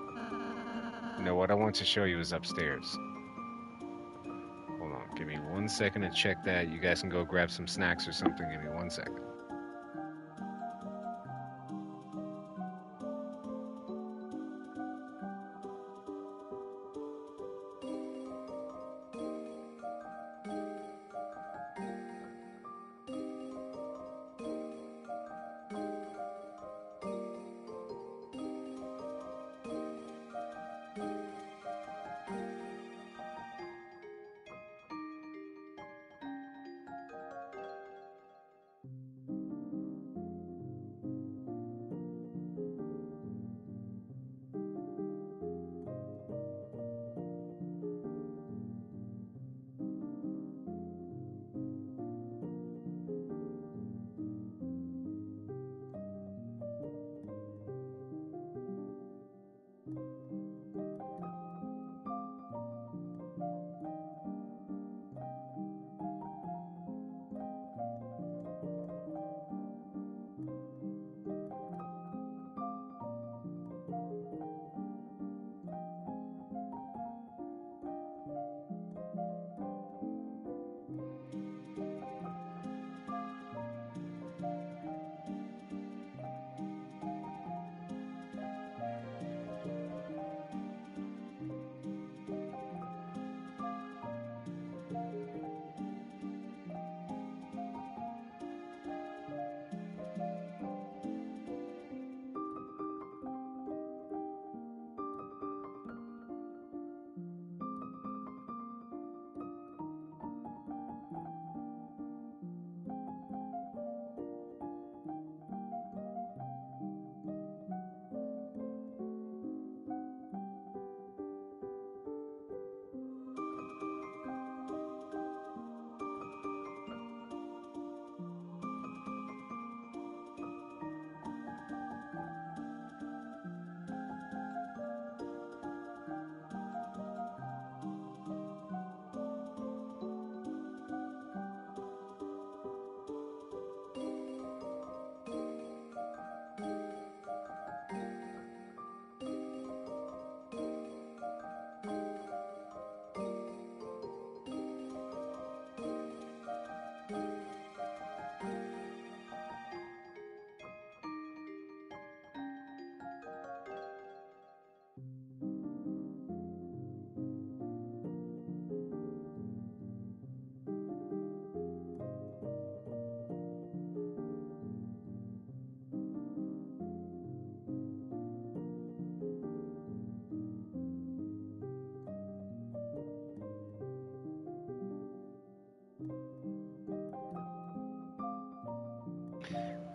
No, what I want to show you is upstairs. Hold on, give me 1 second to check that. You guys can go grab some snacks or something. Give me 1 second.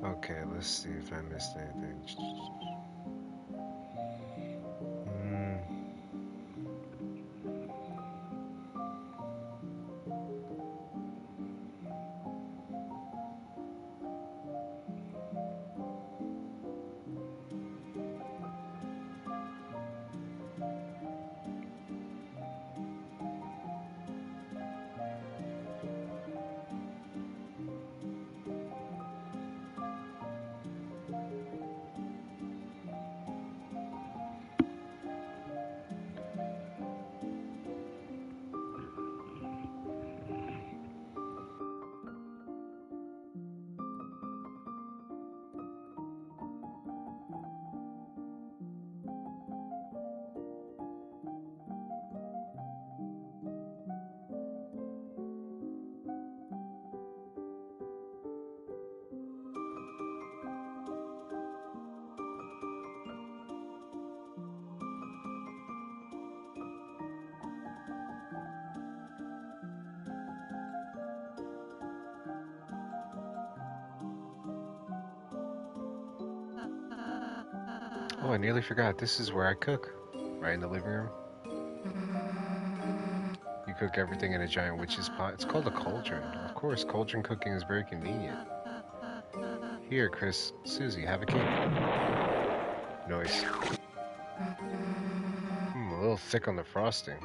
Okay, let's see if I missed anything. Mm. Oh, I nearly forgot. This is where I cook, right in the living room. You cook everything in a giant witch's pot. It's called a cauldron. Of course, cauldron cooking is very convenient. Here, Chris, Susie, have a cake. Noise. A little thick on the frosting.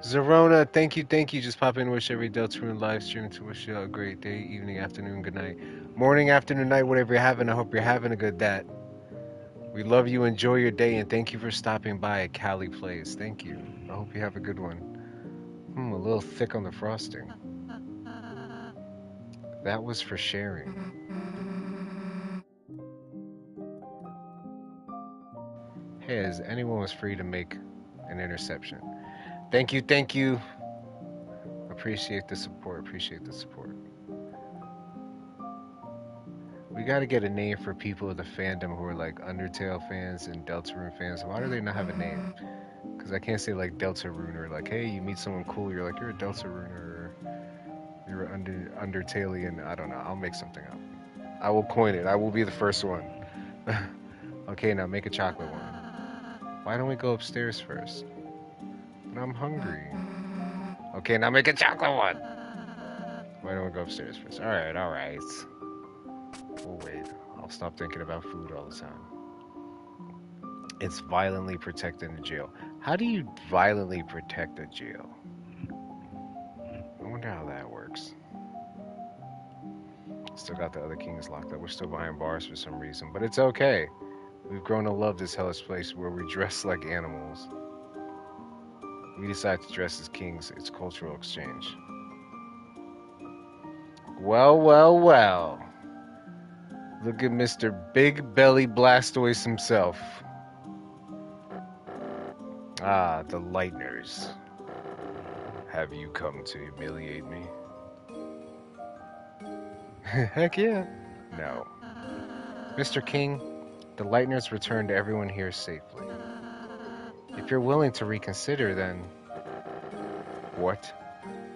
Zerona, thank you. Just pop in, wish every Deltarune live stream to wish you a great day, evening, afternoon, good night, morning, afternoon, night, whatever you're having. I hope you're having a good that. We love you. Enjoy your day, and thank you for stopping by at CaliPlays. Thank you. I hope you have a good one. A little thick on the frosting. That was for sharing. Hey, as anyone was free to make an interception. Thank you, thank you. Appreciate the support. Appreciate the support. We got to get a name for people in the fandom who are like Undertale fans and Deltarune fans. Why do they not have a name? Because I can't say like Deltarune or like, hey, you meet someone cool, you're like, you're a Deltarune or you're an Undertalian. I don't know. I'll make something up. I will coin it. I will be the first one. Okay, now make a chocolate one. Why don't we go upstairs first? But I'm hungry. Okay, now make a chocolate one. Why don't we go upstairs first? All right, all right. We'll wait. I'll stop thinking about food all the time. It's violently protected in jail. How do you violently protect a jail? I wonder how that works. Still got the other kings locked up. We're still behind bars for some reason, but it's okay. We've grown to love this hellish place where we dress like animals. We decide to dress as kings. It's cultural exchange. Well, well, well. Look at Mr. Big Belly Blastoise himself. Ah, the Lightners. Have you come to humiliate me? Heck yeah. No. Mr. King, the Lightners returned everyone here safely. If you're willing to reconsider, then... What?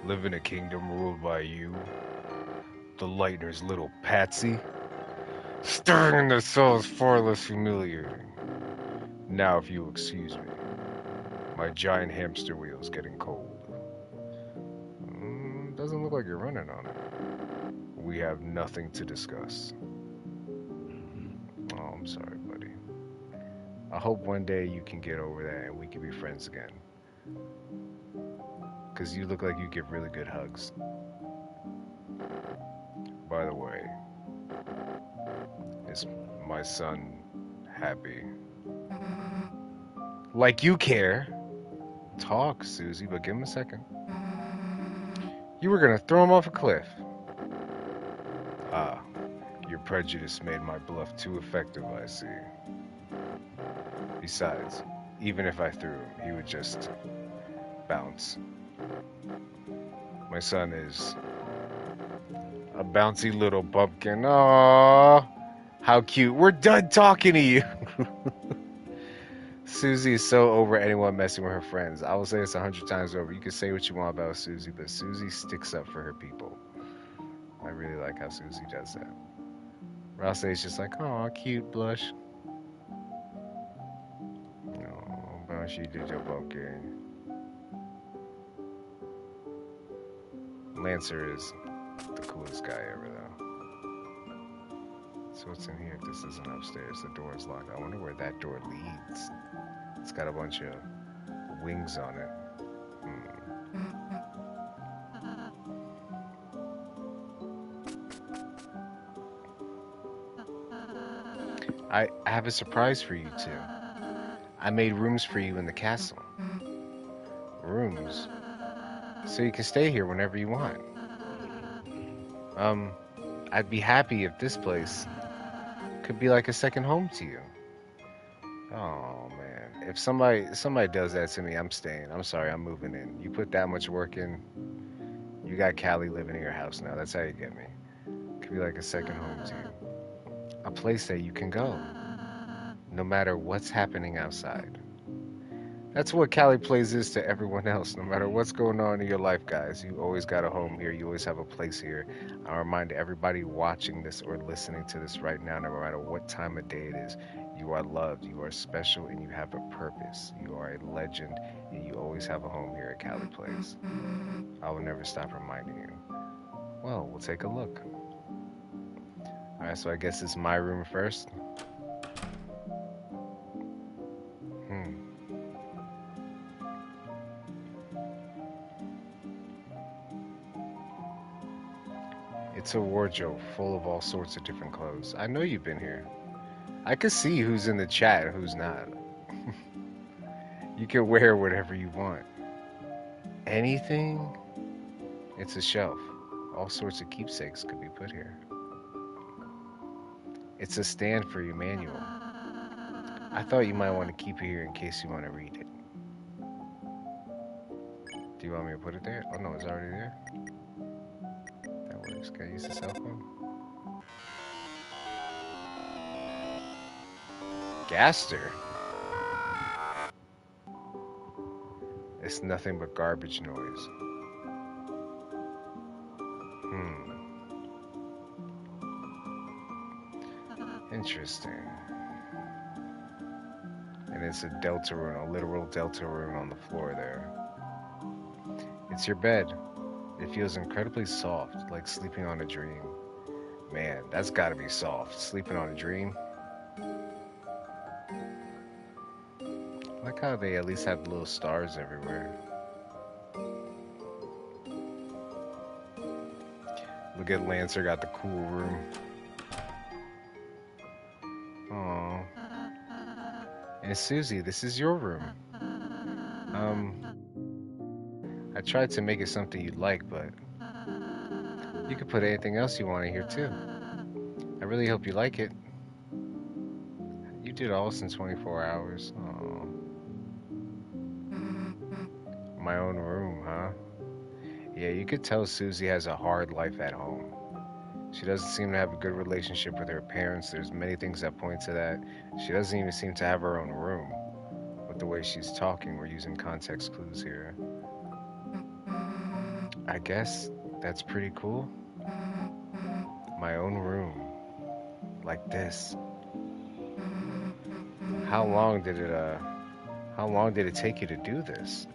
Live in a kingdom ruled by you? The Lightner's little patsy? Stirring in the soul is far less humiliating. Now, if you'll excuse me, my giant hamster wheel is getting cold. Doesn't look like you're running on it. We have nothing to discuss. Oh, I'm sorry, buddy. I hope one day you can get over that and we can be friends again. Because you look like you give really good hugs. By the way, is my son happy? Like you care. Talk, Susie, but give him a second. You were gonna throw him off a cliff. Ah, your prejudice made my bluff too effective, I see. Besides, even if I threw him, he would just bounce. My son is a bouncy little pumpkin. Aww, how cute. We're done talking to you. Susie is so over anyone messing with her friends. I will say this 100 times over. You can say what you want about Susie, but Susie sticks up for her people. I really like how Susie does that. Ross is just like, oh, cute blush. No, but she did your bunker. Lancer is the coolest guy ever, though. So what's in here? This isn't upstairs. The door is locked. I wonder where that door leads. It's got a bunch of wings on it. Hmm. I have a surprise for you too. I made rooms for you in the castle. Rooms. So you can stay here whenever you want. Um, I'd be happy if this place could be like a second home to you. Oh man, if somebody does that to me, I'm staying. I'm sorry, I'm moving in. You put that much work in, you got Callie living in your house now. That's how you get me. Could be like a second home to you. A place that you can go, no matter what's happening outside. That's what CaliPlays is to everyone else. No matter what's going on in your life, guys, you always got a home here. You always have a place here. I remind everybody watching this or listening to this right now, no matter what time of day it is, you are loved, you are special, and you have a purpose. You are a legend, and you always have a home here at CaliPlays. I will never stop reminding you. Well, we'll take a look. All right, so I guess it's my room first. Hmm. It's a wardrobe full of all sorts of different clothes. I know you've been here. I can see who's in the chat and who's not. You can wear whatever you want. Anything? It's a shelf. All sorts of keepsakes could be put here. It's a stand for your manual. I thought you might want to keep it here in case you want to read it. Do you want me to put it there? Oh no, it's already there. That works. Can I use the cell phone? Gaster? It's nothing but garbage noise. Hmm. Interesting. And it's a Deltarune, a literal Deltarune on the floor there. It's your bed. It feels incredibly soft, like sleeping on a dream. Man, that's gotta be soft. Sleeping on a dream. I like how they at least have little stars everywhere. Look at Lancer got the cool room. Oh. And Susie, this is your room. I tried to make it something you'd like, but you could put anything else you want in here too. I really hope you like it. You did all this in 24 hours. Oh. My own room, huh? Yeah, you could tell Susie has a hard life at home. She doesn't seem to have a good relationship with her parents. There's many things that point to that. She doesn't even seem to have her own room. With the way she's talking, we're using context clues here. I guess that's pretty cool. My own room. Like this. How long did it take you to do this?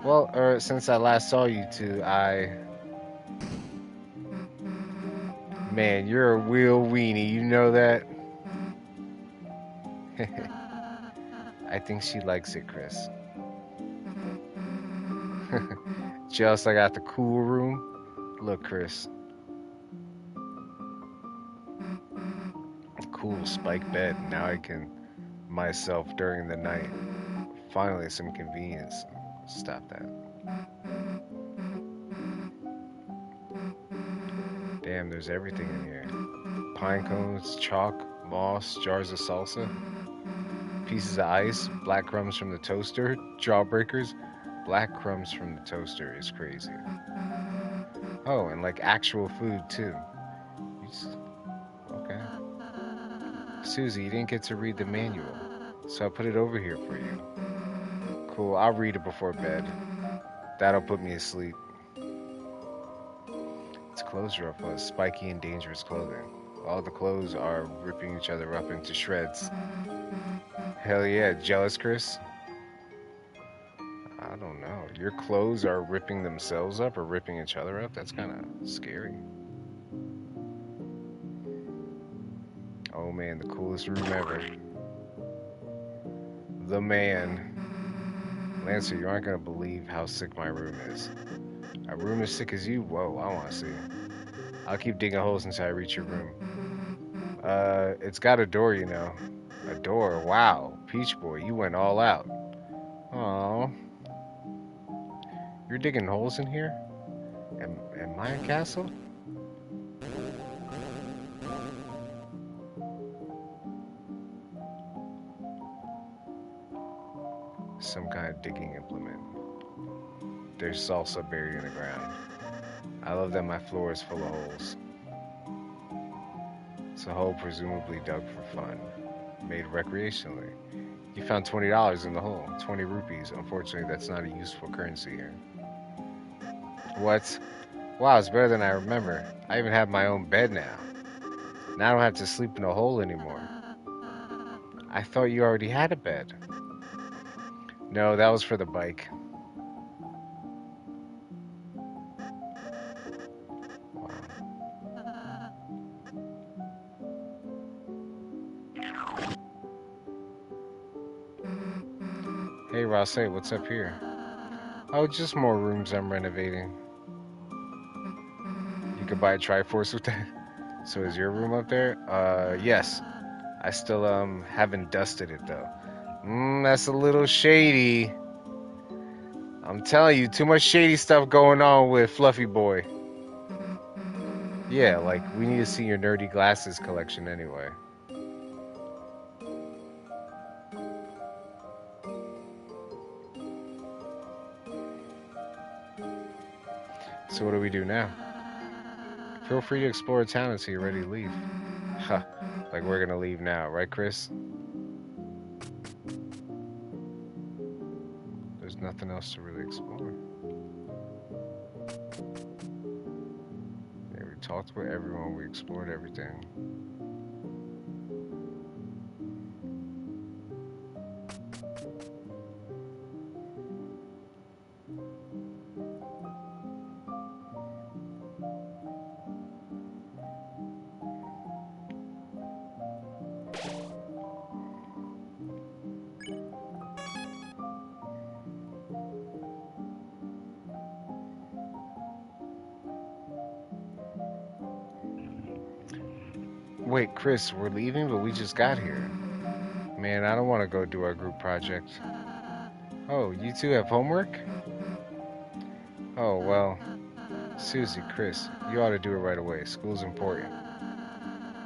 Well, since I last saw you two, man, you're a real weenie, you know that? I think she likes it, Chris. Just I got the cool room. Look, Chris. Cool spike bed. Now I can myself during the night. Finally, some convenience. Stop that. Damn, there's everything in here. Pine cones, chalk, moss, jars of salsa, pieces of ice, black crumbs from the toaster, jawbreakers. Black crumbs from the toaster is crazy. Oh, and like actual food too. Okay. Susie, you didn't get to read the manual, so I put it over here for you. Cool, I'll read it before bed. That'll put me asleep. Its clothes are of spiky and dangerous clothing. All the clothes are ripping each other up into shreds. Hell yeah, jealous, Chris? I don't know. Your clothes are ripping themselves up or ripping each other up? That's kind of scary. Oh man, the coolest room ever. The man. Lancer, you aren't gonna believe how sick my room is. A room as sick as you? Whoa, I wanna see. I'll keep digging holes until I reach your room. It's got a door, you know. A door? Wow. Peach Boy, you went all out. Oh, you're digging holes in here? Am I a castle? Some kind of digging implement. There's salsa buried in the ground. I love that my floor is full of holes. It's a hole presumably dug for fun, made recreationally. You found $20 in the hole, 20 rupees. Unfortunately, that's not a useful currency here. What? Wow, it's better than I remember. I even have my own bed now. Now I don't have to sleep in a hole anymore. I thought you already had a bed. No, that was for the bike. Wow. Hey, Ross, hey, what's up here? Oh, just more rooms I'm renovating. You could buy a Triforce with that. So is your room up there? Yes. I still haven't dusted it though. That's a little shady. I'm telling you, too much shady stuff going on with Fluffy Boy. Yeah, like we need to see your nerdy glasses collection anyway. So what do we do now? Feel free to explore town until you're ready to leave. Huh. Like we're gonna leave now, right, Chris? There's nothing else to really explore. Yeah, we talked with everyone, we explored everything. Wait, Chris, we're leaving, but we just got here. Man, I don't want to go do our group project. Oh, you two have homework? Oh, well, Susie, Chris, you ought to do it right away. School's important.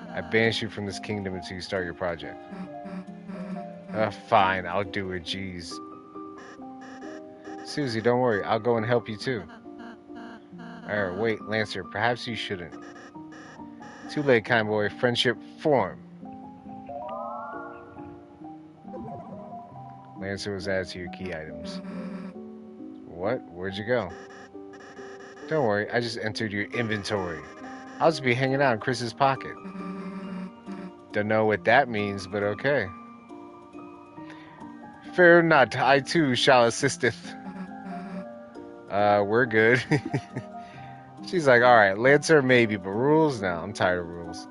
I banish you from this kingdom until you start your project. Fine, I'll do it, jeez. Susie, don't worry, I'll go and help you too. Wait, Lancer, perhaps you shouldn't. Too late, kind boy. Friendship form. Lancer was added to your key items. What? Where'd you go? Don't worry, I just entered your inventory. I'll just be hanging out in Chris's pocket. Don't know what that means, but okay. Fear not, I too shall assisteth. We're good. She's like, alright, Lancer maybe, but rules? No, I'm tired of rules.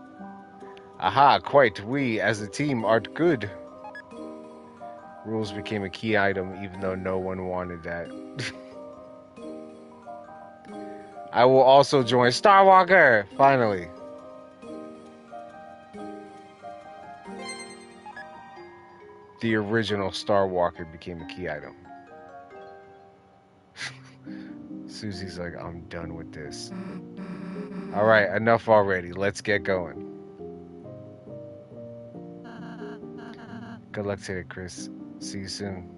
Aha, quite. We, as a team, art good. Rules became a key item, even though no one wanted that. I will also join Star Walker! Finally. The original Star Walker became a key item. Susie's like, I'm done with this. Alright, enough already. Let's get going. Good luck today, Chris. See you soon.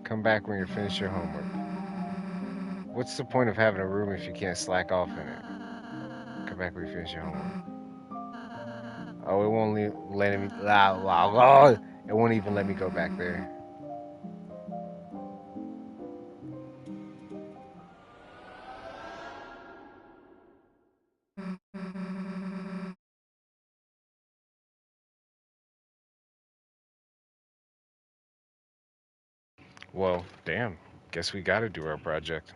Come back when you're finished your homework. What's the point of having a room if you can't slack off in it? Come back when you finish your homework. Oh, it won't let me. Oh, it won't even let me go back there. Well, damn. Guess we got to do our project.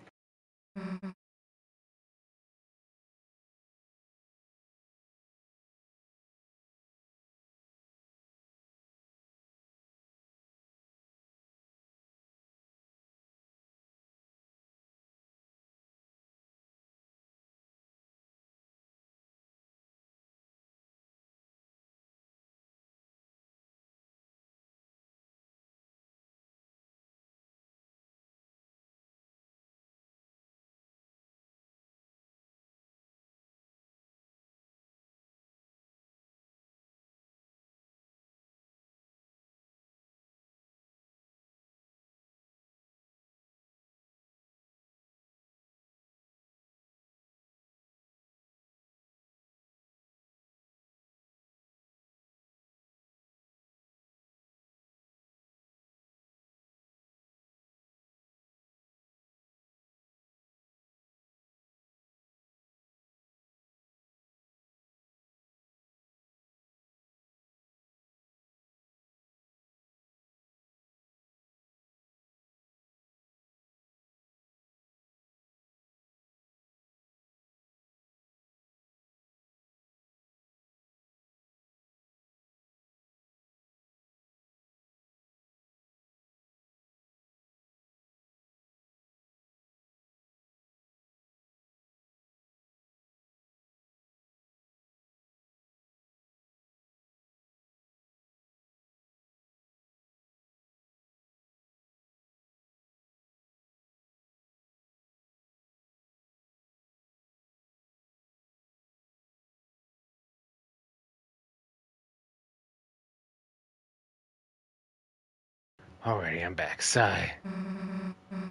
Alrighty, I'm back. Sigh. At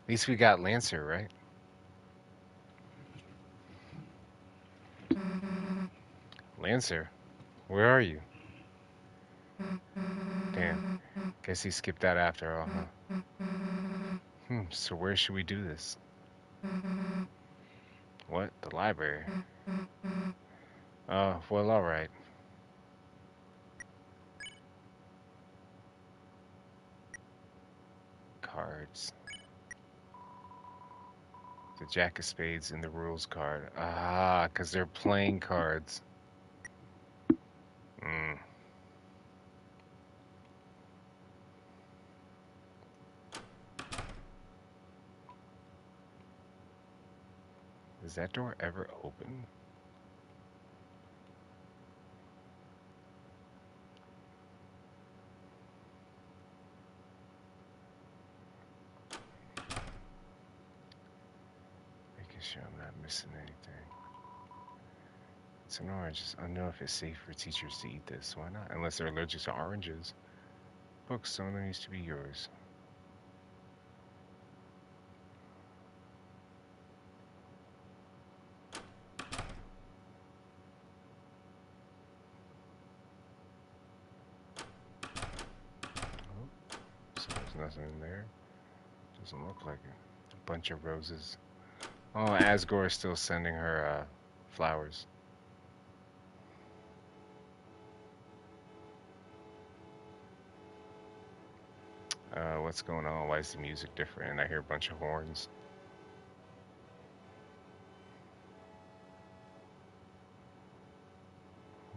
least we got Lancer, right? Lancer, where are you? Damn. Guess he skipped that after all, huh? So where should we do this? What? The library? Well, alright. Cards. The Jack of Spades and the Rules card. Ah, because they're playing cards. Mm. Is that door ever open? Making sure I'm not missing anything. It's an orange. I don't know if it's safe for teachers to eat this. Why not? Unless they're allergic to oranges. Books, some of them used to be yours. Oh, so there's nothing in there. Doesn't look like it. A bunch of roses. Oh, Asgore is still sending her flowers. What's going on? Why is the music different? And I hear a bunch of horns.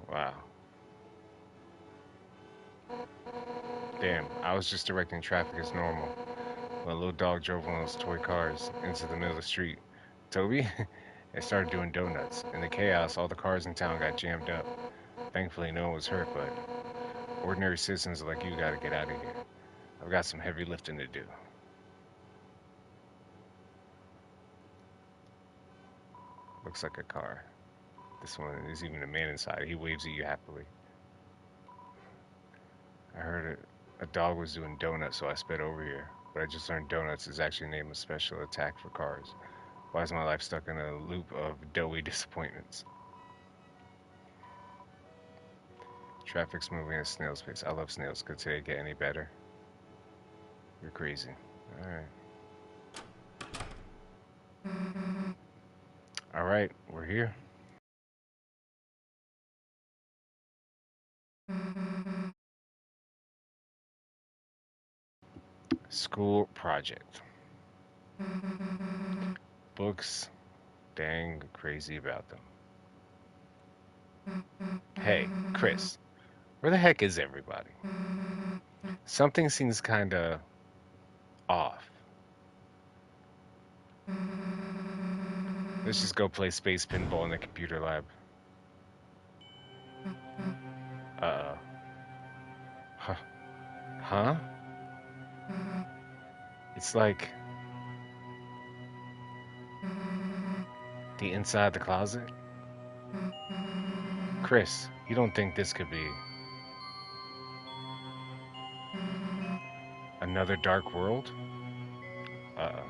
Wow. Damn, I was just directing traffic as normal. When a little dog drove one of those toy cars into the middle of the street. Toby? It started doing donuts. In the chaos, all the cars in town got jammed up. Thankfully, no one was hurt, but ordinary citizens like you gotta get out of here. I've got some heavy lifting to do. Looks like a car. This one is even a man inside. He waves at you happily. I heard a dog was doing donuts, so I sped over here. But I just learned donuts is actually named a special attack for cars. Why is my life stuck in a loop of doughy disappointments? Traffic's moving at snail's pace. I love snails. Could today get any better? You're crazy. Alright. Alright, we're here. School project. Books. Dang crazy about them. Hey, Chris. Where the heck is everybody? Something seems kinda off. Let's just go play space pinball in the computer lab. Uh-oh. Huh? Huh? It's like the inside of the closet. Chris, you don't think this could be another dark world? Uh-oh.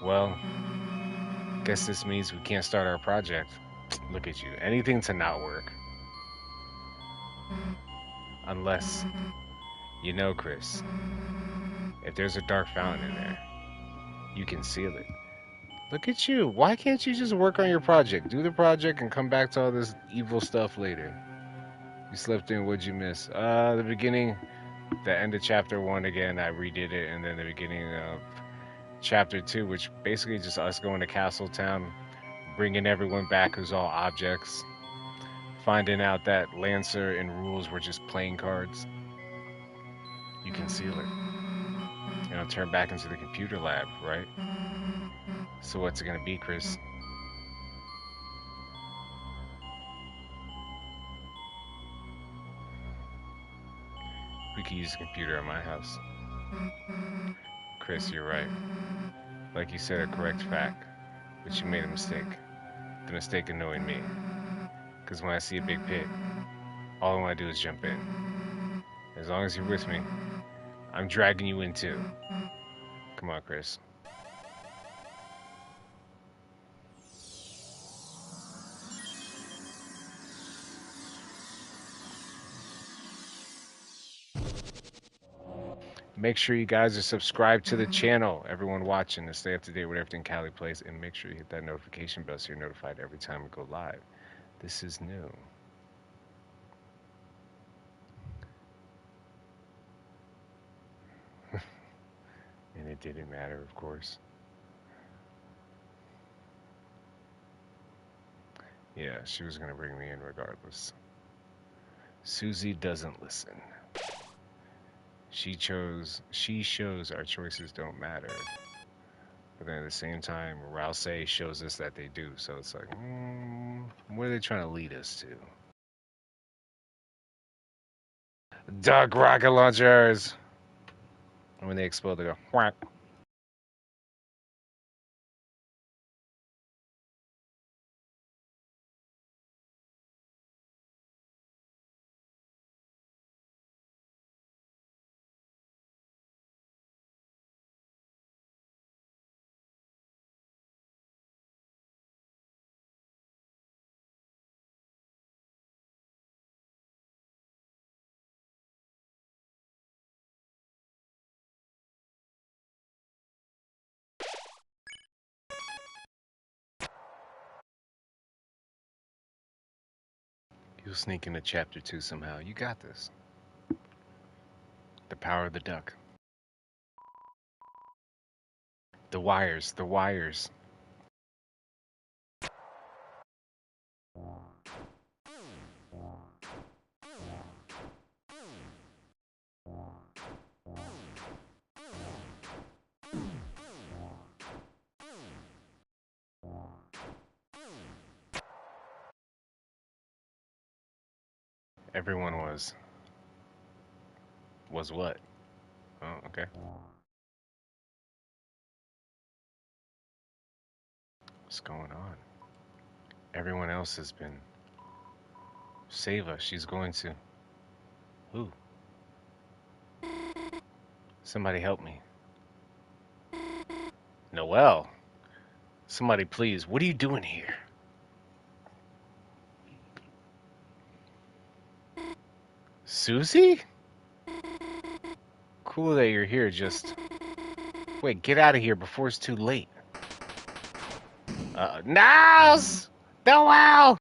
Well, guess this means we can't start our project. Look at you. Anything to not work. Unless, you know, Chris, if there's a dark fountain in there, you can seal it. Look at you. Why can't you just work on your project? Do the project and come back to all this evil stuff later. You slept in, what'd you miss? The beginning, the end of chapter 1 again, I redid it, and then the beginning of chapter 2, which basically just us going to Castle Town, bringing everyone back who's all objects, finding out that Lancer and Rules were just playing cards. You can seal it. And it'll turn back into the computer lab, right? So what's it gonna be, Chris? We could use a computer at my house. Chris, you're right. Like you said, a correct fact. But you made a mistake. The mistake of knowing me. Because when I see a big pit, all I want to do is jump in. As long as you're with me, I'm dragging you in too. Come on, Chris. Make sure you guys are subscribed to the channel, everyone watching, to stay up to date with everything CaliPlays, and make sure you hit that notification bell so you're notified every time we go live. This is new. And it didn't matter, of course. Yeah, she was gonna bring me in regardless. Susie doesn't listen. She shows our choices don't matter. But then at the same time, Rouse shows us that they do. So it's like, what are they trying to lead us to? Dark rocket launchers! And when they explode, they go, whack. You'll sneak into chapter 2 somehow. You got this. The power of the duck. The wires, the wires. Everyone was. Was what? Oh, okay. What's going on? Everyone else has been. Save us. She's going to. Who? Somebody help me. Noelle. Somebody please. What are you doing here? Susie? Cool that you're here, just... Wait, get out of here before it's too late. Niles! Noel!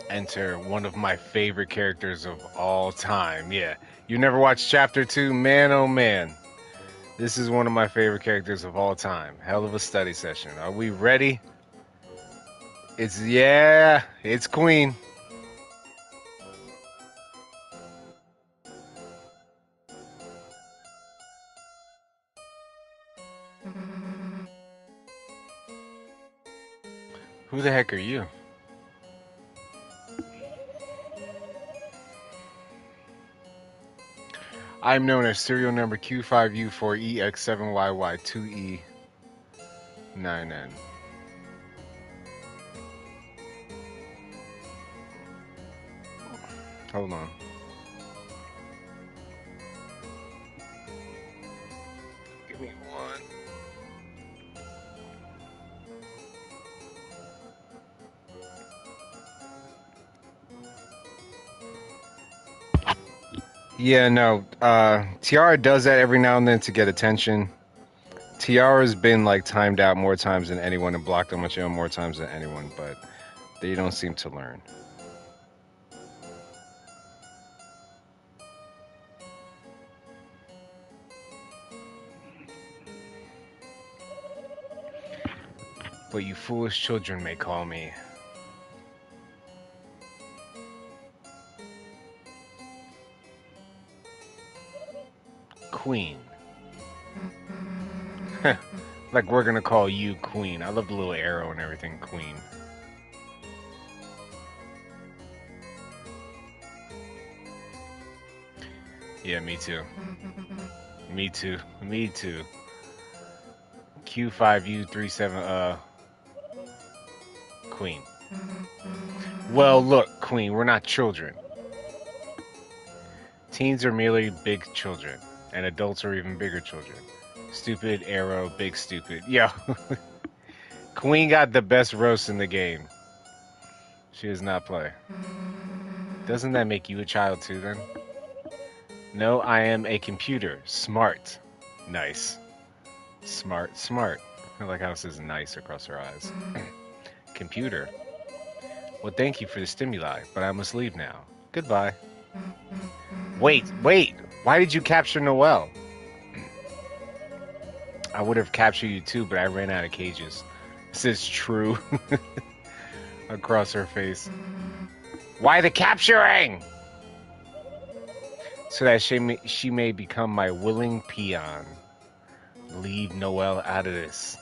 Enter one of my favorite characters of all time. Yeah, you never watched Chapter 2? Man, oh man. This is one of my favorite characters of all time. Hell of a study session. Are we ready? It's Queen. Who the heck are you? I'm known as serial number Q5U4EX7YY2E9N. Hold on. Give me one. Yeah, no. Tiara does that every now and then to get attention. Tiara's been like timed out more times than anyone and blocked on my channel more times than anyone, but they don't seem to learn. But you foolish children may call me Queen. Like we're gonna call you Queen. I love the little arrow and everything, Queen. Yeah, me too. Me too. Me too. Q5U37 Queen. Well, look, Queen, we're not children. Teens are merely big children, and adults are even bigger children. Stupid arrow, big stupid. Yo. Queen got the best roast in the game. She does not play. Doesn't that make you a child too then? No, I am a computer. Smart. Nice. Smart, smart. I like how it says nice across her eyes. Computer. Well, thank you for the stimuli, but I must leave now. Goodbye. Wait. Why did you capture Noelle? I would have captured you too, but I ran out of cages. It says true across her face. Why the capturing? So that she may become my willing peon. Leave Noelle out of this.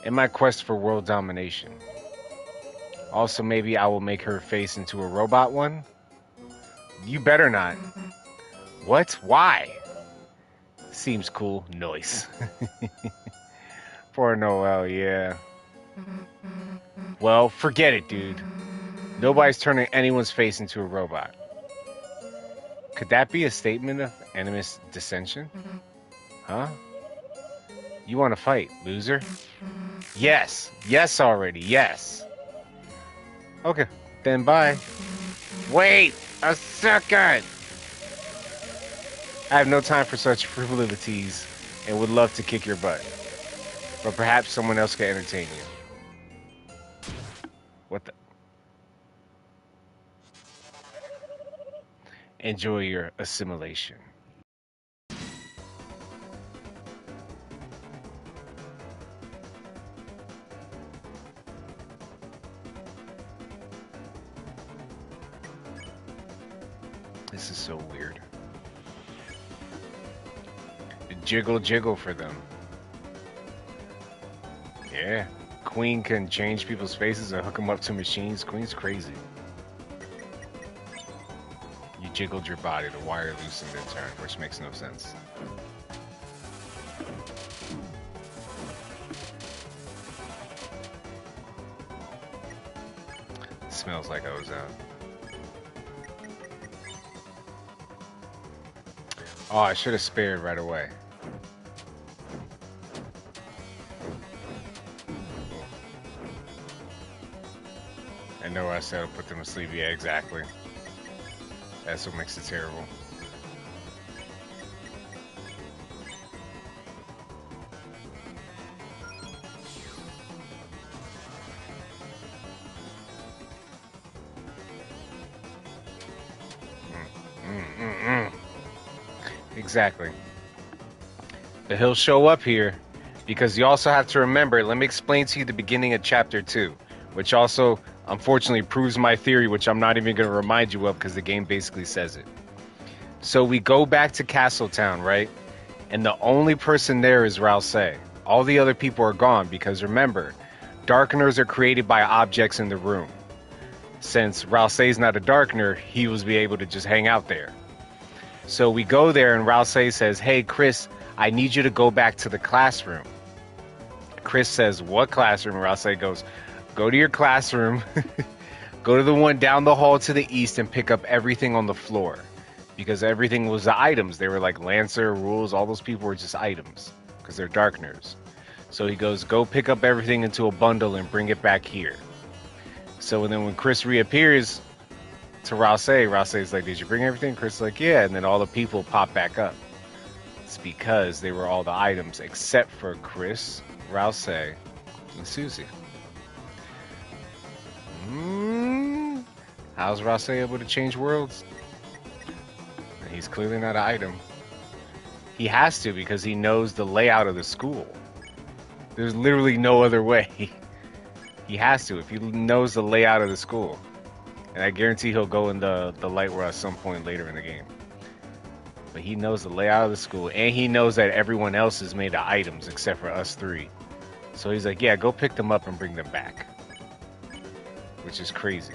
In my quest for world domination. Also, maybe I will make her face into a robot one? You better not. What? Why? Seems cool. Noise. Poor Noelle, yeah. Well, forget it, dude. Nobody's turning anyone's face into a robot. Could that be a statement of animus dissension? Huh? You want to fight, loser? Yes. Yes already. Yes. Okay. Then bye. Wait a second. I have no time for such frivolities and would love to kick your butt. But perhaps someone else can entertain you. What the? Enjoy your assimilation. This is so weird. Jiggle, jiggle for them. Yeah. Queen can change people's faces and hook them up to machines. Queen's crazy. You jiggled your body. The wire loosened in turn, which makes no sense. Smells like ozone. Oh, I should have spared right away. I know I said I'll put them to sleep. Yeah, exactly. That's what makes it terrible. Mm. Exactly. But he'll show up here because you also have to remember. Let me explain to you the beginning of chapter 2, which also unfortunately proves my theory, which I'm not even going to remind you of because the game basically says it. So we go back to Castletown, right? And the only person there is Rousey. All the other people are gone because remember, darkeners are created by objects in the room. Since Rousey's not a darkener, he was be able to just hang out there. So we go there and Rousey says, "Hey Chris, I need you to go back to the classroom." Chris says, "What classroom?" Rousey goes, "Go to your classroom, go to the one down the hall to the east and pick up everything on the floor." Because everything was the items. They were like Lancer, Rules, all those people were just items because they're darkeners. So he goes, "Go pick up everything into a bundle and bring it back here." So then when Chris reappears to Rousey's like, "Did you bring everything?" Chris is like, "Yeah." And then all the people pop back up. It's because they were all the items except for Chris, Rousey, and Susie. Mm, how's Rousey able to change worlds? He's clearly not an item. He has to because he knows the layout of the school. There's literally no other way. He has to if he knows the layout of the school. And I guarantee he'll go in the light world at some point later in the game. But he knows the layout of the school, and he knows that everyone else is made of items except for us three. So he's like, "Yeah, go pick them up and bring them back," which is crazy.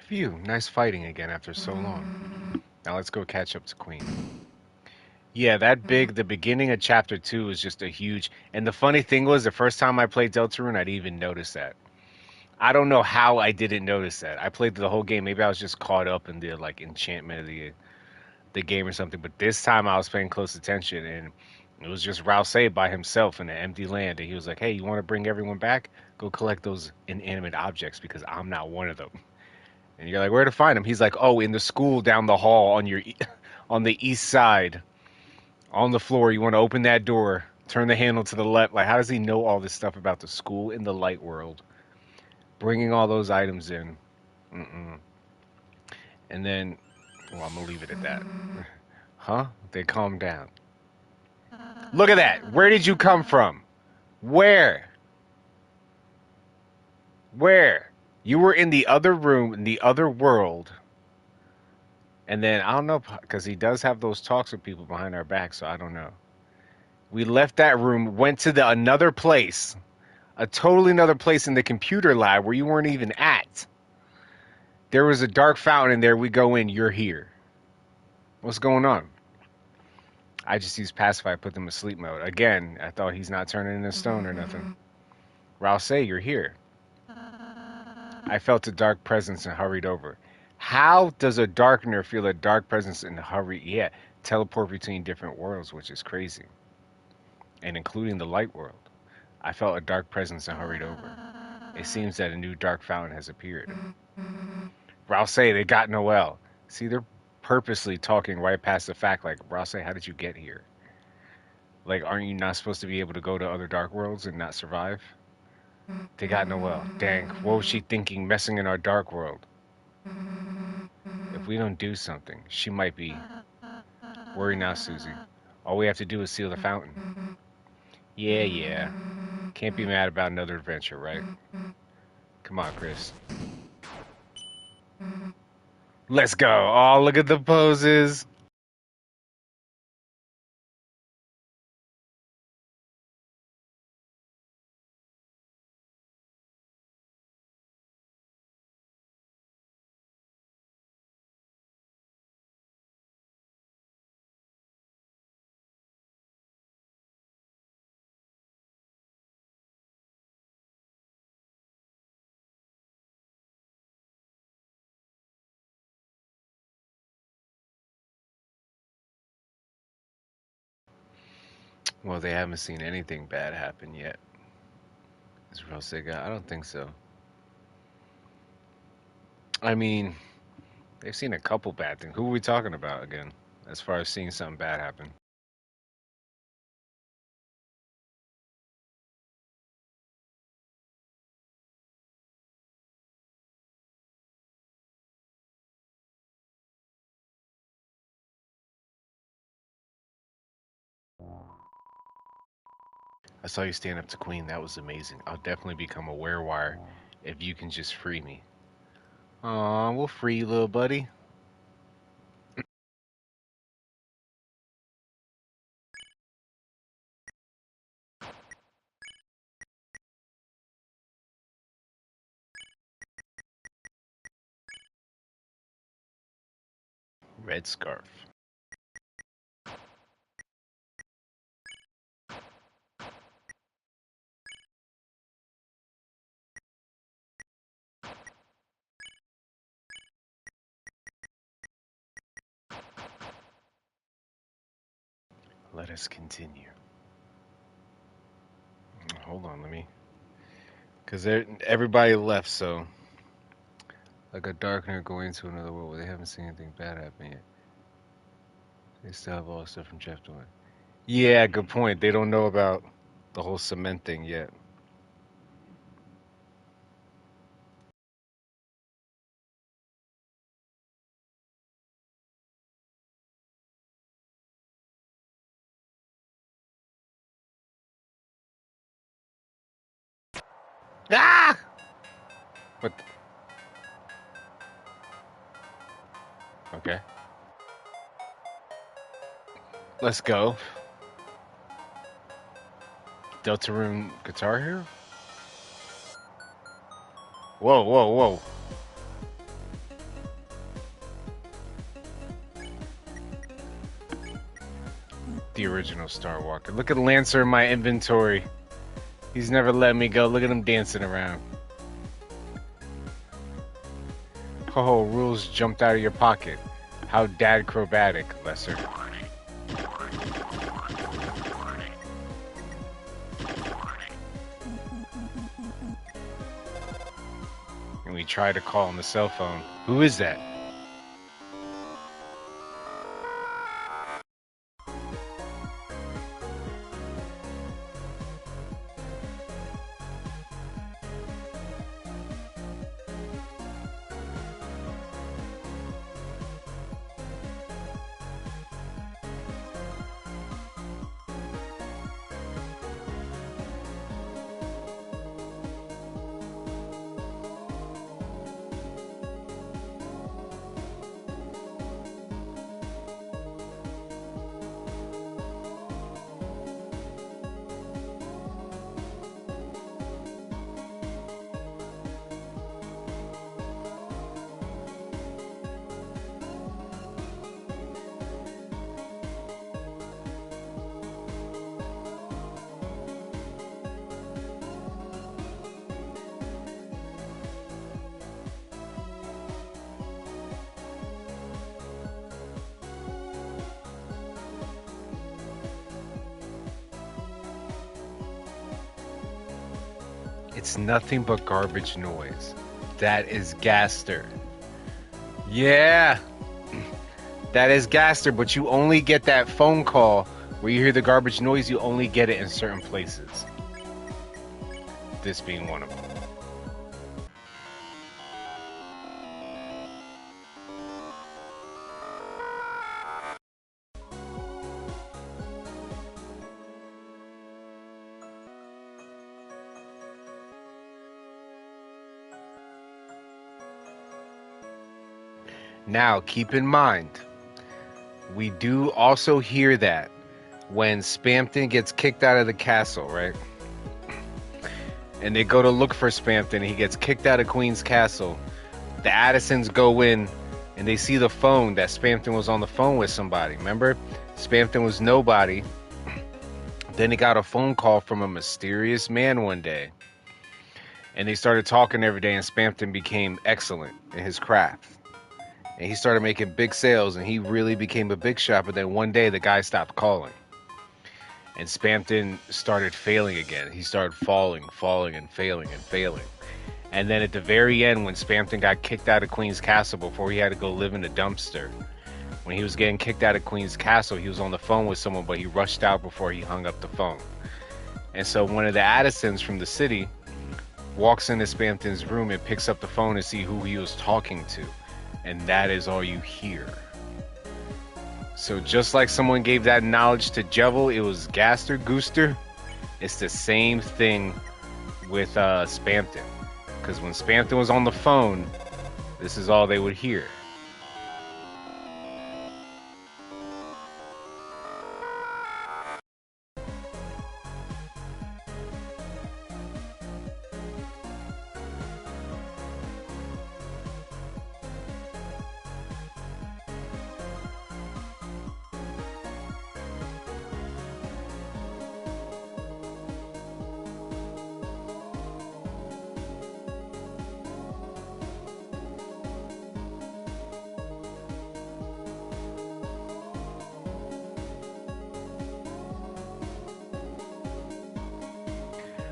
Phew, nice fighting again after so long. Now let's go catch up to Queen. Yeah, the beginning of chapter 2 was just a huge. And the funny thing was, the first time I played Deltarune, I didn't even notice that. I don't know how I didn't notice that. I played the whole game. Maybe I was just caught up in the like enchantment of the game or something. But this time I was paying close attention, and it was just Rousey by himself in an empty land, and he was like, "Hey, you want to bring everyone back? Go collect those inanimate objects because I'm not one of them." And you're like, "Where to find them?" He's like, "Oh, in the school down the hall on your on the east side, on the floor. You want to open that door, turn the handle to the left." Like, how does he know all this stuff about the school in the light world? Bringing all those items in. Mm-mm. And then, well, I'm gonna leave it at that. Huh? They calm down. Look at that. Where did you come from? Where? Where? You were in the other room, in the other world. And then, I don't know, because he does have those talks with people behind our back, so I don't know. We left that room, went to the another place, a totally another place in the computer lab where you weren't even at. There was a dark fountain in there. We go in, you're here. What's going on? I just used pacify, put them in sleep mode. Again, I thought he's not turning into stone or nothing. Rousey, you're here. I felt a dark presence and hurried over. How does a darkener feel a dark presence and hurry? Yeah, teleport between different worlds, which is crazy, and including the light world. I felt a dark presence and hurried over. It seems that a new dark fountain has appeared. Rousey, they got Noel. See, they're purposely talking right past the fact, like, "Rousey, how did you get here? Like, aren't you not supposed to be able to go to other dark worlds and not survive?" They got Noelle. Dang, what was she thinking messing in our dark world? If we don't do something, she might be. Worry not, Susie. All we have to do is seal the fountain. Yeah, yeah. Can't be mad about another adventure, right? Come on, Chris. Let's go. Oh, look at the poses. Well, they haven't seen anything bad happen yet. Is real Sega? I don't think so. I mean, they've seen a couple bad things. Who are we talking about again? As far as seeing something bad happen. I saw you stand up to Queen. That was amazing. I'll definitely become a werewire if you can just free me. Aw, we'll free you, little buddy. Red scarf. Let us continue. Hold on, let me. Because everybody left, so. Like a darkener going into another world where they haven't seen anything bad happen yet. They still have all the stuff from chapter 1. Yeah, good point. They don't know about the whole cement thing yet. Ah! What? Okay. Let's go. Deltarune Guitar Hero? Whoa, whoa, whoa. The original Star Walker. Look at Lancer in my inventory. He's never let me go. Look at him dancing around. Ho, rules jumped out of your pocket. How dad acrobatic, Lesser. And we try to call on the cell phone. Who is that? It's nothing but garbage noise. That is Gaster. Yeah, that is Gaster, but you only get that phone call where you hear the garbage noise. You only get it in certain places. This being one of them. Now, keep in mind, we do also hear that when Spampton gets kicked out of the castle, right? And they go to look for Spampton, he gets kicked out of Queen's Castle. The Addisons go in and they see the phone that Spampton was on the phone with somebody. Remember? Spampton was nobody. Then he got a phone call from a mysterious man one day. And they started talking every day, and Spampton became excellent in his craft. And he started making big sales, and he really became a big shot. But then one day, the guy stopped calling. And Spampton started failing again. He started falling, and failing. And then at the very end, when Spampton got kicked out of Queen's Castle before he had to go live in a dumpster, when he was getting kicked out of Queen's Castle, he was on the phone with someone, but he rushed out before he hung up the phone. And so one of the Addisons from the city walks into Spampton's room and picks up the phone to see who he was talking to. And that is all you hear. So just like someone gave that knowledge to Jevil, it was Gaster Gooster. It's the same thing with Spampton. Because when Spampton was on the phone, this is all they would hear.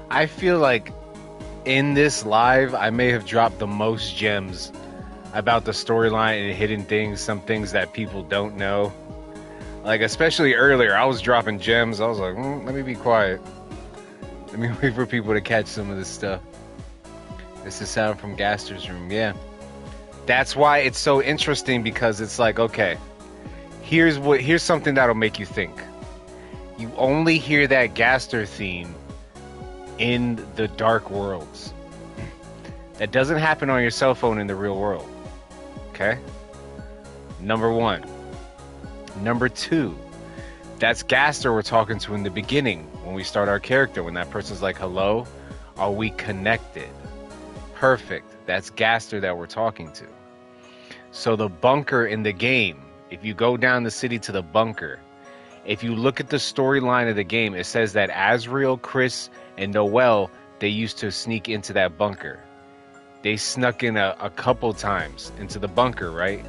I feel like in this live, I may have dropped the most gems about the storyline and hidden things, some things that people don't know. Like, especially earlier, I was dropping gems. I was like, let me be quiet. Let me wait for people to catch some of this stuff. This is sound from Gaster's room, yeah. That's why it's so interesting, because it's like, okay, here's something that'll make you think. You only hear that Gaster theme in the dark worlds. That doesn't happen on your cell phone in the real world. Okay? Number one. Number two, that's Gaster we're talking to in the beginning when we start our character, when that person's like, hello, are we connected? Perfect. That's Gaster that we're talking to. So the bunker in the game, if you go down the city to the bunker, if you look at the storyline of the game, it says that Azrael, Chris, and Noel, they used to sneak into that bunker. They snuck in a couple times into the bunker, right?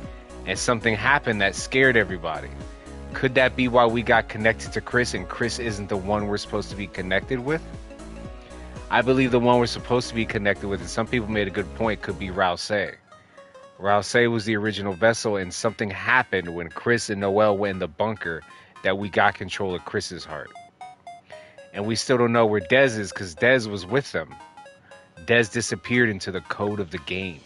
And something happened that scared everybody. Could that be why we got connected to Chris, and Chris isn't the one we're supposed to be connected with? I believe the one we're supposed to be connected with, and some people made a good point, could be Rousey. Rousey was the original vessel, and something happened when Chris and Noel went in the bunker that we got control of Chris's heart. And we still don't know where Dez is, because Dez was with them. Dez disappeared into the code of the game.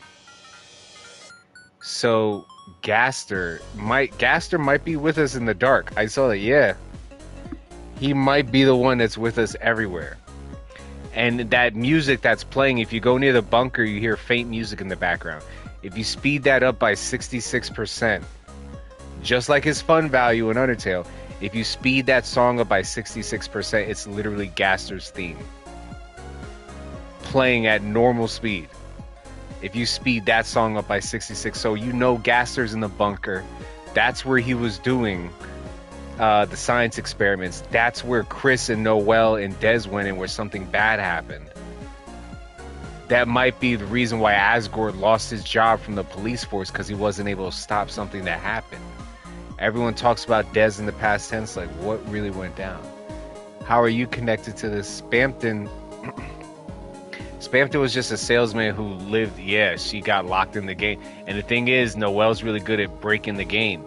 So Gaster might be with us in the dark. I saw that, yeah. He might be the one that's with us everywhere. And that music that's playing, if you go near the bunker, you hear faint music in the background. If you speed that up by 66%, just like his fun value in Undertale, if you speed that song up by 66%, it's literally Gaster's theme. Playing at normal speed. If you speed that song up by 66, so you know Gaster's in the bunker. That's where he was doing the science experiments. That's where Chris and Noel and Dez went in, where something bad happened. That might be the reason why Asgore lost his job from the police force, because he wasn't able to stop something that happened. Everyone talks about Dez in the past tense, like what really went down? How are you connected to this? Spampton was just a salesman who lived, yeah, she got locked in the game. And the thing is, Noelle's really good at breaking the game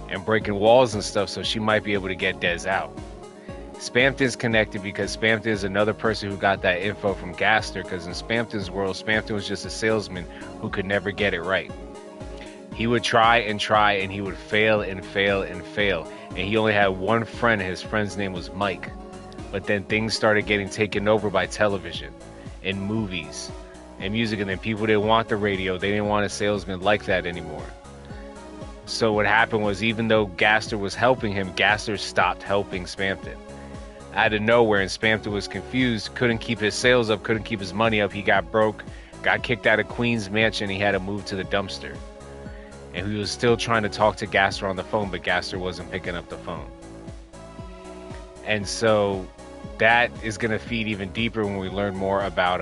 and breaking walls and stuff, so she might be able to get Dez out. Spampton's connected because Spampton is another person who got that info from Gaster, because in Spampton's world, Spampton was just a salesman who could never get it right. He would try, and he would fail. And he only had one friend, and his friend's name was Mike. But then things started getting taken over by television and movies and music, and then people didn't want the radio. They didn't want a salesman like that anymore. So what happened was, even though Gaster was helping him, Gaster stopped helping Spamton. Out of nowhere, and Spamton was confused, couldn't keep his sales up, couldn't keep his money up. He got broke, got kicked out of Queen's Mansion. He had to move to the dumpster. And he was still trying to talk to Gaster on the phone, but Gaster wasn't picking up the phone. And so that is going to feed even deeper when we learn more about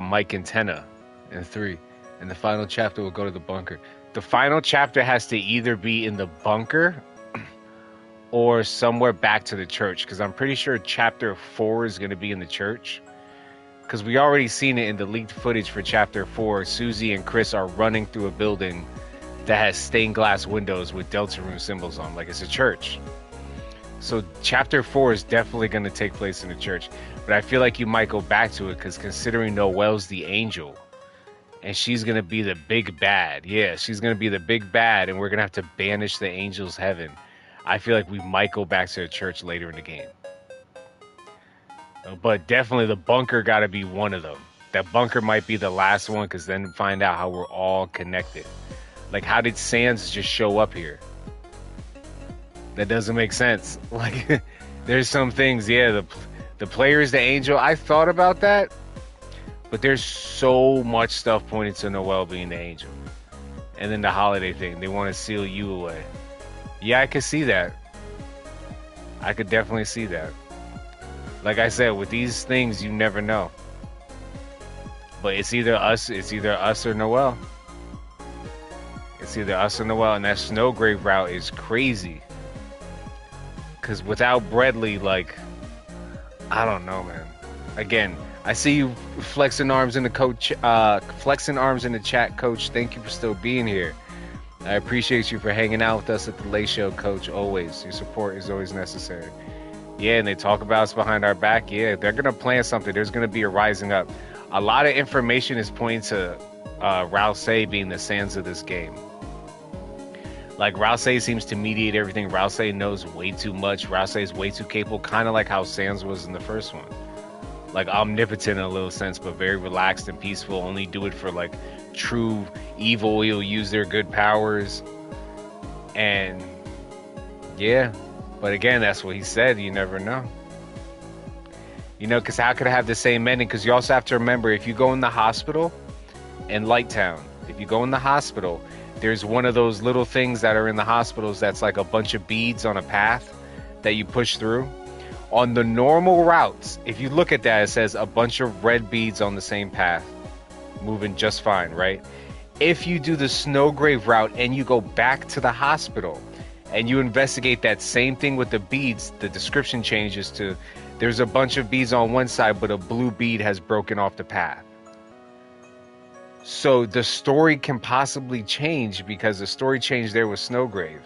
Mike and Tenna in 3. And the final chapter will go to the bunker. The final chapter has to either be in the bunker or somewhere back to the church, because I'm pretty sure chapter 4 is going to be in the church. Because we already seen it in the leaked footage for chapter 4. Susie and Chris are running through a building that has stained glass windows with Deltarune symbols on, like it's a church. So chapter 4 is definitely going to take place in the church. But I feel like you might go back to it, because considering Noelle's the angel, and she's going to be the big bad. Yeah, she's going to be the big bad, and we're going to have to banish the angels' heaven. I feel like we might go back to the church later in the game. But definitely the bunker got to be one of them. That bunker might be the last one, because then find out how we're all connected. Like, how did Sans just show up here? That doesn't make sense. Like, there's some things, yeah, the player is the angel. I thought about that, but there's so much stuff pointing to Noelle being the angel. And then the holiday thing, they want to seal you away. Yeah, I could see that. I could definitely see that. Like I said, with these things, you never know. But it's either us or Noelle. It's either us or Noelle, and that Snowgrave route is crazy. Because without Bradley, like, I don't know, man. Again, I see you flexing arms in the chat, Coach. Thank you for still being here. I appreciate you for hanging out with us at the Late Show, Coach. Always, your support is always necessary. Yeah, and they talk about us behind our back. Yeah, they're gonna plan something. There's gonna be a rising up. A lot of information is pointing to Rousey being the Sans of this game. Like, Rousey seems to mediate everything. Rousey knows way too much. Rousey is way too capable, kind of like how Sans was in the first one. Like, omnipotent in a little sense, but very relaxed and peaceful. Only do it for, like, true evil. He'll use their good powers. And, yeah. But again, that's what he said. You never know. You know, because how could I have the same ending? Because you also have to remember, if you go in the hospital in Lighttown, if you go in the hospital, there's one of those little things that are in the hospitals that's like a bunch of beads on a path that you push through. On the normal routes, if you look at that, it says a bunch of red beads on the same path, moving just fine, right? If you do the Snowgrave route and you go back to the hospital and you investigate that same thing with the beads, the description changes to, there's a bunch of beads on one side, but a blue bead has broken off the path. So the story can possibly change, because the story changed there with Snowgrave.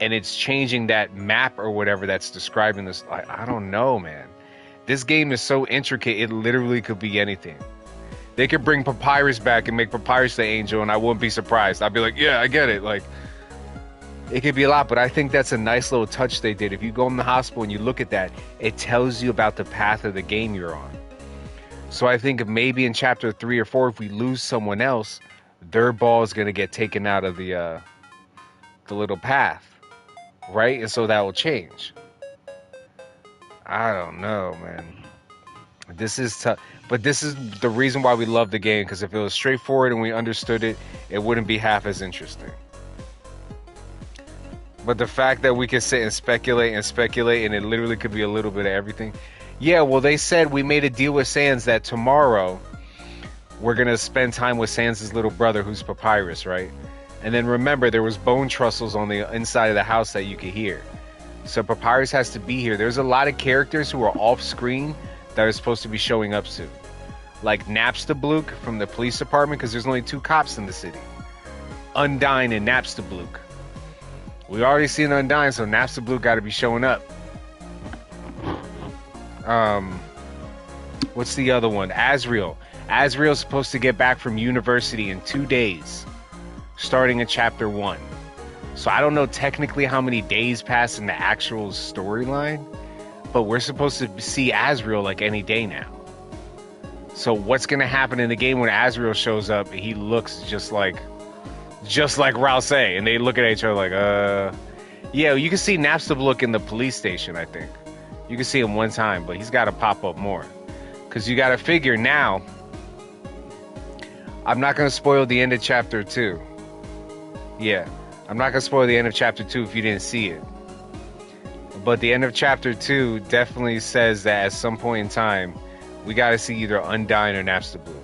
And it's changing that map or whatever that's describing this. I don't know, man. This game is so intricate, it literally could be anything. They could bring Papyrus back and make Papyrus the angel, and I wouldn't be surprised. I'd be like, yeah, I get it. Like, it could be a lot, but I think that's a nice little touch they did. If you go in the hospital and you look at that, it tells you about the path of the game you're on. So I think maybe in chapter 3 or 4, if we lose someone else, their ball is going to get taken out of the little path, right? And so that will change. I don't know, man. This is tough. But this is the reason why we love the game, because if it was straightforward and we understood it, it wouldn't be half as interesting. But the fact that we can sit and speculate, and it literally could be a little bit of everything. Yeah, well, they said we made a deal with Sans that tomorrow we're going to spend time with Sans' little brother, who's Papyrus, right? And then remember, there was bone trestles on the inside of the house that you could hear. So Papyrus has to be here. There's a lot of characters who are off screen that are supposed to be showing up soon. Like Napstablook from the police department, because there's only 2 cops in the city. Undyne and Napstablook. We already seen Undyne, so Napstablook got to be showing up. What's the other one? Azrael. Azrael's supposed to get back from university in 2 days, starting in chapter 1. So I don't know technically how many days pass in the actual storyline, but we're supposed to see Azrael like any day now. So what's going to happen in the game when Azrael shows up? He looks just like just like Rouse, and they look at each other like, yeah. You can see Napstablook in the police station. I think you can see him one time, but he's got to pop up more because you got to figure now. I'm not gonna spoil the end of chapter 2. Yeah, I'm not gonna spoil the end of chapter 2 if you didn't see it. But the end of chapter 2 definitely says that at some point in time, we got to see either Undyne or Napstablook.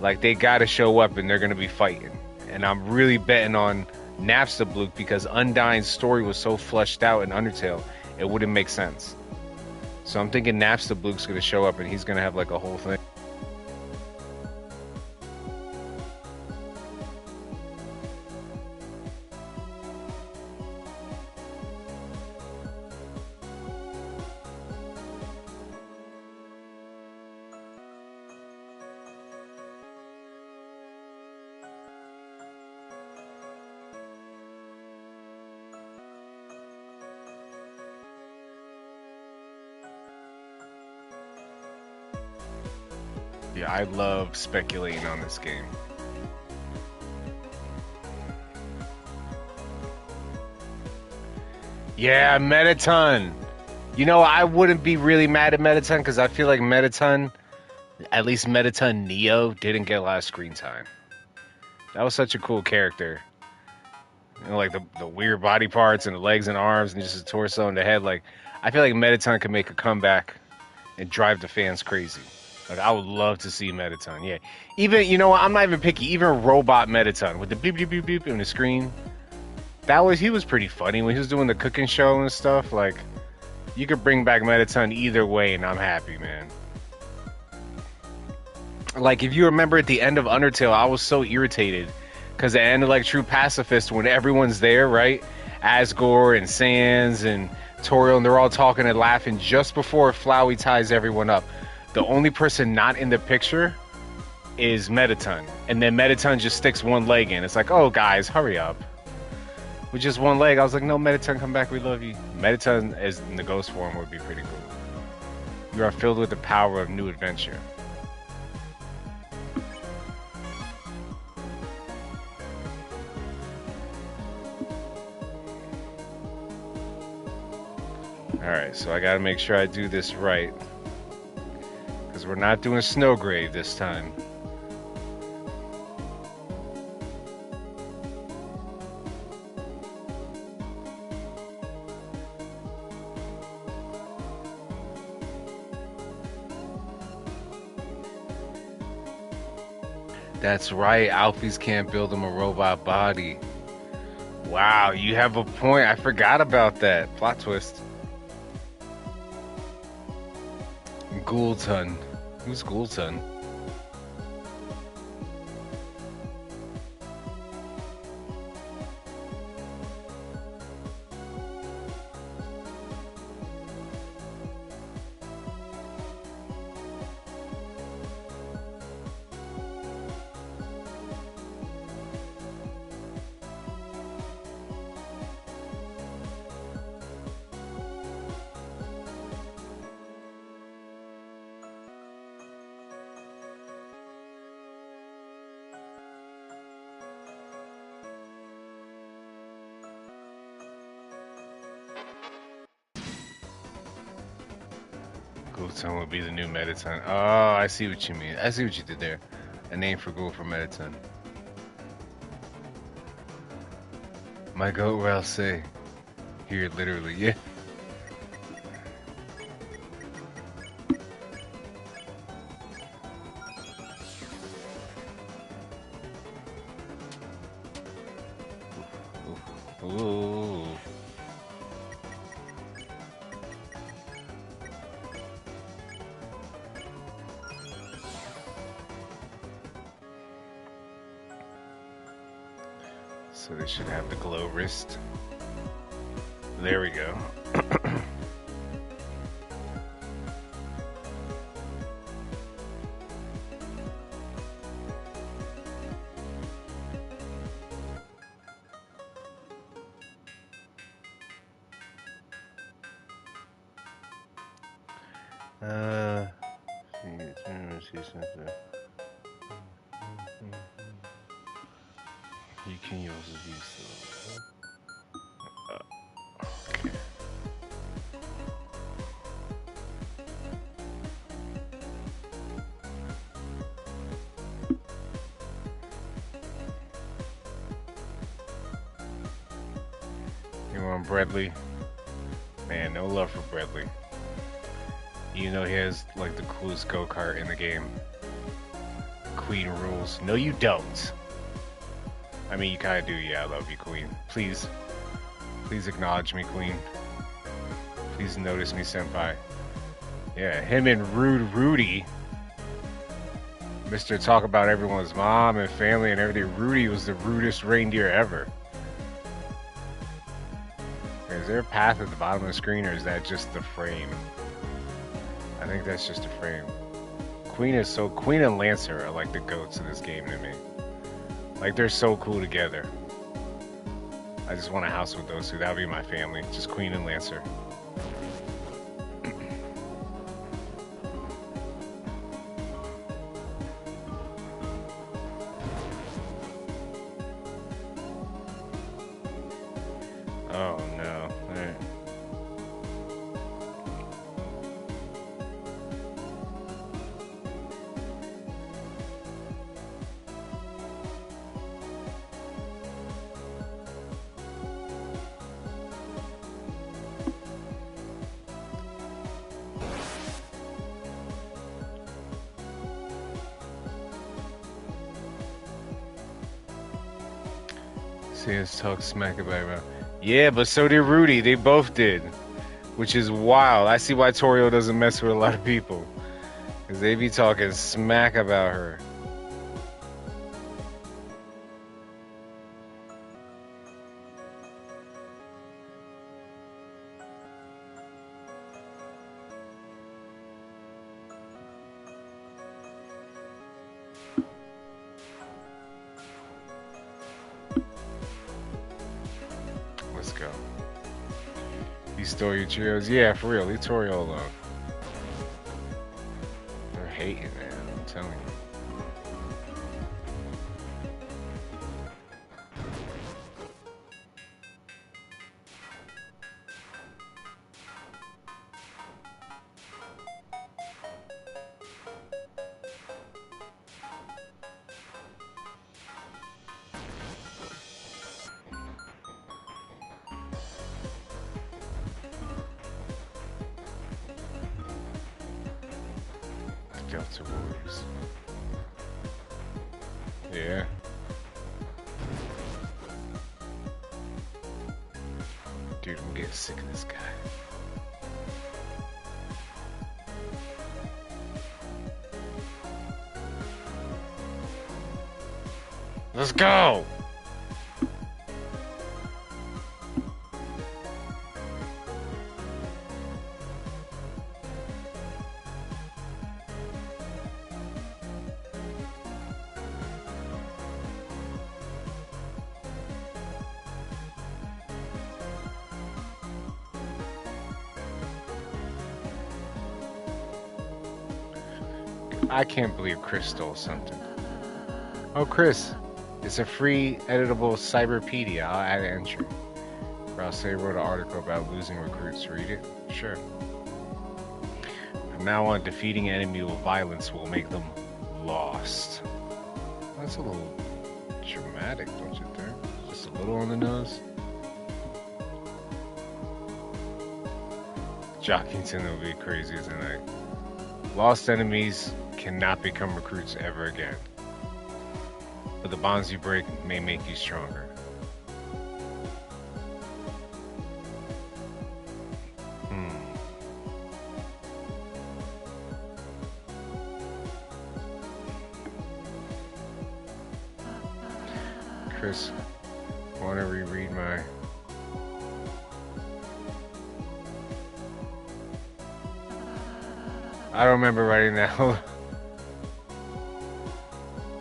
Like they got to show up and they're gonna be fighting. And I'm really betting on Napstablook because Undyne's story was so fleshed out in Undertale, it wouldn't make sense. So I'm thinking Napstablook's gonna show up and he's gonna have like a whole thing. Yeah, I love speculating on this game. Yeah, Metaton. You know, I wouldn't be really mad at Metaton because I feel like Metaton, at least Metaton Neo, didn't get a lot of screen time. That was such a cool character. You know, like the weird body parts and the legs and arms and just his torso and the head. Like, I feel like Metaton could make a comeback and drive the fans crazy. Like, I would love to see Metaton. Yeah, even you know what? I'm not even picky. Even robot Metaton with the beep beep beep beep in the screen. He was pretty funny when he was doing the cooking show and stuff. Like, you could bring back Metaton either way, and I'm happy, man. Like, if you remember at the end of Undertale, I was so irritated because it ended like True Pacifist when everyone's there, right? Asgore and Sans and Toriel, and they're all talking and laughing just before Flowey ties everyone up. The only person not in the picture is Metaton, and then Metaton just sticks one leg in. It's like, oh, guys, hurry up. With just one leg, I was like, no, Metaton, come back, we love you. Metaton as in the ghost form would be pretty cool. You are filled with the power of new adventure. Alright, so I gotta make sure I do this right. Because we're not doing Snowgrave this time. That's right, Alphys can't build him a robot body. Wow, you have a point. I forgot about that. Plot twist. Ghoulton. Who's Ghoulton? Ghoulton would be the new Metaton. Oh, I see what you mean. I see what you did there. A name for Ghoul for Metaton. My goat will say. Here, literally, yeah. Ooh. So they should have the glow wrist. There we go. uh, see something. You can also use okay. You want Bradley? Man, no love for Bradley. You know he has like the coolest go-kart in the game. Queen rules. No, you don't. I mean, you kind of do. Yeah, I love you, Queen. Please acknowledge me, Queen. Please notice me, Senpai. Yeah, him and Rude Rudy. Mr. Talk about everyone's mom and family and everything. Rudy was the rudest reindeer ever. Is there a path at the bottom of the screen, or is that just the frame? I think that's just a frame. Queen and Lancer are like the goats of this game to me. Like, they're so cool together. I just want a house with those two. That would be my family. Just Queen and Lancer. Oh no. All right. See us talk smack about it. Yeah, but so did Rudy. They both did. Which is wild. I see why Torio doesn't mess with a lot of people. Because they be talking smack about her. Let's go. He stole your Cheerios? Yeah, for real. Leave Torio alone. They're hating, man. I'm telling you. Delta Warriors. Yeah. Dude, I'm getting sick of this guy. Let's go! I can't believe Chris stole something. Oh, Chris, it's a free editable cyberpedia. I'll add an entry. Rouse wrote an article about losing recruits. Read it? Sure. From now on, defeating enemy with violence will make them lost. That's a little dramatic, don't you think? Just a little on the nose. Jockington will be crazy tonight. Lost enemies cannot become recruits ever again. But the bonds you break may make you stronger. Chris, want to reread my... I don't remember writing that.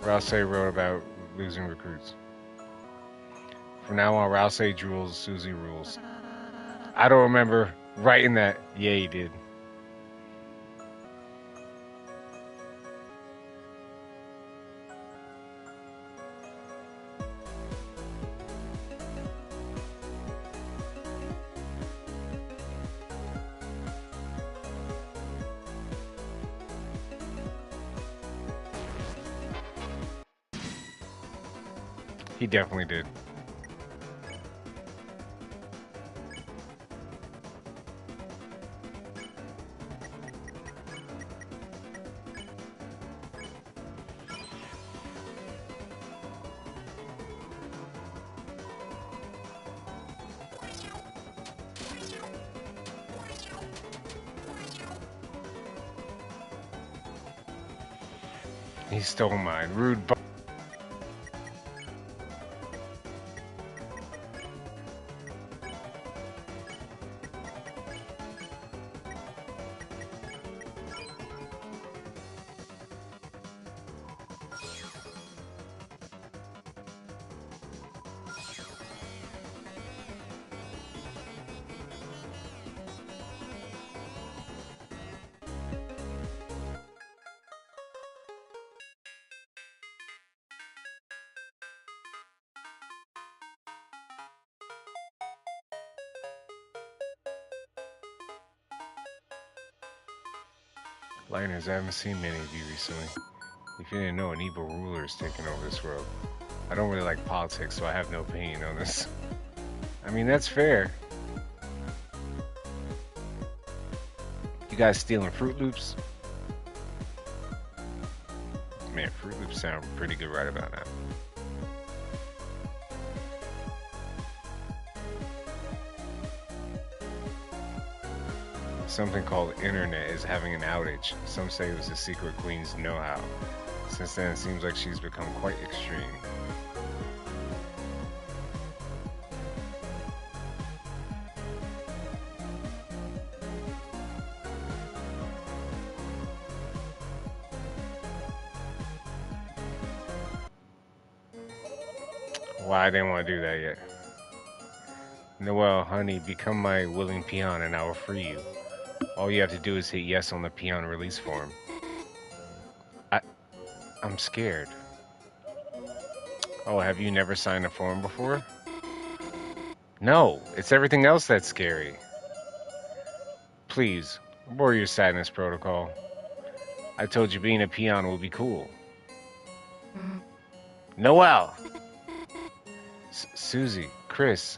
Rouse wrote about losing recruits. From now on, Rouse drools, Susie rules. I don't remember writing that. Yeah, he did. He definitely did. He stole mine. Rude. Liners, I haven't seen many of you recently. If you didn't know, an evil ruler is taking over this world. I don't really like politics, so I have no opinion on this. I mean, that's fair. You guys stealing Fruit Loops? Man, Fruit Loops sound pretty good right about now. Something called internet is having an outage. Some say it was the secret queen's know-how. Since then, it seems like she's become quite extreme. Why I didn't want to do that yet. Noelle, honey, become my willing peon and I will free you. All you have to do is hit yes on the peon release form. I'm scared. Oh, have you never signed a form before? No, it's everything else that's scary. Please, Warrior Sadness Protocol. I told you being a peon will be cool. Noelle! Susie, Chris.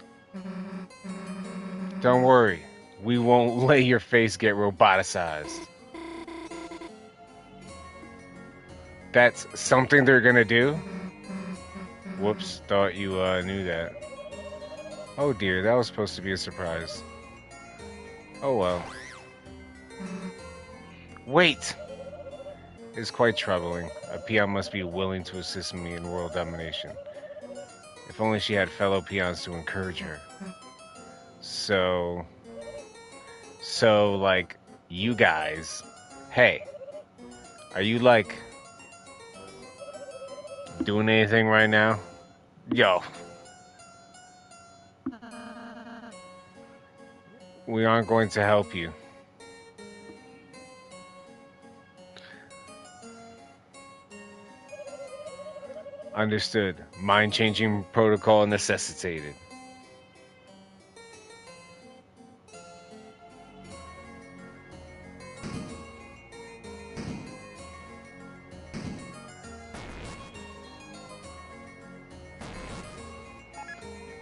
Don't worry, we won't let your face get roboticized. That's something they're gonna do? Whoops, thought you knew that. Oh dear, that was supposed to be a surprise. Oh well. Wait! It's quite troubling. A peon must be willing to assist me in world domination. If only she had fellow peons to encourage her. So, like, you guys, hey, are you, like, doing anything right now? Yo. We aren't going to help you. Understood. Mind-changing protocol necessitated.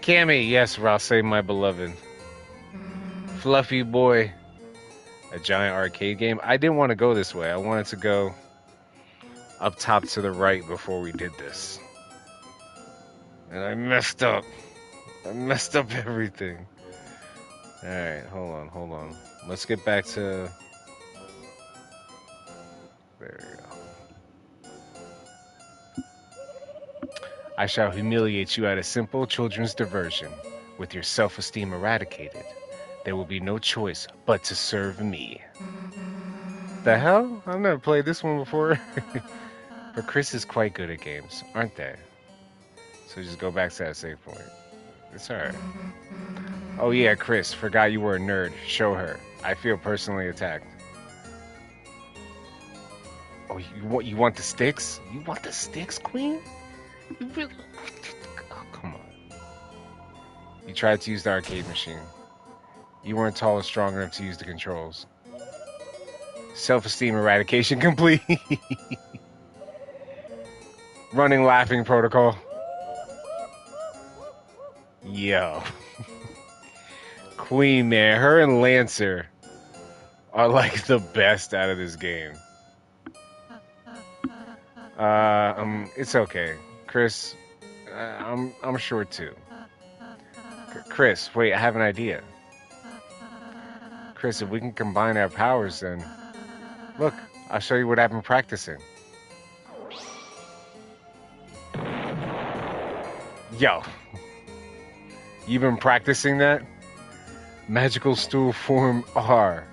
Cammy, yes, Rosse, my beloved. Fluffy boy. A giant arcade game? I didn't want to go this way. I wanted to go up top to the right before we did this. And I messed up. I messed up everything. Alright, hold on. Let's get back to... There we go. I shall humiliate you at a simple children's diversion. With your self-esteem eradicated, there will be no choice but to serve me. The hell? I've never played this one before. But Chris is quite good at games, aren't they? So just go back to that save point. It's alright. Oh yeah, Chris, forgot you were a nerd. Show her. I feel personally attacked. Oh, you want the sticks? You want the sticks, Queen? You really? Oh, come on. You tried to use the arcade machine. You weren't tall or strong enough to use the controls. Self-esteem eradication complete. Running laughing protocol. Yo. Queen, man. Her and Lancer are like the best out of this game. It's okay. Chris, I'm sure too. Chris, wait, I have an idea. Chris, if we can combine our powers, then look, I'll show you what I've been practicing. Yo, you've been practicing that? Magical stool form R.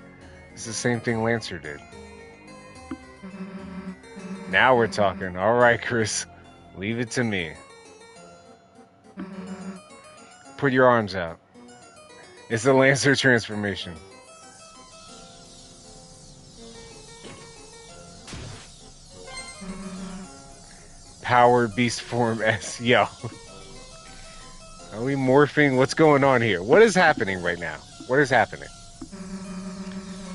It's the same thing Lancer did. Now we're talking. All right, Chris, leave it to me. Put your arms out. It's the Lancer transformation. Power Beast Form S. Yo. Are we morphing? What's going on here? What is happening right now? What is happening?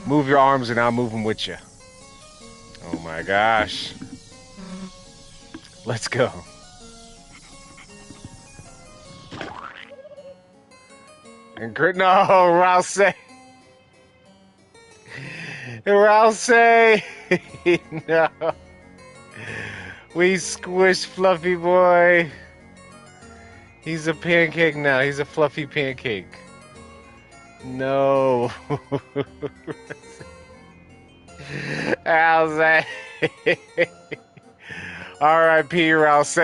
Move your arms and I'll move them with you. Oh my gosh. Let's go. And no, Rouse. Rouse. No. We squished Fluffy Boy. He's a pancake now. He's a fluffy pancake. No. Rouse. R.I.P. Rouse.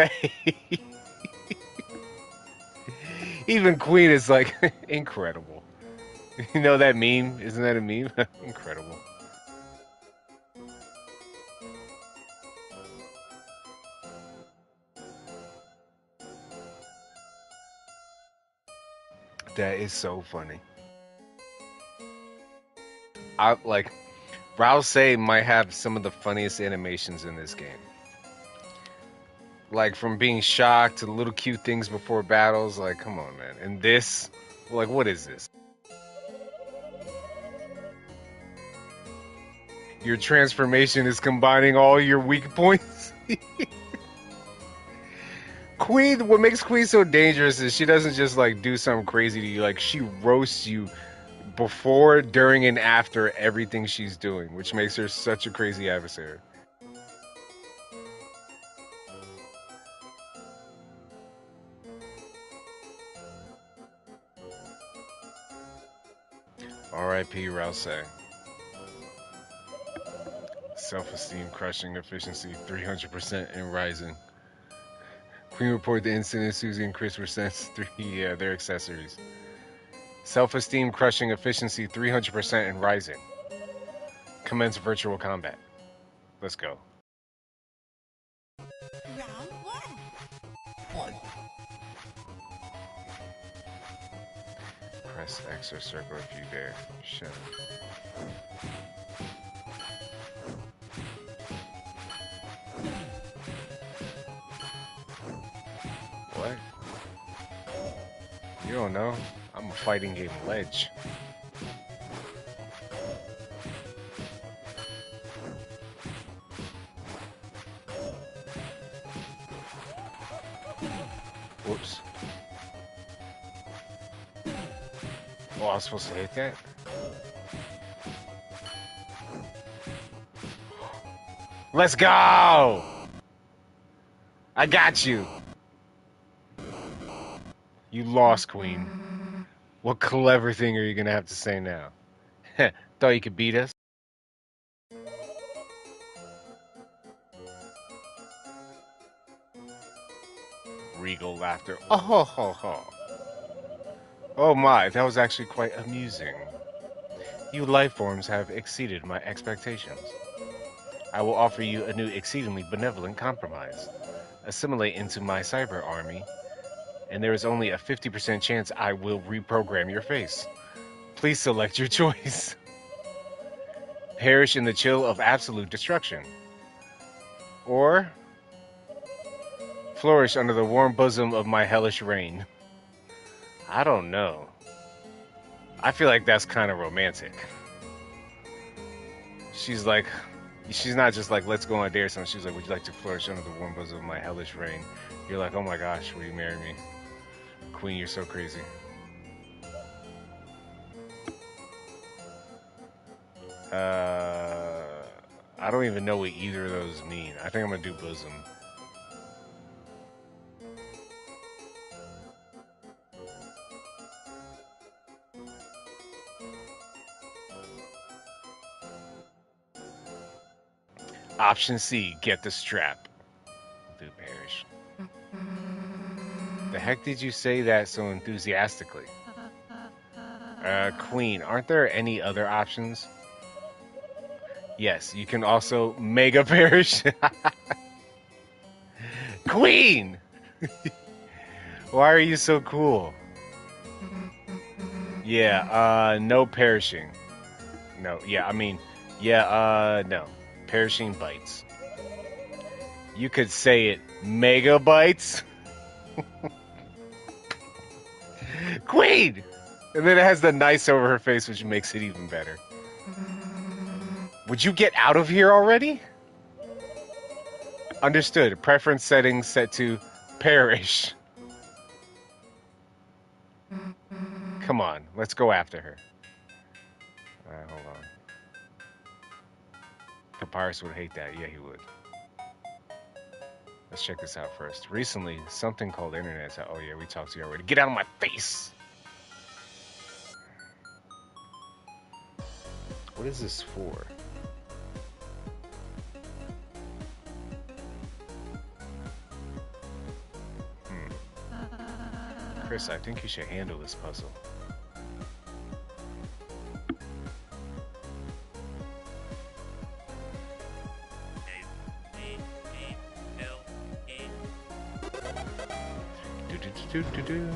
Even Queen is like incredible. You know that meme? Isn't that a meme? Incredible. That is so funny. I like Rouse might have some of the funniest animations in this game. Like from being shocked to little cute things before battles. Like, come on, man. And this, like, what is this? Your transformation is combining all your weak points. Queen, what makes Queen so dangerous is she doesn't just like do something crazy to you. Like she roasts you before, during, and after everything she's doing, which makes her such a crazy adversary. R.I.P. Rouse. Self-esteem crushing, efficiency 300% and rising. Queen reported the incident. Susie and Chris were sent their accessories. Self-esteem crushing, efficiency 300% and rising. Commence virtual combat. Let's go. Round one. Press X or circle if you dare. Shut up. What? You don't know? I'm a fighting game ledge. Whoops. Oh, I was supposed to hit that? Let's go! I got you. You lost, Queen. What clever thing are you gonna have to say now? Thought you could beat us? Regal laughter. Oh ho ho ho. Oh my, that was actually quite amusing. You life forms have exceeded my expectations. I will offer you a new exceedingly benevolent compromise. Assimilate into my cyber army, and there is only a 50% chance I will reprogram your face. Please select your choice. Perish in the chill of absolute destruction. Or flourish under the warm bosom of my hellish reign. I don't know. I feel like that's kind of romantic. She's not just like, let's go on a date or something. She's like, would you like to flourish under the warm bosom of my hellish reign? You're like, oh my gosh, will you marry me? Queen, you're so crazy. I don't even know what either of those mean. I think I'm gonna do bosom. Option C, get the strap. Do perish. The heck did you say that so enthusiastically? Queen, aren't there any other options? Yes, you can also mega perish. Queen! Why are you so cool? Yeah, no perishing. No, yeah, I mean, yeah, no. Perishing bites. You could say it megabytes. Queen! And then it has the nice over her face, which makes it even better. Would you get out of here already? Understood. Preference settings set to perish. Come on, let's go after her. Alright, hold on. Papyrus would hate that. Yeah, he would. Let's check this out first. Recently, something called internet. Oh yeah, we talked to you already. Get out of my face! What is this for? Chris, I think you should handle this puzzle. Do.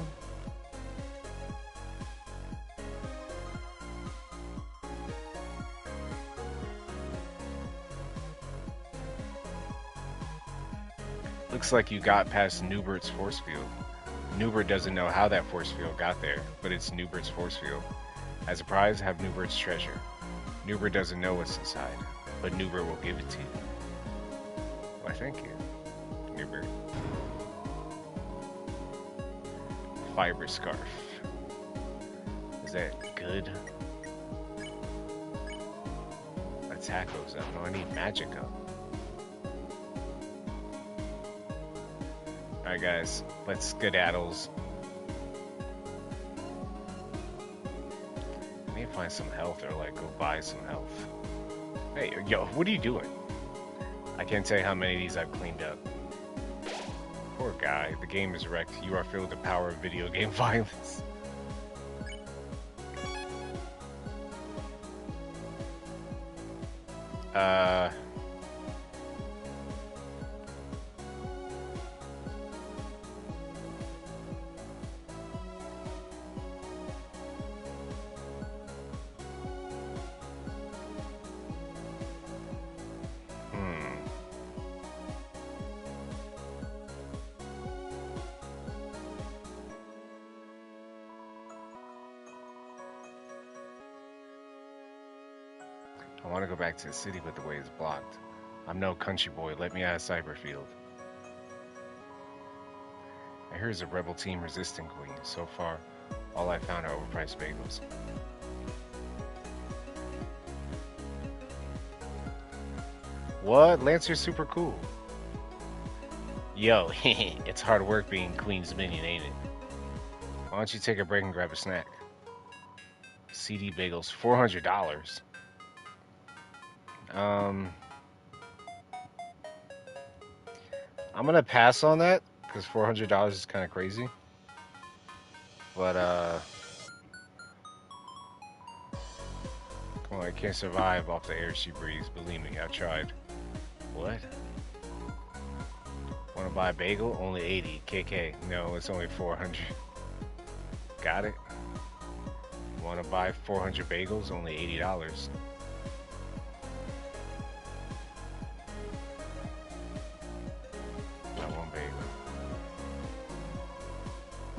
Looks like you got past Newbert's force field. Newbert doesn't know how that force field got there, but it's Newbert's force field. As a prize, have Newbert's treasure. Newbert doesn't know what's inside, but Newbert will give it to you. Why, thank you, Newbert. Fiber scarf. Is that good? Attack goes up. No, I need magic up. Alright guys, let's skedaddles. I need to find some health or like go buy some health. Hey, yo, what are you doing? I can't tell you how many of these I've cleaned up. Poor guy, the game is wrecked. You are filled with the power of video game violence. I want to go back to the city, but the way is blocked. I'm no country boy. Let me out of Cyberfield. I hear there's a rebel team resisting Queen. So far, all I found are overpriced bagels. What? Lancer's super cool. Yo, it's hard work being Queen's minion, ain't it? Why don't you take a break and grab a snack? CD bagels, $400. I'm gonna pass on that because $400 is kind of crazy. But come on, I can't survive off the air she breathes. Believe me, I've tried. What? Want to buy a bagel? Only 80 KK. No, it's only 400. Got it. Want to buy 400 bagels? Only $80.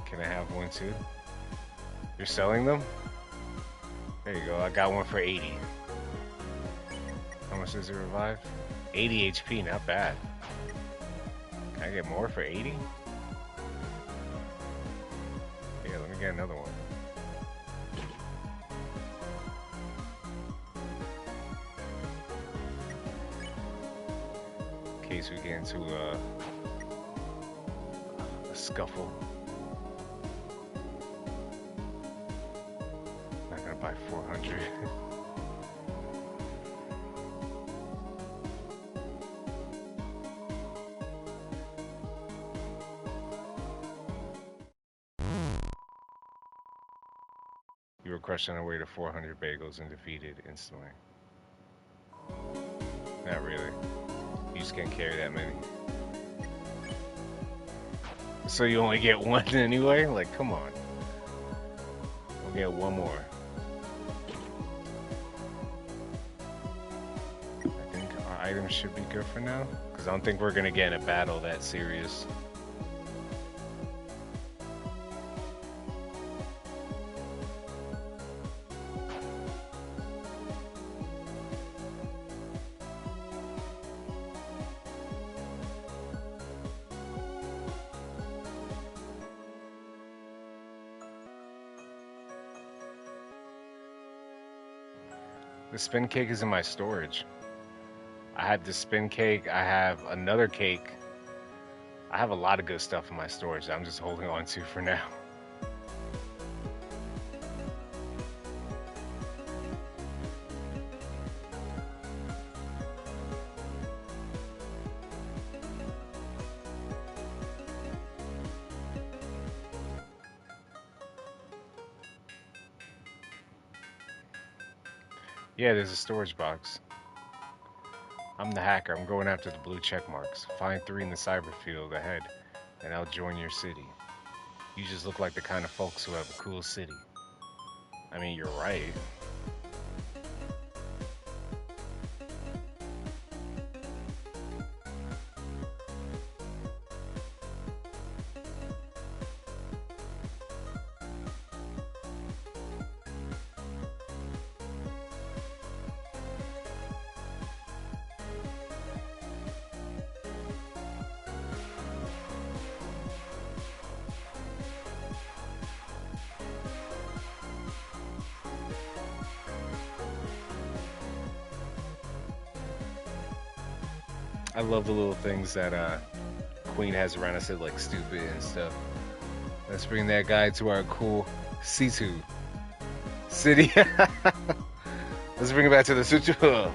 Can I have one too? You're selling them? There you go. I got one for 80. How much does it revive? 80 HP, not bad. Can I get more for 80? get another one. In case we get into a scuffle. Not gonna buy 400. You were crushed on the way to 400 bagels and defeated instantly. Not really. You just can't carry that many. So you only get one anyway? Like, come on. We'll get one more. I think our items should be good for now. Because I don't think we're going to get in a battle that serious. The spin cake is in my storage. I have the spin cake. I have another cake. I have a lot of good stuff in my storage that I'm just holding on to for now. Yeah, there's a storage box. I'm the hacker. I'm going after the blue check marks. Find 3 in the cyber field ahead, and I'll join your city. You just look like the kind of folks who have a cool city. I mean, you're right. I love the little things that Queen has around us that like stupid and stuff. Let's bring that guy to our cool C2 city. Let's bring it back to the C2.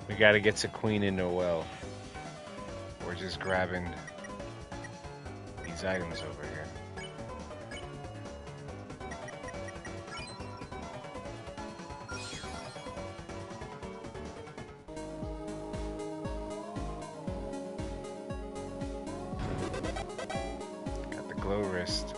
We gotta get to Queen and Noel. We're just grabbing these items over here. Got the glow wrist.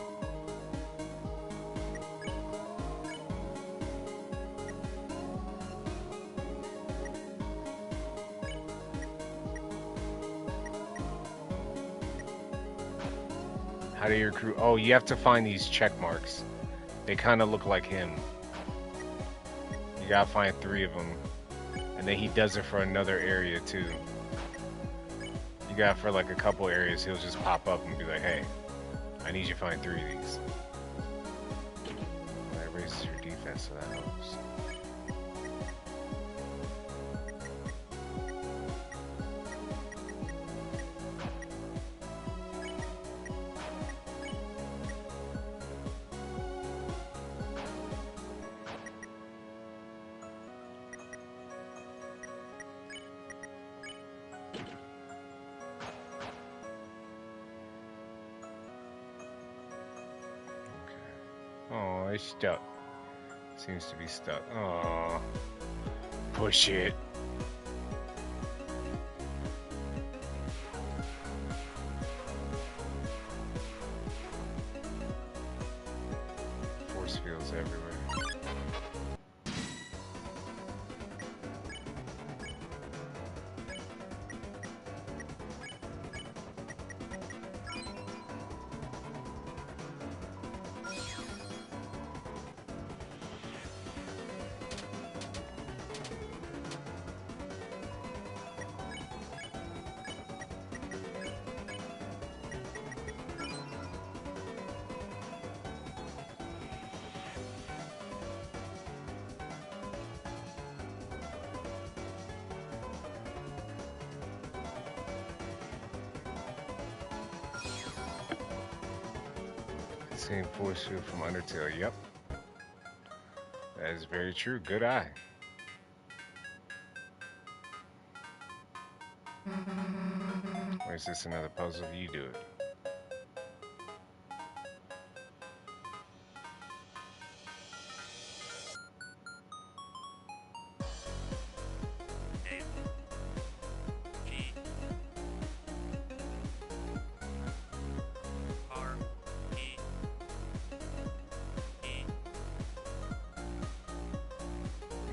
How do you recruit? Oh, you have to find these check marks. They kind of look like him. You gotta find 3 of them. And then he does it for another area too. You got for like a couple areas, he'll just pop up and be like, hey, I need you to find 3 of these. Well, that raises your defense, so that helps. Oh, it's stuck. Seems to be stuck. Oh, push it. force fields everywhere. Same force field from Undertale. Yep. That is very true. Good eye. Or is this another puzzle? You do it.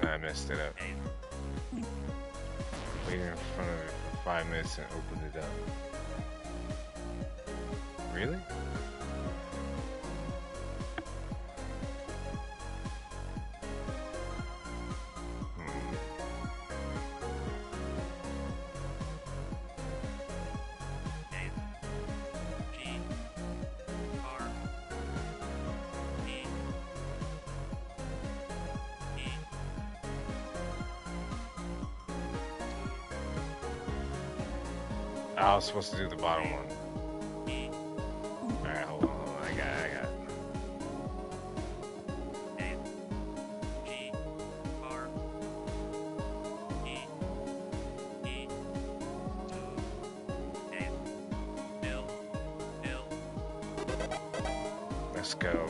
I messed it up. Waited in front of it for 5 minutes and opened it up. Really? I was supposed to do the bottom one. Alright, hold on. I got it. Let's go.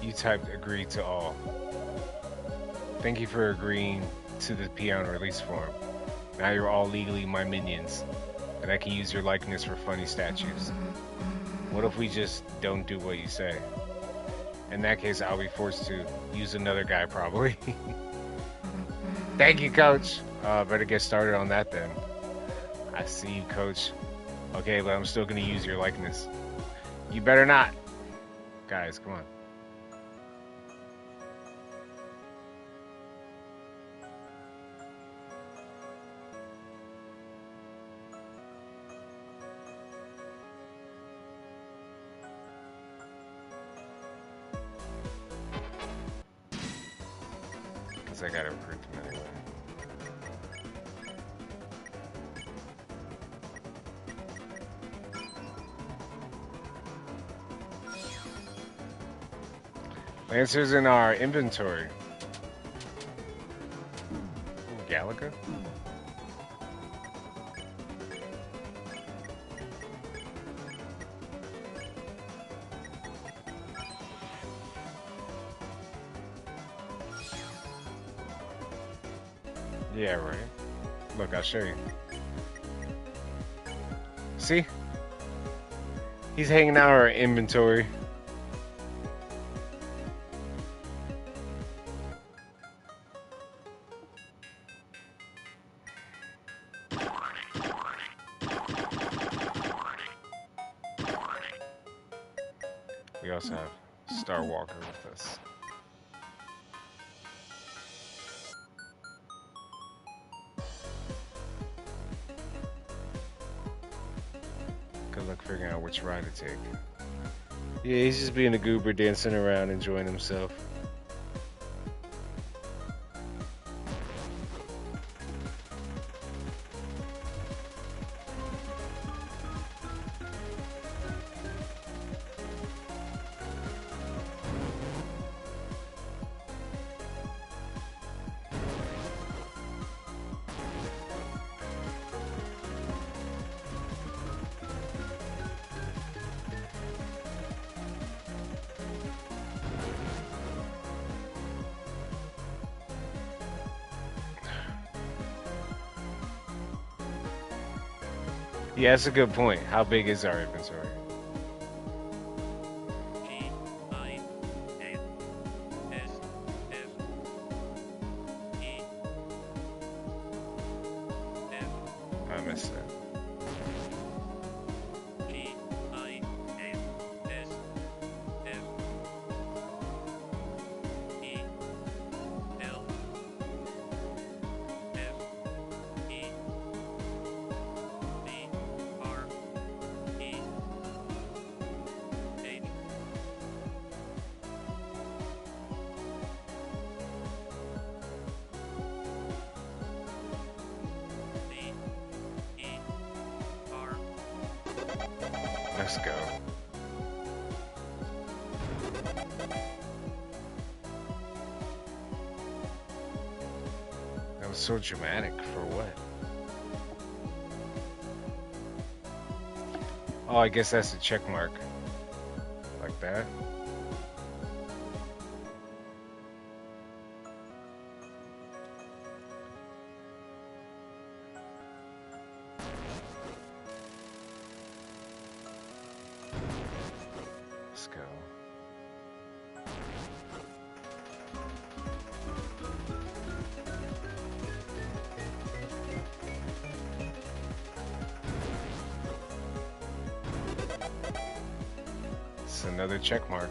You typed agree to all. Thank you for agreeing to the peon release form. Now you're all legally my minions, and I can use your likeness for funny statues. What if we just don't do what you say? In that case, I'll be forced to use another guy probably. Thank you, coach. Better get started on that then. I see you, coach. Okay, but I'm still gonna use your likeness. You better not. Guys, come on. I gotta recruit them anyway. Lancer's in our inventory. Ooh, Galaga? Yeah, right. Look, I'll show you. See? He's hanging out our inventory. We also have Star Walker with us. Good luck figuring out which ride to take. Yeah, he's just being a goober, dancing around, enjoying himself. Yeah, that's a good point. How big is our inventory? G I A S F E F I missed that. G I A S F E L F E V R E H C E R. Let's go. That was so dramatic for what? Oh, I guess that's a check mark. Like that. Let's go. It's another check mark.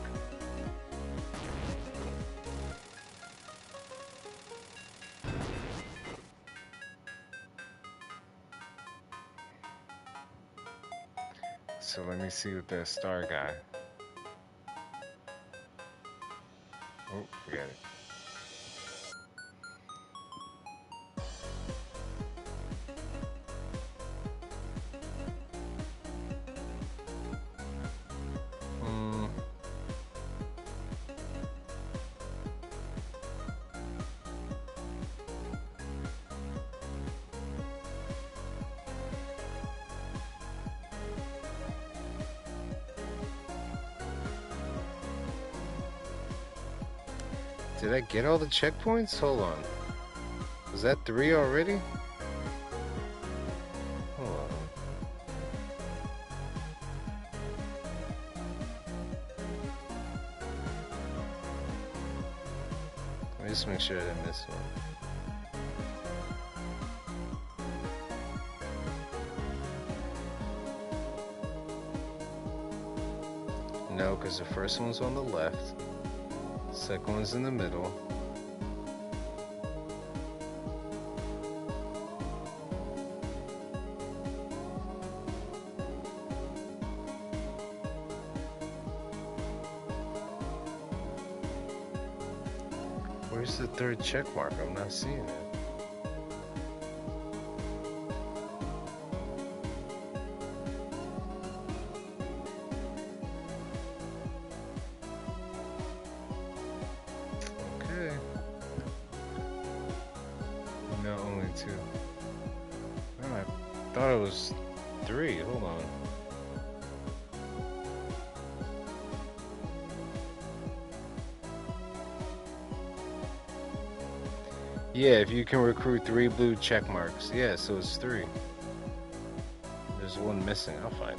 So let me see what the star guy. Oh, we got it. Hmm. Did I get all the checkpoints? Hold on. Was that 3 already? Hold on. Let me just make sure I didn't miss one. No, because the first one's on the left. Second one's in the middle. Where's the third check mark? I'm not seeing it. Okay. No, only 2. Oh, I thought it was 3. Hold on. Yeah, if you can recruit 3 blue check marks. Yeah, so it's 3. There's one missing. I'll find it.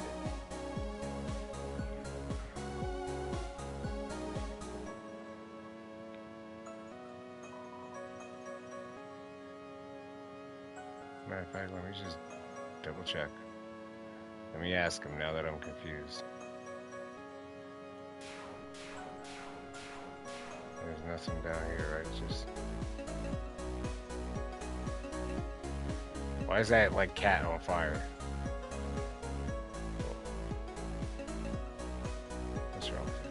Matter of fact, let me just double check. Let me ask him now that I'm confused. There's nothing down here, right? Just. Why is that like cat on fire? What's wrong with that?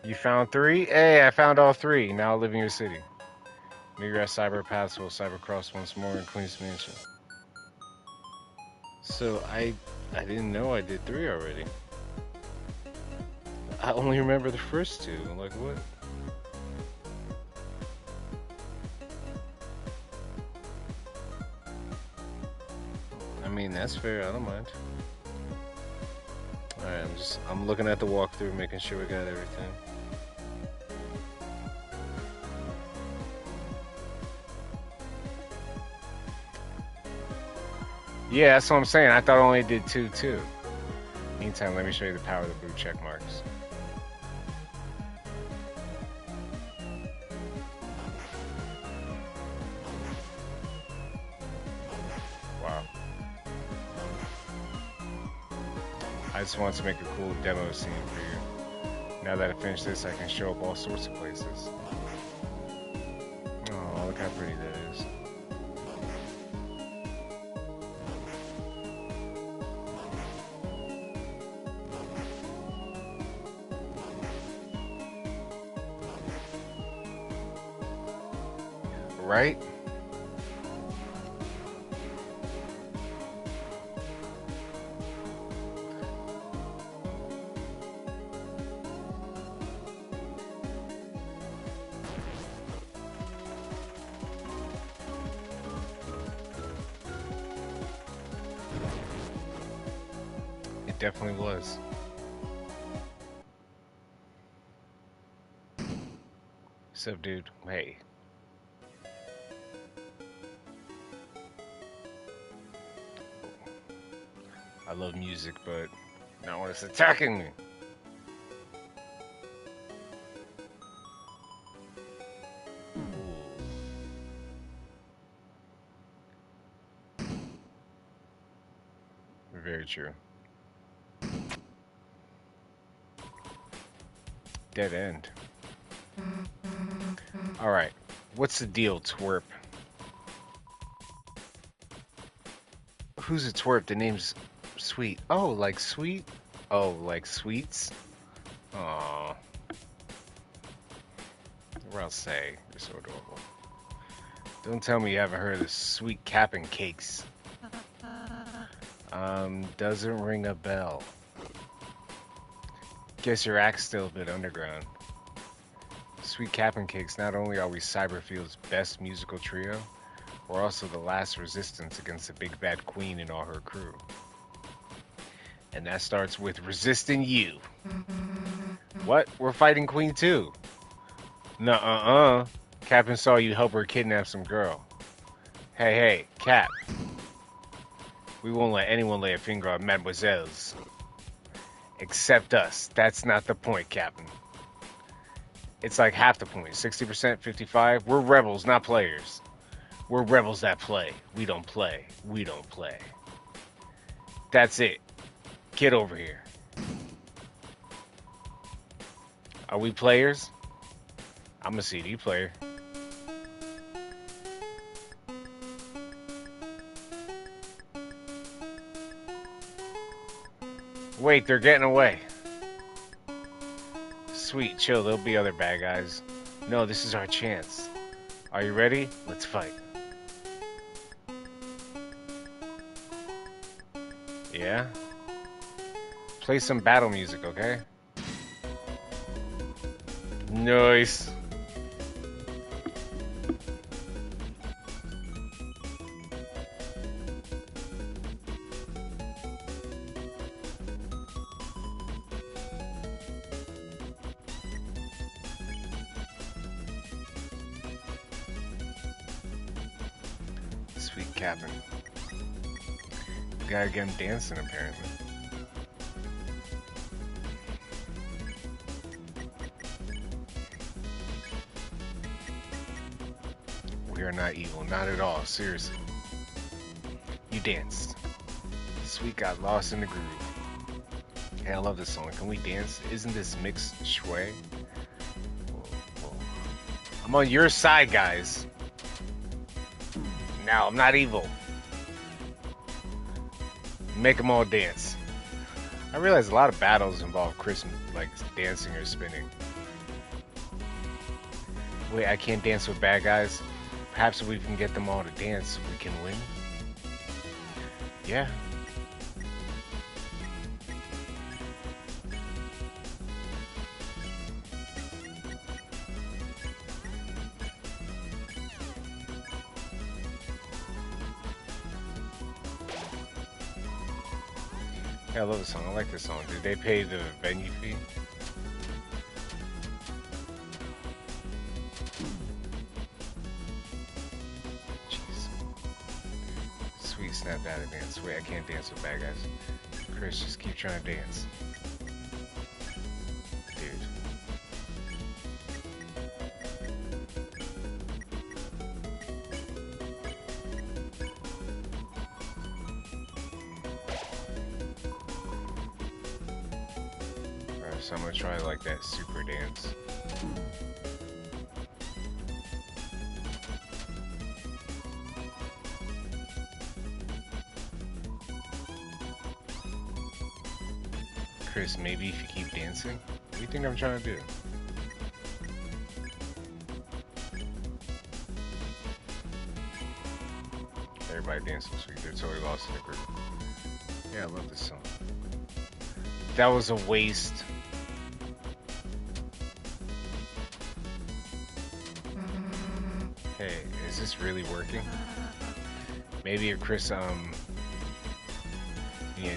You found 3? Hey, I found all 3. Now I live in your city. Newgrass Cyber Paths will cybercross once more in Queen's Mansion. So I didn't know I did 3 already. I only remember the first 2. Like what? I mean, that's fair. I don't mind. All Alright, I'm looking at the walkthrough, making sure we got everything. Yeah, that's what I'm saying. I thought I only did two too. Meantime, let me show you the power of the blue check marks. Wow. I just wanted to make a cool demo scene for you. Now that I finished this, I can show up all sorts of places. Oh, look how pretty that is. Right? It definitely was. What's up, dude? Hey. I love music, but not when it's attacking me. Very true. Dead end. Alright. What's the deal, twerp? Who's a twerp? The name's Sweet. Oh, like sweet? Oh, like sweets? Aww. What I'll say. You're so adorable. Don't tell me you haven't heard of the sweet capping cakes. Doesn't ring a bell. Guess your act's still a bit underground. Sweet Capping Cakes, not only are we Cyberfield's best musical trio, we're also the last resistance against the big bad queen and all her crew. And that starts with resisting you. What? We're fighting Queen too. Nuh-uh-uh. Captain saw you help her kidnap some girl. Hey, Cap. We won't let anyone lay a finger on Mademoiselle's. Except us. That's not the point, Captain. It's like half the point. 60%, 55. We're rebels, not players. We're rebels that play. We don't play. We don't play. That's it. Get over here. Are we players? I'm a CD player. Wait, they're getting away. Sweet, chill, there'll be other bad guys. No, this is our chance. Are you ready? Let's fight. Yeah? Play some battle music, okay? Nice. Sweet cabin. We gotta get him dancing, apparently. We are not evil, not at all, seriously. You danced. Sweet got lost in the groove. Hey, I love this song. Can we dance? Isn't this mixed shui? Whoa. I'm on your side, guys. Now, I'm not evil. Make them all dance. I realize a lot of battles involve Chris, like, dancing or spinning. Wait, I can't dance with bad guys? Perhaps if we can get them all to dance, we can win? Yeah. Yeah, I love the song. I like this song. Did they pay the venue fee? Jeez. Sweet snap out of dance. Wait, I can't dance with bad guys. Chris, just keep trying to dance. Dude. Alright, so I'm gonna try like that super dance. Chris, maybe if you keep dancing? What do you think I'm trying to do? Everybody dancing sweet. They're totally lost in the group. Yeah, I love this song. That was a waste. Hey, is this really working? Maybe if Chris, yeah,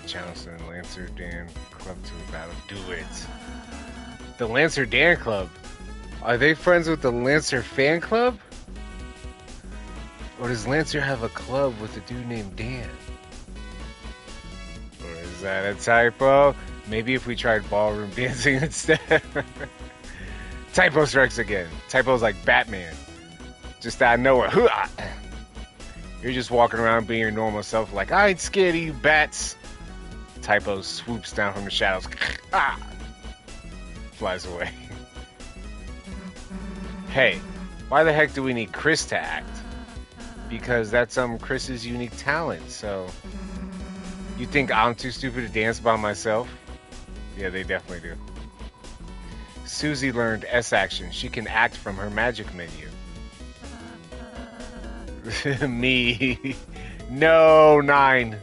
challenge the Lancer Dan Club to a battle. Do it. The Lancer Dan Club? Are they friends with the Lancer fan club? Or does Lancer have a club with a dude named Dan? Or is that a typo? Maybe if we tried ballroom dancing instead. Typo strikes again. Typo's like Batman. Just out of nowhere. You're just walking around being your normal self like, I ain't scared of you bats. Typo swoops down from the shadows. Flies away. Hey, why the heck do we need Chris to act? Because that's Chris's unique talent, so... You think I'm too stupid to dance by myself? Yeah, they definitely do. Susie learned S action. She can act from her magic menu. Me. No, 9.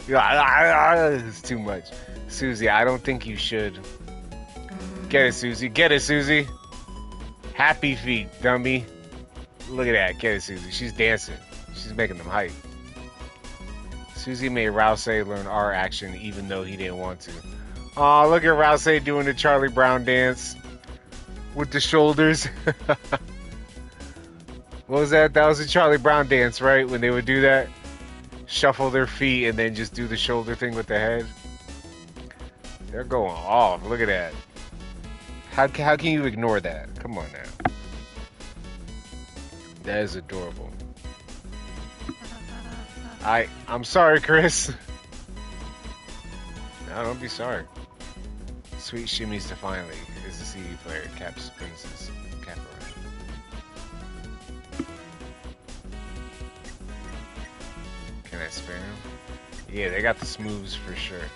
It's too much. Susie, I don't think you should. Get it, Susie. Get it, Susie. Happy feet, dummy. Look at that. Get it, Susie. She's dancing. She's making them hype. Susie made Rouse learn R action even though he didn't want to. Aw, look at Rouse doing the Charlie Brown dance. With the shoulders. What was that? That was the Charlie Brown dance, right? When they would do that? Shuffle their feet and then just do the shoulder thing with the head. They're going off. Look at that. How can you ignore that? Come on now. That is adorable. I'm sorry, Chris. No, don't be sorry. Sweet Shimmy's Defiantly is a CD player. Cap spins his cap around. Can I spare him? Yeah, they got the smooths for sure.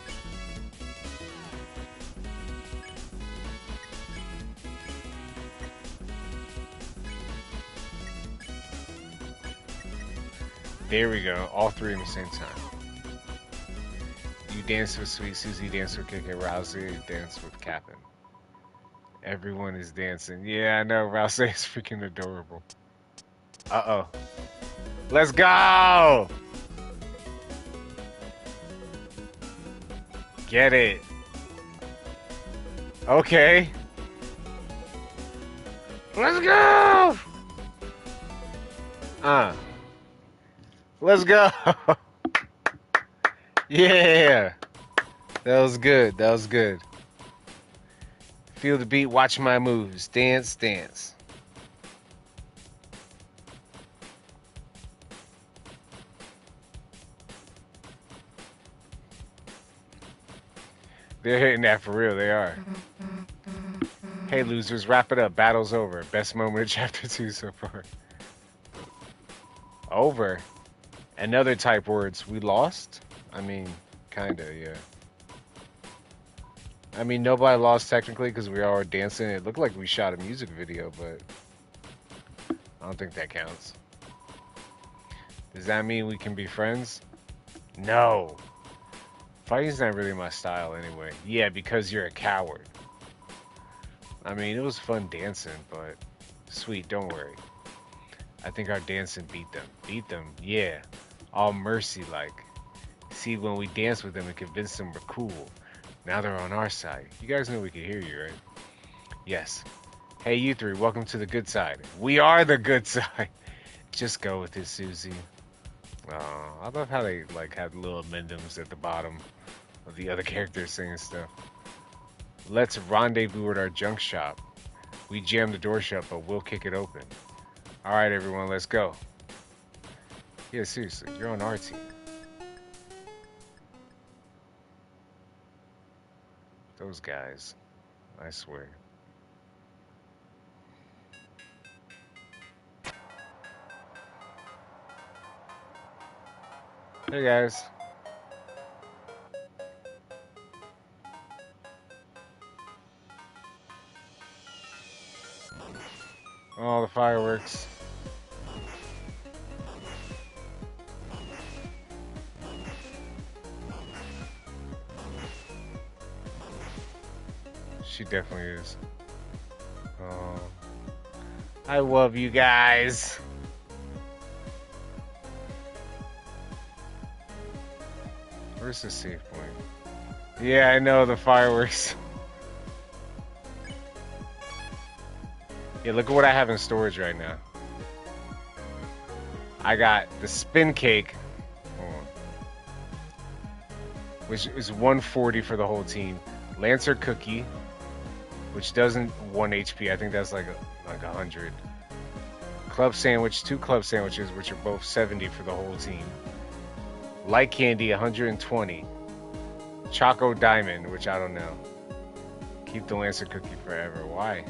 There we go. All three at the same time. You dance with Sweet Susie, dance with KK Rousey, dance with Cap'n. Everyone is dancing. Yeah, I know. Rousey is freaking adorable. Uh-oh. Let's go! Get it. Okay. Let's go! Let's go! Yeah! That was good. That was good. Feel the beat, watch my moves. Dance, dance. They're hitting that for real, they are. Hey losers, wrap it up. Battle's over. Best moment of chapter 2 so far. Over? And other type words. We lost? I mean, kinda, yeah. I mean, nobody lost technically because we all were dancing. It looked like we shot a music video, but I don't think that counts. Does that mean we can be friends? No. Fighting's not really my style anyway. Yeah, because you're a coward. I mean, it was fun dancing, but sweet, don't worry. I think our dancing beat them. Beat them? Yeah. All mercy like. See, when we danced with them and convinced them we're cool, now they're on our side. You guys know we can hear you, right? Yes. Hey, you three, welcome to the good side. We are the good side. Just go with it, Susie. I love how they like had little amendments at the bottom of the other characters saying stuff. Let's rendezvous at our junk shop. We jammed the door shut, but we'll kick it open. All right, everyone, let's go. Yeah, seriously, you're on our team. Those guys, I swear. Hey, guys. All the fireworks. She definitely is. Oh, I love you guys. Where's the safe point? Yeah, I know the fireworks. Yeah, look at what I have in storage right now. I got the spin cake, which is 140 for the whole team. Lancer cookie, which doesn't 1 HP. I think that's like 100. Club sandwich, 2 club sandwiches, which are both 70 for the whole team. Light candy, 120. Choco diamond, which I don't know. Keep the Lancer cookie forever. Why?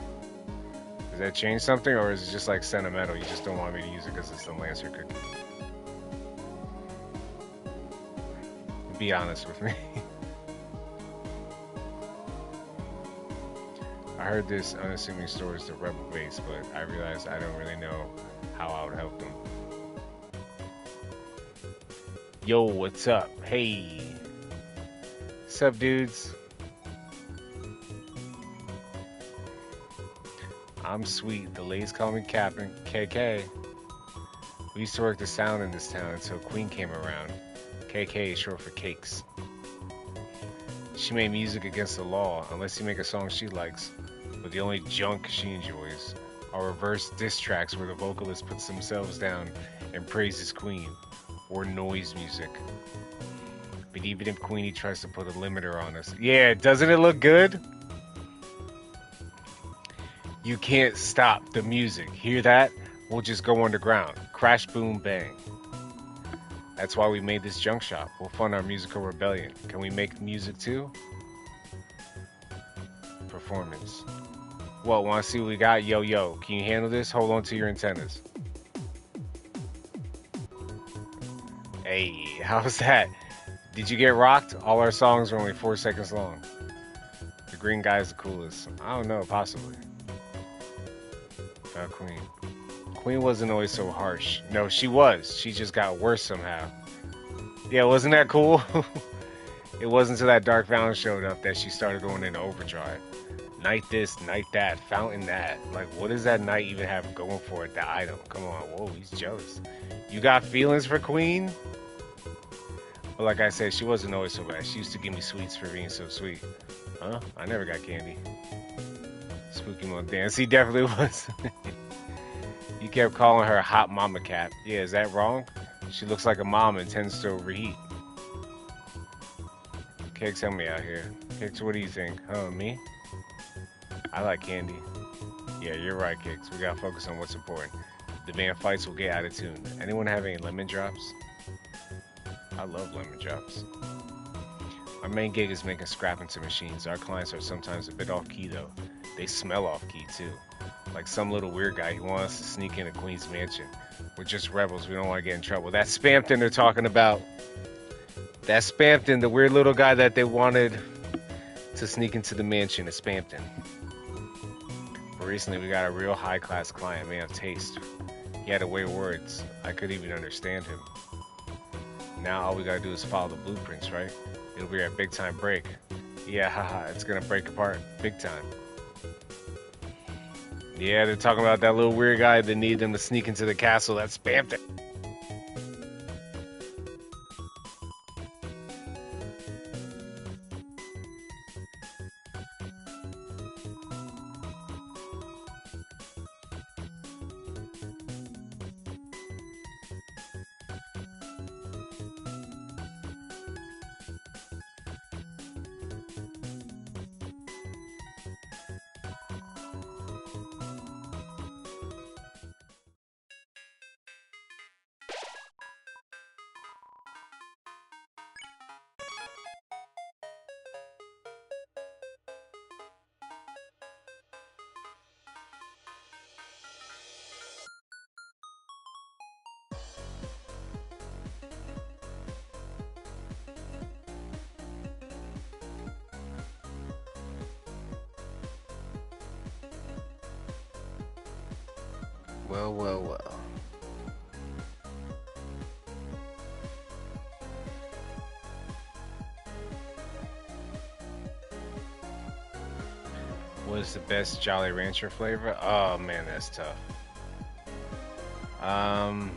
Does that change something, or is it just like sentimental? You just don't want me to use it because it's the Lancer cookie. Be honest with me. I heard this unassuming store is the rebel base, but I realized I don't really know how I would help them. Yo, what's up? Hey. What's up, dudes? I'm sweet. The ladies call me Captain KK. We used to work the sound in this town until Queen came around. KK is short for cakes. She made music against the law, unless you make a song she likes. But the only junk she enjoys are reverse diss tracks where the vocalist puts themselves down and praises Queen, or noise music. But even if Queenie tries to put a limiter on us, yeah, doesn't it look good? You can't stop the music. Hear that? We'll just go underground. Crash, boom, bang. That's why we made this junk shop. We'll fund our musical rebellion. Can we make music too? Performance. What, wanna see what we got? Yo, yo, can you handle this? Hold on to your antennas. Hey, how's that? Did you get rocked? All our songs are only 4 seconds long. The green guy's the coolest. I don't know, possibly. Queen. Queen wasn't always so harsh. No, she was. She just got worse somehow. Yeah, wasn't that cool? It wasn't until that Dark Fountain showed up that she started going into overdrive. Night this, night that, fountain that. Like, what does that knight even have going for it, that item? Come on, whoa, he's jealous. You got feelings for Queen? But like I said, she wasn't always so bad. She used to give me sweets for being so sweet. Huh? I never got candy. Spooky Monk Dance. He definitely was. You kept calling her Hot Mama Cat. Yeah, is that wrong? She looks like a mom and tends to overheat. Cakes, help me out here. Cakes, what do you think? Huh, me? I like candy. Yeah, you're right, Cakes. We gotta focus on what's important. The band fights will get out of tune. Anyone have any lemon drops? I love lemon drops. Our main gig is making scrap into machines. Our clients are sometimes a bit off-key, though. They smell off-key, too. Like some little weird guy who wants us to sneak into Queen's mansion. We're just rebels. We don't want to get in trouble. That's Spampton they're talking about. That's Spampton, the weird little guy that they wanted to sneak into the mansion. It's Spampton. But recently, we got a real high-class client, man of taste. He had a way of words. I couldn't even understand him. Now all we gotta do is follow the blueprints, right? It'll be our big-time break. Yeah, haha, it's gonna break apart big time. Yeah, they're talking about that little weird guy that needed them to sneak into the castle. That's Spampton. Well, well, well. What is the best Jolly Rancher flavor? Oh man, that's tough. Um,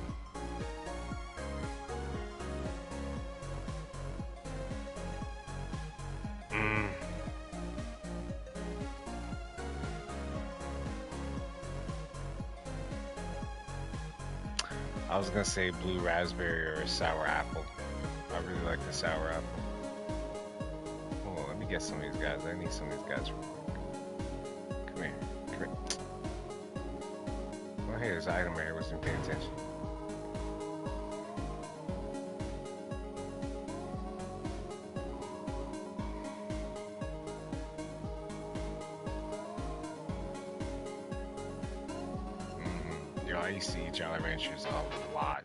mm, I was gonna say blue raspberry or sour apple. I really like the sour apple. Hold on, let me get some of these guys. I need some of these guys real quick. Come here, come here. Oh, hey, there's an item right here. Wasn't paying attention. Yo, I used to eat Jolly Ranchers a lot.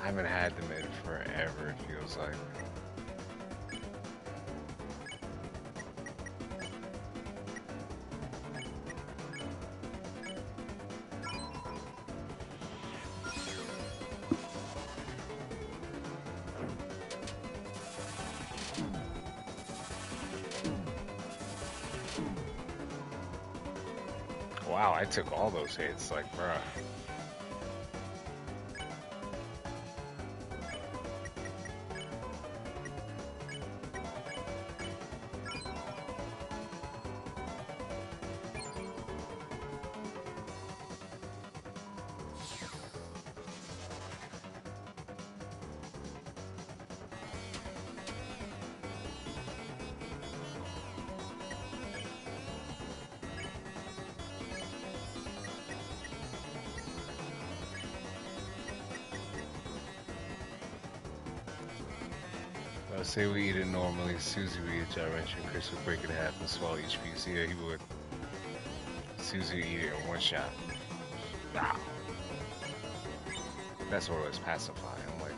I haven't had them in forever, it feels like. Wow, I took all those hits, like, bruh. Say we eat it normally. Susie would eat a Jolly Rancher, and Chris would break it in half and swallow each piece. Yeah, he would. Susie would eat it in one shot. Wow. That's what it was, pacifying. I'm like,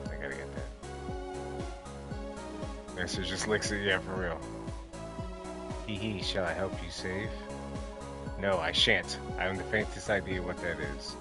I gotta get that. And so just licks it, yeah, for real. Hee hee, shall I help you save? No, I shan't. I haven't the faintest idea what that is.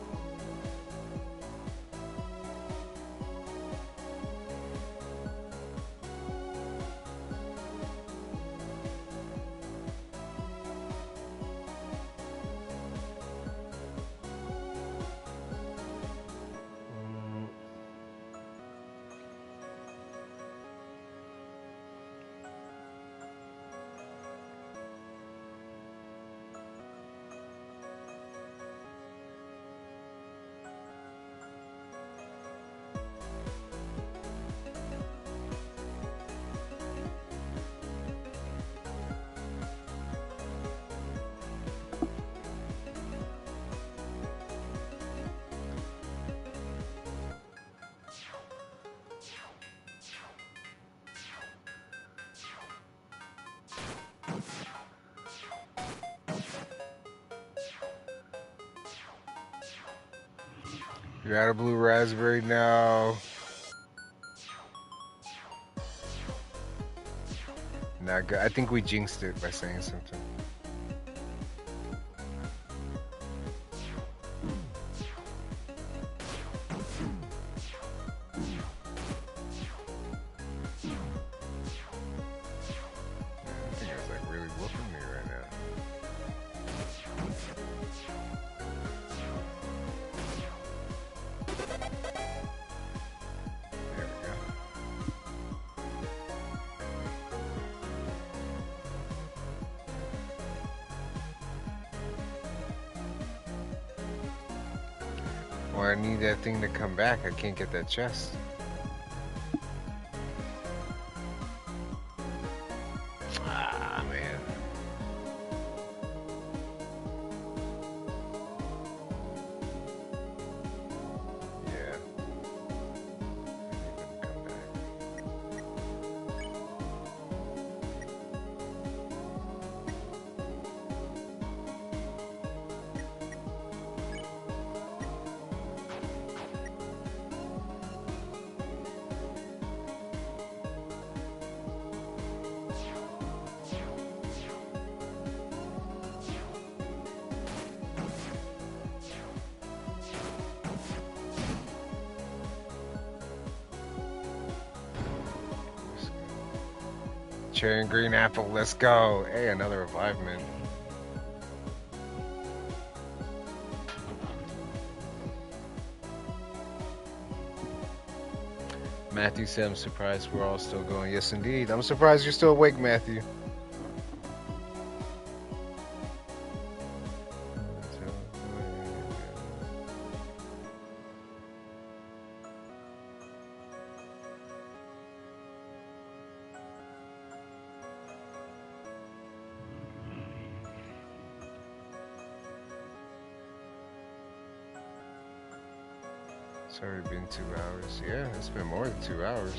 You got a blue raspberry now. Not good. I think we jinxed it by saying something. I think it's like really whooping me right now. There we go. Well, I need that thing to come back. I can't get that chest. Ah, man. Yeah. I need them to come back. Cherry and green apple. Let's go. Hey, another revivement. Matthew said, I'm surprised we're all still going. Yes, indeed. I'm surprised you're still awake, Matthew. It's already been 2 hours. Yeah, it's been more than 2 hours.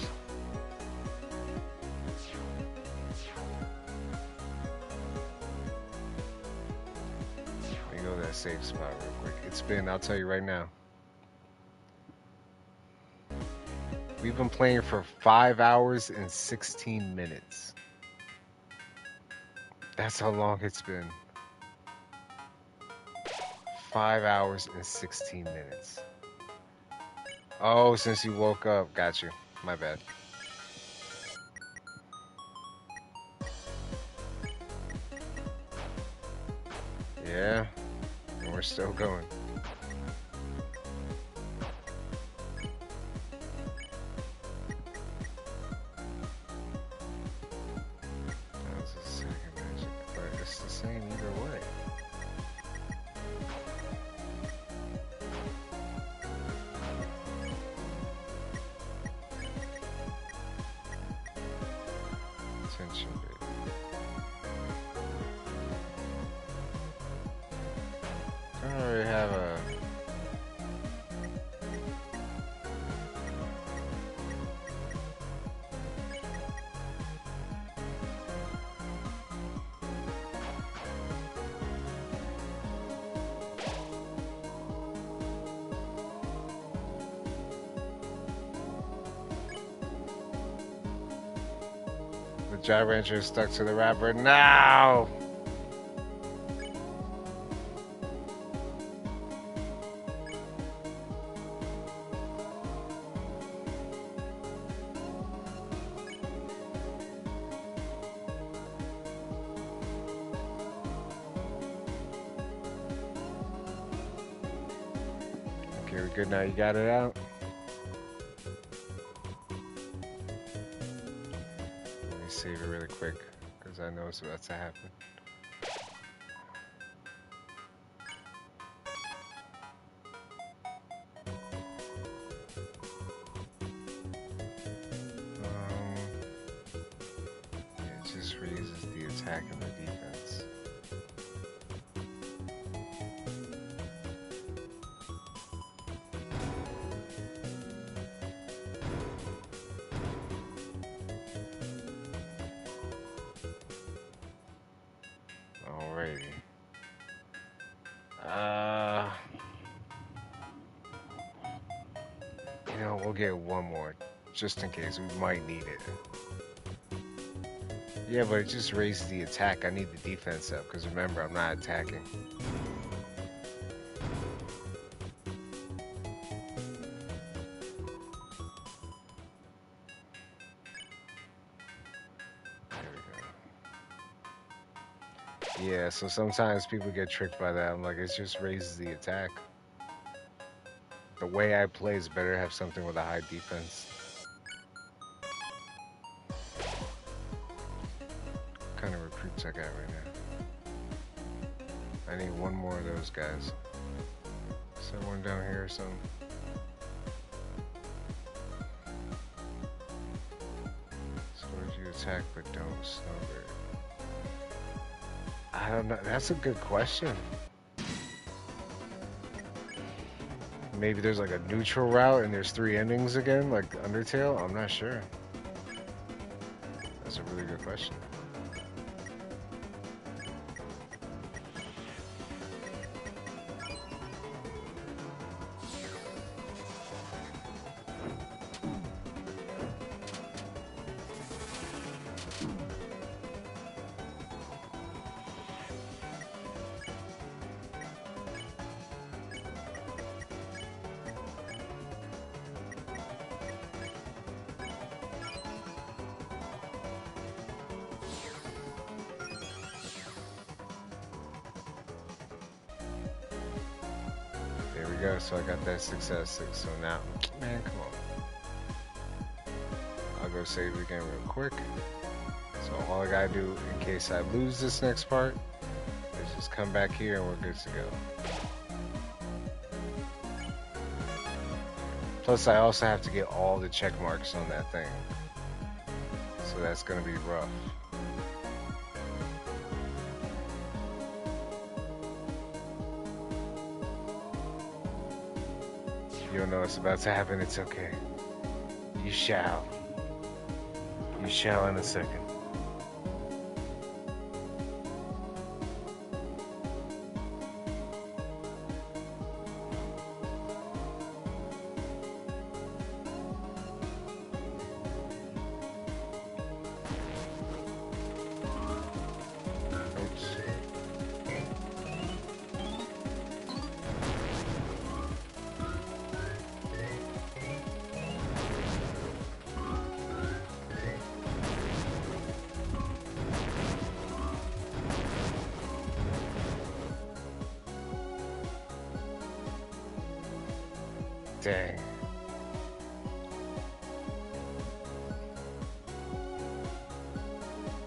Let me go to that safe spot real quick. It's been, I'll tell you right now. We've been playing for 5 hours and 16 minutes. That's how long it's been. 5 hours and 16 minutes. Oh, since you woke up. Got you. My bad. Yeah. And we're still going. That was the second magic, but it's the same either way. Attention, baby. I already have a... The Jai Rancher is stuck to the wrapper now. Okay, we're good now. You got it out? Let me save it really quick, because I know it's about to happen. It just raises the attack and the defense. Alrighty. You know, we'll get one more, just in case. We might need it. Yeah, but it just raises the attack. I need the defense up, because remember, I'm not attacking. Yeah, so sometimes people get tricked by that. I'm like, it just raises the attack. The way I play is better to have something with a high defense. What kind of recruits I got right now? I need one more of those guys. Is there one down here or something? So would you attack but don't snowbird? I don't know. That's a good question. Maybe there's like a neutral route and there's 3 endings again, like Undertale? I'm not sure. That's a really good question. go. So I got that 6 out of 6. So now, man, come on. I'll go save the game real quick. So all I gotta do in case I lose this next part is just come back here and we're good to go. Plus, I also have to get all the check marks on that thing. So that's gonna be rough. You don't know what's about to happen, it's okay. You shall. You shall in a second. Oops. Dang.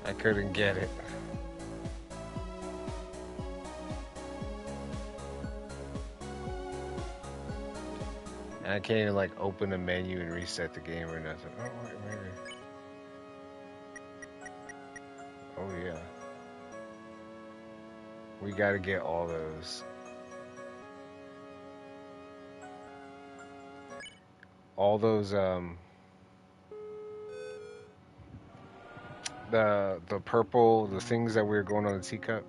I couldn't get it. And I can't even like open the menu and reset the game or nothing. Oh, wait, maybe. Oh yeah. We gotta get all those. All those the purple, the things that we were going on the teacup.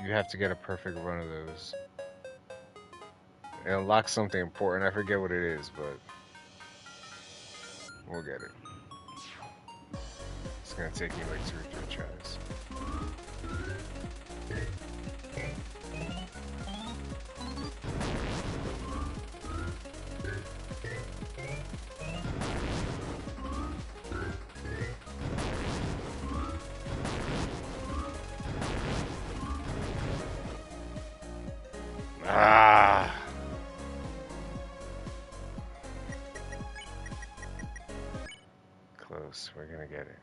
You have to get a perfect run of those. It unlocks something important. I forget what it is, but we'll get it. It's gonna take me like 2 or 3 tries. Ah! Close. We're gonna get it.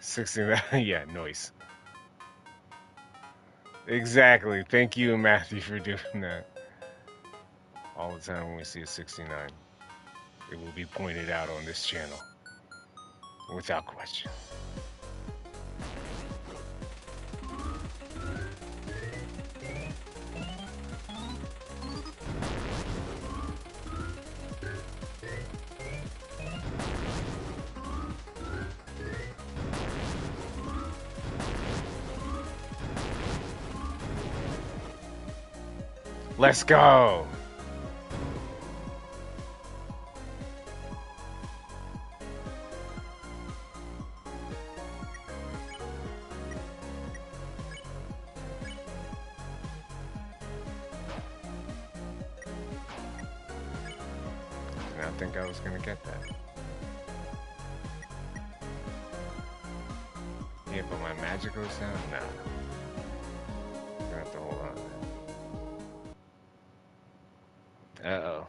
$69. Yeah, noise. Exactly. Thank you, Matthew, for doing that. All the time when we see a 69, it will be pointed out on this channel. Without question. Let's go! I didn't think I was gonna get that. Yeah, but my magic goes down? Nah. I'm gonna have to hold on. Uh-oh.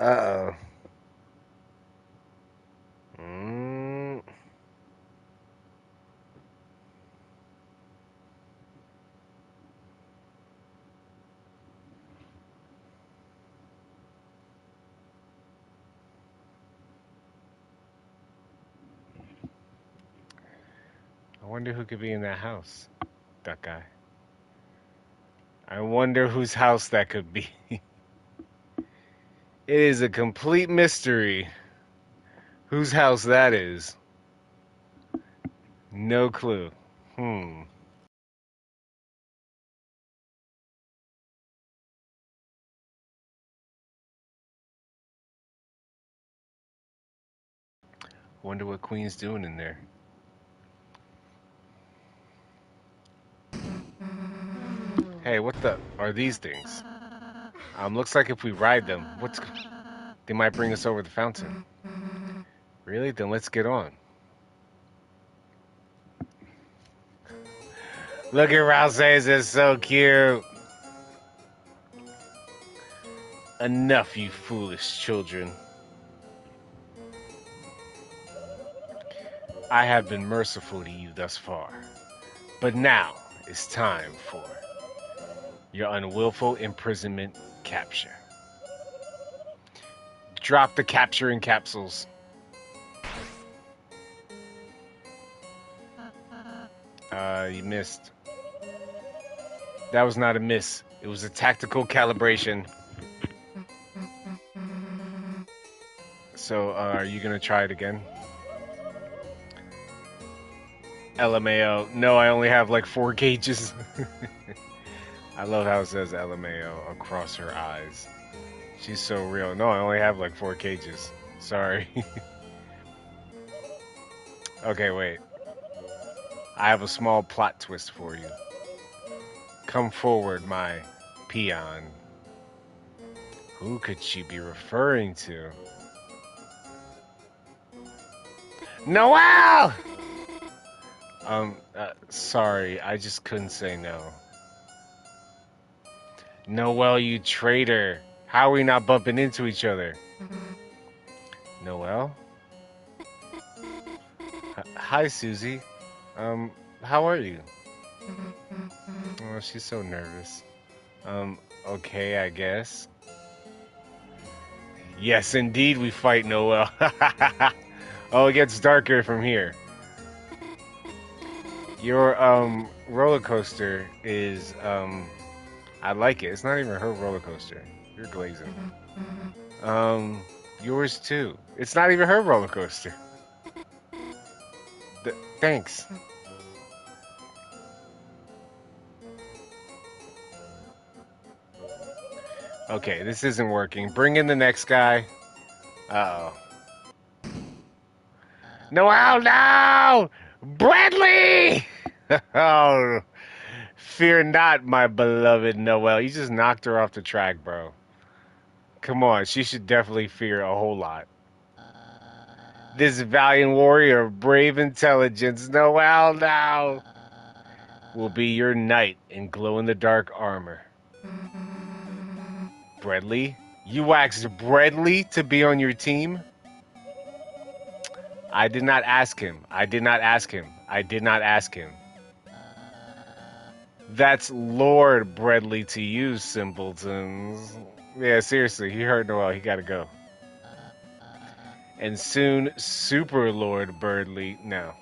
Uh-oh. Mm. I wonder who could be in that house, that guy. I wonder whose house that could be. It is a complete mystery whose house that is. No clue. Hmm. Wonder what Queen's doing in there. Hey, what the are these things? Looks like if we ride them, they might bring us over the fountain. Really? Then let's get on. Look at Rousse's, it's so cute. Enough, you foolish children. I have been merciful to you thus far, but now it's time for your unwillful imprisonment capture. Drop the capturing capsules. You missed. That was not a miss. It was a tactical calibration. So, are you gonna try it again? LMAO. No, I only have like 4 gauges. I love how it says LMAO across her eyes. She's so real. No, I only have like 4 cages. Sorry. Okay, wait. I have a small plot twist for you. Come forward, my peon. Who could she be referring to? Noelle! Sorry, I just couldn't say no. Noelle, you traitor. How are we not bumping into each other? Noelle? Hi, Susie. How are you? Oh, she's so nervous. Okay, I guess. Yes, indeed, we fight Noelle. Oh, it gets darker from here. Your, roller coaster is, I like it. It's not even her roller coaster. You're glazing. Yours too. It's not even her roller coaster. Thanks. Okay, this isn't working. Bring in the next guy. Uh-oh. No, no! Bradley! Oh, fear not, my beloved Noelle. You just knocked her off the track, bro. Come on, she should definitely fear a whole lot. This valiant warrior of brave intelligence, Noelle, now, will be your knight in glow-in-the-dark armor. Bradley? You asked Bradley to be on your team? I did not ask him. I did not ask him. I did not ask him. That's Lord Bradley to you, simpletons. Yeah, seriously, he heard Noelle. He gotta go. And soon, Super Lord Birdley. No.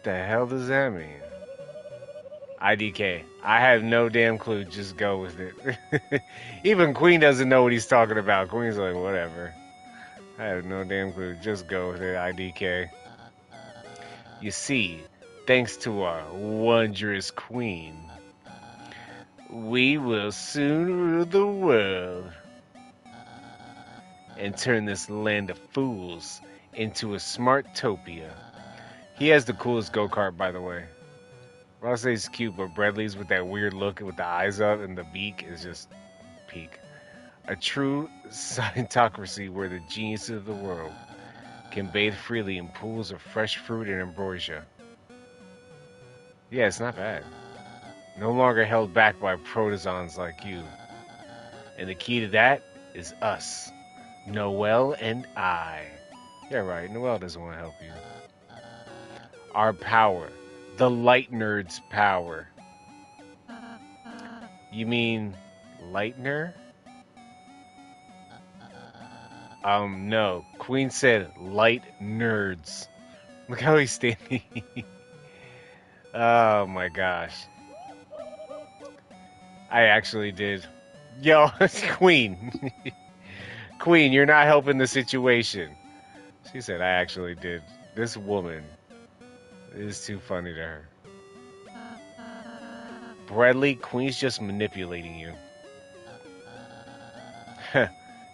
The hell does that mean? IDK. I have no damn clue. Just go with it. Even Queen doesn't know what he's talking about. Queen's like, whatever. I have no damn clue. Just go with it, IDK. You see, thanks to our wondrous queen, we will soon rule the world and turn this land of fools into a smartopia. He has the coolest go-kart, by the way. Ross's cute, but Bradley's with that weird look with the eyes up and the beak is just peak. A true scientocracy where the geniuses of the world can bathe freely in pools of fresh fruit and ambrosia. Yeah, it's not bad. No longer held back by protozons like you. And the key to that is us. Noelle and I. Yeah, right. Noelle doesn't want to help you. Our power. The light nerd's power. You mean Lightner? No. Queen said light nerds. Look how he's standing. Oh my gosh. I actually did. Yo, Queen. Queen, you're not helping the situation. She said I actually did. This woman is too funny to her. Bradley, Queen's just manipulating you.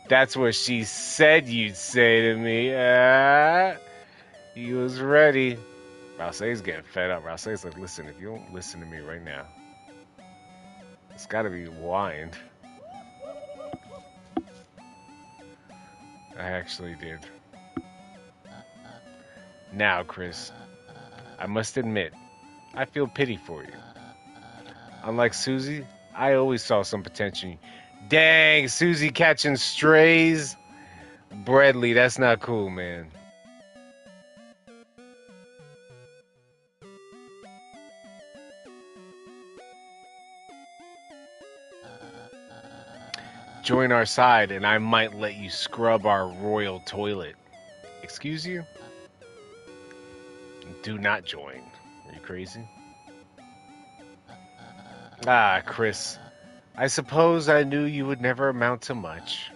That's what she said you'd say to me. He was ready. Ralsei's getting fed up. Ralsei's like, listen, if you don't listen to me right now, it's got to be whined. I actually did. Now, Chris, I must admit, I feel pity for you. Unlike Susie, I always saw some potential. Dang, Susie catching strays. Bradley, that's not cool, man. Join our side, and I might let you scrub our royal toilet. Excuse you? Do not join. Are you crazy? Ah, Chris. I suppose I knew you would never amount to much.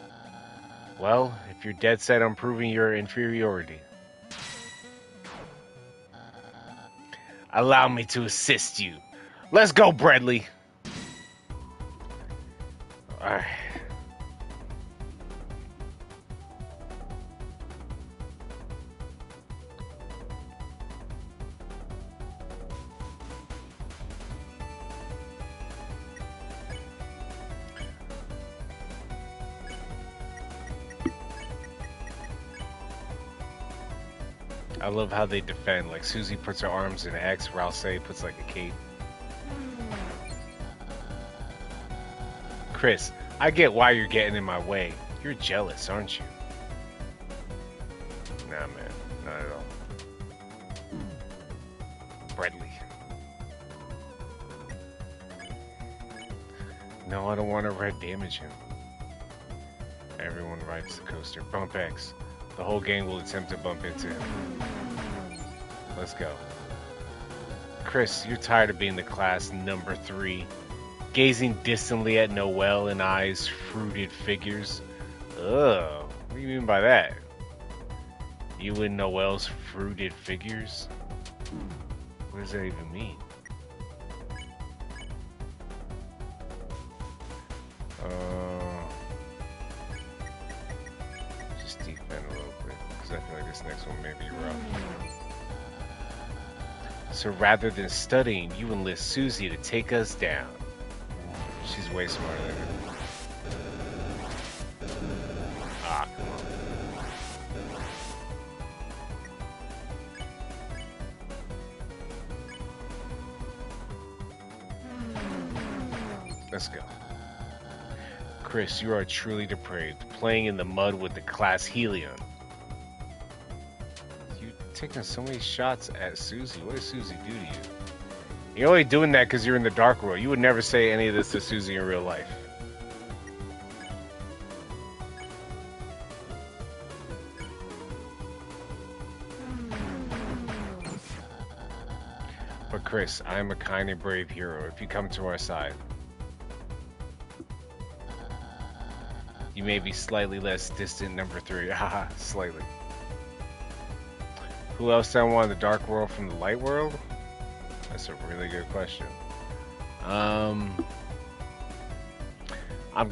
Well, if you're dead set on proving your inferiority, allow me to assist you. Let's go, Bradley. Alright. I love how they defend. Like Susie puts her arms in X, Ralsei puts like a cape. Chris, I get why you're getting in my way. You're jealous, aren't you? Nah, man, not at all. Bradley. No, I don't want to red damage him. Everyone rides the coaster. Bump X. The whole gang will attempt to bump into him. Let's go. Chris, you're tired of being the class number 3. Gazing distantly at Noelle and I's fruited figures. Ugh, what do you mean by that? You and Noelle's fruited figures? What does that even mean? Just defend a little bit, because I feel like this next one may be rough. So rather than studying, you enlist Susie to take us down. She's way smarter than me. Ah, come on. Let's go. Chris, you are truly depraved, playing in the mud with the class Helion. You're taking so many shots at Susie. What does Susie do to you? You're only doing that because you're in the dark world. You would never say any of this to Susie in real life. But Chris, I am a kind and brave hero if you come to our side. You may be slightly less distant number 3. Haha, slightly. Who else do I want in the dark world from the light world? That's a really good question. I'm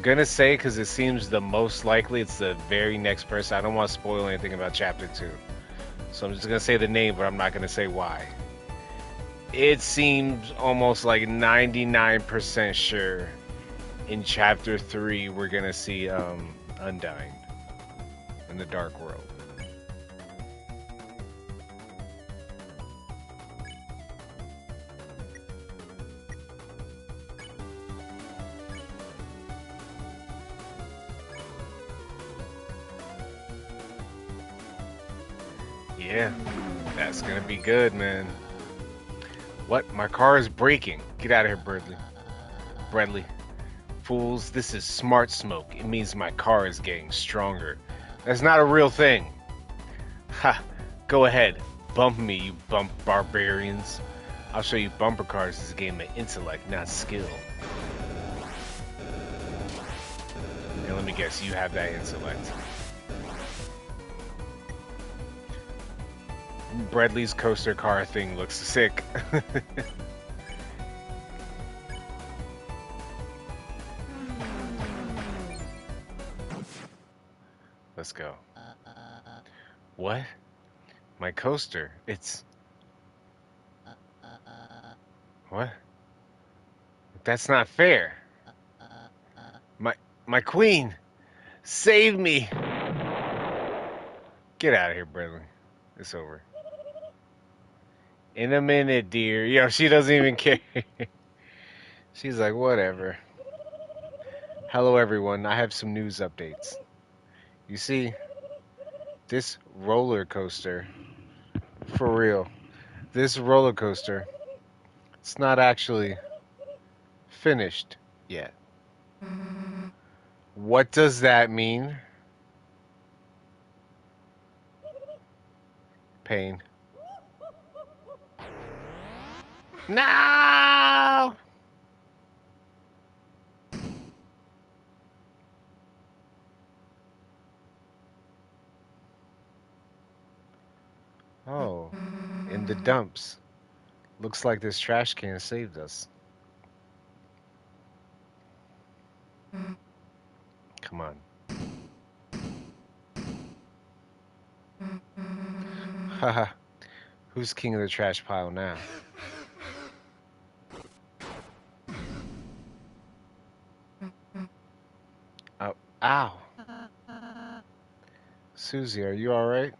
gonna say, because it seems the most likely, it's the very next person. I don't want to spoil anything about chapter 2. So I'm just gonna say the name, but I'm not gonna say why. It seems almost like 99% sure in chapter 3 we're gonna see Undyne in the dark world. Yeah, that's gonna be good, man. What? My car is braking. Get out of here, Bradley. Fools, this is smart smoke. It means my car is getting stronger. That's not a real thing. Ha! Go ahead. Bump me, you bump barbarians. I'll show you bumper cars is a game of intellect, not skill. And let me guess, you have that intellect. Bradley's coaster car thing looks sick. Let's go. What? My coaster? It's What? That's not fair. My my queen, save me! Get out of here, Bradley. It's over. In a minute, dear. Yo, she doesn't even care. She's like, whatever. Hello, everyone. I have some news updates. You see, this roller coaster, for real, this roller coaster, it's not actually finished yet. What does that mean? Pain. No! Oh, in the dumps. Looks like this trash can saved us. Come on. Haha. Who's king of the trash pile now? Oh, ow. Susie, are you alright?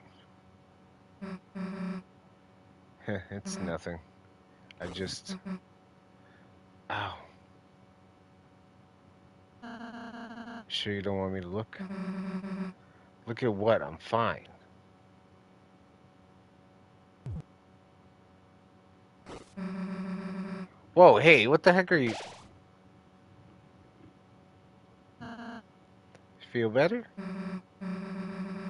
It's nothing. I just. Ow. Sure you don't want me to look? Look at what? I'm fine. Whoa, hey, what the heck are you? Feel better?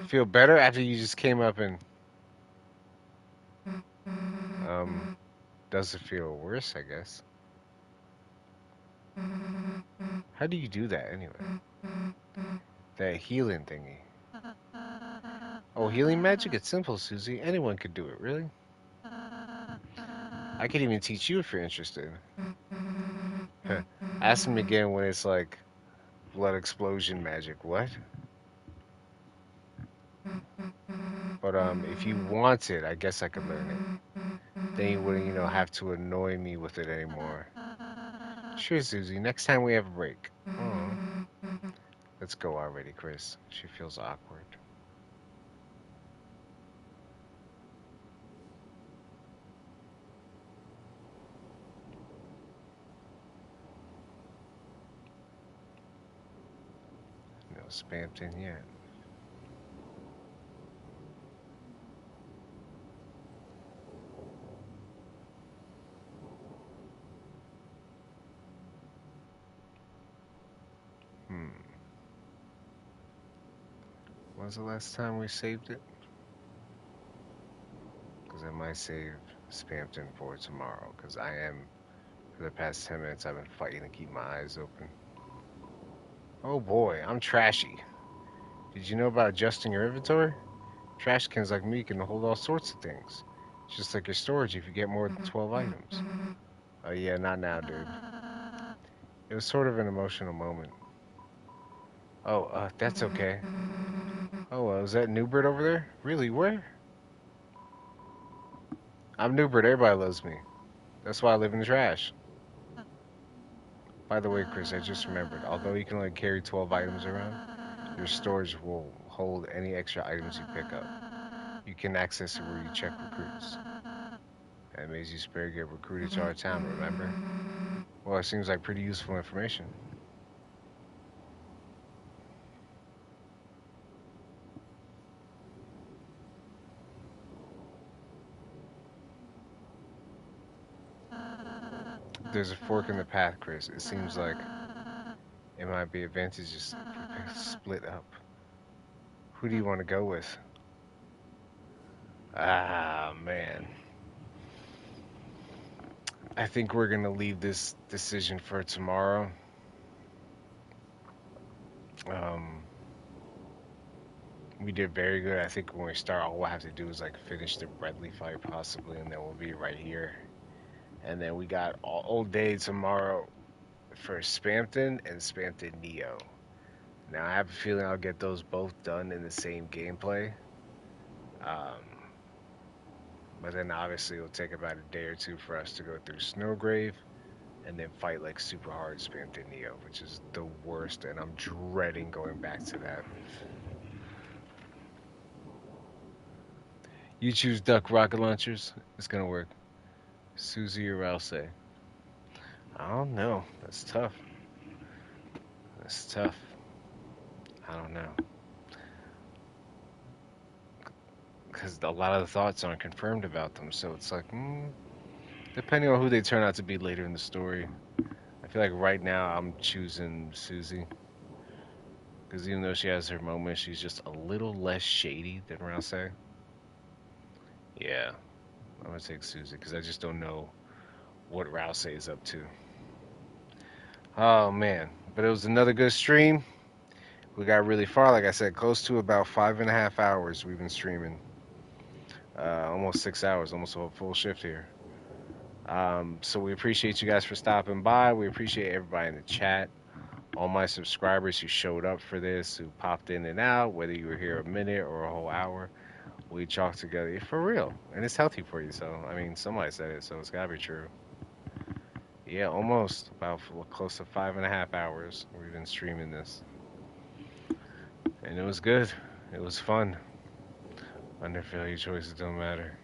Feel better after you just came up and. Um, does it feel worse, I guess? How do you do that anyway? That healing thingy. Oh, healing magic? It's simple, Susie. Anyone could do it, really? I could even teach you if you're interested. Ask him again when it's like blood explosion magic. What? But if you want it, I guess I could learn it. Then you wouldn't, have to annoy me with it anymore. Sure, Susie. Next time we have a break. Oh. Let's go already, Chris. She feels awkward. No spammed in yet. Hmm. When's the last time we saved it? Because I might save Spampton for tomorrow. Because I am, for the past 10 minutes, I've been fighting to keep my eyes open. Oh boy, I'm trashy. Did you know about adjusting your inventory? Trash cans like me can hold all sorts of things. Just like your storage if you get more than 12 items. Oh yeah, not now, dude. It was sort of an emotional moment. Oh, that's okay. Oh, is that Newbert over there? Really, where? I'm Newbert, everybody loves me. That's why I live in the trash. By the way, Chris, I just remembered, although you can only carry 12 items around, your storage will hold any extra items you pick up. You can access it where you check recruits. That means you spare get recruited to our town, remember? Well, it seems like pretty useful information. There's a fork in the path, Chris. It seems like it might be advantageous if we split up. Who do you want to go with? Ah, man. I think we're going to leave this decision for tomorrow. Um, we did very good. I think when we start, all we'll have to do is like finish the Bradley fight possibly, and then we'll be right here. And then we got all day tomorrow for Spampton and Spampton Neo. Now I have a feeling I'll get those both done in the same gameplay. Um, But then obviously it'll take about a day or two for us to go through Snowgrave and then fight like super hard spam to Neo, which is the worst, and I'm dreading going back to that. You choose duck rocket launchers. It's gonna work. Susie or Rouse? I don't know. That's tough. That's tough. I don't know. Because a lot of the thoughts aren't confirmed about them, so it's like, depending on who they turn out to be later in the story. I feel like right now I'm choosing Susie. Because even though she has her moments, she's just a little less shady than Rouse. Yeah, I'm gonna take Susie because I just don't know what Rouse is up to. Oh man, but it was another good stream. We got really far, like I said, close to about 5.5 hours we've been streaming. Almost 6 hours, almost a full shift here. So we appreciate you guys for stopping by. We appreciate everybody in the chat, all my subscribers who showed up for this, who popped in and out, whether you were here a minute or a whole hour. We talk together for real, and it's healthy for you. So I mean, somebody said it, so it's gotta be true. Yeah, almost about close to 5.5 hours we've been streaming this, and it was good. It was fun. Unfailure choices don't matter.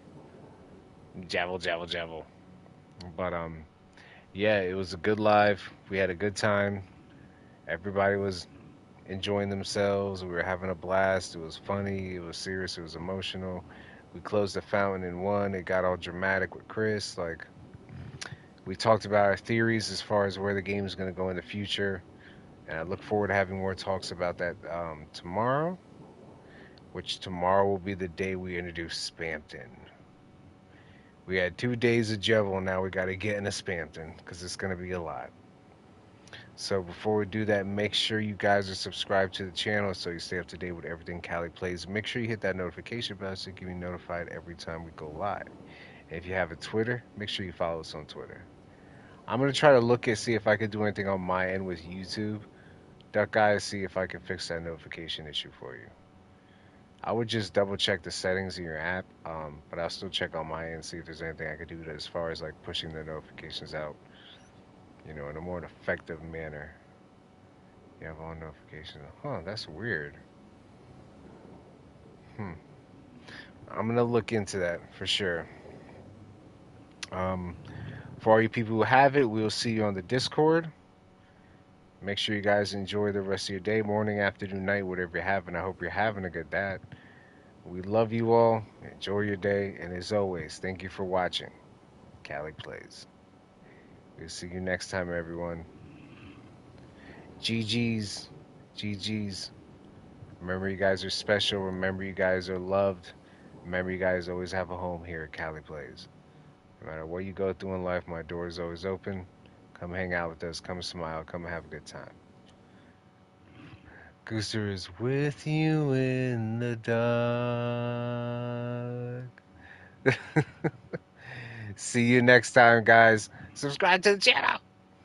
Javel, javel, javel. But yeah, it was a good live. We had a good time. Everybody was enjoying themselves. We were having a blast. It was funny. It was serious. It was emotional. We closed the fountain in one. It got all dramatic with Chris. Like we talked about our theories as far as where the game is going to go in the future, and I look forward to having more talks about that tomorrow. Which tomorrow will be the day we introduce Spampton. We had 2 days of Jevil. Now we got to get into Spampton because it's going to be a lot. So before we do that, make sure you guys are subscribed to the channel so you stay up to date with everything Cali plays. Make sure you hit that notification bell so you can be notified every time we go live. And if you have a Twitter, make sure you follow us on Twitter. I'm gonna try to look and see if I can do anything on my end with YouTube. Duck Guys, see if I can fix that notification issue for you. I would just double check the settings in your app, but I'll still check on my end, see if there's anything I could do as far as like pushing the notifications out, in a more effective manner. You have all notifications. Huh, that's weird. Hmm. I'm gonna look into that for sure. Um, for all you people who have it, we'll see you on the Discord. Make sure you guys enjoy the rest of your day, morning, afternoon, night, whatever you're having. I hope you're having a good day. We love you all. Enjoy your day. And as always, thank you for watching Cali Plays. We'll see you next time, everyone. GG's. GG's. Remember, you guys are special. Remember, you guys are loved. Remember, you guys always have a home here at Cali Plays. No matter what you go through in life, my door is always open. Come hang out with us. Come smile. Come have a good time. Gooster is with you in the dark. See you next time, guys. Subscribe to the channel.